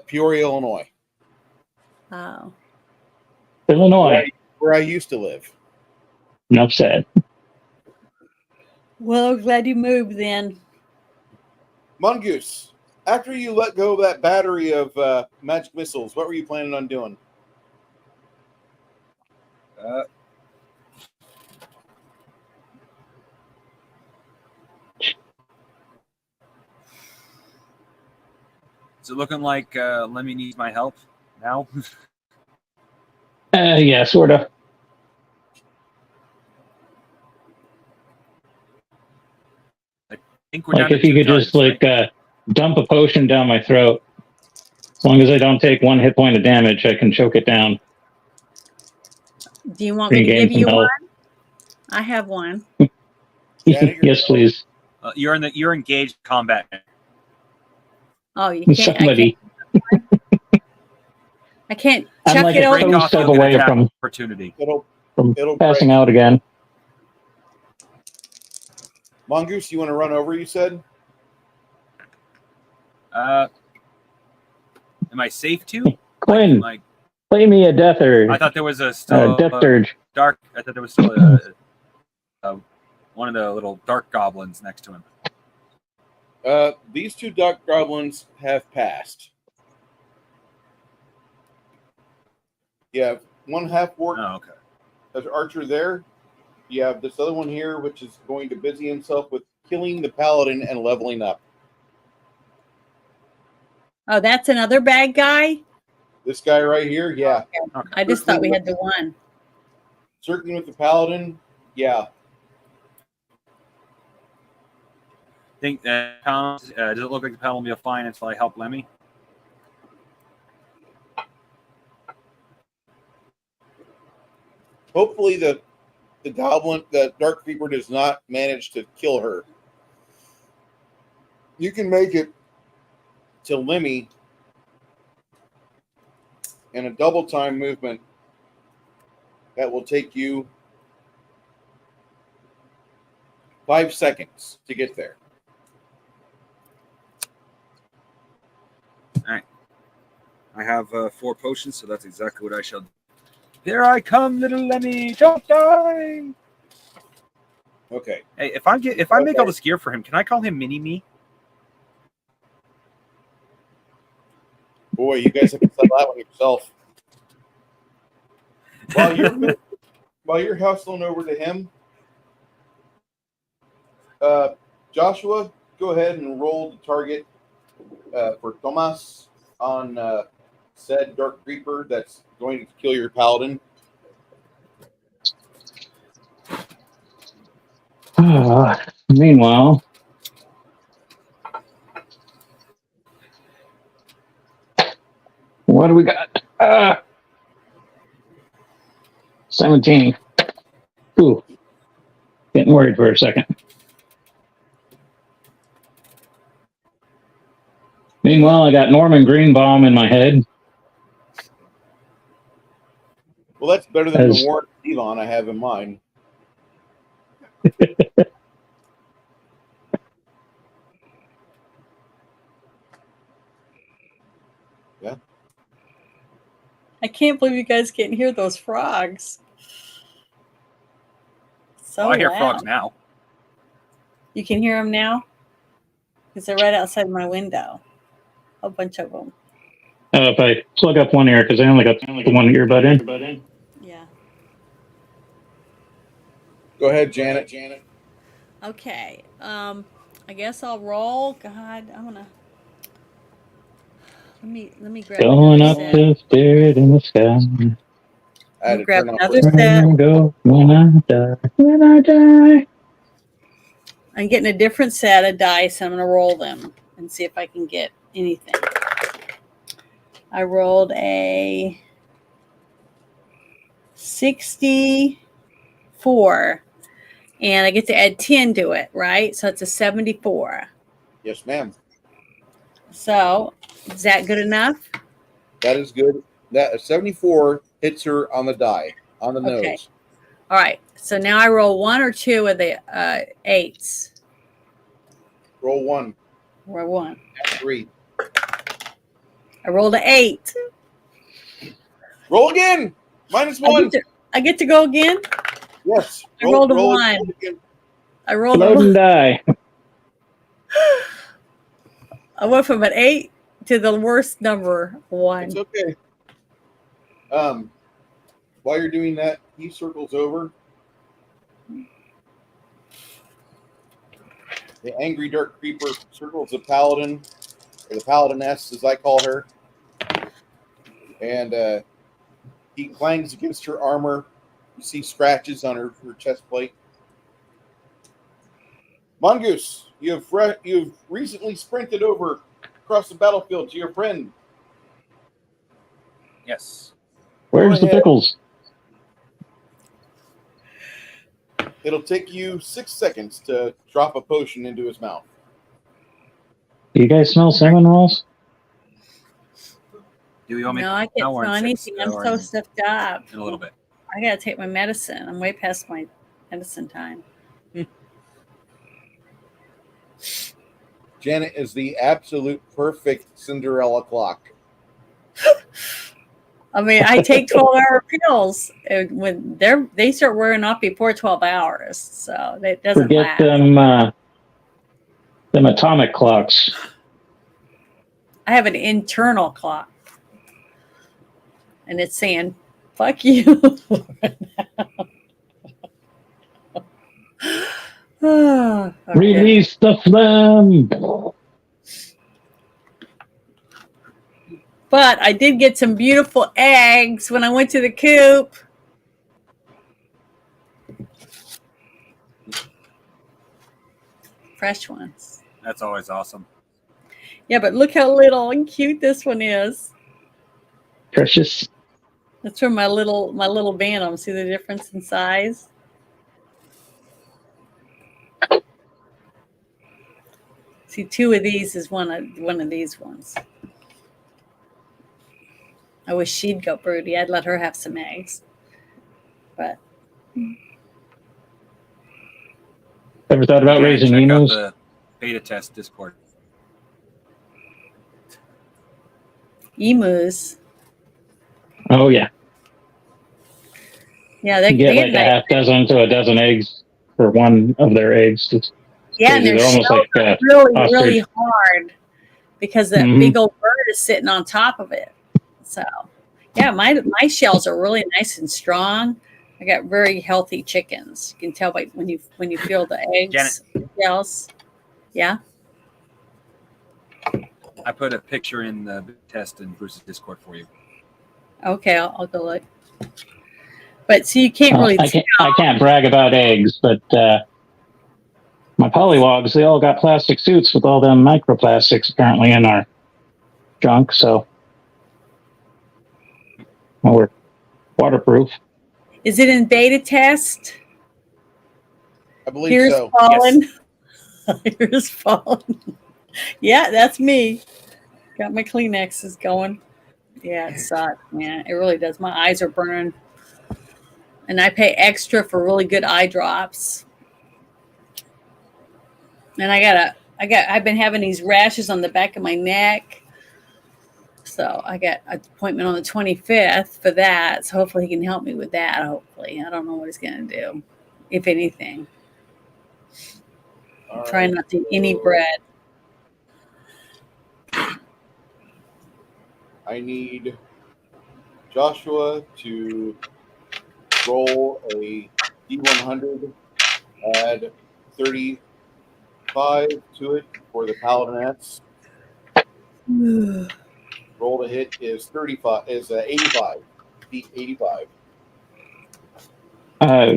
Peoria, Illinois, Oh. Illinois. where I used to live. Enough said. Well, glad you moved then. Mongoose, after you let go of that battery of magic missiles, what were you planning on doing? Is it looking like Lemmy needs my help now? Yeah, sort of. I think we're down Like to if you 2 could just targets, like right? dump a potion down my throat. As long as I don't take 1 hit point of damage, I can choke it down. Do you want me to Regain give you some one? health. I have one. Yes, please. You're engaged in combat. Oh, you can't. Somebody. I can't I'm chuck like it a over. Break off, step you'll get away attack from opportunity. It'll passing break. out again. Mongoose, you want to run over, you said? Am I safe to? Quinn, Like, play me a death urge. I thought there was a still Death urge. dark. I thought there was still one of the little dark goblins next to him. These 2 dark goblins have passed. You have 1 half orc Oh, okay. as archer there. You have this other one here, which is going to busy himself with killing the paladin and leveling up. Oh, that's another bad guy? This guy right here, yeah. I just thought we had the one. Circling with the paladin, yeah. Think does it look like the paladin will be fine until I help Lemmy? Hopefully the goblin, the dark creeper, does not manage to kill her. You can make it to Lemmy in a double time movement that will take you 5 seconds to get there. I have 4 potions, so that's exactly what I shall do. There I come, little Lenny. Don't die. Okay. Hey, if I make all this gear for him, can I call him Mini Me? Boy, you guys have to settle that one yourself. While you're hustling over to him, Joshua, go ahead and roll the target for Tomas on said Dark Creeper that's going to kill your paladin. Meanwhile, what do we got? 17. Ooh, getting worried for a second. Meanwhile, I got Norman Greenbaum in my head. Well, that's better than As- the Warren Devon I have in mind. Yeah. I can't believe you guys can't hear those frogs. So I hear loud. frogs now. You can hear them now? Because they're right outside my window. A bunch of them. If I plug up one ear, because I only got the one earbud in. Yeah. Go ahead, Janet. Okay. I guess I'll roll. God, I'm gonna. Let me grab Going another up set. the stairs in the sky. I had to Grab turn off another the- set. Where I go when I die. When I die. I'm getting a different set of dice. I'm gonna roll them and see if I can get anything. I rolled a 64, and I get to add 10 to it, right? So it's a 74. Yes, ma'am. So is that good enough? That is good. That 74 hits her on the die, on the Okay. nose. All right. So now I roll 1 or 2 of the 8s. Roll 1, Or 1. 3. I rolled an 8. Roll again. -1. I get to go again. Yes. I rolled a 1. again. I rolled Load a and die. I went from an 8 to the worst number, 1. It's okay. While you're doing that, he circles over. The angry Dark Creeper circles the paladin, or the paladiness, as I call her, and he clangs against her armor. You see scratches on her chest plate. Mongoose, you've recently sprinted over across the battlefield to your friend. Yes. Where's Go the ahead. pickles? It'll take you 6 seconds to drop a potion into his mouth. Do you guys smell cinnamon rolls? Do we want me? No, I can't No, we're smell in anything. 6, I'm or so in stuffed up. a little bit. I gotta take my medicine. I'm way past my medicine time. Janet is the absolute perfect Cinderella clock. I mean, I take 12-hour pills and when they start wearing off before 12 hours, so that doesn't Forget last. them atomic clocks. I have an internal clock, and it's saying "fuck you." Okay. Release the phlegm. But I did get some beautiful eggs when I went to the coop. Fresh ones. That's always awesome. Yeah, but look how little and cute this one is. Precious. That's from my little Bantam. See the difference in size? See, 2 of these is one of these ones. I wish she'd go broody. I'd let her have some eggs. But Ever thought about Okay, raising check out emus? the beta test Discord. emus. Oh yeah, Yeah, you get like a half dozen to a dozen eggs for one of their eggs. It's yeah, and crazy. they're They're almost like really, ostrich. really hard because that Mhm. big old bird is sitting on top of it. So, yeah, my shells are really nice and strong. I got very healthy chickens. You can tell by when you feel the eggs shells. Yeah. I put a picture in the test in Bruce's Discord for you. Okay, I'll go look. But see, you can't really. I can't brag about eggs, but my polywogs, they all got plastic suits with all them microplastics apparently in our junk. So well, we're waterproof. Is it in beta test? I believe Here's so. fallen. Here's fallen. Yeah, that's me. Got my Kleenexes going. Yeah, it sucks, man. It really does. My eyes are burning. And I pay extra for really good eye drops. And I've been having these rashes on the back of my neck. So I got an appointment on the 25th for that. So hopefully he can help me with that. Hopefully. I don't know what he's going to do, if anything. All Try right. not to eat any bread. I need Joshua to roll a D100, add 35 to it for the Paladinettes. Roll to hit is 85. D85.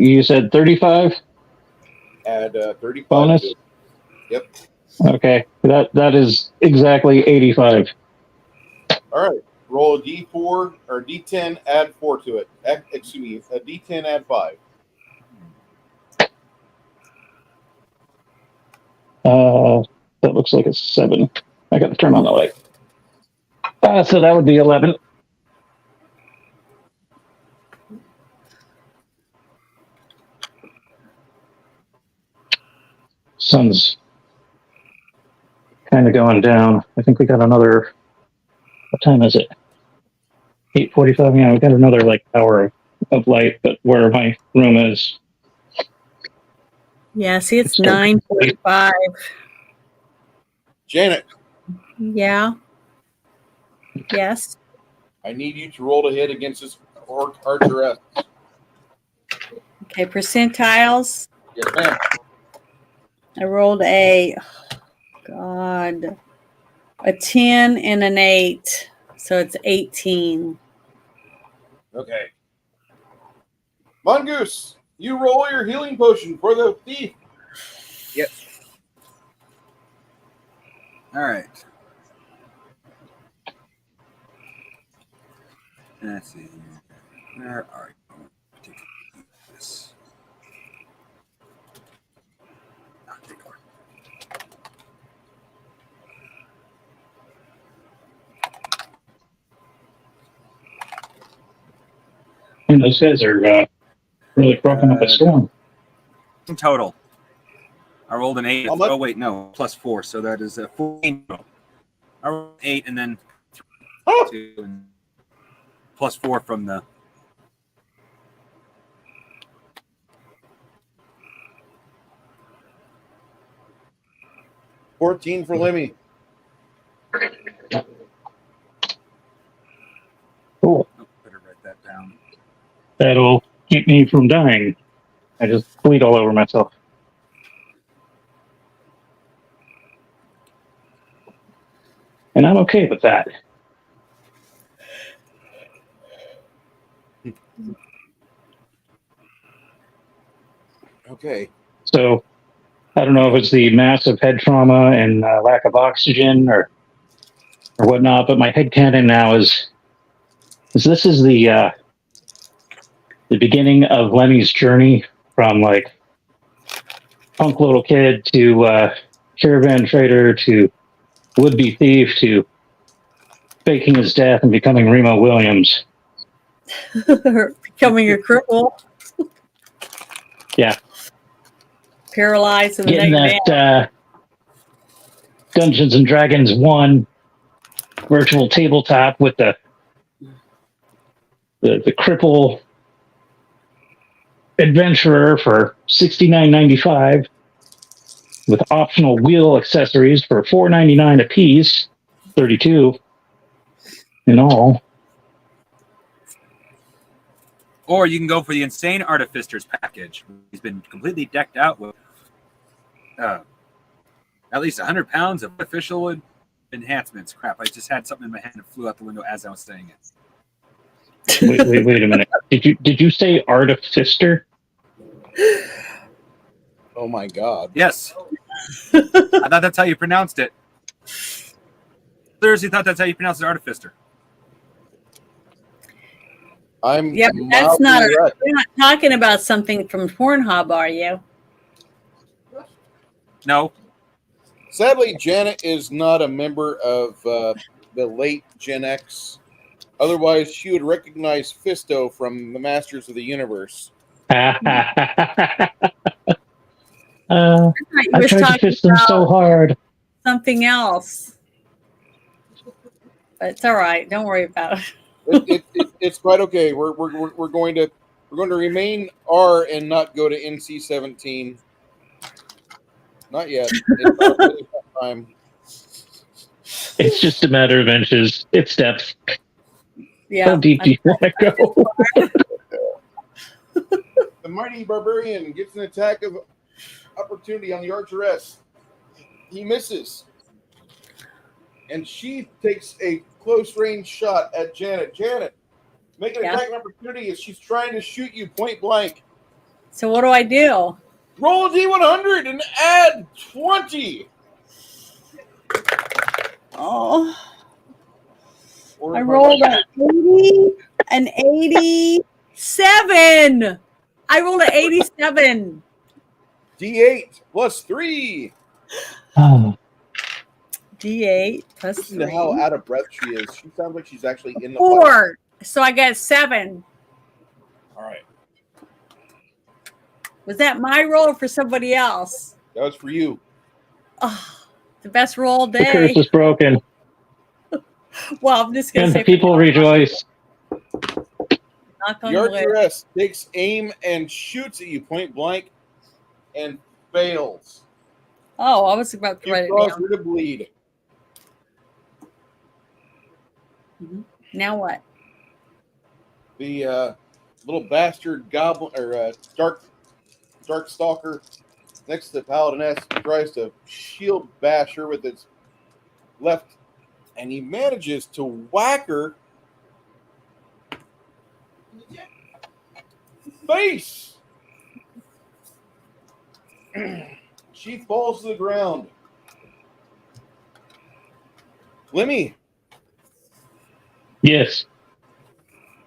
You said 35 Add 35 bonus. to it. Yep. Okay, that is exactly 85. All right. Roll a D4 or D10, add 4 to it. Excuse me, a D10, add 5. That looks like a 7. I got to turn on the light. So that would be 11. Sun's kind of going down. I think we got another. What time is it? 8:45. Yeah, we got another like hour of light, but where my room is. Yeah, see, it's 9:45. Janet, Yeah. Yes. I need you to roll to hit against this archeress. Okay, percentiles. Yes, ma'am. I rolled a 10 and an 8. So it's 18. Okay. Mongoose, you roll your healing potion for the thief. Yep. All right. Let's see. Where are you? This. Ah, there you are. And those guys are really rocking up a storm. In total, I rolled an 8. How much? Oh wait, no, plus 4, so that is a 14. I rolled 8 and then 2 and plus 4 from the. $14 for Lemmy. Cool. Oh, better write that down. That'll keep me from dying. I just bleed all over myself. And I'm okay with that. Okay. So I don't know if it's the massive head trauma and lack of oxygen or whatnot, but my headcanon now is this is the beginning of Lemmy's journey from like punk little kid to caravan trader to would-be thief to faking his death and becoming Remo Williams. Becoming a cripple. Yeah. Paralyzed in the Getting neck. that Dungeons and Dragons 1 virtual tabletop with the cripple adventurer for $69.95 with optional wheel accessories for $4.99 a piece, 32 in all. Or you can go for the Insane Artificers package. He's been completely decked out with at least 100 pounds of artificial enhancements. Crap, I just had something in my hand and flew out the window as I was saying it. Wait a minute. Did you say Artificer? Oh my God. Yes. I thought that's how you pronounced it. Seriously thought that's how you pronounced it, Artificer. I'm Yeah, but that's not. mildly right. You're not talking about something from Pornhub, are you? No. Sadly, Janet is not a member of the late Gen X. Otherwise, she would recognize Fisto from the Masters of the Universe. I You was tried to talking fist them so about hard. something else. But it's all right. Don't worry about it. It's quite okay. We're going to remain R and not go to NC-17. Not yet. It's not really that time. It's just a matter of inches. It's depth. Yeah. How deep do you want to go? The mighty barbarian gets an attack of opportunity on the archeress. He misses. And she takes a close range shot at Janet. Janet, make an attack of opportunity as she's trying to shoot you point blank. So what do I do? Roll a D100 and add 20. Oh, Or I rolled an 87. I rolled an 87. D8 plus 3. Oh, D8 plus Listen to 3. how out of breath she is. She sounds like she's actually in the 4. So I got 7. All right. Was that my roll or for somebody else? That was for you. Oh, the best roll all the curse day. is broken. Well, I'm just going to And say the people rejoice. knock on The wood. archeress takes aim and shoots at you point blank and fails. Oh, I was about to You write it cause down. her to bleed. Now what? The little bastard goblin or dark stalker next to the paladiness tries to shield bash her with its left, and he manages to whack her face. She falls to the ground. Lemmy, Yes.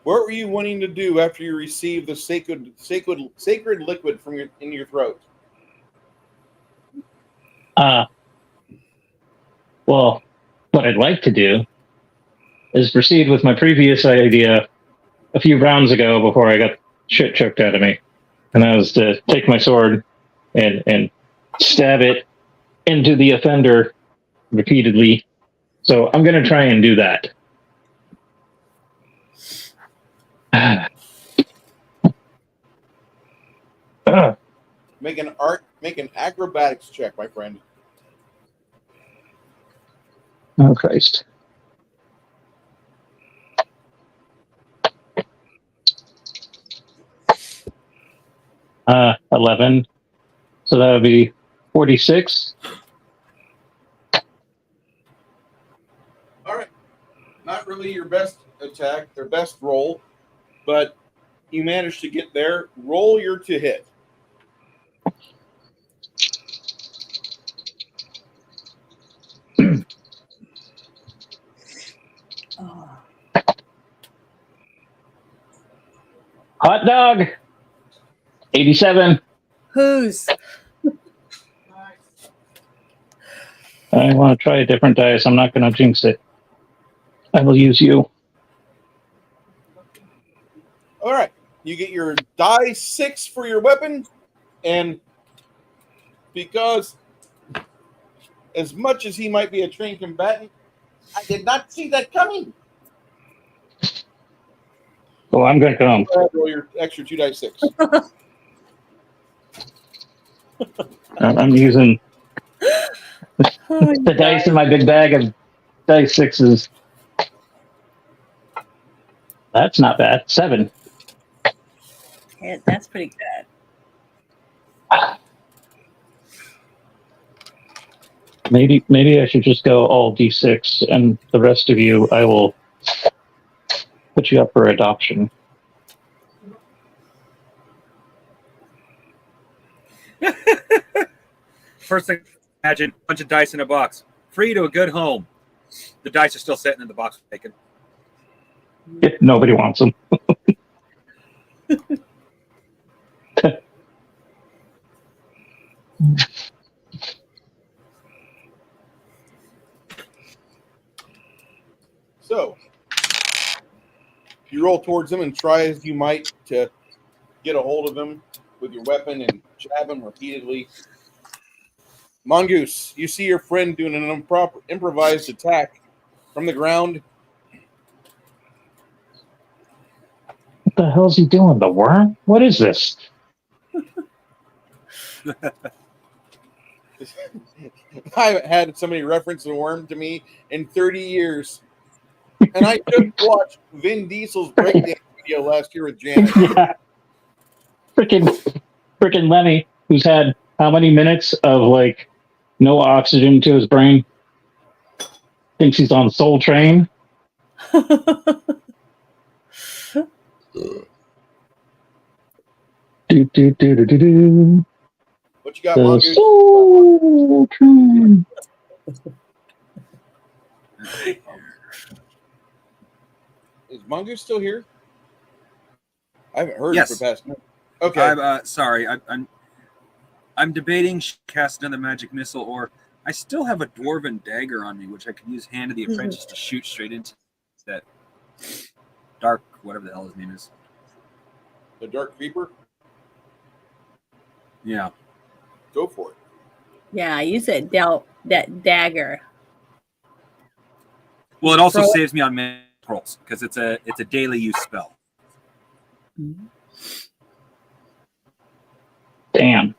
what were you wanting to do after you received the sacred liquid from in your throat? Well, what I'd like to do is proceed with my previous idea a few rounds ago before I got shit choked out of me. And that was to take my sword and stab it into the offender repeatedly. So I'm going to try and do that. Make an acrobatics check, my friend. Oh, Christ. Uh, 11. So that would be 46. All right. Not really your best attack, their best roll, but you managed to get there. Roll your to hit. Hot dog. 87. Whose? I want to try a different dice. I'm not going to jinx it. I will use you. All right. You get your die 6 for your weapon, and because as much as he might be a trained combatant, I did not see that coming. Well, I'm going to come. Go ahead, roll your extra 2d6. I'm using Oh, the dice in my big bag of dice sixes. That's not bad. 7. yeah, that's pretty good. Maybe I should just go all D6, and the rest of you, I will put you up for adoption. First thing, imagine a bunch of dice in a box. Free to a good home. The dice are still sitting in the box taken. If nobody wants them. So, you roll towards him and try as you might to get a hold of him with your weapon and jab him repeatedly. Mongoose, you see your friend doing an improvised attack from the ground. What the hell's he doing? The worm? What is this? I haven't had somebody reference the worm to me in 30 years. And I just watched Vin Diesel's breakdance video last year with Janet. Yeah. Freaking Lemmy, who's had how many minutes of like no oxygen to his brain? Thinks he's on Soul Train. Do. What you got, The Mongoose? Soul Train. Is Mongoose still here? I haven't heard Yes. it for the past minute. Okay. I'm sorry. I'm debating cast another magic missile, or I still have a dwarven dagger on me, which I could use Hand of the Apprentice to shoot straight into that dark, whatever the hell his name is. The Dark Creeper? Yeah. Go for it. Yeah, you said that dagger. Well, it also Throw it. saves me on mana rolls because it's a daily use spell. Damn.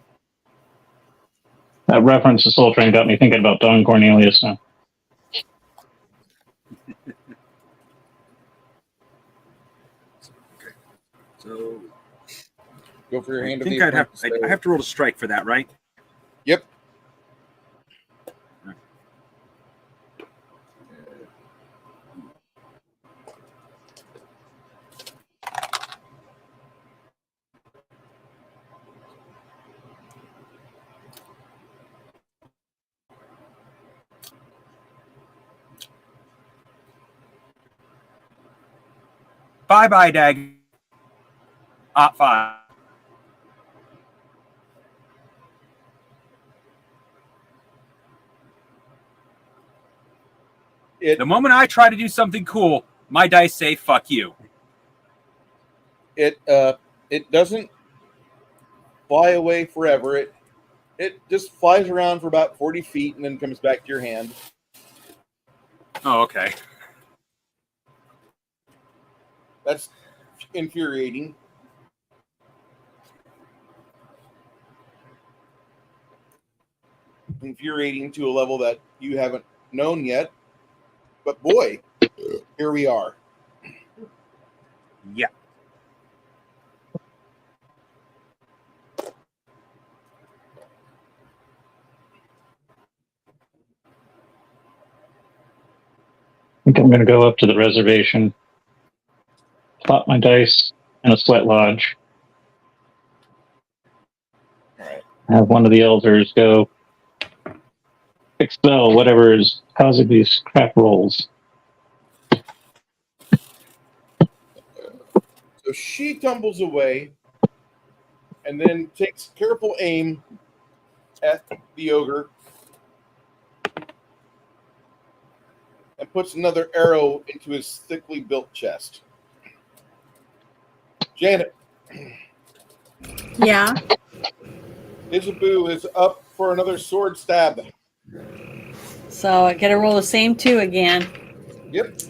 That reference to Soul Train got me thinking about Don Cornelius now. So Go for your I hand of think the I Apprentice. have to roll a strike for that, right? Yep. Bye, Dag. 5. It The moment I try to do something cool, my dice say "fuck you." it doesn't fly away forever. It just flies around for about 40 feet and then comes back to your hand. Oh, okay. That's infuriating. Infuriating to a level that you haven't known yet. But boy, here we are. Yeah. I think I'm going to go up to the reservation, plop my dice in a sweat lodge. Alright. Have one of the elders go expel whatever is causing these crap rolls. So she tumbles away and then takes careful aim at the ogre and puts another arrow into his thickly built chest. Janet, Yeah. Isabu is up for another sword stab. So I got to roll the same 2 again. Yep.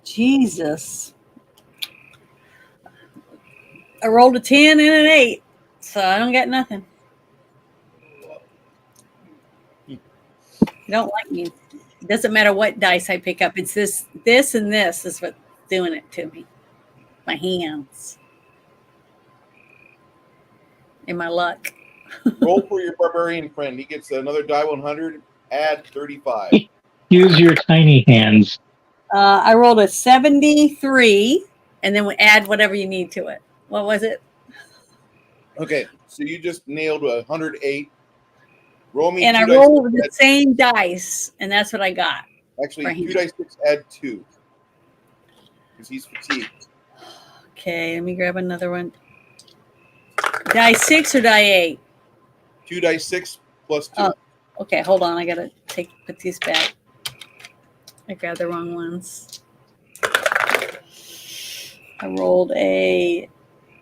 Jesus. I rolled a 10 and an 8, so I don't get nothing. You don't like me. It doesn't matter what dice I pick up. It's this, and this is what's doing it to me. My hands. And my luck. Roll for your barbarian friend. He gets another die 100. Add 35. Use your tiny hands. I rolled a 73, and then we add whatever you need to it. What was it? Okay, so you just nailed 108. Roll me And 2 I dice. rolled the same dice, and that's what I got. Actually, for 2 him. dice 6, add 2. Because he's fatigued. Okay, let me grab another one. Die 6 or die 8? 2 dice 6 plus 2. Oh. Okay, hold on. I gotta put these back. I grabbed the wrong ones. I rolled a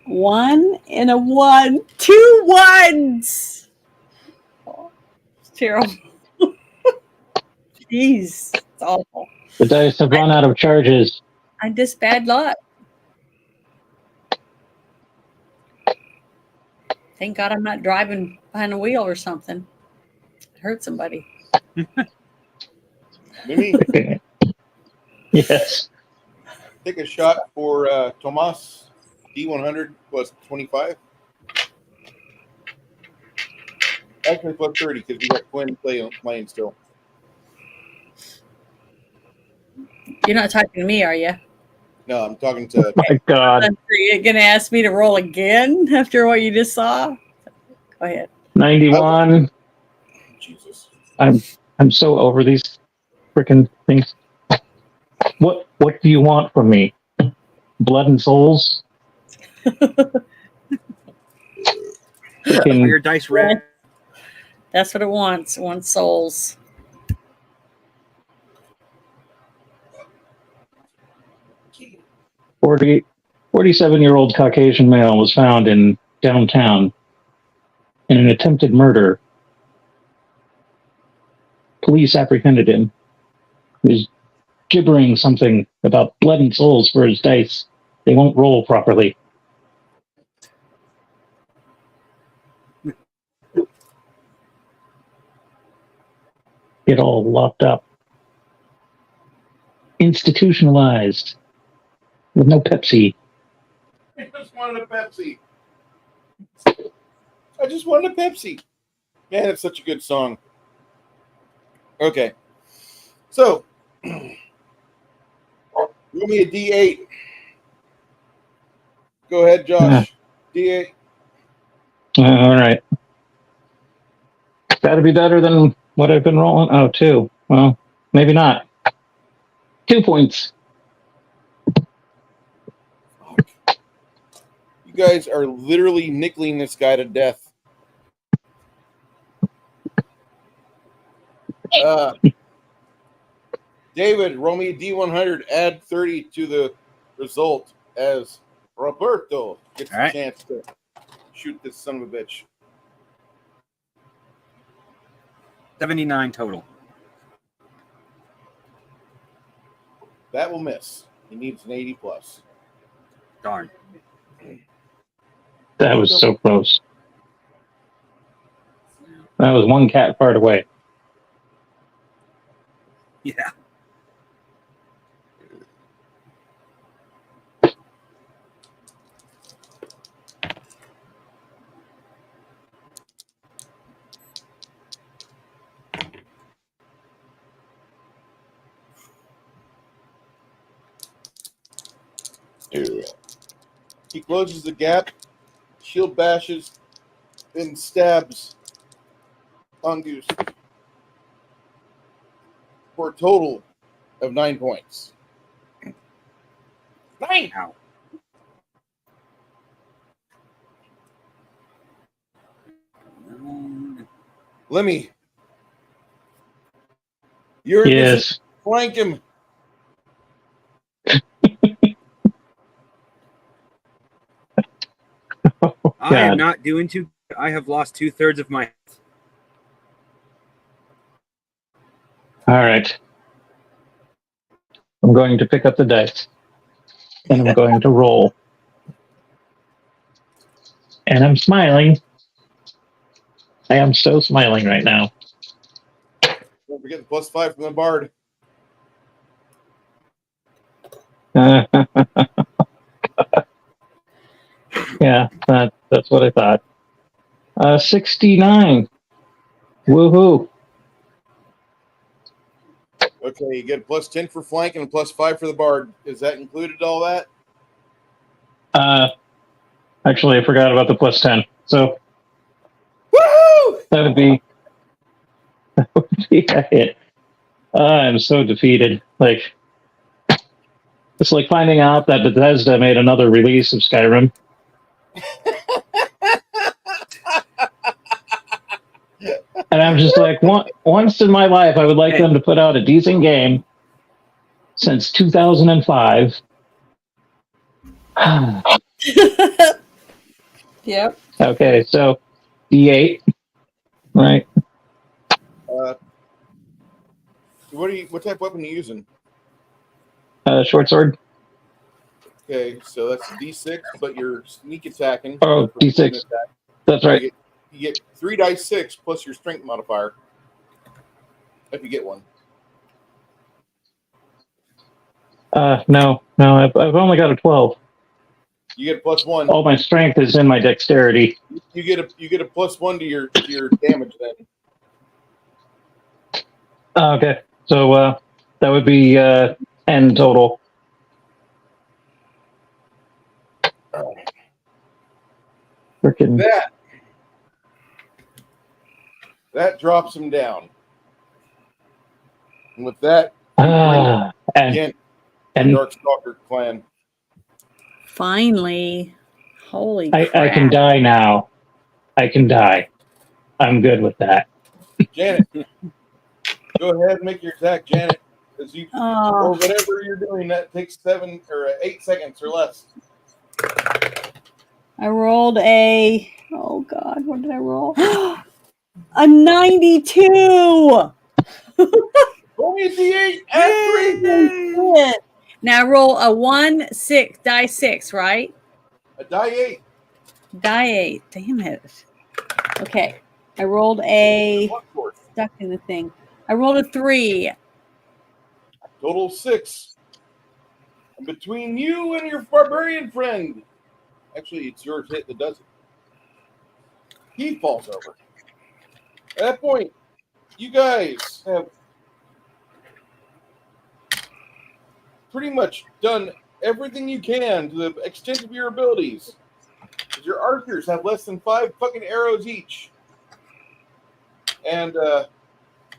1 and a 1. 2 ones. Oh, it's terrible. Jeez, it's awful. The dice have run out of charges. I'm just bad luck. Thank God I'm not driving behind a wheel or something. Hurt somebody. Mimi, Yes. take a shot for Tomas. D100 plus 25. Actually, plus 30 because we got Quinn playing still. You're not talking to me, are you? No, I'm talking to. My God. You're going to ask me to roll again after what you just saw? Go ahead. 91. Jesus. I'm so over these freaking things. What do you want from me? Blood and souls? Are Freaking your dice red? That's what it wants. It wants souls. $40 47-year-old Caucasian male was found in downtown in an attempted murder. Police apprehended him. He was gibbering something about blood and souls for his dice. They won't roll properly. Get all locked up. Institutionalized. With no Pepsi. I just wanted a Pepsi. I just wanted a Pepsi. Man, it's such a good song. Okay. So, roll me a D8. Go ahead, Josh. D8. All right. Got to be better than what I've been rolling. Oh, 2. Well, maybe not. 2 points. You guys are literally nickeling this guy to death. David, roll me a D100. Add 30 to the result as Roberto gets All right. a chance to shoot this son of a bitch. 79 total. That will miss. He needs an 80 plus. Darn. That was so close. That was one cat part away. Yeah. He closes the gap, shield bashes, and stabs Mongoose for a total of 9 points. 9! Ow. Lemmy, you're Yes. flank him. I am God. not doing too. I have lost 2/3 of my. All right. I'm going to pick up the dice. And I'm going to roll. And I'm smiling. I am so smiling right now. Don't forget the +5 from the Bard. Yeah, that's what I thought. 69. Woohoo. Okay, you get a +10 for flank and a +5 for the Bard. Is that included all that? Actually, I forgot about the +10. So Woohoo! that would be a hit. I'm so defeated. Like, it's like finding out that Bethesda made another release of Skyrim. And I'm just like, once in my life, I would like them to put out a decent game since 2005. Yep. Okay, so D8, right? What type of weapon are you using? Short sword. Okay, so that's D6, but you're sneak attacking. Oh, D6. Attack. That's right. You get 3 dice 6 plus your strength modifier. If you get one. No, I've only got a 12. You get a +1. All my strength is in my dexterity. You get a +1 to your damage then. Okay, so that would be 10 total. Freaking That drops him down. And with that, and again, Darkstalker clan. Finally. Holy I crap. can die now. I can die. I'm good with that. Janet, go ahead and make your attack, Janet. Or Oh, whatever you're doing, that takes 7 or 8 seconds or less. I rolled oh God, what did I roll? A 92. Only a D8 and 3. Shit. Now I roll a 1/6, die 6, right? A die 8. Die 8. Damn it. Okay. I rolled a What for? stuck in the thing. I rolled a 3. Total 6. And between you and your barbarian friend, actually, it's yours hit that does it. He falls over. At that point, you guys have pretty much done everything you can to the extent of your abilities. Your archers have less than 5 fucking arrows each. And the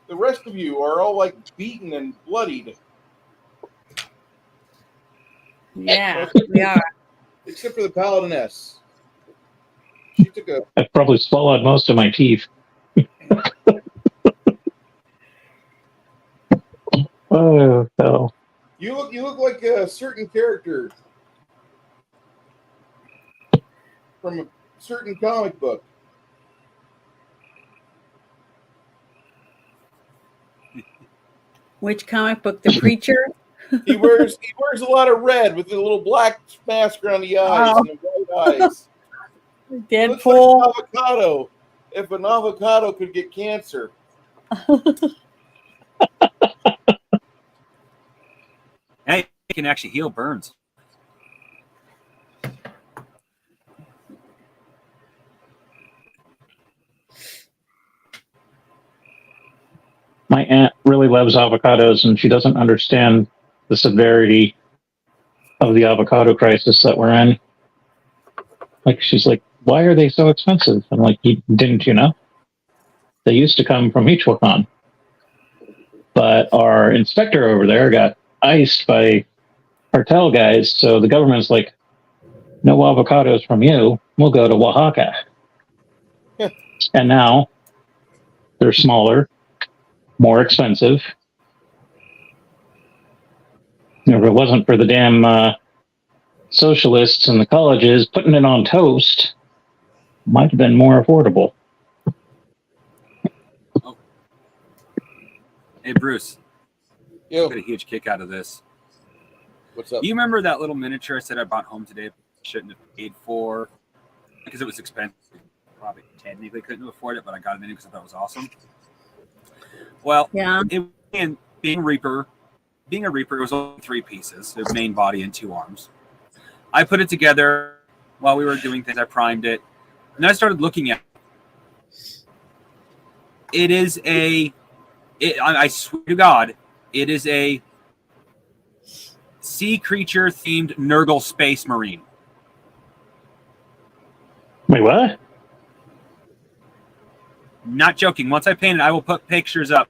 rest of you are all like beaten and bloodied. Yeah, we are. Except for the paladiness. She took a I've probably swallowed most of my teeth. Oh, hell. You look like a certain character from a certain comic book. Which comic book? The Preacher? He wears a lot of red with a little black mask around the eyes and the white eyes. He looks Deadpool? like an avocado. If an avocado could get cancer. Hey, it can actually heal burns. My aunt really loves avocados, and she doesn't understand the severity of the avocado crisis that we're in. Like, she's like, why are they so expensive? I'm like, didn't you know? They used to come from Michoacan. But our inspector over there got iced by cartel guys, so the government's like, no avocados from you. We'll go to Oaxaca. And now they're smaller, more expensive. If it wasn't for the damn socialists in the colleges putting it on toast, might have been more affordable. Hey, Bruce, Yo, I got a huge kick out of this. what's up? Do you remember that little miniature I said I bought home today? Shouldn't have paid for because it was expensive. Probably technically couldn't afford it, but I got it anyway because I thought it was awesome. Well, Yeah. being a Reaper, it was only 3 pieces: the main body and 2 arms. I put it together while we were doing things. I primed it, and I started looking at it. It is I swear to God, it is a sea creature themed Nurgle Space Marine. Wait, what? Not joking. Once I paint it, I will put pictures up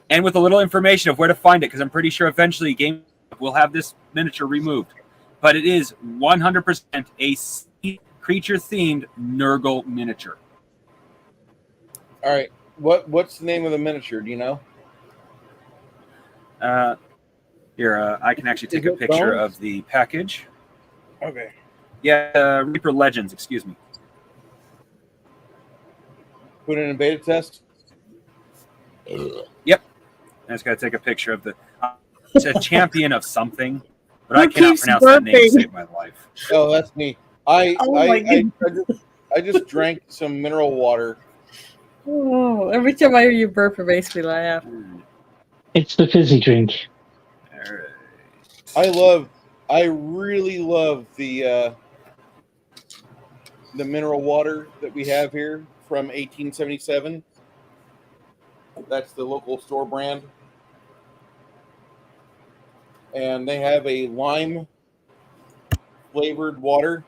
and with a little information of where to find it, because I'm pretty sure eventually Game will have this miniature removed. But it is 100% a sea creature themed Nurgle miniature. All right. What's the name of the miniature? Do you know? Here, I can actually take Is a it picture bones? of the package. Okay. Yeah, Reaper Legends, excuse me. Put it in a beta test. Yep. I just got to take a picture of the. It's a champion of something, but I Who cannot keeps pronounce that name to burping? save my life. Oh, that's me. I Oh my I just drank some mineral water. Oh, every time I hear you burp, it makes me laugh. It's the fizzy drink. All right. I really love the mineral water that we have here from 1877. That's the local store brand. And they have a lime flavored water.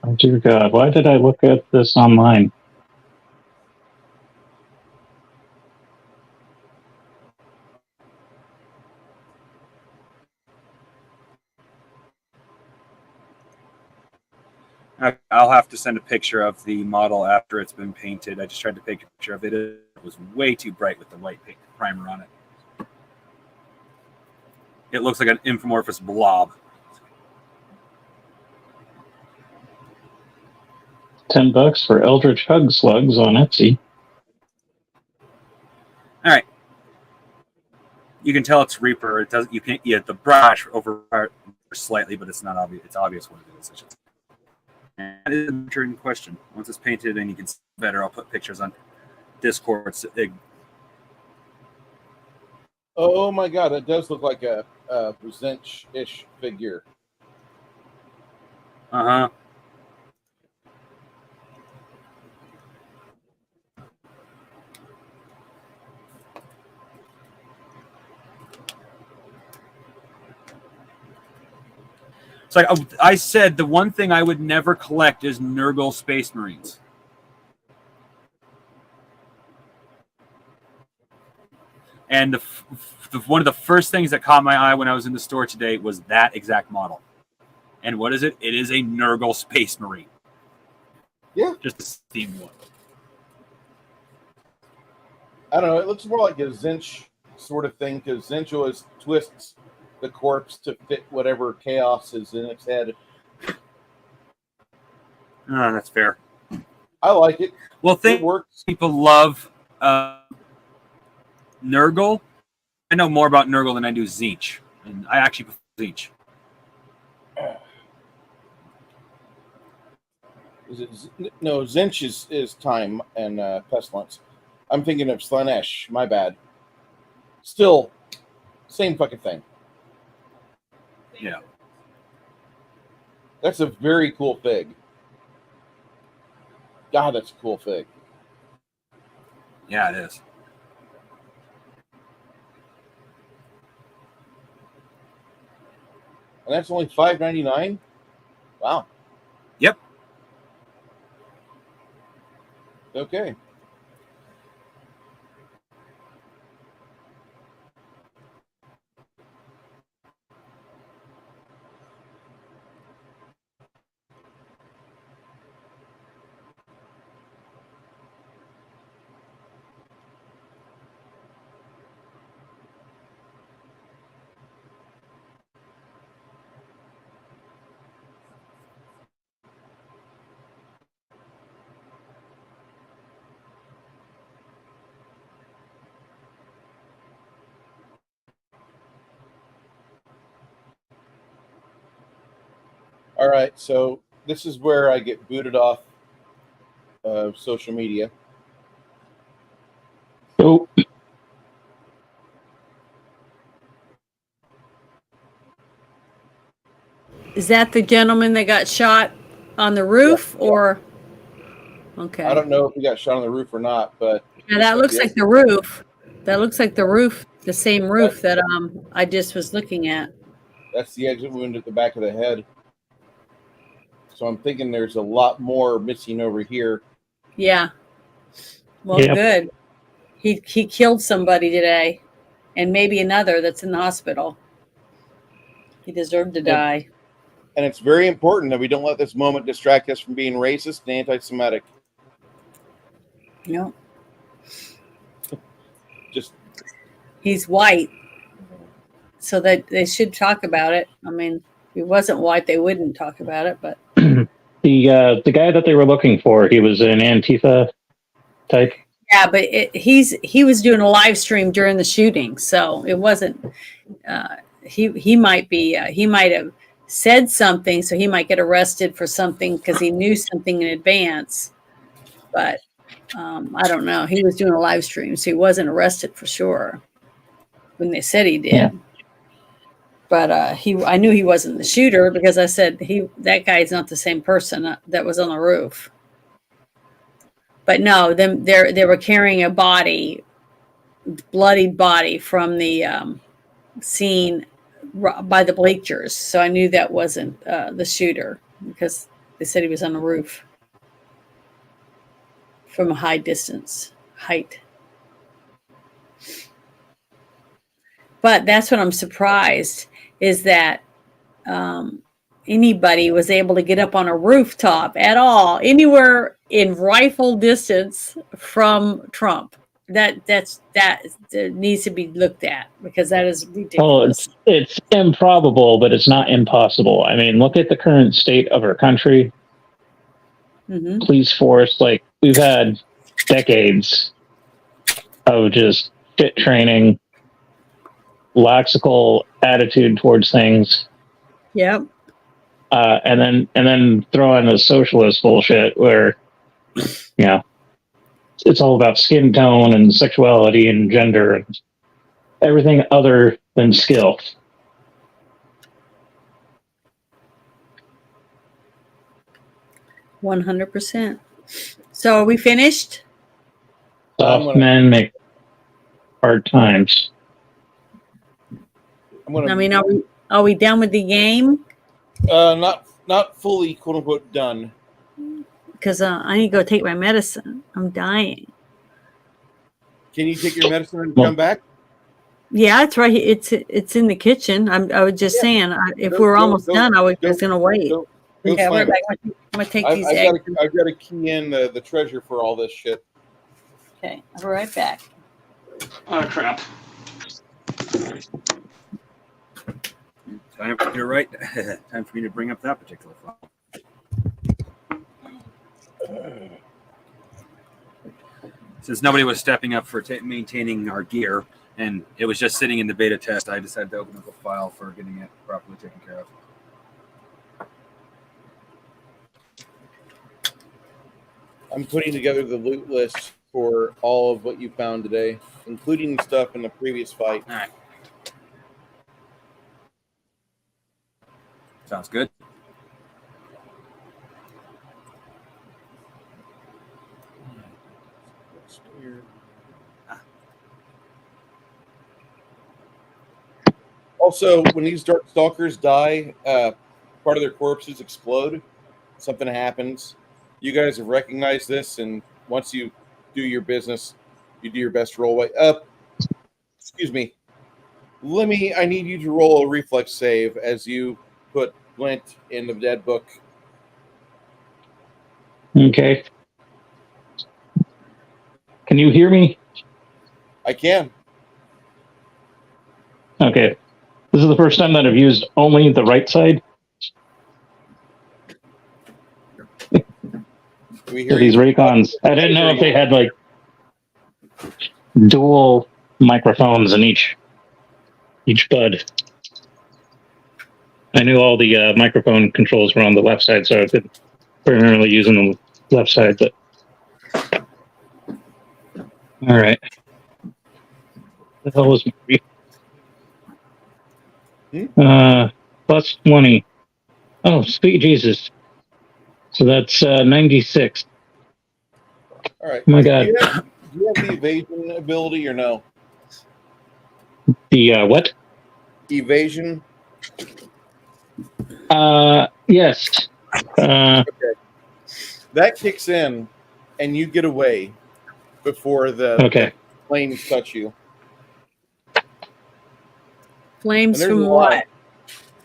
Oh, dear God. Why did I look at this online? I'll have to send a picture of the model after it's been painted. I just tried to take a picture of it. It was way too bright with the white paint primer on it. It looks like an Infomorphous blob. $10 for Eldritch Hug Slugs on Etsy. All right. You can tell it's Reaper. It does. You can. Yeah, the brush over slightly, but it's not obvious. It's obvious what it is. And that is the picture in question. Once it's painted and you can see better, I'll put pictures on Discord. Oh my god, it does look like a Zinch-ish figure. Uh-huh. It's like I said, the one thing I would never collect is Nurgle Space Marines. And one of the first things that caught my eye when I was in the store today was that exact model. And what is it? It is a Nurgle Space Marine. Yeah. Just a steam one. I don't know. It looks more like a Zinch sort of thing because Zinch always twists the corpse to fit whatever chaos is in its head. Oh, that's fair. I like it. Well, It works. people love Nurgle. I know more about Nurgle than I do Tzeentch, and I actually prefer Tzeentch. No, Zinch is time and pestilence. I'm thinking of Slanesh. My bad. Still, same fucking thing. Yeah. That's a very cool fig. God, that's a cool fig. Yeah, it is. And that's only $5.99? Wow. Yep. Okay. All right, so this is where I get booted off of social media. So, Is that the gentleman that got shot on the roof, or? Okay. I don't know if he got shot on the roof or not, but Yeah, that looks like the roof. That looks like the roof, the same roof that I just was looking at. that's the exit wound at the back of the head. So I'm thinking there's a lot more missing over here. Yeah. Well, Yep. good. He killed somebody today, and maybe another that's in the hospital. He deserved to die. And it's very important that we don't let this moment distract us from being racist and anti-Semitic. No, Just he's white, so that they should talk about it. I mean, if he wasn't white, they wouldn't talk about it. But the guy that they were looking for, he was an Antifa type. yeah, but he was doing a live stream during the shooting, so it wasn't. He might be he might have said something, so he might get arrested for something because he knew something in advance. But I don't know. He was doing a live stream, so he wasn't arrested for sure when they said he did. Yeah. But I knew he wasn't the shooter because I said that guy's not the same person that was on the roof. But no, they were carrying a body, bloodied body from the scene by the bleachers. So I knew that wasn't the shooter because they said he was on the roof from a height. But that's what I'm surprised is that anybody was able to get up on a rooftop at all, anywhere in rifle distance from Trump. That needs to be looked at because that is ridiculous. Well, it's improbable, but it's not impossible. I mean, look at the current state of our country. Mm-hmm. Police force, like we've had decades of just shit training, laxical attitude towards things. Yep. And then throw in the socialist bullshit where, it's all about skin tone and sexuality and gender and everything other than skill. %. So are we finished? Soft men make hard times. I mean, are we done with the game? Not fully, quote unquote, done. Because I need to go take my medicine. I'm dying. Can you take your medicine and come back? Yeah, it's right. It's in the kitchen. I was just saying, if we're almost done, I was going to wait. Yeah, we're back. I'm going to take these eggs. I've got to key in the treasure for all this shit. Okay, I'll be right back. Oh, crap. Time for you to write. Time for me to bring up that particular file. Since nobody was stepping up for maintaining our gear, and it was just sitting in the beta test, I decided to open up a file for getting it properly taken care of. I'm putting together the loot list for all of what you found today, including the stuff in the previous fight. All right. Sounds good. Also, when these dark stalkers die, part of their corpses explode. Something happens. You guys have recognized this, and once you do your business, you do your best roll way up. Excuse me. Lemmy, I need you to roll a reflex save as you put Glint in the dead book. Okay. Can you hear me? I can. Okay. This is the first time that I've used only the right side. We So hear these you. Raycons. I didn't know if they had like dual microphones in each bud. I knew all the microphone controls were on the left side, so I was primarily using the left side. But all right, the hell was plus 20. Oh, sweet Jesus! So that's 96. All right. Oh my God. Do you have the evasion ability or no? The what? Evasion. Yes. Okay. That kicks in, and you get away before Okay. the flames touch you. Flames And there's from a lot.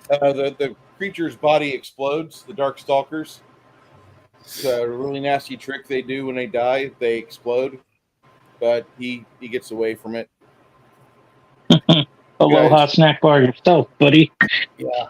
what? The creature's body explodes. The Dark Stalkers. It's a really nasty trick they do when they die. They explode, but he gets away from it. Aloha Guys. snack bar yourself, buddy. Yeah.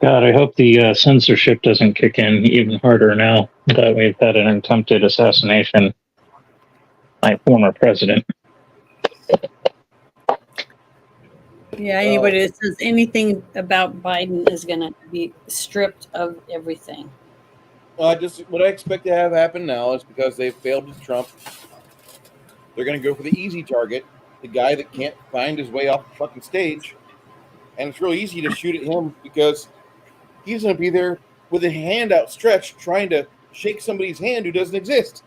God, I hope the censorship doesn't kick in even harder now that we've had an attempted assassination by former president. Yeah, anybody that says anything about Biden is going to be stripped of everything. Well, what I expect to have happen now is because they've failed with Trump, they're going to go for the easy target, the guy that can't find his way off the fucking stage, and it's real easy to shoot at him because he's going to be there with a hand outstretched trying to shake somebody's hand who doesn't exist.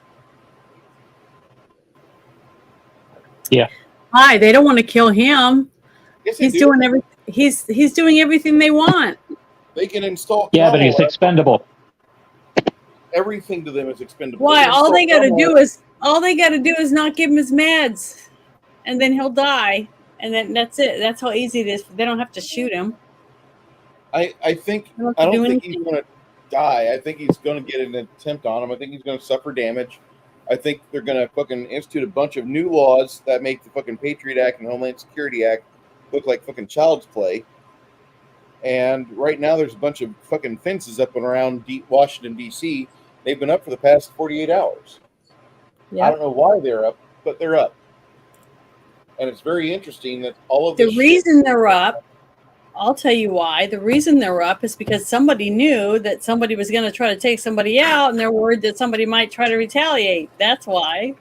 Why? They don't want to kill him. Yes, they He's do. doing everything. He's doing everything they want. They can install Yeah, but he's Kamala. expendable. Everything to them is expendable. Why? can All they install got to Kamala. do is not give him his meds, and then he'll die. And then that's it. That's how easy it is. They don't have to shoot him. I think They don't I have to don't do think he's anything. going to die. I think he's going to get an attempt on him. I think he's going to suffer damage. I think they're going to fucking institute a bunch of new laws that make the fucking Patriot Act and Homeland Security Act look like fucking child's play. And right now, there's a bunch of fucking fences up and around Washington, D.C. They've been up for the past 48 hours. I Yeah. don't know why they're up, but they're up. And it's very interesting that all of The this reason they're up, I'll tell you why. The reason they're up is because somebody knew that somebody was going to try to take somebody out, and they're worried that somebody might try to retaliate. That's why.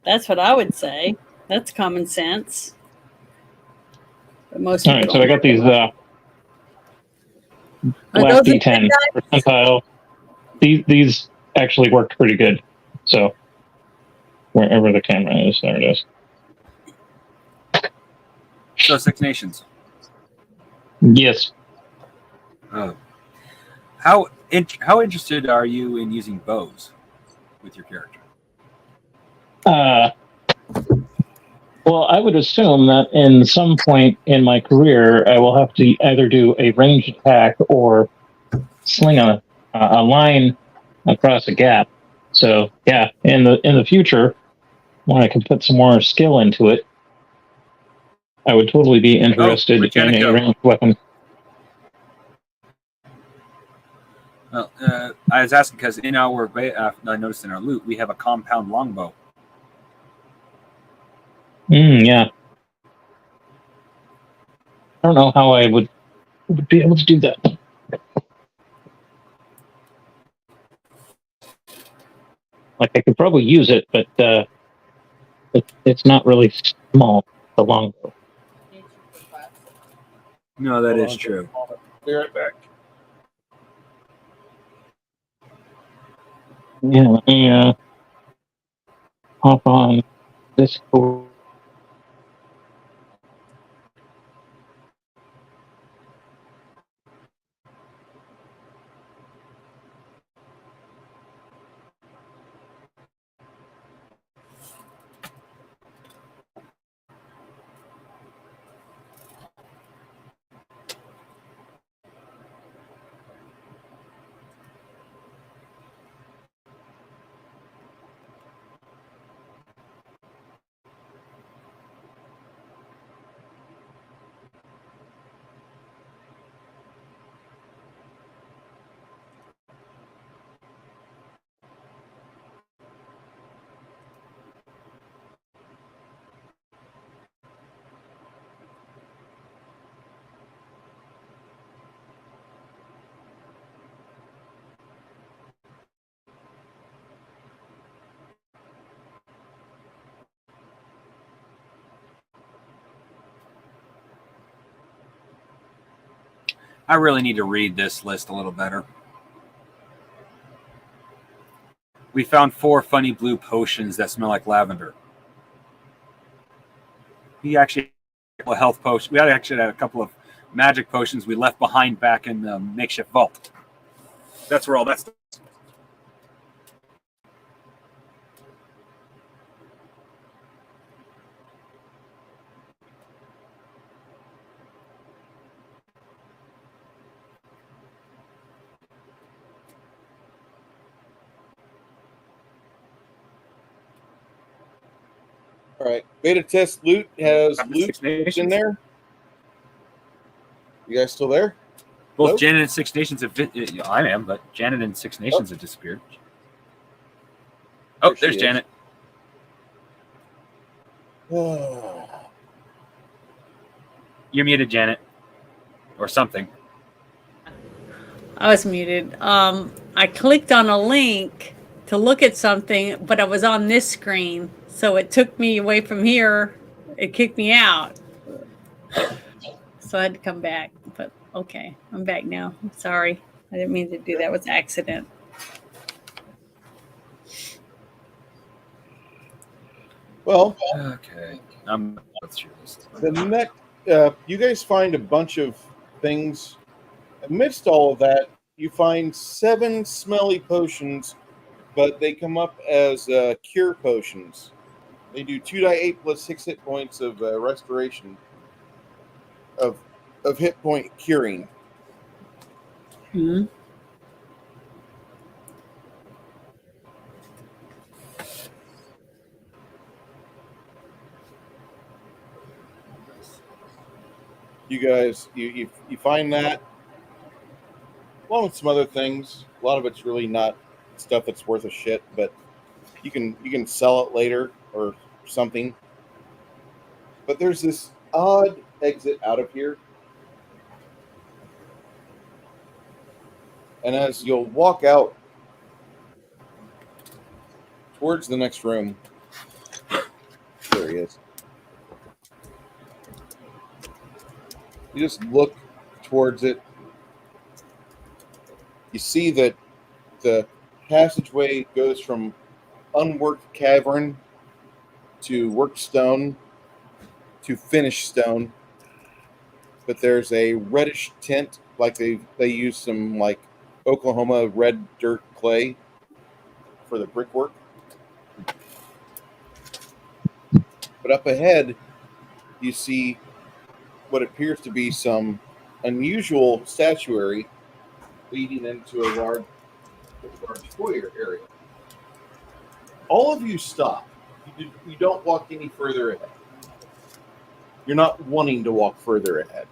That's what I would say. That's common sense. But most All people right, so I got these Are black those the D10 percentile. These actually worked pretty good. So wherever the camera is, there it is. So Six Nations. Yes. How interested are you in using bows with your character? Well, I would assume that in some point in my career, I will have to either do a ranged attack or sling a line across a gap. So yeah, in the future, when I can put some more skill into it, I would totally be interested in a Britannica. ranged weapon. Well, I was asking because in our I noticed in our loot we have a compound longbow. Yeah. I don't know how I would be able to do that. Like I could probably use it, but it's not really small. The longbow. No, that is true. Be right back. Yeah, let me hop on Discord. I really need to read this list a little better. We found 4 funny blue potions that smell like lavender. We actually had a health potion. We actually had a couple of magic potions we left behind back in the makeshift vault. That's where all that stuff is. All right. Beta test loot has Got the loot Six Nations. in there. You guys still there? Both Hello? Janet and Six Nations have. I am, but Janet and Six Nations have disappeared. Oh, There she there's is. Janet. You're muted, Janet, or something. I was muted. I clicked on a link to look at something, but I was on this screen, so it took me away from here. It kicked me out, so I had to come back. But okay, I'm back now. I'm sorry, I didn't mean to do that. It was an accident. Well, Okay, I'm what's your list? the next, you guys find a bunch of things. Amidst all of that, you find 7 smelly potions, but they come up as cure potions. They do 2d8 plus 6 hit points of restoration of hit point curing. Hmm. You guys, you find that along with some other things. A lot of it's really not stuff that's worth a shit, but you can sell it later or something. But there's this odd exit out of here. And as you'll walk out towards the next room, there he is. You just look towards it. You see that the passageway goes from unworked cavern to worked stone to finished stone. But there's a reddish tint, like they use some like Oklahoma red dirt clay for the brickwork. But up ahead, you see what appears to be some unusual statuary leading into a large foyer area. All of you stop. You don't walk any further ahead. You're not wanting to walk further ahead.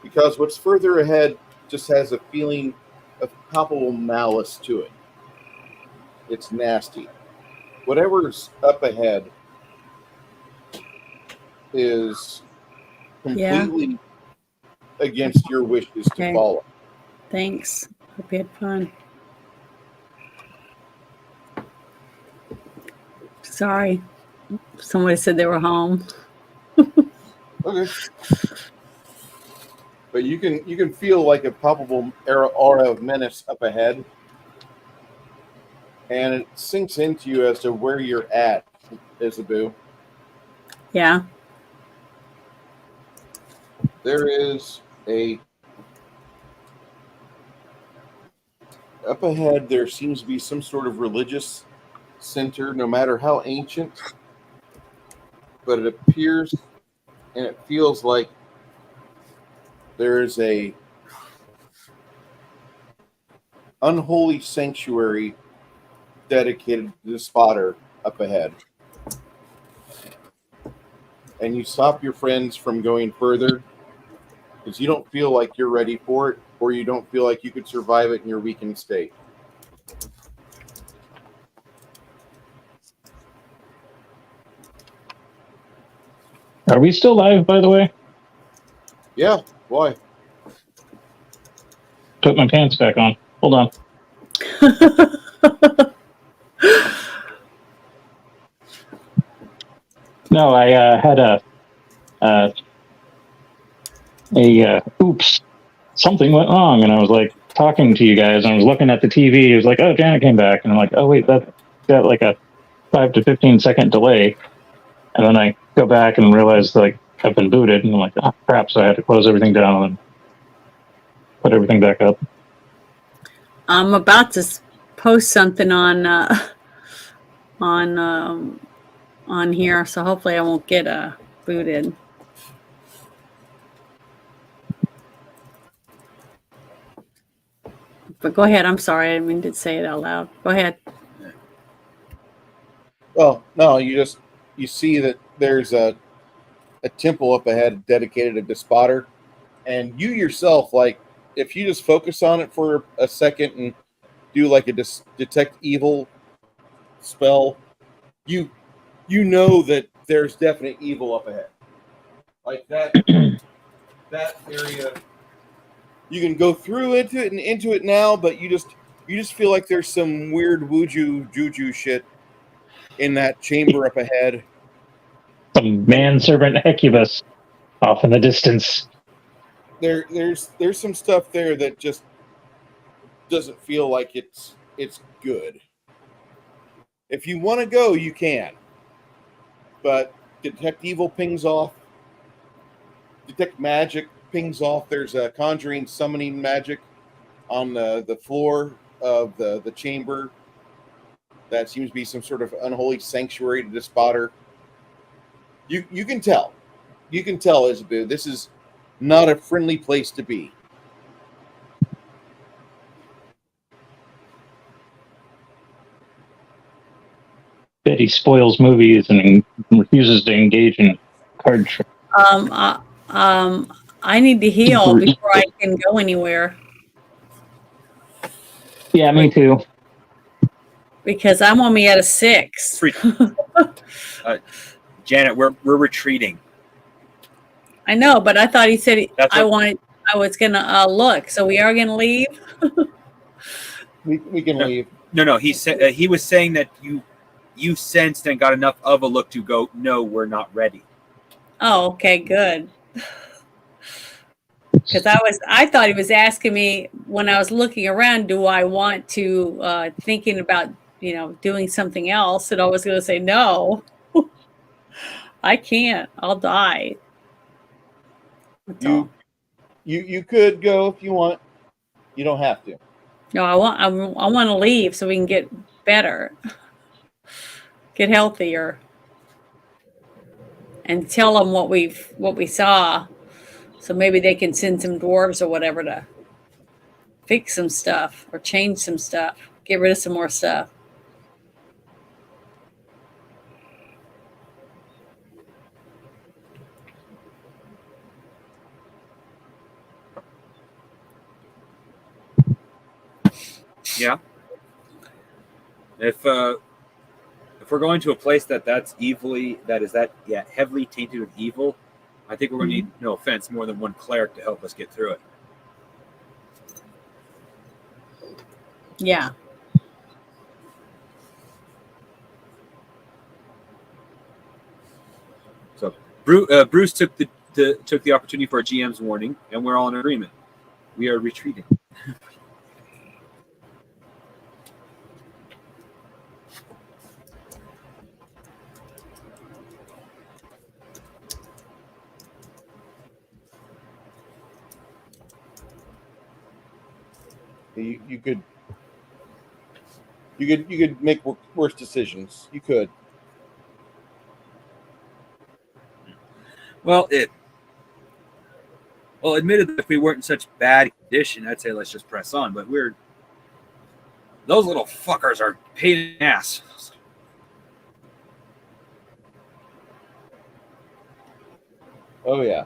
Because what's further ahead just has a feeling of palpable malice to it. It's nasty. Whatever's up ahead is completely against your wishes to Okay. follow. Thanks. Hope you had fun. Sorry. Somebody said they were home. Okay. But you can feel like a palpable aura of menace up ahead. And it sinks into you as to where you're at, Isabu. Yeah. There is up ahead, there seems to be some sort of religious center, no matter how ancient, but it appears and it feels like there is a unholy sanctuary dedicated to the spotter up ahead. And you stop your friends from going further because you don't feel like you're ready for it, or you don't feel like you could survive it in your weakened state. Are we still live, by the way? Yeah, why? Put my pants back on. Hold on. No, I had a oops. something went wrong. And I was like talking to you guys, and I was looking at the TV. It was like, oh, Janet came back. And I'm like, oh, wait, that got like a 5 to 15 second delay. And then I go back and realize like I've been booted. And I'm like, oh, crap. So I had to close everything down and put everything back up. I'm about to post something on here, so hopefully I won't get booted. But go ahead. I'm sorry. I didn't mean to say it out loud. Go ahead. Well, no, you see that there's a temple up ahead dedicated to Spotter, and you yourself, like, if you just focus on it for a second and do like a detect evil spell, you know that there's definite evil up ahead. Like that area, you can go through into it now, but you just feel like there's some weird juju shit in that chamber up ahead. Some manservant Hecubus off in the distance. There's some stuff there that just doesn't feel like it's good. If you want to go, you can. But detect evil pings off. Detect magic pings off. There's a conjuring summoning magic on the floor of the chamber. That seems to be some sort of unholy sanctuary to the Spotter. You can tell. You can tell, Isabu, this is not a friendly place to be. Betty spoils movies and refuses to engage in card tricks. I need to heal before I can go anywhere Yeah, me too. because I'm only at a 6. Janet, we're retreating. I know, but I thought he said That's I what- was gonna look. So we are gonna leave. We can leave. No. He said he was saying that you sensed and got enough of a look to go. No, we're not ready. Oh, okay, good. Because I thought he was asking me when I was looking around, do I want to thinking about doing something else? And I was going to say no. I can't. I'll die. That's all. You could go if you want. You don't have to. No, I want to leave so we can get better, get healthier, and tell them what we saw, so maybe they can send some dwarves or whatever to fix some stuff or change some stuff, get rid of some more stuff. Yeah. If we're going to a place that's heavily tainted with evil, I think we're going to need, no offense, more than one cleric to help us get through it. Yeah. So Bruce took the opportunity for a GM's warning, and we're all in agreement. We are retreating. You could make worse decisions. You could. Well, admittedly, if we weren't in such bad condition, I'd say let's just press on. But those little fuckers are pain in the ass. Oh yeah.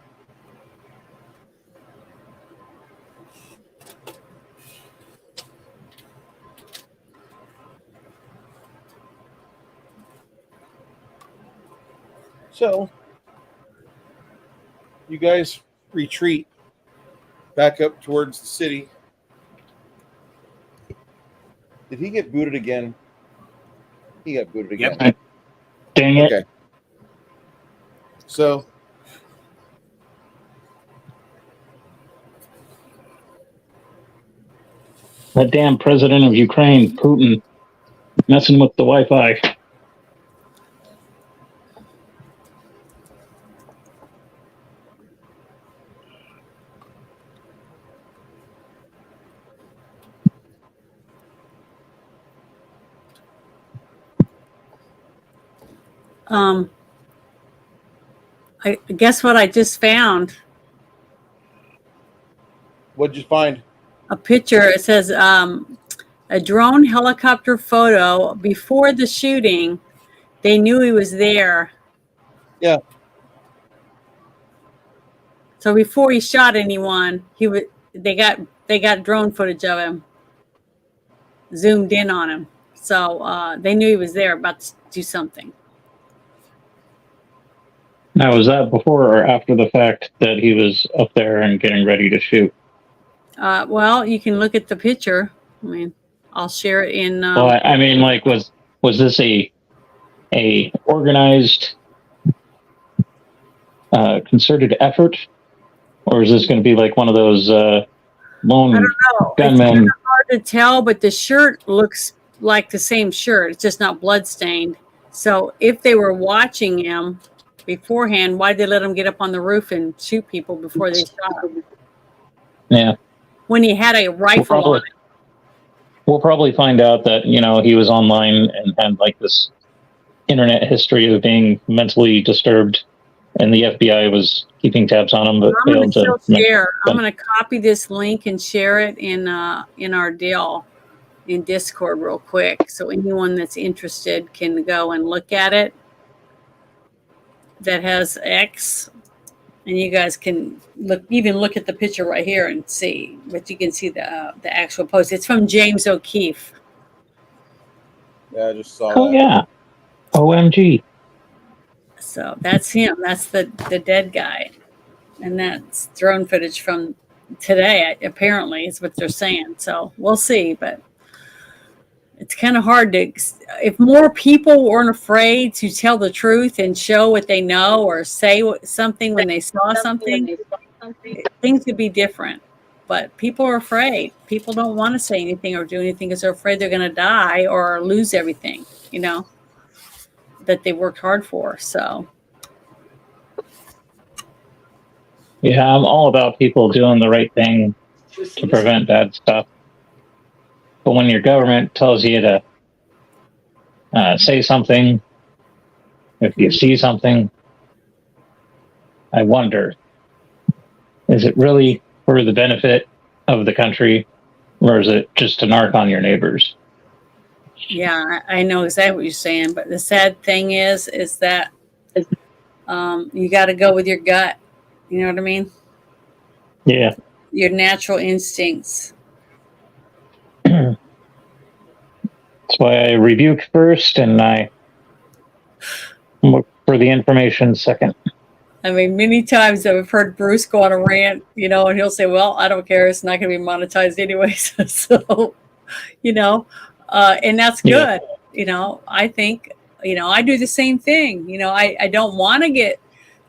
So, you guys retreat back up towards the city. Did he get booted again? He got booted again. Yep. Dang it. Okay. So, That damn president of Ukraine, Putin, messing with the Wi-Fi. I guess what I just found What'd you find? a picture. It says a drone helicopter photo before the shooting. They knew he was there. Yeah. So before he shot anyone, they got drone footage of him, zoomed in on him. So they knew he was there, about to do something. Now, was that before or after the fact that he was up there and getting ready to shoot? Well, you can look at the picture. I mean, I'll share it in. Well, I mean, like, was this a organized, concerted effort, or is this going to be like one of those lone I don't know. gunmen? It's hard to tell, but the shirt looks like the same shirt. It's just not bloodstained. So if they were watching him beforehand, why did they let him get up on the roof and shoot people before they shot him? Yeah. When he had a rifle on it. We'll probably find out that, he was online and had like this internet history of being mentally disturbed, and the FBI was keeping tabs on him, but I'm failed going to to share. I'm going to copy this link and share it in our deal in Discord real quick, so anyone that's interested can go and look at it. That has X, and you guys can look at the picture right here and see, but you can see the actual post. It's from James O'Keefe. Yeah, I just saw Oh that. yeah, OMG. So that's him. That's the dead guy, and that's drone footage from today. Apparently, is what they're saying. So we'll see, but it's kind of hard to. If more people weren't afraid to tell the truth and show what they know or say something when they saw something, things could be different. But people are afraid. People don't want to say anything or do anything because they're afraid they're going to die or lose everything, that they worked hard for. So. Yeah, I'm all about people doing the right thing to prevent bad stuff. But when your government tells you to say something, if you see something, I wonder, is it really for the benefit of the country, or is it just to narc on your neighbors? Yeah, I know exactly what you're saying, but the sad thing is that you got to go with your gut. You know what I mean? Yeah. Your natural instincts. That's why I rebuke first, and I look for the information second. I mean, many times I've heard Bruce go on a rant, and he'll say, well, I don't care. It's not going to be monetized anyways. So, and that's good. Yeah. I think, I do the same thing. I don't want to get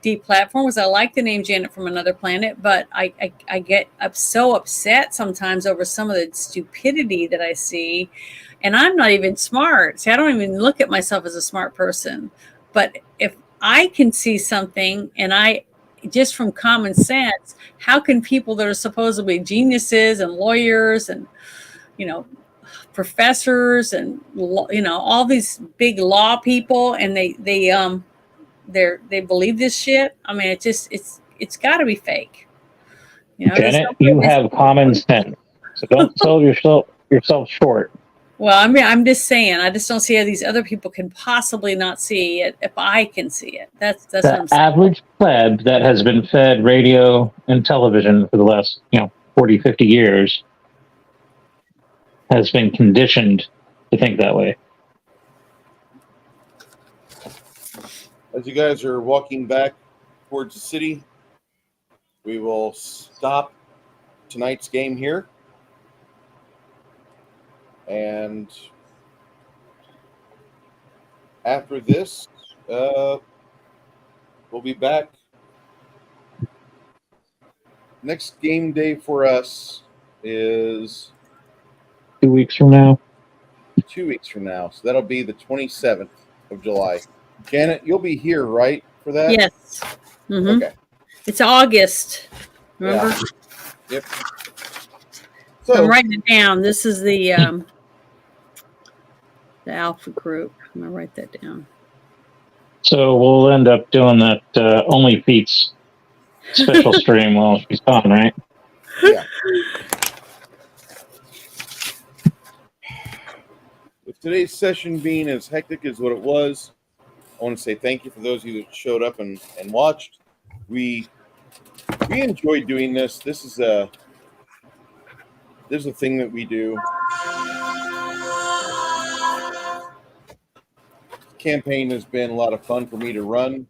deplatformed because I like the name Janet from Another Planet, but I get so upset sometimes over some of the stupidity that I see. And I'm not even smart. See, I don't even look at myself as a smart person. But if I can see something and just from common sense, how can people that are supposedly geniuses and lawyers and, professors and, all these big law people, and they believe this shit? I mean, it's got to be fake. Janet, you have common sense, so don't sell yourself short. Well, I mean, I'm just saying, I just don't see how these other people can possibly not see it if I can see it. That's what I'm saying. Average pleb that has been fed radio and television for the last, 40, 50 years has been conditioned to think that way. As you guys are walking back towards the city, we will stop tonight's game here. And after this, we'll be back. Next game day for us is 2 weeks from now. 2 weeks from now. So that'll be the 27th of July. Janet, you'll be here, right, for that? Yes. hmm Okay. It's August. Remember? Yeah. Yep. So I'm So, writing it down. This is the Alpha group. I'm gonna write that down. So we'll end up doing that Only Feats special stream while she's gone, right? yeah. With today's session being as hectic as what it was, I want to say thank you for those of you that showed up and watched. We enjoyed doing this. This is a thing that we do. Campaign has been a lot of fun for me to run.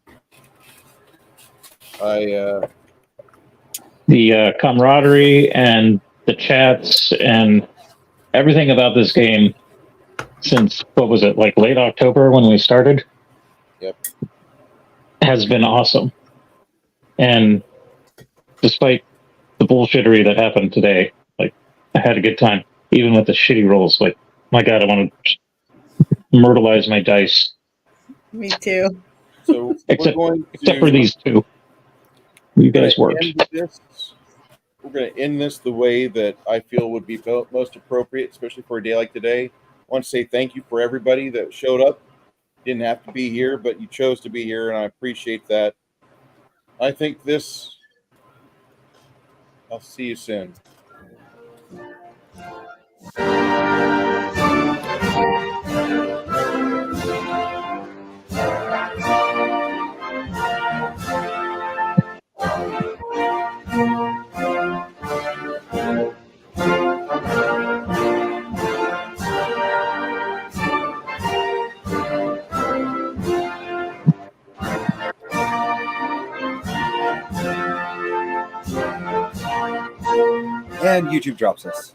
The camaraderie and the chats and everything about this game since, what was it, like late October when we started? Yep. Has been awesome. And despite the bullshittery that happened today, like, I had a good time, even with the shitty rolls. Like, my God, I want to myrtleize my dice. Me too. So Except- we're going to, Except for these two. You guys we're worked. We're going to end this the way that I feel would be most appropriate, especially for a day like today. I want to say thank you for everybody that showed up. Didn't have to be here, but you chose to be here, and I appreciate that. I think I'll see you soon. And YouTube drops us.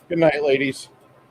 Good night, ladies.